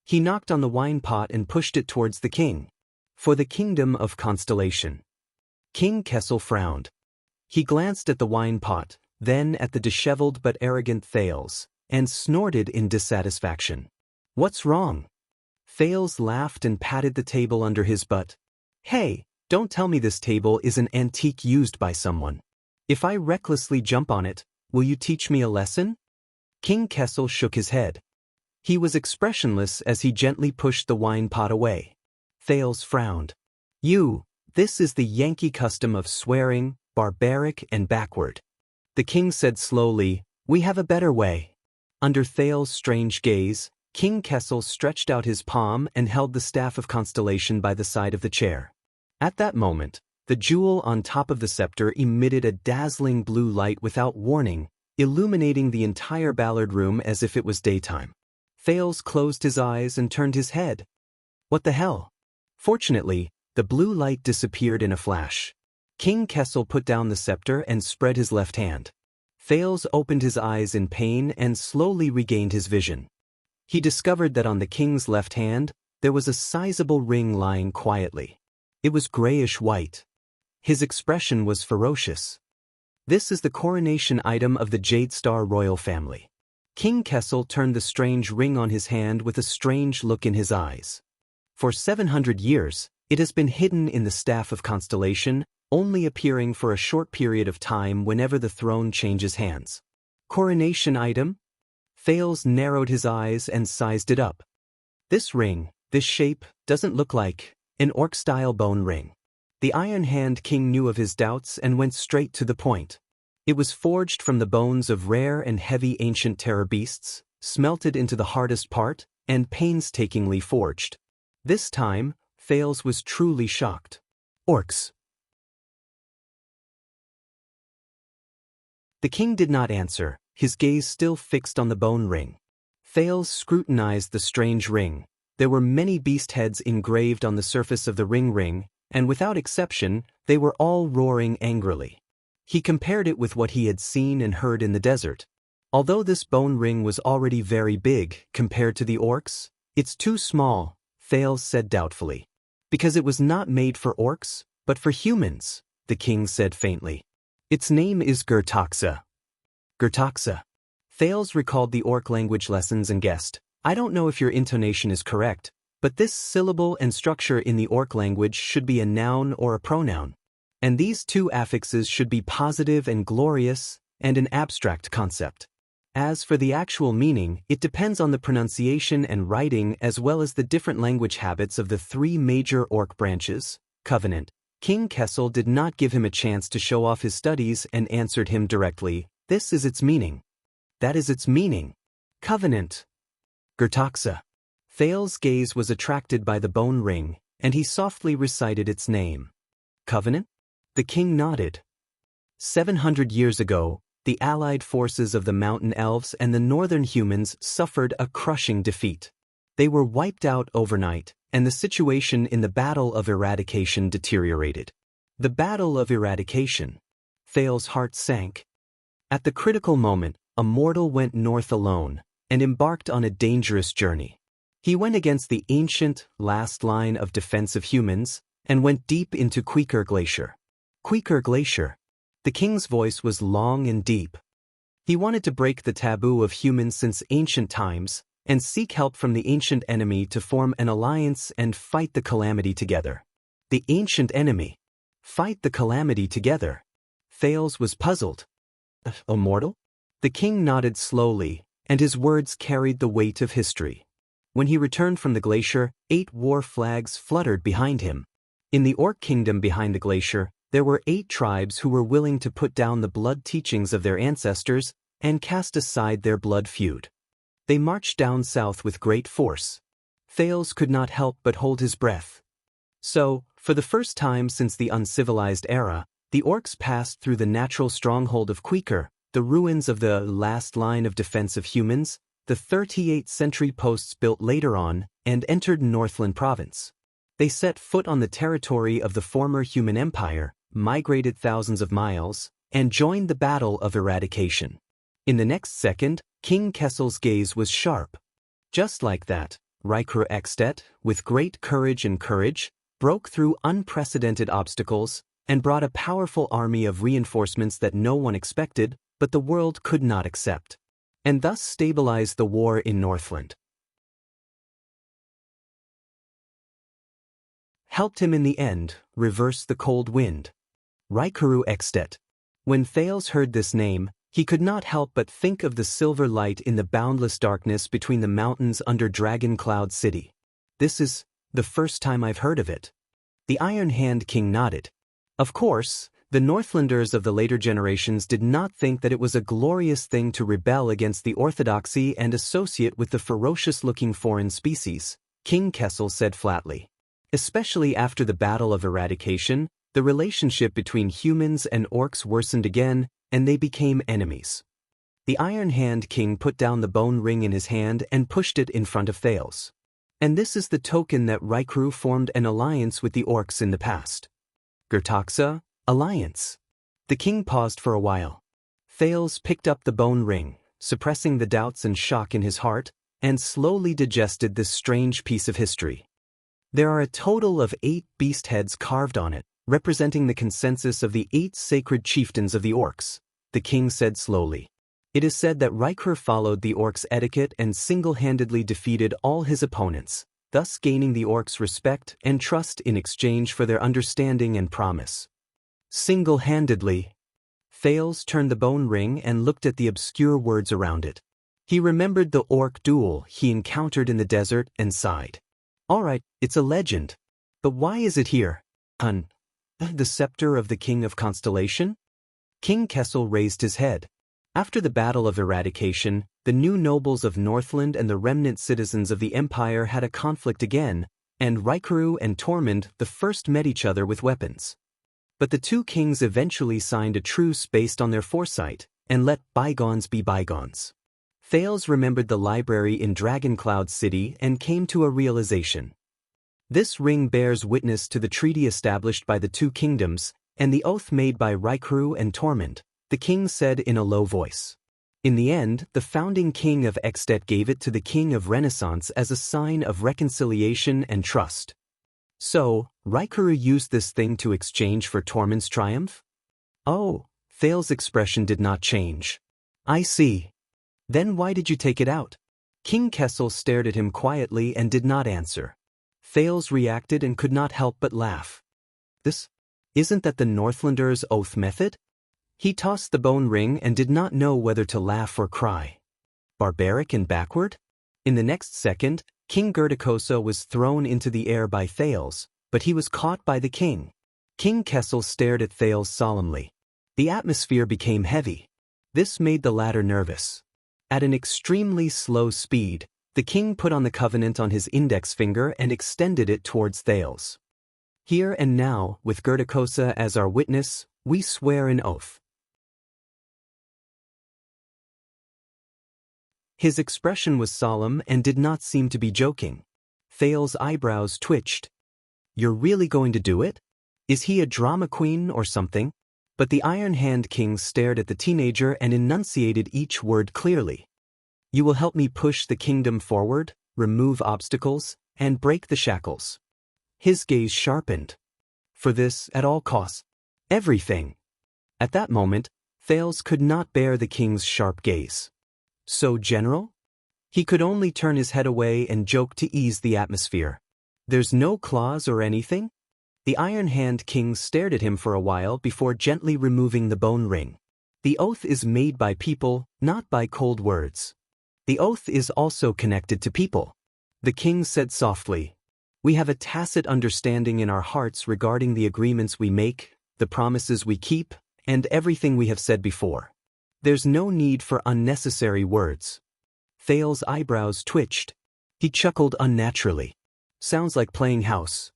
Speaker 1: He knocked on the wine pot and pushed it towards the king. For the kingdom of Constellation. King Kessel frowned. He glanced at the wine pot, then at the disheveled but arrogant Thales, and snorted in dissatisfaction. What's wrong? Thales laughed and patted the table under his butt. Hey, don't tell me this table is an antique used by someone. If I recklessly jump on it, will you teach me a lesson? King Kessel shook his head. He was expressionless as he gently pushed the wine pot away. Thales frowned. This is the Yankee custom of swearing, barbaric and backward. The king said slowly, we have a better way. Under Thales' strange gaze, King Kessel stretched out his palm and held the staff of Constellation by the side of the chair. At that moment, the jewel on top of the scepter emitted a dazzling blue light without warning, illuminating the entire Ballard Room as if it was daytime. Thales closed his eyes and turned his head. What the hell? Fortunately, the blue light disappeared in a flash. King Kessel put down the scepter and spread his left hand. Thales opened his eyes in pain and slowly regained his vision. He discovered that on the king's left hand, there was a sizable ring lying quietly. It was grayish-white. His expression was ferocious. This is the coronation item of the Jade Star royal family. King Kessel turned the strange ring on his hand with a strange look in his eyes. For 700 years, it has been hidden in the staff of Constellation, only appearing for a short period of time whenever the throne changes hands. Coronation item? Thales narrowed his eyes and sized it up. This ring, this shape, doesn't look like an orc-style bone ring. The Iron Hand King knew of his doubts and went straight to the point. It was forged from the bones of rare and heavy ancient terror beasts, smelted into the hardest part, and painstakingly forged. This time, Thales was truly shocked. Orcs. The king did not answer, his gaze still fixed on the bone ring. Thales scrutinized the strange ring. There were many beast heads engraved on the surface of the ring, and without exception, they were all roaring angrily. He compared it with what he had seen and heard in the desert. Although this bone ring was already very big compared to the orcs, it's too small, Thales said doubtfully. Because it was not made for orcs, but for humans, the king said faintly. Its name is Gertaxa. Gertaxa. Thales recalled the orc language lessons and guessed, I don't know if your intonation is correct, but this syllable and structure in the orc language should be a noun or a pronoun. And these two affixes should be positive and glorious, and an abstract concept. As for the actual meaning, it depends on the pronunciation and writing as well as the different language habits of the three major orc branches. Covenant. King Kessel did not give him a chance to show off his studies and answered him directly, this is its meaning. That is its meaning. Covenant. Gertaxa. Thales' gaze was attracted by the bone ring, and he softly recited its name. Covenant? The king nodded. 700 years ago, the allied forces of the mountain elves and the northern humans suffered a crushing defeat. They were wiped out overnight, and the situation in the Battle of Eradication deteriorated. The Battle of Eradication. Thales' heart sank. At the critical moment, a mortal went north alone, and embarked on a dangerous journey. He went against the ancient, last line of defense of humans, and went deep into Queequeg Glacier. Queequeg Glacier. The king's voice was long and deep. He wanted to break the taboo of humans since ancient times, and seek help from the ancient enemy to form an alliance and fight the calamity together. The ancient enemy. Fight the calamity together. Thales was puzzled. A mortal? The king nodded slowly, and his words carried the weight of history. When he returned from the glacier, 8 war flags fluttered behind him. In the Orc kingdom behind the glacier, there were 8 tribes who were willing to put down the blood teachings of their ancestors and cast aside their blood feud. They marched down south with great force. Thales could not help but hold his breath. So, for the first time since the uncivilized era, the orcs passed through the natural stronghold of Queequeg, the ruins of the last line of defense of humans, the 38 sentry posts built later on, and entered Northland province. They set foot on the territory of the former human empire, migrated thousands of miles, and joined the Battle of Eradication. In the next second, King Kessel's gaze was sharp. Just like that, Rykru Extet, with great courage, broke through unprecedented obstacles, and brought a powerful army of reinforcements that no one expected, but the world could not accept, and thus stabilized the war in Northland. Helped him in the end reverse the cold wind. Rykru Extet. When Thales heard this name, he could not help but think of the silver light in the boundless darkness between the mountains under Dragon Cloud City. This is the first time I've heard of it. The Iron Hand King nodded. Of course, the Northlanders of the later generations did not think that it was a glorious thing to rebel against the orthodoxy and associate with the ferocious-looking foreign species, King Kessel said flatly. Especially after the Battle of Eradication, the relationship between humans and orcs worsened again, and they became enemies. The Iron Hand King put down the bone ring in his hand and pushed it in front of Thales. And this is the token that Rykru formed an alliance with the orcs in the past. Gertaxa, alliance. The king paused for a while. Thales picked up the bone ring, suppressing the doubts and shock in his heart, and slowly digested this strange piece of history. There are a total of 8 beast heads carved on it, representing the consensus of the 8 sacred chieftains of the orcs, the king said slowly. It is said that Rykru followed the orcs' etiquette and single-handedly defeated all his opponents, thus gaining the orcs' respect and trust in exchange for their understanding and promise. Single-handedly. Thales turned the bone ring and looked at the obscure words around it. He remembered the orc duel he encountered in the desert and sighed. All right, it's a legend. But why is it here? The scepter of the King of Constellation? King Kessel raised his head. After the Battle of Eradication, the new nobles of Northland and the remnant citizens of the Empire had a conflict again, and Raikuru and Tormund the first met each other with weapons. But the two kings eventually signed a truce based on their foresight, and let bygones be bygones. Thales remembered the library in Dragoncloud City and came to a realization. This ring bears witness to the treaty established by the two kingdoms, and the oath made by Raikuru and Tormund, the king said in a low voice. In the end, the founding king of Extet gave it to the king of Renaissance as a sign of reconciliation and trust. So, Raikuru used this thing to exchange for Tormund's triumph? Oh, Thales' expression did not change. I see. Then why did you take it out? King Kessel stared at him quietly and did not answer. Thales reacted and could not help but laugh. Isn't that the Northlanders' oath method? He tossed the bone ring and did not know whether to laugh or cry. Barbaric and backward? In the next second, King Gerdakosa was thrown into the air by Thales, but he was caught by the king. King Kessel stared at Thales solemnly. The atmosphere became heavy. This made the latter nervous. At an extremely slow speed, the king put on the covenant on his index finger and extended it towards Thales. Here and now, with Gerdakosa as our witness, we swear an oath. His expression was solemn and did not seem to be joking. Thales' eyebrows twitched. You're really going to do it? Is he a drama queen or something? But the Iron Hand King stared at the teenager and enunciated each word clearly. You will help me push the kingdom forward, remove obstacles, and break the shackles. His gaze sharpened. For this, at all costs. Everything. At that moment, Thales could not bear the king's sharp gaze. So general? He could only turn his head away and joke to ease the atmosphere. There's no clause or anything? The Iron Hand King stared at him for a while before gently removing the bone ring. The oath is made by people, not by cold words. The oath is also connected to people. The king said softly, we have a tacit understanding in our hearts regarding the agreements we make, the promises we keep, and everything we have said before. There's no need for unnecessary words. Thales' eyebrows twitched. He chuckled unnaturally. Sounds like playing house.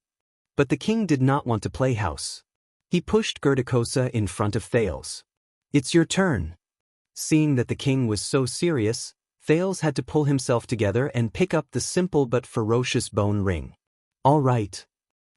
Speaker 1: But the king did not want to play house. He pushed Gerdakosa in front of Thales. It's your turn. Seeing that the king was so serious, Thales had to pull himself together and pick up the simple but ferocious bone ring. All right.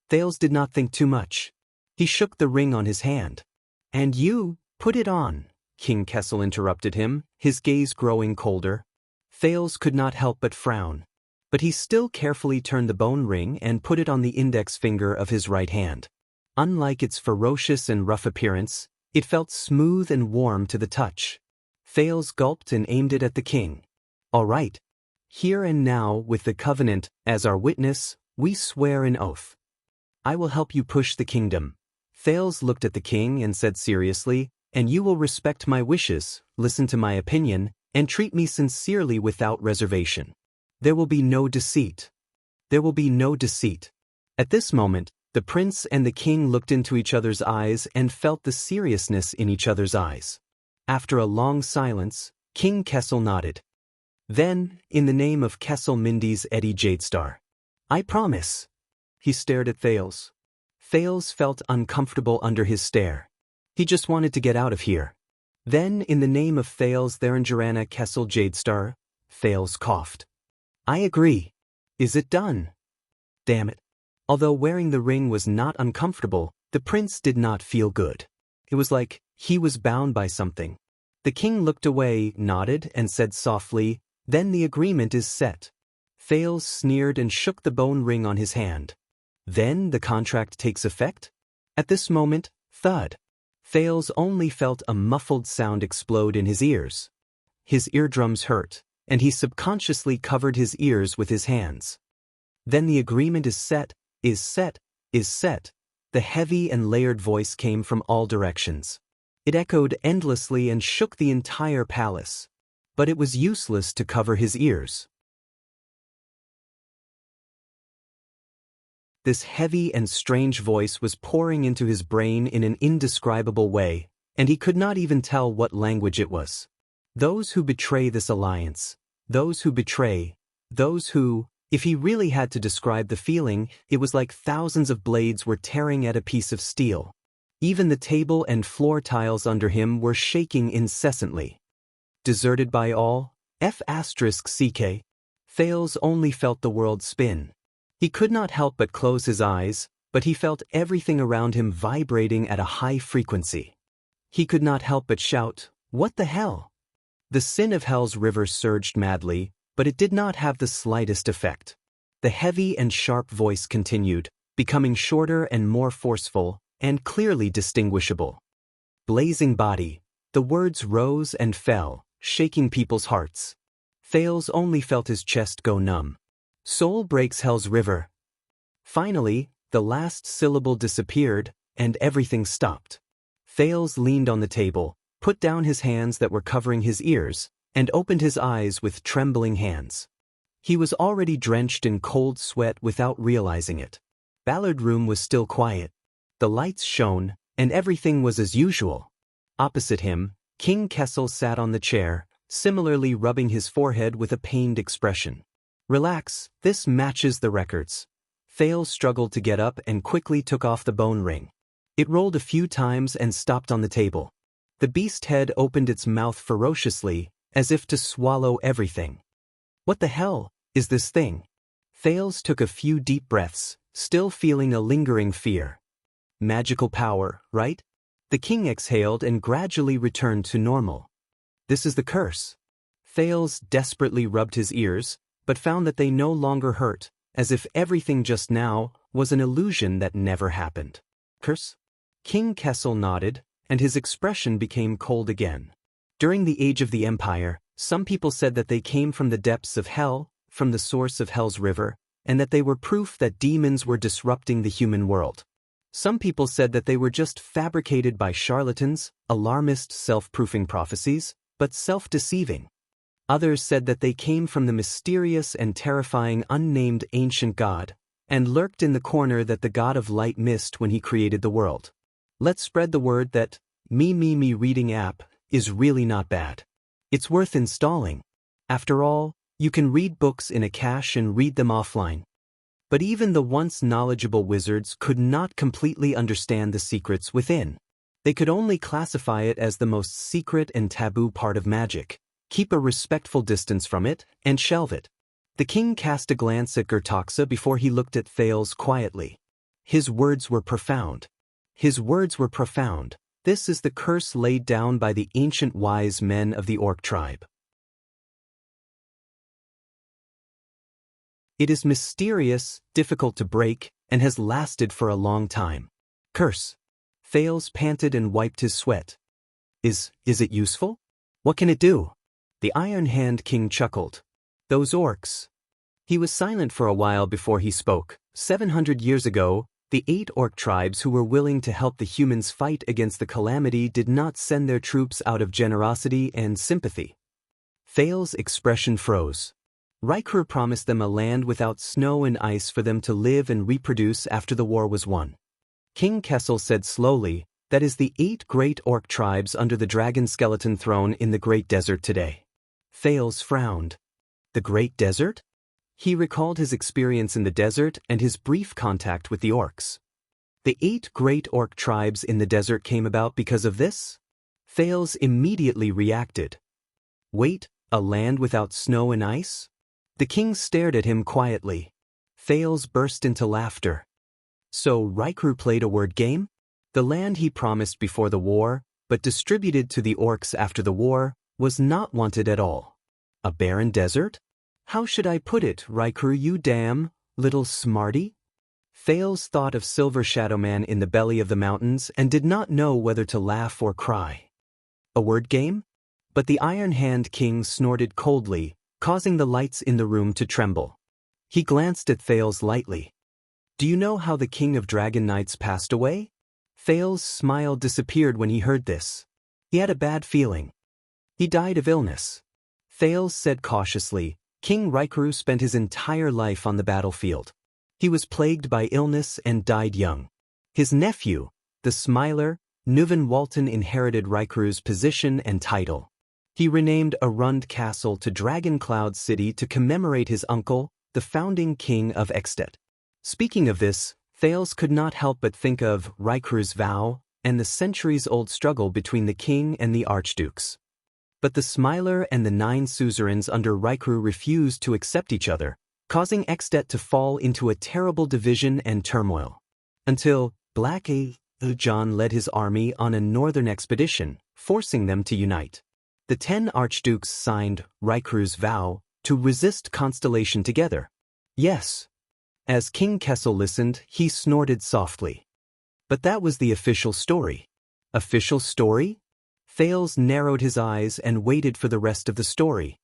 Speaker 1: Thales did not think too much. He shook the ring on his hand. And you, put it on. King Kessel interrupted him, his gaze growing colder. Thales could not help but frown. But he still carefully turned the bone ring and put it on the index finger of his right hand. Unlike its ferocious and rough appearance, it felt smooth and warm to the touch. Thales gulped and aimed it at the king. All right. Here and now, with the covenant as our witness, we swear an oath. I will help you push the kingdom. Thales looked at the king and said seriously, and you will respect my wishes, listen to my opinion, and treat me sincerely without reservation. There will be no deceit. There will be no deceit. At this moment, the prince and the king looked into each other's eyes and felt the seriousness in each other's eyes. After a long silence, King Kessel nodded. Then, in the name of Kessel Mindy's Eddie Jadestar. I promise. He stared at Thales. Thales felt uncomfortable under his stare. He just wanted to get out of here. Then, in the name of Thales Therangerana Kessel Jadestar, Thales coughed. I agree. Is it done? Damn it. Although wearing the ring was not uncomfortable, the prince did not feel good. It was like he was bound by something. The king looked away, nodded, and said softly, then the agreement is set. Thales sneered and shook the bone ring on his hand. Then the contract takes effect? At this moment, thud. Thales only felt a muffled sound explode in his ears. His eardrums hurt, and he subconsciously covered his ears with his hands. Then the agreement is set, is set, is set. The heavy and layered voice came from all directions. It echoed endlessly and shook the entire palace. But it was useless to cover his ears. This heavy and strange voice was pouring into his brain in an indescribable way, and he could not even tell what language it was. Those who betray this alliance, those who betray, those who, If he really had to describe the feeling, it was like thousands of blades were tearing at a piece of steel. Even the table and floor tiles under him were shaking incessantly. Deserted by all, F***ck, Thales only felt the world spin. He could not help but close his eyes, but he felt everything around him vibrating at a high frequency. He could not help but shout, "What the hell?" The sin of hell's river surged madly, but it did not have the slightest effect. The heavy and sharp voice continued, becoming shorter and more forceful, and clearly distinguishable. Blazing body. The words rose and fell, shaking people's hearts. Thales only felt his chest go numb. Soul breaks hell's river. Finally, the last syllable disappeared, and everything stopped. Thales leaned on the table, put down his hands that were covering his ears, and opened his eyes with trembling hands. He was already drenched in cold sweat without realizing it. Ballard Room was still quiet. The lights shone, and everything was as usual. Opposite him, King Kessel sat on the chair, similarly rubbing his forehead with a pained expression. "Relax, this matches the records." Thales struggled to get up and quickly took off the bone ring. It rolled a few times and stopped on the table. The beast head opened its mouth ferociously, as if to swallow everything. "What the hell is this thing?" Thales took a few deep breaths, still feeling a lingering fear. "Magical power, right?" The king exhaled and gradually returned to normal. "This is the curse." Thales desperately rubbed his ears, but found that they no longer hurt, as if everything just now was an illusion that never happened. "Curse?" King Kessel nodded, and his expression became cold again. During the age of the Empire, some people said that they came from the depths of hell, from the source of hell's river, and that they were proof that demons were disrupting the human world. Some people said that they were just fabricated by charlatans, alarmist self-proofing prophecies, but self-deceiving. Others said that they came from the mysterious and terrifying unnamed ancient god, and lurked in the corner that the god of light missed when he created the world. Let's spread the word that Me reading app is really not bad. It's worth installing. After all, you can read books in a cache and read them offline. But even the once knowledgeable wizards could not completely understand the secrets within. They could only classify it as the most secret and taboo part of magic, keep a respectful distance from it, and shelve it. The king cast a glance at Gertoxa before he looked at Thales quietly. His words were profound. His words were profound. This is the curse laid down by the ancient wise men of the orc tribe. It is mysterious, difficult to break, and has lasted for a long time. Curse. Thales panted and wiped his sweat. Is it useful? What can it do? The Iron Hand King chuckled. Those orcs. He was silent for a while before he spoke. 700 years ago, the 8 orc tribes who were willing to help the humans fight against the calamity did not send their troops out of generosity and sympathy. Thales' expression froze. Riker promised them a land without snow and ice for them to live and reproduce after the war was won. King Kessel said slowly, "That is the 8 great orc tribes under the dragon skeleton throne in the Great Desert today." Thales frowned. The Great Desert? He recalled his experience in the desert and his brief contact with the orcs. The 8 great orc tribes in the desert came about because of this? Thales immediately reacted. Wait, a land without snow and ice? The king stared at him quietly. Thales burst into laughter. So Riker played a word game? The land he promised before the war, but distributed to the orcs after the war, was not wanted at all. A barren desert? How should I put it, Riker, you damn little smarty? Thales thought of Silver Shadow Man in the belly of the mountains and did not know whether to laugh or cry. A word game? But the Iron Hand King snorted coldly, causing the lights in the room to tremble. He glanced at Thales lightly. Do you know how the King of Dragon Knights passed away? Thales' smile disappeared when he heard this. He had a bad feeling. He died of illness. Thales said cautiously, King Riker spent his entire life on the battlefield. He was plagued by illness and died young. His nephew, the Smiler, Nuvan Walton, inherited Riker's position and title. He renamed Arund Castle to Dragon Cloud City to commemorate his uncle, the founding king of Extet. Speaking of this, Thales could not help but think of Rykru's vow and the centuries-old struggle between the king and the archdukes. But the Smiler and the 9 suzerains under Rykru refused to accept each other, causing Extet to fall into a terrible division and turmoil. Until Black John led his army on a northern expedition, forcing them to unite. The 10 archdukes signed Rykru's vow to resist Constellation together. Yes. As King Kessel listened, he snorted softly. But that was the official story. Official story? Thales narrowed his eyes and waited for the rest of the story.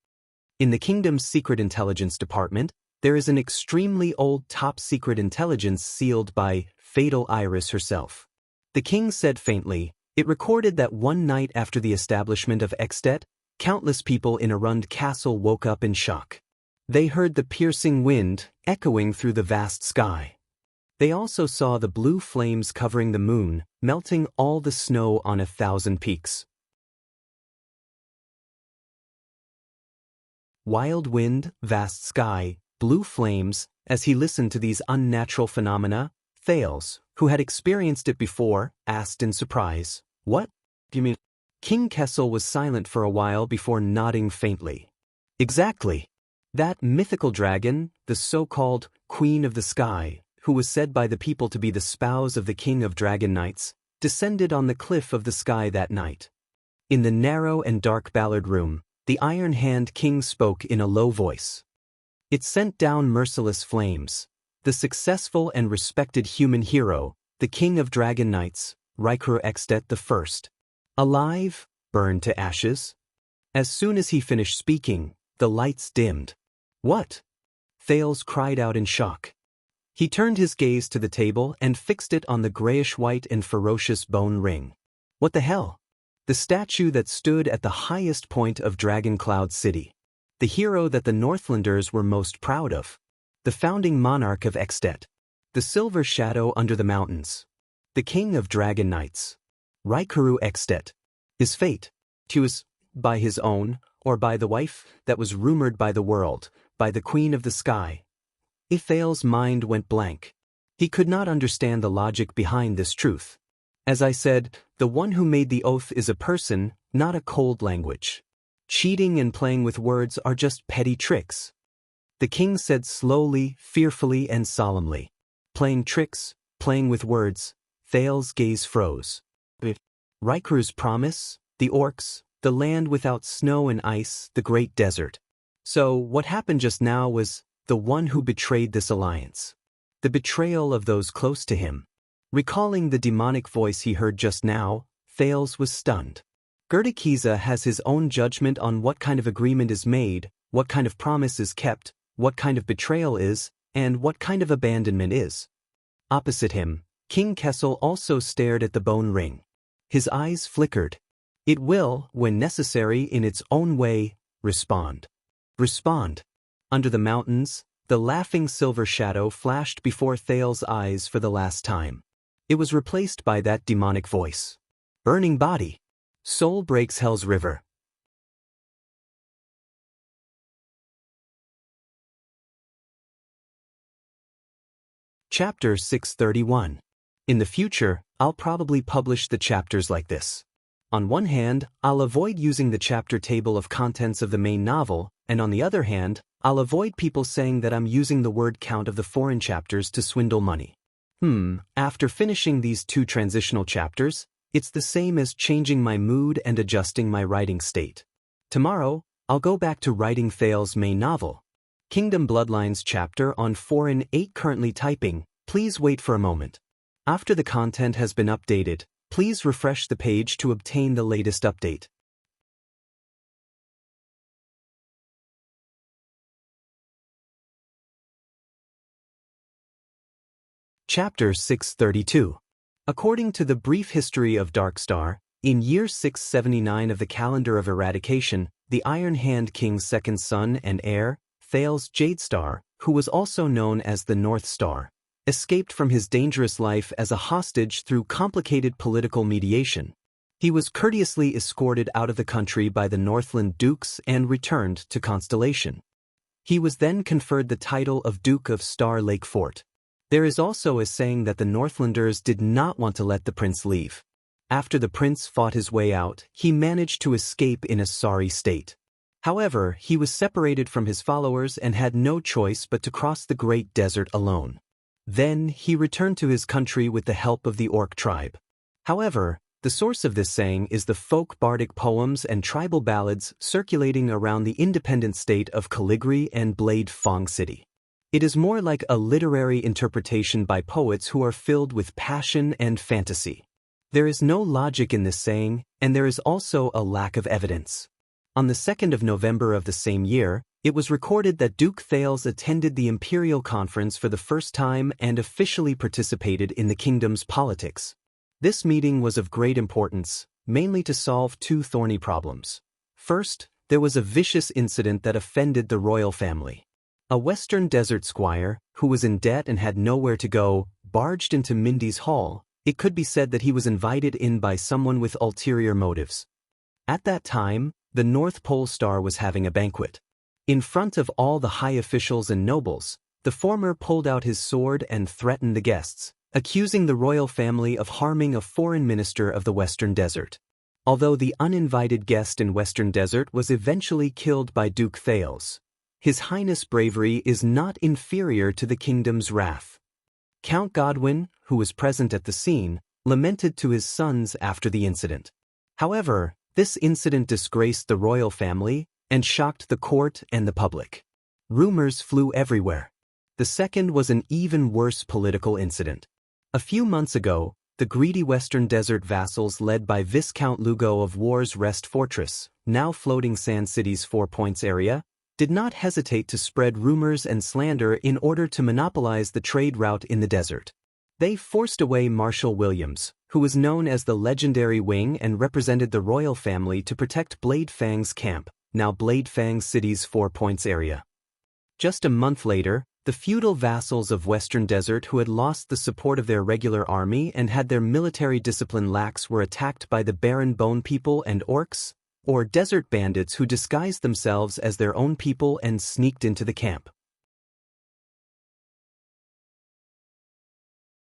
Speaker 1: In the kingdom's secret intelligence department, there is an extremely old top-secret intelligence sealed by Fatal Iris herself. The king said faintly, it recorded that one night after the establishment of Extet, countless people in Arund Castle woke up in shock. They heard the piercing wind echoing through the vast sky. They also saw the blue flames covering the moon, melting all the snow on 1,000 peaks. Wild wind, vast sky, blue flames. As he listened to these unnatural phenomena, Thales, who had experienced it before, asked in surprise, "What do you mean?" King Kessel was silent for a while before nodding faintly. Exactly. That mythical dragon, the so-called Queen of the Sky, who was said by the people to be the spouse of the King of Dragon Knights, descended on the cliff of the sky that night. In the narrow and dark Ballard room, the Iron Hand King spoke in a low voice. It sent down merciless flames. The successful and respected human hero, the King of Dragon Knights, Rykru Extet I. Alive, burned to ashes. As soon as he finished speaking, the lights dimmed. What? Thales cried out in shock. He turned his gaze to the table and fixed it on the grayish-white and ferocious bone ring. What the hell? The statue that stood at the highest point of Dragon Cloud City. The hero that the Northlanders were most proud of. The founding monarch of Extet. The silver shadow under the mountains. The king of Dragon Knights. Rykru Extet. His fate. He was, by his own, or by the wife that was rumored by the world, by the Queen of the Sky. Thales' mind went blank. He could not understand the logic behind this truth. As I said, the one who made the oath is a person, not a cold language. Cheating and playing with words are just petty tricks. The king said slowly, fearfully, and solemnly. Playing tricks, playing with words. Thales' gaze froze. Rykru's promise, the orcs, the land without snow and ice, the great desert. So what happened just now was the one who betrayed this alliance. The betrayal of those close to him. Recalling the demonic voice he heard just now, Thales was stunned. Gerdakiza has his own judgment on what kind of agreement is made, what kind of promise is kept, what kind of betrayal is, and what kind of abandonment is. Opposite him, King Kessel also stared at the bone ring. His eyes flickered. It will, when necessary in its own way, respond. Respond. Under the mountains, the laughing silver shadow flashed before Thales' eyes for the last time. It was replaced by that demonic voice. Burning body. Soul breaks Hell's river. Chapter 631. In the future, I'll probably publish the chapters like this. On one hand, I'll avoid using the chapter table of contents of the main novel, and on the other hand, I'll avoid people saying that I'm using the word count of the foreign chapters to swindle money. After finishing these 2 transitional chapters, it's the same as changing my mood and adjusting my writing state. Tomorrow, I'll go back to writing Thales' main novel. Kingdom Bloodlines chapter on Foreign 8 currently typing, please wait for a moment. After the content has been updated, please refresh the page to obtain the latest update. Chapter 632. According to the brief history of Darkstar, in year 679 of the calendar of eradication, the Iron Hand King's second son and heir, Thales Jadestar, who was also known as the North Star, escaped from his dangerous life as a hostage through complicated political mediation. He was courteously escorted out of the country by the Northland dukes and returned to Constellation. He was then conferred the title of Duke of Star Lake Fort. There is also a saying that the Northlanders did not want to let the prince leave. After the prince fought his way out, he managed to escape in a sorry state. However, he was separated from his followers and had no choice but to cross the Great Desert alone. Then, he returned to his country with the help of the Orc tribe. However, the source of this saying is the folk bardic poems and tribal ballads circulating around the independent state of Caligri and Blade Fong City. It is more like a literary interpretation by poets who are filled with passion and fantasy. There is no logic in this saying, and there is also a lack of evidence. On the 2nd of November of the same year, it was recorded that Duke Thales attended the imperial conference for the first time and officially participated in the kingdom's politics. This meeting was of great importance, mainly to solve two thorny problems. First, there was a vicious incident that offended the royal family. A Western Desert squire, who was in debt and had nowhere to go, barged into Mindy's hall. It could be said that he was invited in by someone with ulterior motives. At that time, the North Pole Star was having a banquet. In front of all the high officials and nobles, the former pulled out his sword and threatened the guests, accusing the royal family of harming a foreign minister of the Western Desert. Although the uninvited guest in Western Desert was eventually killed by Duke Thales, His Highness' bravery is not inferior to the kingdom's wrath. Count Godwin, who was present at the scene, lamented to his sons after the incident. However, this incident disgraced the royal family and shocked the court and the public. Rumors flew everywhere. The second was an even worse political incident. A few months ago, the greedy Western Desert vassals led by Viscount Lugo of War's Rest Fortress, now floating Sand City's 4 Points area, did not hesitate to spread rumors and slander in order to monopolize the trade route in the desert. They forced away Marshal Williams, who was known as the legendary Wing and represented the royal family to protect Blade Fang's camp, now Blade Fang City's 4 Points area. Just a month later, the feudal vassals of Western Desert who had lost the support of their regular army and had their military discipline lax were attacked by the Barren Bone people and orcs, or desert bandits who disguised themselves as their own people and sneaked into the camp.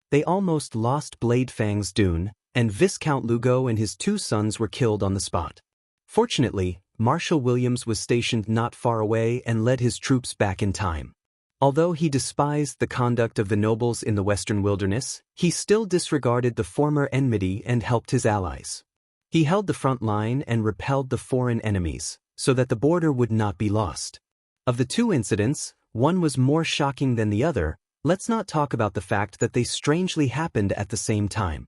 Speaker 1: They almost lost Blade Fang's dune, and Viscount Lugo and his 2 sons were killed on the spot. Fortunately, Marshal Williams was stationed not far away and led his troops back in time. Although he despised the conduct of the nobles in the western wilderness, he still disregarded the former enmity and helped his allies. He held the front line and repelled the foreign enemies, so that the border would not be lost. Of the 2 incidents, one was more shocking than the other. Let's not talk about the fact that they strangely happened at the same time.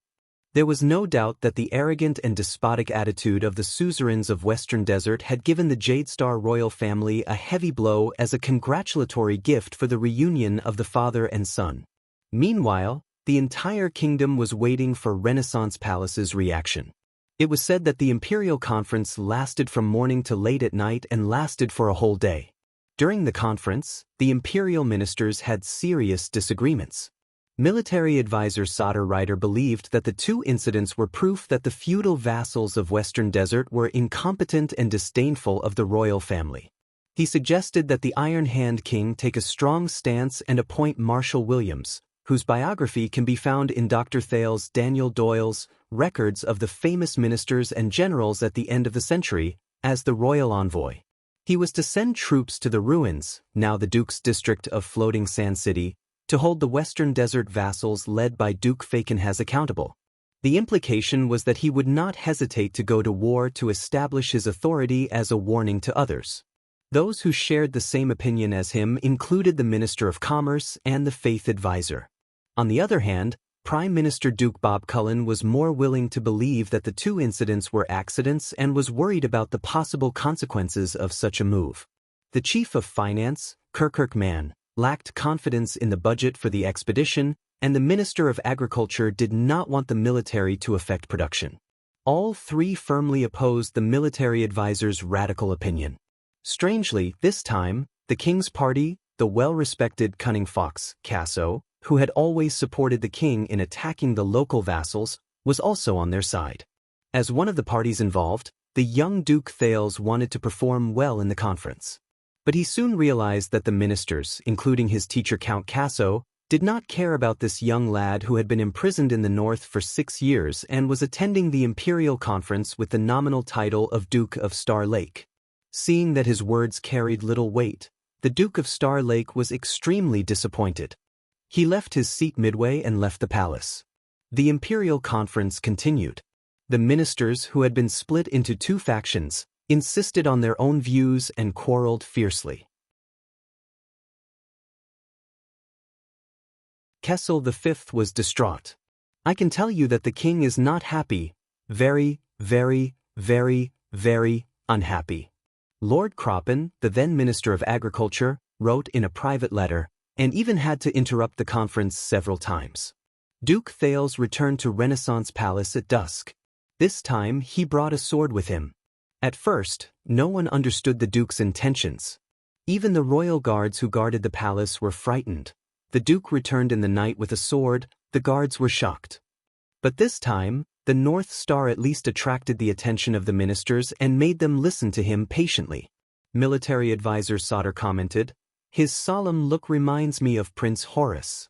Speaker 1: There was no doubt that the arrogant and despotic attitude of the suzerains of Western Desert had given the Jade Star royal family a heavy blow as a congratulatory gift for the reunion of the father and son. Meanwhile, the entire kingdom was waiting for Renaissance Palace's reaction. It was said that the imperial conference lasted from morning to late at night and lasted for a whole day. During the conference, the imperial ministers had serious disagreements. Military advisor Soder Ryder believed that the 2 incidents were proof that the feudal vassals of Western Desert were incompetent and disdainful of the royal family. He suggested that the Iron Hand King take a strong stance and appoint Marshal Williams, whose biography can be found in Dr. Thales Daniel Doyle's Records of the Famous Ministers and Generals at the End of the Century, as the royal envoy. He was to send troops to the ruins, now the Duke's district of Floating Sand City, to hold the Western Desert vassals led by Duke Fakenhas accountable. The implication was that he would not hesitate to go to war to establish his authority as a warning to others. Those who shared the same opinion as him included the Minister of Commerce and the Faith Advisor. On the other hand, Prime Minister Duke Bob Cullen was more willing to believe that the 2 incidents were accidents and was worried about the possible consequences of such a move. The Chief of Finance, Kirkirk Mann, lacked confidence in the budget for the expedition, and the Minister of Agriculture did not want the military to affect production. All 3 firmly opposed the military advisor's radical opinion. Strangely, this time, the king's party, the well-respected cunning fox, Casso, who had always supported the king in attacking the local vassals, was also on their side. As one of the parties involved, the young Duke Thales wanted to perform well in the conference. But he soon realized that the ministers, including his teacher Count Casso, did not care about this young lad who had been imprisoned in the north for 6 years and was attending the imperial conference with the nominal title of Duke of Star Lake. Seeing that his words carried little weight, the Duke of Star Lake was extremely disappointed. He left his seat midway and left the palace. The imperial conference continued. The ministers, who had been split into 2 factions, insisted on their own views and quarreled fiercely. Kessel V was distraught. "I can tell you that the king is not happy, very, very, very, very unhappy." Lord Croppen, the then Minister of Agriculture, wrote in a private letter, and even had to interrupt the conference several times. Duke Thales returned to Renaissance Palace at dusk. This time he brought a sword with him. At first, no one understood the Duke's intentions. Even the royal guards who guarded the palace were frightened. The Duke returned in the night with a sword. The guards were shocked. But this time, the North Star at least attracted the attention of the ministers and made them listen to him patiently. Military advisor Sauter commented, "His solemn look reminds me of Prince Horace."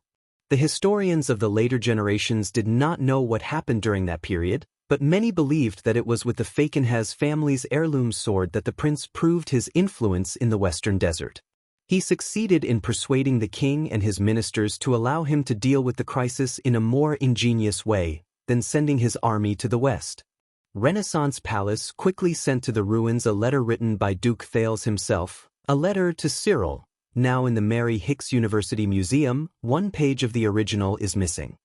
Speaker 1: The historians of the later generations did not know what happened during that period, but many believed that it was with the Falkenhaes family's heirloom sword that the prince proved his influence in the Western Desert. He succeeded in persuading the king and his ministers to allow him to deal with the crisis in a more ingenious way than sending his army to the west. Renaissance Palace quickly sent to the ruins a letter written by Duke Thales himself, a letter to Cyril. Now in the Mary Hicks University Museum, 1 page of the original is missing.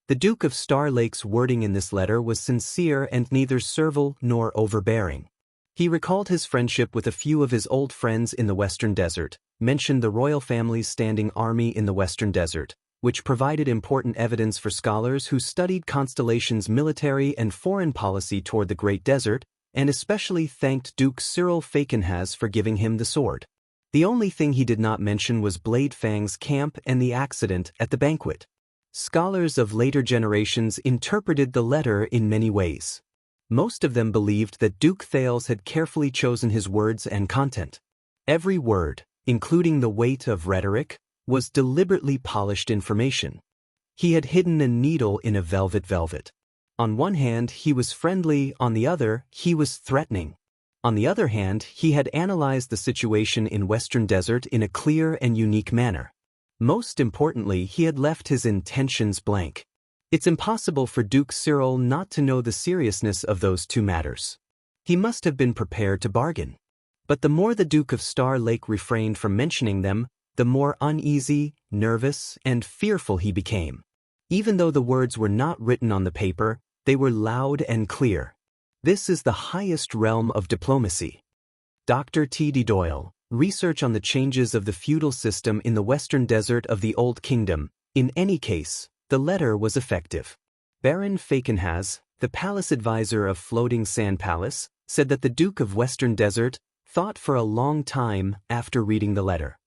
Speaker 1: The Duke of Star Lake's wording in this letter was sincere and neither servile nor overbearing. He recalled his friendship with a few of his old friends in the Western Desert, mentioned the royal family's standing army in the Western Desert, which provided important evidence for scholars who studied Constellation's military and foreign policy toward the Great Desert, and especially thanked Duke Cyril Falkenhaes for giving him the sword. The only thing he did not mention was Blade Fang's camp and the accident at the banquet. Scholars of later generations interpreted the letter in many ways. Most of them believed that Duke Thales had carefully chosen his words and content. Every word, including the weight of rhetoric, was deliberately polished information. He had hidden a needle in a velvet. On one hand, he was friendly, on the other, he was threatening. On the other hand, he had analyzed the situation in Western Desert in a clear and unique manner. Most importantly, he had left his intentions blank. It's impossible for Duke Cyril not to know the seriousness of those 2 matters. He must have been prepared to bargain. But the more the Duke of Star Lake refrained from mentioning them, the more uneasy, nervous, and fearful he became. Even though the words were not written on the paper, they were loud and clear. This is the highest realm of diplomacy. Dr. T.D. Doyle, Research on the Changes of the Feudal System in the Western Desert of the Old Kingdom. In any case, the letter was effective. Baron Falkenhaes, the palace advisor of Floating Sand Palace, said that the Duke of Western Desert thought for a long time after reading the letter.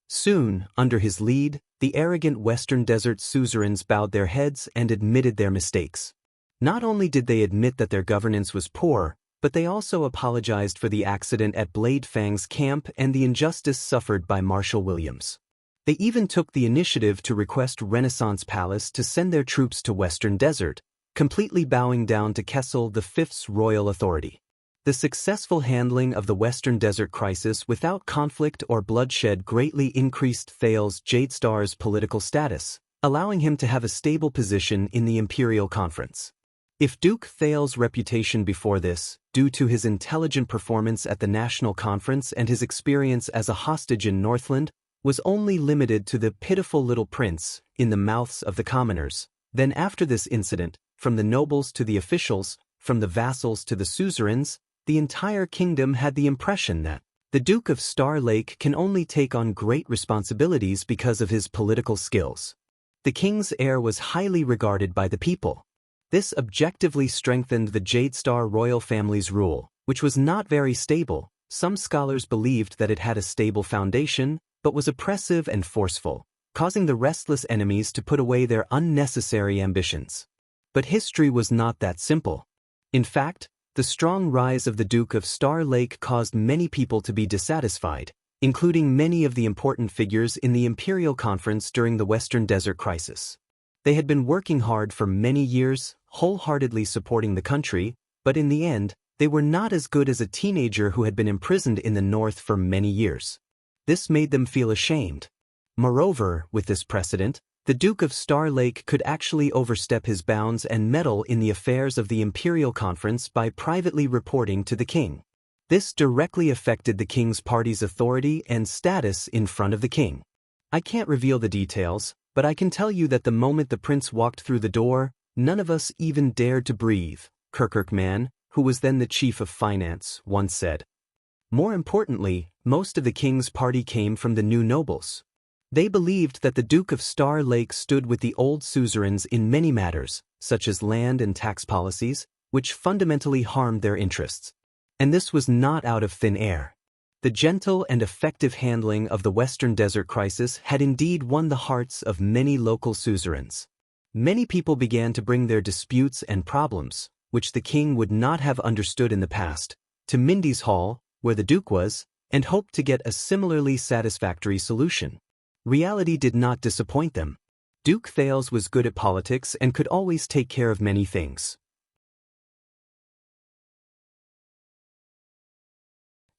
Speaker 1: Soon, under his lead, the arrogant Western Desert suzerains bowed their heads and admitted their mistakes. Not only did they admit that their governance was poor, but they also apologized for the accident at Blade Fang's camp and the injustice suffered by Marshal Williams. They even took the initiative to request Renaissance Palace to send their troops to Western Desert, completely bowing down to Kessel V's royal authority. The successful handling of the Western Desert crisis without conflict or bloodshed greatly increased Thales Jadestar's political status, allowing him to have a stable position in the imperial conference. If Duke Thales' reputation before this, due to his intelligent performance at the national conference and his experience as a hostage in Northland, was only limited to the pitiful little prince in the mouths of the commoners, then after this incident, from the nobles to the officials, from the vassals to the suzerains, the entire kingdom had the impression that the Duke of Star Lake can only take on great responsibilities because of his political skills. The king's heir was highly regarded by the people. This objectively strengthened the Jadestar royal family's rule, which was not very stable. Some scholars believed that it had a stable foundation, but was oppressive and forceful, causing the restless enemies to put away their unnecessary ambitions. But history was not that simple. In fact, the strong rise of the Duke of Star Lake caused many people to be dissatisfied, including many of the important figures in the Imperial Conference during the Western Desert Crisis. They had been working hard for many years, wholeheartedly supporting the country, but in the end, they were not as good as a teenager who had been imprisoned in the north for many years. This made them feel ashamed. Moreover, with this precedent, the Duke of Star Lake could actually overstep his bounds and meddle in the affairs of the Imperial Conference by privately reporting to the king. This directly affected the king's party's authority and status in front of the king. I can't reveal the details, but I can tell you that the moment the prince walked through the door, none of us even dared to breathe, Kirkman, who was then the chief of finance, once said. More importantly, most of the king's party came from the new nobles. They believed that the Duke of Star Lake stood with the old suzerains in many matters, such as land and tax policies, which fundamentally harmed their interests. And this was not out of thin air. The gentle and effective handling of the Western Desert Crisis had indeed won the hearts of many local suzerains. Many people began to bring their disputes and problems, which the king would not have understood in the past, to Mindy's Hall, where the Duke was, and hoped to get a similarly satisfactory solution. Reality did not disappoint them. Duke Thales was good at politics and could always take care of many things.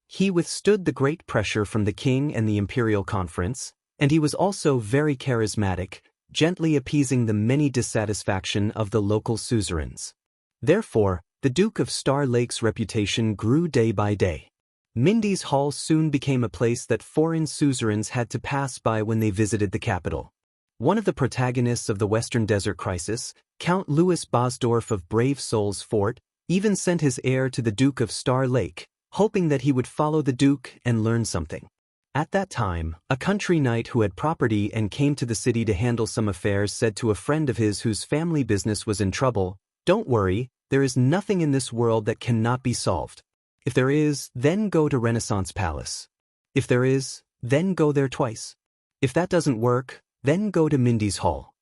Speaker 1: He withstood the great pressure from the king and the Imperial Conference, and he was also very charismatic, gently appeasing the many dissatisfaction of the local suzerains. Therefore, the Duke of Star Lake's reputation grew day by day. Mindy's Hall soon became a place that foreign suzerains had to pass by when they visited the capital. One of the protagonists of the Western Desert Crisis, Count Louis Bosdorf of Brave Souls Fort, even sent his heir to the Duke of Star Lake, hoping that he would follow the Duke and learn something. At that time, a country knight who had property and came to the city to handle some affairs said to a friend of his whose family business was in trouble, "Don't worry, there is nothing in this world that cannot be solved. If there is, then go to Renaissance Palace. If there is, then go there twice. If that doesn't work, then go to Mindy's Hall."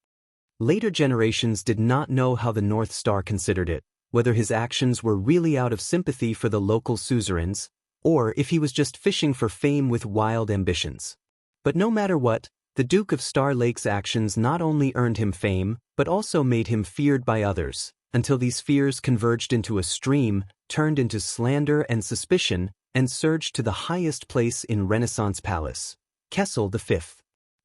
Speaker 1: Later generations did not know how the North Star considered it, whether his actions were really out of sympathy for the local suzerains, or if he was just fishing for fame with wild ambitions. But no matter what, the Duke of Star Lake's actions not only earned him fame, but also made him feared by others, until these fears converged into a stream, turned into slander and suspicion, and surged to the highest place in Renaissance Palace, Kessel V.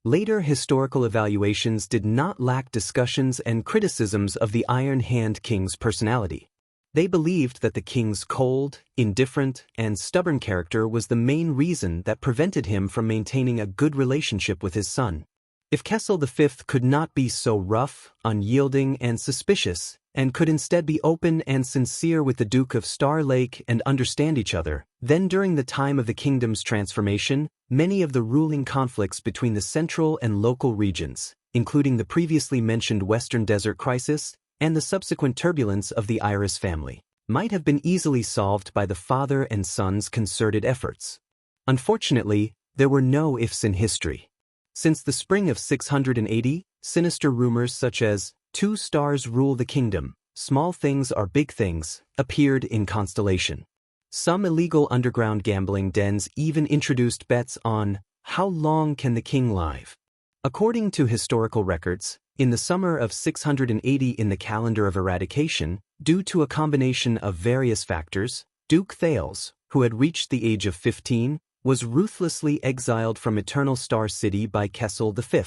Speaker 1: Later historical evaluations did not lack discussions and criticisms of the Iron Hand King's personality. They believed that the king's cold, indifferent, and stubborn character was the main reason that prevented him from maintaining a good relationship with his son. If Kessel V could not be so rough, unyielding, and suspicious, and could instead be open and sincere with the Duke of Star Lake and understand each other, then during the time of the kingdom's transformation, many of the ruling conflicts between the central and local regions, including the previously mentioned Western Desert Crisis and the subsequent turbulence of the Iris family, might have been easily solved by the father and son's concerted efforts. Unfortunately, there were no ifs in history. Since the spring of 680, sinister rumors such as, "Two stars rule the kingdom, small things are big things," appeared in Constellation. Some illegal underground gambling dens even introduced bets on, "How long can the king live?" According to historical records, in the summer of 680 in the calendar of eradication, due to a combination of various factors, Duke Thales, who had reached the age of 15, was ruthlessly exiled from Eternal Star City by Kessel V.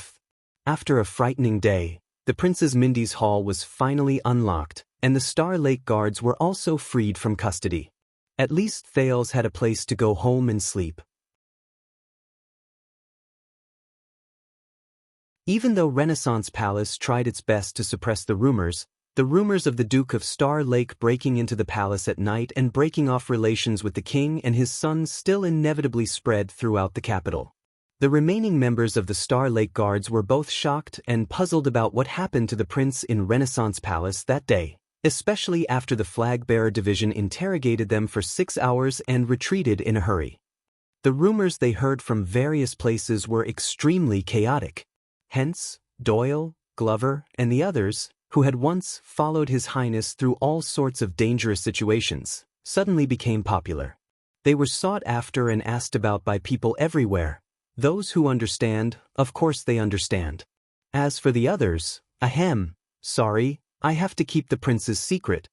Speaker 1: After a frightening day, the Princess Mindy's Hall was finally unlocked, and the Star Lake guards were also freed from custody. At least Thales had a place to go home and sleep. Even though Renaissance Palace tried its best to suppress the rumors of the Duke of Star Lake breaking into the palace at night and breaking off relations with the king and his son still inevitably spread throughout the capital. The remaining members of the Star Lake Guards were both shocked and puzzled about what happened to the prince in Renaissance Palace that day, especially after the flag-bearer division interrogated them for 6 hours and retreated in a hurry. The rumors they heard from various places were extremely chaotic. Hence, Doyle, Glover, and the others, who had once followed His Highness through all sorts of dangerous situations, suddenly became popular. They were sought after and asked about by people everywhere. Those who understand, of course they understand. As for the others, ahem, sorry, I have to keep the prince's secret.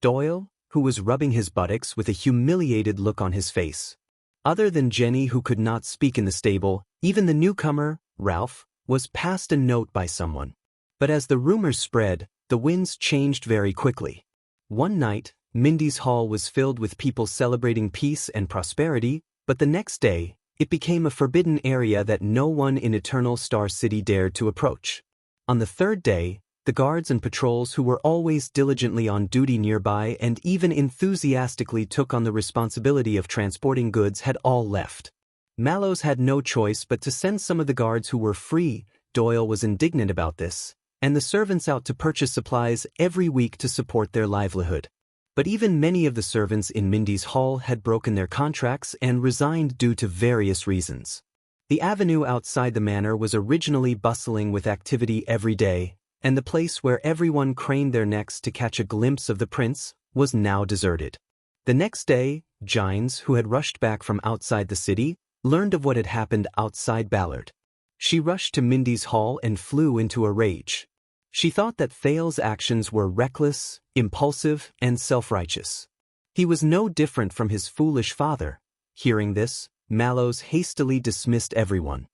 Speaker 1: Doyle, who was rubbing his buttocks with a humiliated look on his face. Other than Jenny, who could not speak in the stable, even the newcomer, Ralph, was passed a note by someone. But as the rumors spread, the winds changed very quickly. One night, Mindy's hall was filled with people celebrating peace and prosperity, but the next day, it became a forbidden area that no one in Eternal Star City dared to approach. On the third day, the guards and patrols who were always diligently on duty nearby and even enthusiastically took on the responsibility of transporting goods had all left. Mallows had no choice but to send some of the guards who were free. Doyle was indignant about this, and the servants out to purchase supplies every week to support their livelihood. But even many of the servants in Mindy's hall had broken their contracts and resigned due to various reasons. The avenue outside the manor was originally bustling with activity every day, and the place where everyone craned their necks to catch a glimpse of the prince was now deserted. The next day, Gines, who had rushed back from outside the city, learned of what had happened outside Ballard. She rushed to Mindy's hall and flew into a rage. She thought that Thale's actions were reckless, impulsive, and self-righteous. He was no different from his foolish father. Hearing this, Mallows hastily dismissed everyone.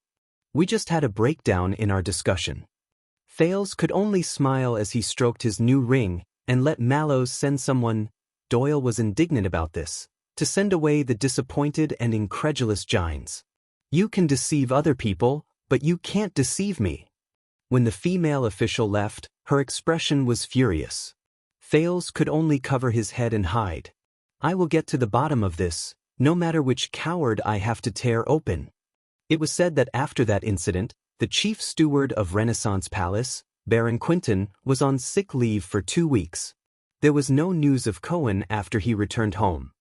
Speaker 1: We just had a breakdown in our discussion. Thales could only smile as he stroked his new ring and let Mallows send someone. Doyle was indignant about this, to send away the disappointed and incredulous Gines. You can deceive other people, but you can't deceive me. When the female official left, her expression was furious. Thales could only cover his head and hide. I will get to the bottom of this, no matter which coward I have to tear open. It was said that after that incident, the chief steward of Renaissance Palace, Baron Quinton, was on sick leave for 2 weeks. There was no news of Cohen after he returned home.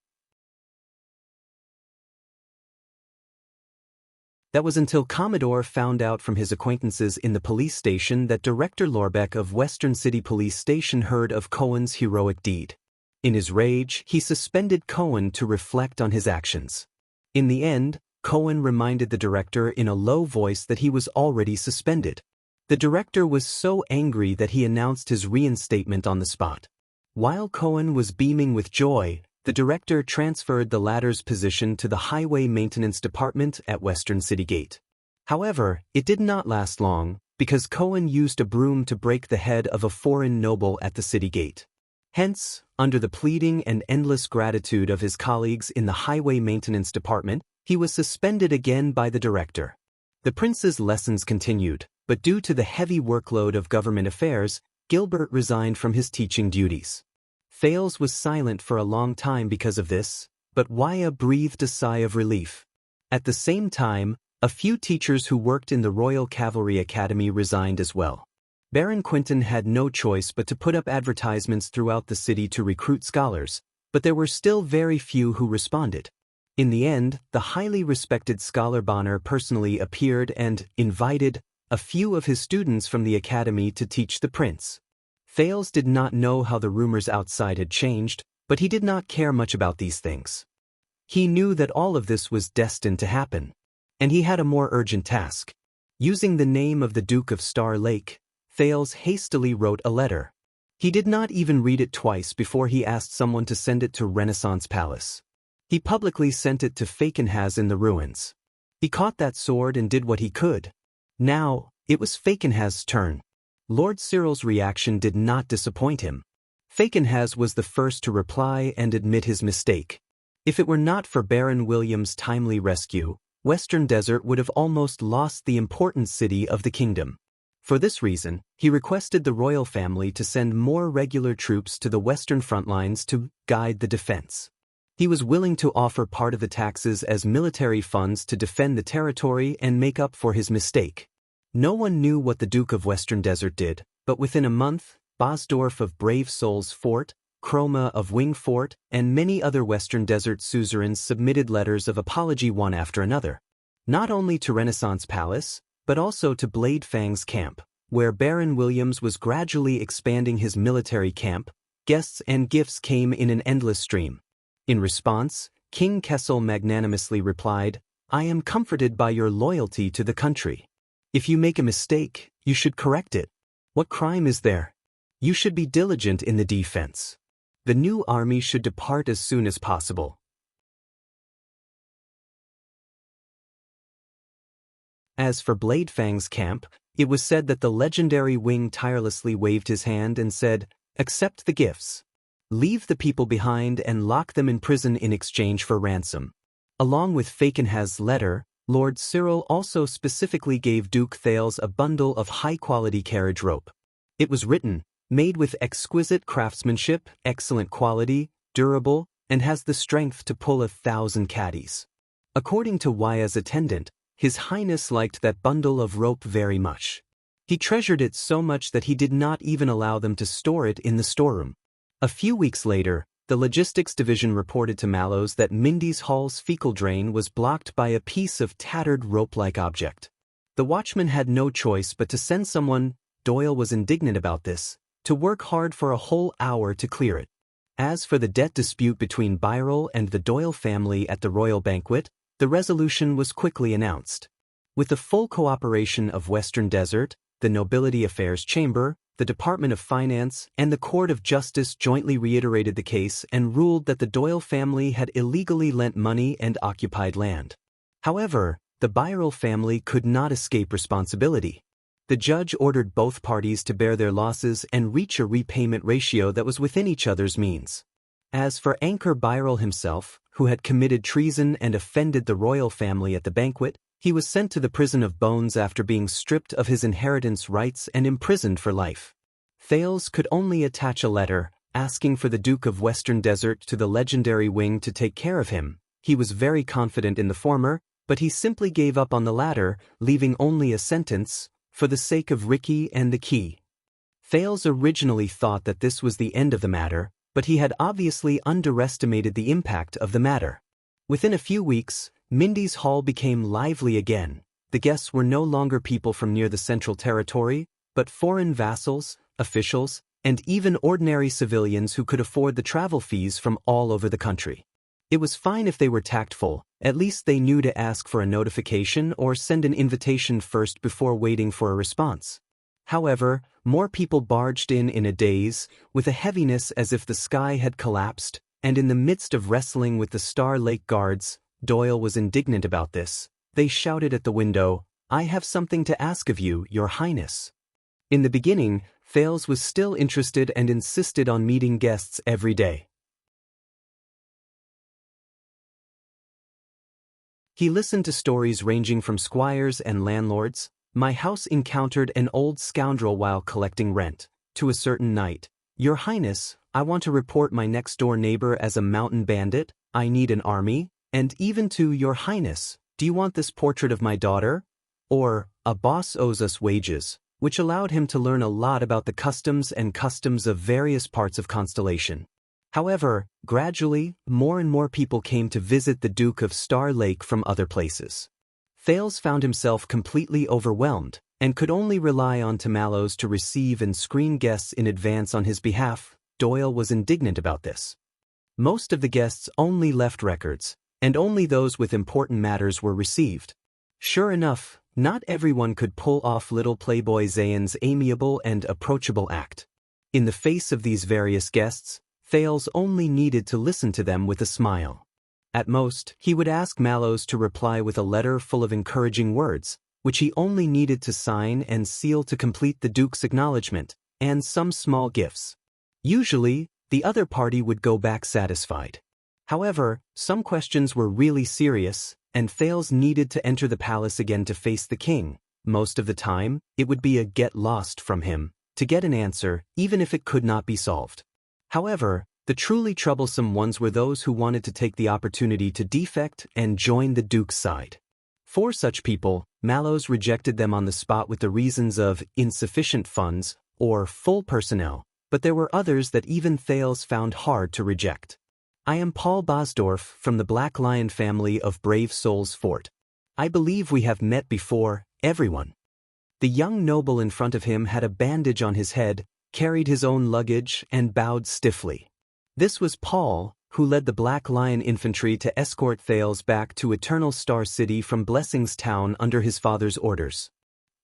Speaker 1: That was until Commodore found out from his acquaintances in the police station that Director Lorbeck of Western City Police Station heard of Cohen's heroic deed. In his rage, he suspended Cohen to reflect on his actions. In the end, Cohen reminded the director in a low voice that he was already suspended. The director was so angry that he announced his reinstatement on the spot. While Cohen was beaming with joy, the director transferred the latter's position to the Highway Maintenance Department at Western City Gate. However, it did not last long, because Cohen used a broom to break the head of a foreign noble at the city gate. Hence, under the pleading and endless gratitude of his colleagues in the Highway Maintenance Department, he was suspended again by the director. The prince's lessons continued, but due to the heavy workload of government affairs, Gilbert resigned from his teaching duties. Thales was silent for a long time because of this, but Waya breathed a sigh of relief. At the same time, a few teachers who worked in the Royal Cavalry Academy resigned as well. Baron Quinton had no choice but to put up advertisements throughout the city to recruit scholars, but there were still very few who responded. In the end, the highly respected scholar Bonner personally appeared and invited a few of his students from the academy to teach the prince. Thales did not know how the rumors outside had changed, but he did not care much about these things. He knew that all of this was destined to happen, and he had a more urgent task. Using the name of the Duke of Star Lake, Thales hastily wrote a letter. He did not even read it twice before he asked someone to send it to Renaissance Palace. He publicly sent it to Fakenhas in the ruins. He caught that sword and did what he could. Now, it was Fakenhas' turn. Lord Cyril's reaction did not disappoint him. Fakenhas was the first to reply and admit his mistake. If it were not for Baron William's timely rescue, Western Desert would have almost lost the important city of the kingdom. For this reason, he requested the royal family to send more regular troops to the western front lines to guide the defense. He was willing to offer part of the taxes as military funds to defend the territory and make up for his mistake. No one knew what the Duke of Western Desert did, but within a month, Bosdorf of Brave Souls Fort, Chroma of Wing Fort, and many other Western Desert suzerains submitted letters of apology one after another. Not only to Renaissance Palace, but also to Blade Fang's camp, where Baron Williams was gradually expanding his military camp. Guests and gifts came in an endless stream. In response, King Kessel magnanimously replied, "I am comforted by your loyalty to the country. If you make a mistake, you should correct it. What crime is there? You should be diligent in the defense. The new army should depart as soon as possible." As for Bladefang's camp, it was said that the legendary Wing tirelessly waved his hand and said, "Accept the gifts. Leave the people behind and lock them in prison in exchange for ransom." Along with Fakenhaz's letter, Lord Cyril also specifically gave Duke Thales a bundle of high-quality carriage rope. It was written, "Made with exquisite craftsmanship, excellent quality, durable, and has the strength to pull 1,000 caddies." According to Waya's attendant, His Highness liked that bundle of rope very much. He treasured it so much that he did not even allow them to store it in the storeroom. A few weeks later, the logistics division reported to Mallows that Mindy's Hall's fecal drain was blocked by a piece of tattered rope-like object. The watchman had no choice but to send someone, Doyle was indignant about this, to work hard for a whole hour to clear it. As for the debt dispute between Byrrell and the Doyle family at the royal banquet, the resolution was quickly announced. With the full cooperation of Western Desert, the Nobility Affairs Chamber, the Department of Finance, and the Court of Justice jointly reiterated the case and ruled that the Doyle family had illegally lent money and occupied land. However, the Byrrell family could not escape responsibility. The judge ordered both parties to bear their losses and reach a repayment ratio that was within each other's means. As for Anchor Byrrell himself, who had committed treason and offended the royal family at the banquet, he was sent to the prison of Bones after being stripped of his inheritance rights and imprisoned for life. Thales could only attach a letter, asking for the Duke of Western Desert to the legendary Wing to take care of him. He was very confident in the former, but he simply gave up on the latter, leaving only a sentence, "For the sake of Ricky and the key." Thales originally thought that this was the end of the matter, but he had obviously underestimated the impact of the matter. Within a few weeks, Mindy's Hall became lively again. The guests were no longer people from near the Central Territory, but foreign vassals, officials, and even ordinary civilians who could afford the travel fees from all over the country. It was fine if they were tactful, at least they knew to ask for a notification or send an invitation first before waiting for a response. However, more people barged in a daze, with a heaviness as if the sky had collapsed, and in the midst of wrestling with the Star Lake guards, Doyle was indignant about this. They shouted at the window, "I have something to ask of you, Your Highness." In the beginning, Thales was still interested and insisted on meeting guests every day. He listened to stories ranging from squires and landlords, "My house encountered an old scoundrel while collecting rent," to a certain knight, "Your Highness, I want to report my next-door neighbor as a mountain bandit, I need an army," and even to, "Your Highness, do you want this portrait of my daughter?" Or, "A boss owes us wages," which allowed him to learn a lot about the customs of various parts of Constellation. However, gradually, more and more people came to visit the Duke of Star Lake from other places. Thales found himself completely overwhelmed, and could only rely on Mallows to receive and screen guests in advance on his behalf. Doyle was indignant about this. Most of the guests only left records, and only those with important matters were received. Sure enough, not everyone could pull off little Playboy Zayn's amiable and approachable act. In the face of these various guests, Thales only needed to listen to them with a smile. At most, he would ask Mallows to reply with a letter full of encouraging words, which he only needed to sign and seal to complete the Duke's acknowledgement, and some small gifts. Usually, the other party would go back satisfied. However, some questions were really serious, and Thales needed to enter the palace again to face the king. Most of the time, it would be a get lost from him, to get an answer, even if it could not be solved. However, the truly troublesome ones were those who wanted to take the opportunity to defect and join the Duke's side. For such people, Mallows rejected them on the spot with the reasons of insufficient funds or full personnel, but there were others that even Thales found hard to reject. "I am Paul Bosdorf from the Black Lion family of Brave Souls Fort. I believe we have met before, everyone." The young noble in front of him had a bandage on his head, carried his own luggage, and bowed stiffly. This was Paul, who led the Black Lion Infantry to escort Thales back to Eternal Star City from Blessings Town under his father's orders.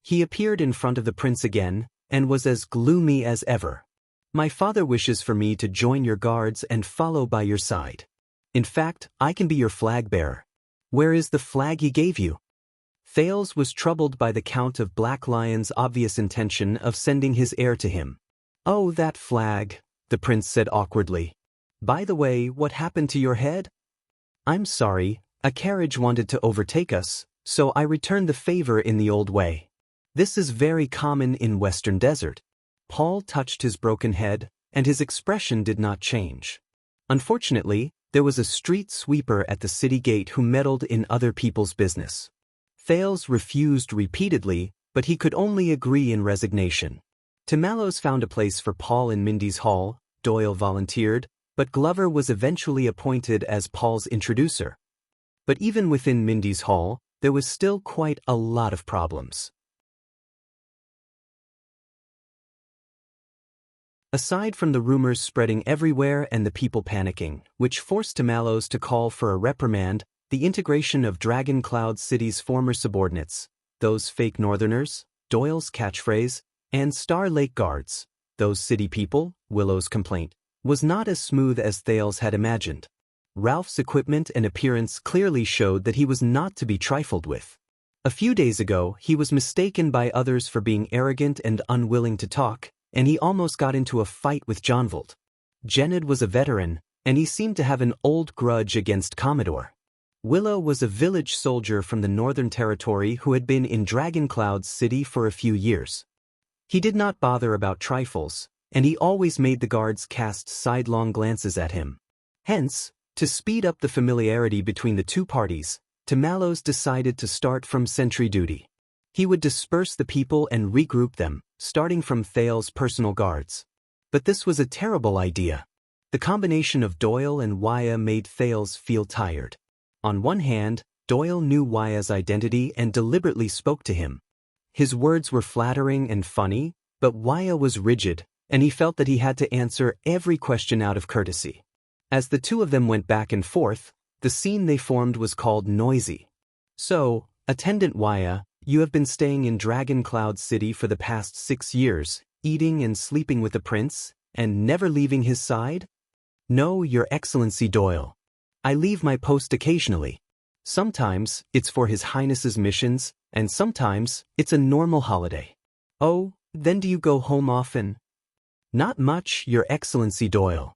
Speaker 1: He appeared in front of the prince again, and was as gloomy as ever. "My father wishes for me to join your guards and follow by your side. In fact, I can be your flag bearer. Where is the flag he gave you?" Thales was troubled by the Count of Black Lion's obvious intention of sending his heir to him. "Oh, that flag," the prince said awkwardly. "By the way, what happened to your head?" "I'm sorry, a carriage wanted to overtake us, so I returned the favor in the old way. This is very common in Western Desert." Paul touched his broken head, and his expression did not change. Unfortunately, there was a street sweeper at the city gate who meddled in other people's business. Thales refused repeatedly, but he could only agree in resignation. Mallows found a place for Paul in Mindy's hall. Doyle volunteered, but Glover was eventually appointed as Paul's introducer. But even within Mindy's hall, there was still quite a lot of problems. Aside from the rumors spreading everywhere and the people panicking, which forced Mallows to call for a reprimand, the integration of Dragon Cloud City's former subordinates, those fake Northerners, Doyle's catchphrase, and Star Lake Guards, those city people, Willow's complaint, was not as smooth as Thales had imagined. Ralph's equipment and appearance clearly showed that he was not to be trifled with. A few days ago, he was mistaken by others for being arrogant and unwilling to talk, and he almost got into a fight with Jonvold. Jenned was a veteran, and he seemed to have an old grudge against Commodore. Willow was a village soldier from the Northern Territory who had been in Dragoncloud City for a few years. He did not bother about trifles, and he always made the guards cast sidelong glances at him. Hence, to speed up the familiarity between the two parties, Mallows decided to start from sentry duty. He would disperse the people and regroup them, starting from Thales' personal guards. But this was a terrible idea. The combination of Doyle and Wuxia made Thales feel tired. On one hand, Doyle knew Wuxia's identity and deliberately spoke to him. His words were flattering and funny, but Wuxia was rigid, and he felt that he had to answer every question out of courtesy. As the two of them went back and forth, the scene they formed was called noisy. "So, Attendant Wuxia, you have been staying in Dragoncloud City for the past 6 years, eating and sleeping with the prince, and never leaving his side?" "No, Your Excellency Doyle. I leave my post occasionally. Sometimes it's for His Highness's missions, and sometimes it's a normal holiday." "Oh, then do you go home often?" "Not much, Your Excellency Doyle.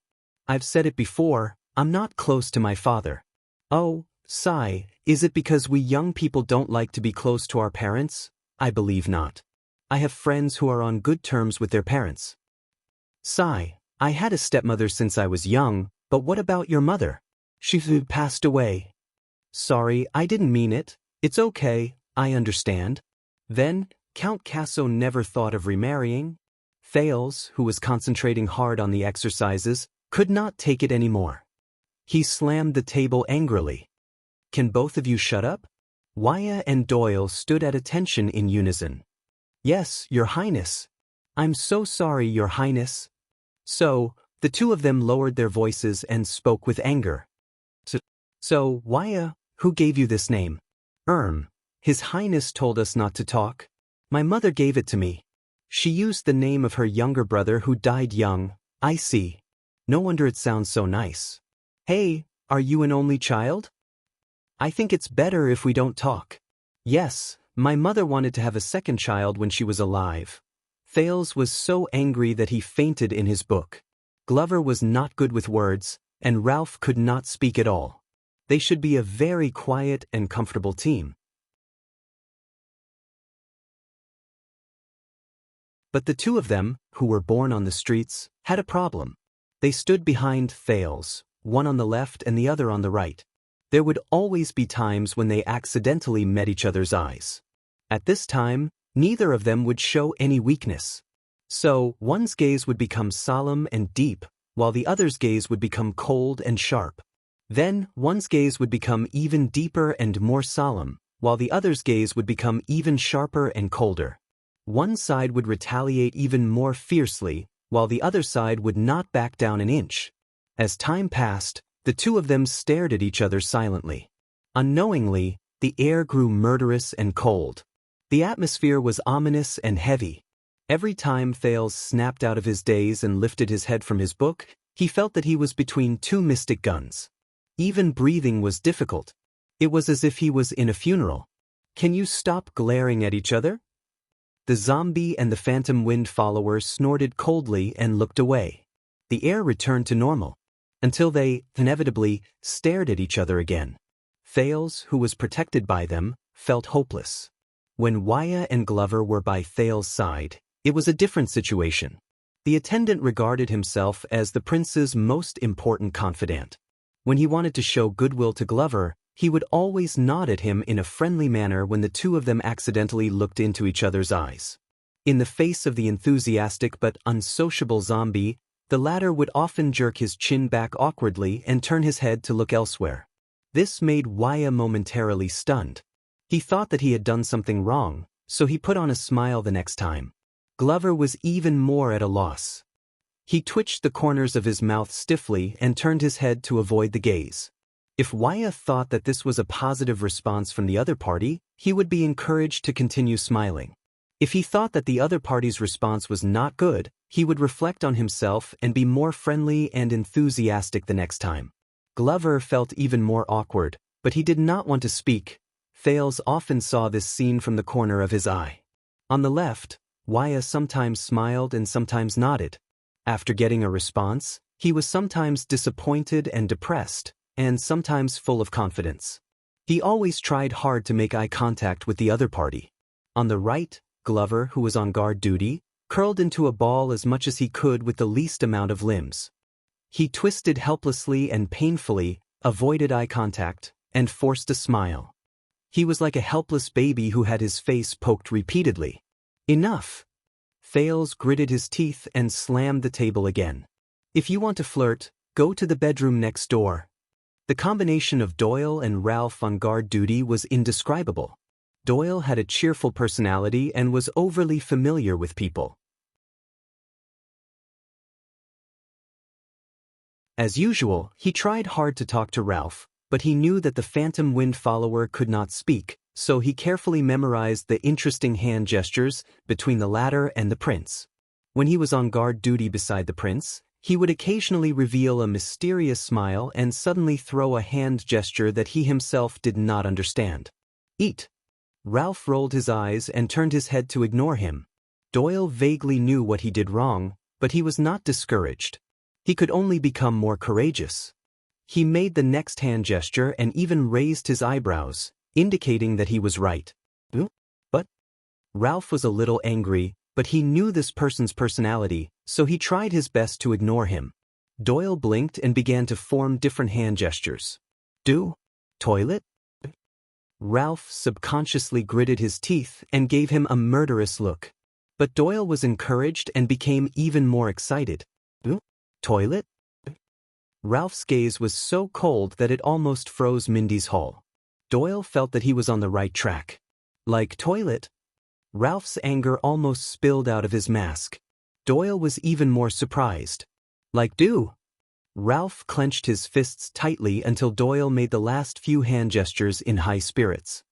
Speaker 1: I've said it before, I'm not close to my father." "Oh, sigh, is it because we young people don't like to be close to our parents?" "I believe not. I have friends who are on good terms with their parents." "Sigh, I had a stepmother since I was young, but what about your mother?" "She passed away." "Sorry, I didn't mean it. It's okay, I understand." Then, Count Casso never thought of remarrying. Thales, who was concentrating hard on the exercises, could not take it anymore. He slammed the table angrily. "Can both of you shut up?" Wuxia and Doyle stood at attention in unison. "Yes, Your Highness." "I'm so sorry, Your Highness." So, the two of them lowered their voices and spoke with anger. So, Wuxia, who gave you this name?" His Highness told us not to talk. My mother gave it to me. She used the name of her younger brother who died young." "I see. No wonder it sounds so nice." "Hey, are you an only child?" "I think it's better if we don't talk." "Yes, my mother wanted to have a second child when she was alive." Thales was so angry that he fainted in his book. Glover was not good with words, and Ralph could not speak at all. They should be a very quiet and comfortable team. But the two of them, who were born on the streets, had a problem. They stood behind Thales, one on the left and the other on the right. There would always be times when they accidentally met each other's eyes. At this time, neither of them would show any weakness. So, one's gaze would become solemn and deep, while the other's gaze would become cold and sharp. Then, one's gaze would become even deeper and more solemn, while the other's gaze would become even sharper and colder. One side would retaliate even more fiercely, while the other side would not back down an inch. As time passed, The two of them stared at each other silently. Unknowingly, the air grew murderous and cold. The atmosphere was ominous and heavy. Every time Thales snapped out of his daze and lifted his head from his book, he felt that he was between two mystic guns. Even breathing was difficult. It was as if he was in a funeral. "Can you stop glaring at each other?" The zombie and the phantom wind follower snorted coldly and looked away. The air returned to normal, until they, inevitably, stared at each other again. Thales, who was protected by them, felt hopeless. When Wuxia and Glover were by Thales' side, it was a different situation. The attendant regarded himself as the prince's most important confidant. When he wanted to show goodwill to Glover, he would always nod at him in a friendly manner when the two of them accidentally looked into each other's eyes. In the face of the enthusiastic but unsociable zombie, the latter would often jerk his chin back awkwardly and turn his head to look elsewhere. This made Wuxia momentarily stunned. He thought that he had done something wrong, so he put on a smile the next time. Glover was even more at a loss. He twitched the corners of his mouth stiffly and turned his head to avoid the gaze. If Wuxia thought that this was a positive response from the other party, he would be encouraged to continue smiling. If he thought that the other party's response was not good, he would reflect on himself and be more friendly and enthusiastic the next time. Glover felt even more awkward, but he did not want to speak. Thales often saw this scene from the corner of his eye. On the left, Wuxia sometimes smiled and sometimes nodded. After getting a response, he was sometimes disappointed and depressed, and sometimes full of confidence. He always tried hard to make eye contact with the other party. On the right, Glover, who was on guard duty, curled into a ball as much as he could with the least amount of limbs. He twisted helplessly and painfully, avoided eye contact, and forced a smile. He was like a helpless baby who had his face poked repeatedly. Enough! Thales gritted his teeth and slammed the table again. If you want to flirt, go to the bedroom next door. The combination of Doyle and Ralph on guard duty was indescribable. Doyle had a cheerful personality and was overly familiar with people. As usual, he tried hard to talk to Ralph, but he knew that the phantom wind follower could not speak, so he carefully memorized the interesting hand gestures between the latter and the prince. When he was on guard duty beside the prince, he would occasionally reveal a mysterious smile and suddenly throw a hand gesture that he himself did not understand. "Eat." Ralph rolled his eyes and turned his head to ignore him. Doyle vaguely knew what he did wrong, but he was not discouraged. He could only become more courageous. He made the next hand gesture and even raised his eyebrows, indicating that he was right. But Ralph was a little angry, but he knew this person's personality, so he tried his best to ignore him. Doyle blinked and began to form different hand gestures. "Do? Toilet?" Ralph subconsciously gritted his teeth and gave him a murderous look. But Doyle was encouraged and became even more excited. "Toilet?" Ralph's gaze was so cold that it almost froze Mindy's hull. Doyle felt that he was on the right track. Like toilet? Ralph's anger almost spilled out of his mask. Doyle was even more surprised. Like do? Ralph clenched his fists tightly until Doyle made the last few hand gestures in high spirits.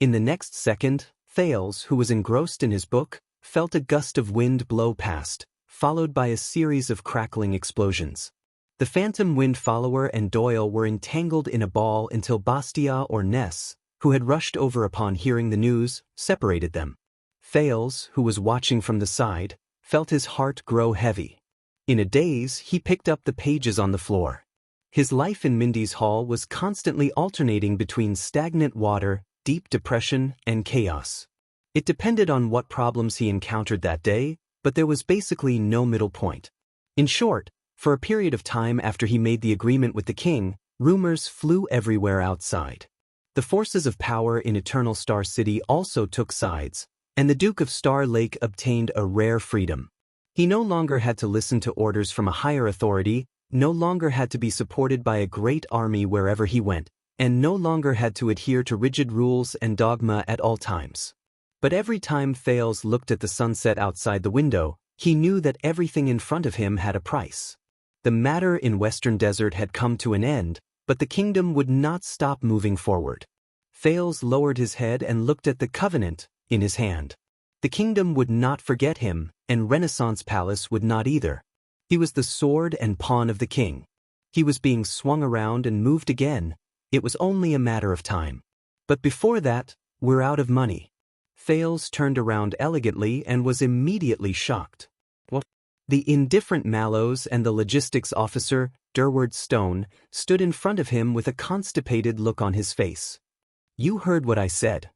Speaker 1: In the next second, Thales, who was engrossed in his book, felt a gust of wind blow past, followed by a series of crackling explosions. The phantom wind follower and Doyle were entangled in a ball until Bastia or Ness, who had rushed over upon hearing the news, separated them. Thales, who was watching from the side, felt his heart grow heavy. In a daze, he picked up the pages on the floor. His life in Mindy's Hall was constantly alternating between stagnant water, deep depression, and chaos. It depended on what problems he encountered that day, but there was basically no middle point. In short, for a period of time after he made the agreement with the king, rumors flew everywhere outside. The forces of power in Eternal Star City also took sides, and the Duke of Star Lake obtained a rare freedom. He no longer had to listen to orders from a higher authority, no longer had to be supported by a great army wherever he went, and no longer had to adhere to rigid rules and dogma at all times. But every time Thales looked at the sunset outside the window, he knew that everything in front of him had a price. The matter in Western Desert had come to an end, but the kingdom would not stop moving forward. Thales lowered his head and looked at the covenant in his hand. The kingdom would not forget him, and Renaissance Palace would not either. He was the sword and pawn of the king. He was being swung around and moved again. It was only a matter of time. But before that, we're out of money. Thales turned around elegantly and was immediately shocked. What? The indifferent Mallows and the logistics officer, Durward Stone, stood in front of him with a constipated look on his face. You heard what I said.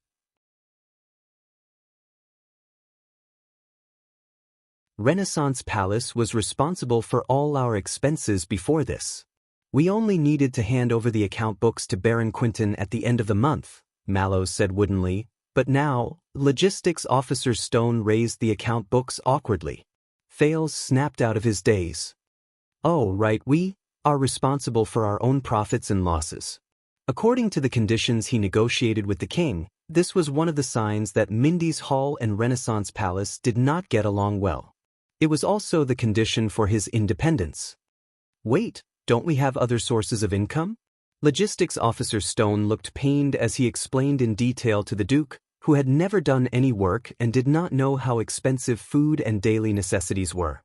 Speaker 1: Renaissance Palace was responsible for all our expenses before this. We only needed to hand over the account books to Baron Quinton at the end of the month, Mallows said woodenly, but now, Logistics Officer Stone raised the account books awkwardly. Thales snapped out of his daze. Oh, right, we are responsible for our own profits and losses. According to the conditions he negotiated with the king, this was one of the signs that Mindy's Hall and Renaissance Palace did not get along well. It was also the condition for his independence. Wait, don't we have other sources of income? Logistics Officer Stone looked pained as he explained in detail to the Duke, who had never done any work and did not know how expensive food and daily necessities were.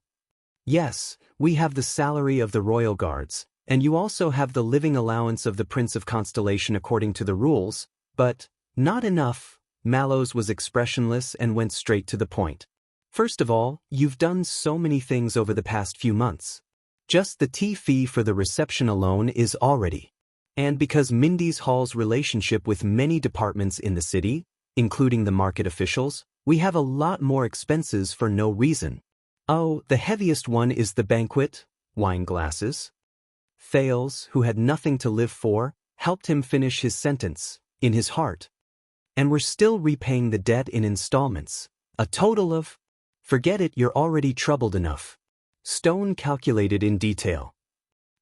Speaker 1: Yes, we have the salary of the royal guards, and you also have the living allowance of the Prince of Constellation according to the rules, but not enough. Mallows was expressionless and went straight to the point. First of all, you've done so many things over the past few months. Just the tea fee for the reception alone is already. And because Mindy's Hall's relationship with many departments in the city, including the market officials, we have a lot more expenses for no reason. Oh, the heaviest one is the banquet, wine glasses. Thales, who had nothing to live for, helped him finish his sentence, in his heart. And we're still repaying the debt in installments, a total of... Forget it, you're already troubled enough. Stone calculated in detail.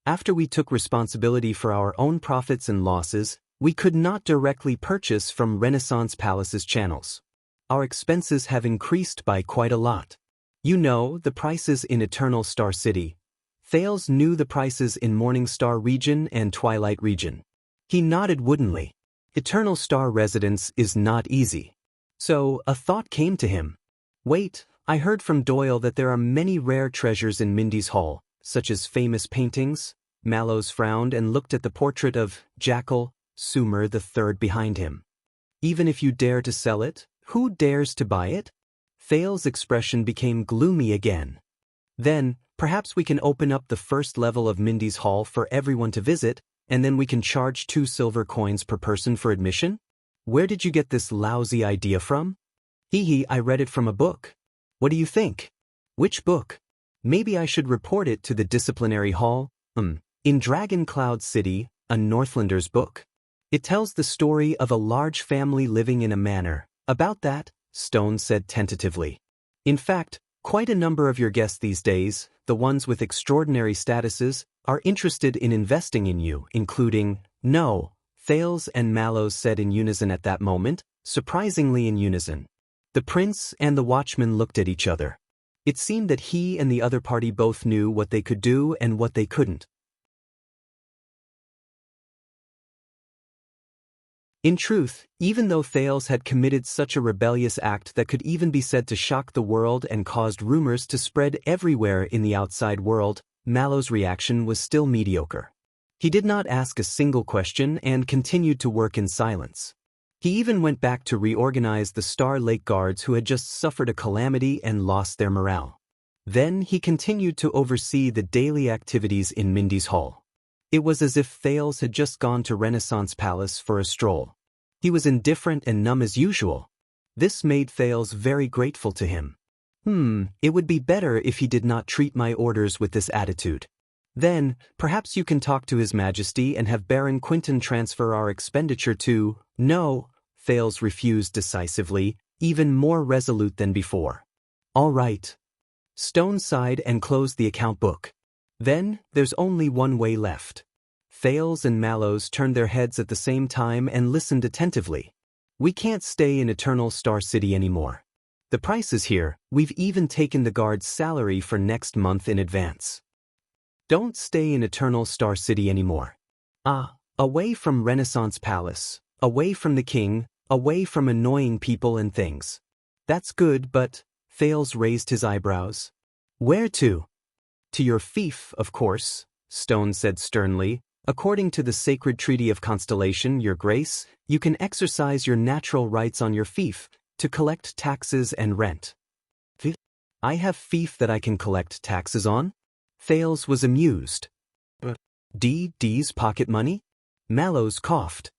Speaker 1: After we took responsibility for our own profits and losses, we could not directly purchase from Renaissance Palace's channels. Our expenses have increased by quite a lot. You know, the prices in Eternal Star City. Thales knew the prices in Morning Star region and Twilight region. He nodded woodenly. Eternal Star residence is not easy. So, a thought came to him. Wait, I heard from Doyle that there are many rare treasures in Mindy's Hall, such as famous paintings. Mallows frowned and looked at the portrait of Jackal Sumer III behind him. Even if you dare to sell it, who dares to buy it? Thales' expression became gloomy again. Then, perhaps we can open up the first level of Mindy's Hall for everyone to visit, and then we can charge 2 silver coins per person for admission? Where did you get this lousy idea from? Hee, I read it from a book. What do you think? Which book? Maybe I should report it to the disciplinary hall? In Dragon Cloud City, a Northlander's book. It tells the story of a large family living in a manor. About that, Stone said tentatively. In fact, quite a number of your guests these days, the ones with extraordinary statuses, are interested in investing in you, including, no, Thales and Mallows said in unison at that moment, surprisingly in unison. The prince and the watchman looked at each other. It seemed that he and the other party both knew what they could do and what they couldn't. In truth, even though Thales had committed such a rebellious act that could even be said to shock the world and caused rumors to spread everywhere in the outside world, Mallows' reaction was still mediocre. He did not ask a single question and continued to work in silence. He even went back to reorganize the Star Lake Guards who had just suffered a calamity and lost their morale. Then he continued to oversee the daily activities in Mindy's Hall. It was as if Thales had just gone to Renaissance Palace for a stroll. He was indifferent and numb as usual. This made Thales very grateful to him. It would be better if he did not treat my orders with this attitude. Then, perhaps you can talk to His Majesty and have Baron Quinton transfer our expenditure to... No, Thales refused decisively, even more resolute than before. All right. Stone sighed and closed the account book. Then, there's only one way left. Thales and Mallows turned their heads at the same time and listened attentively. We can't stay in Eternal Star City anymore. The price is here, we've even taken the guard's salary for next month in advance. Don't stay in Eternal Star City anymore. Away from Renaissance Palace, away from the king, away from annoying people and things. That's good, but Thales raised his eyebrows. Where to? To your fief, of course, Stone said sternly. According to the sacred treaty of Constellation, Your Grace, you can exercise your natural rights on your fief to collect taxes and rent. I have fief that I can collect taxes on? Thales was amused. But D's pocket money? Mallows coughed.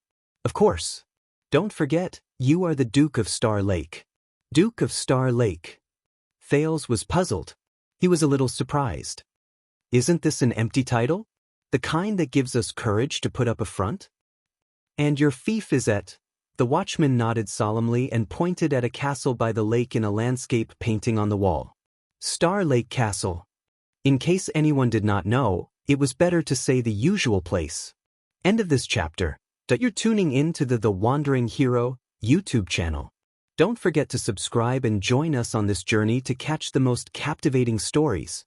Speaker 1: Of course. Don't forget, you are the Duke of Star Lake. Duke of Star Lake. Thales was puzzled. He was a little surprised. Isn't this an empty title? The kind that gives us courage to put up a front? And your fief is at? The watchman nodded solemnly and pointed at a castle by the lake in a landscape painting on the wall. Star Lake Castle. In case anyone did not know, it was better to say the usual place. End of this chapter. You're tuning in to the Wandering Hero YouTube channel. Don't forget to subscribe and join us on this journey to catch the most captivating stories.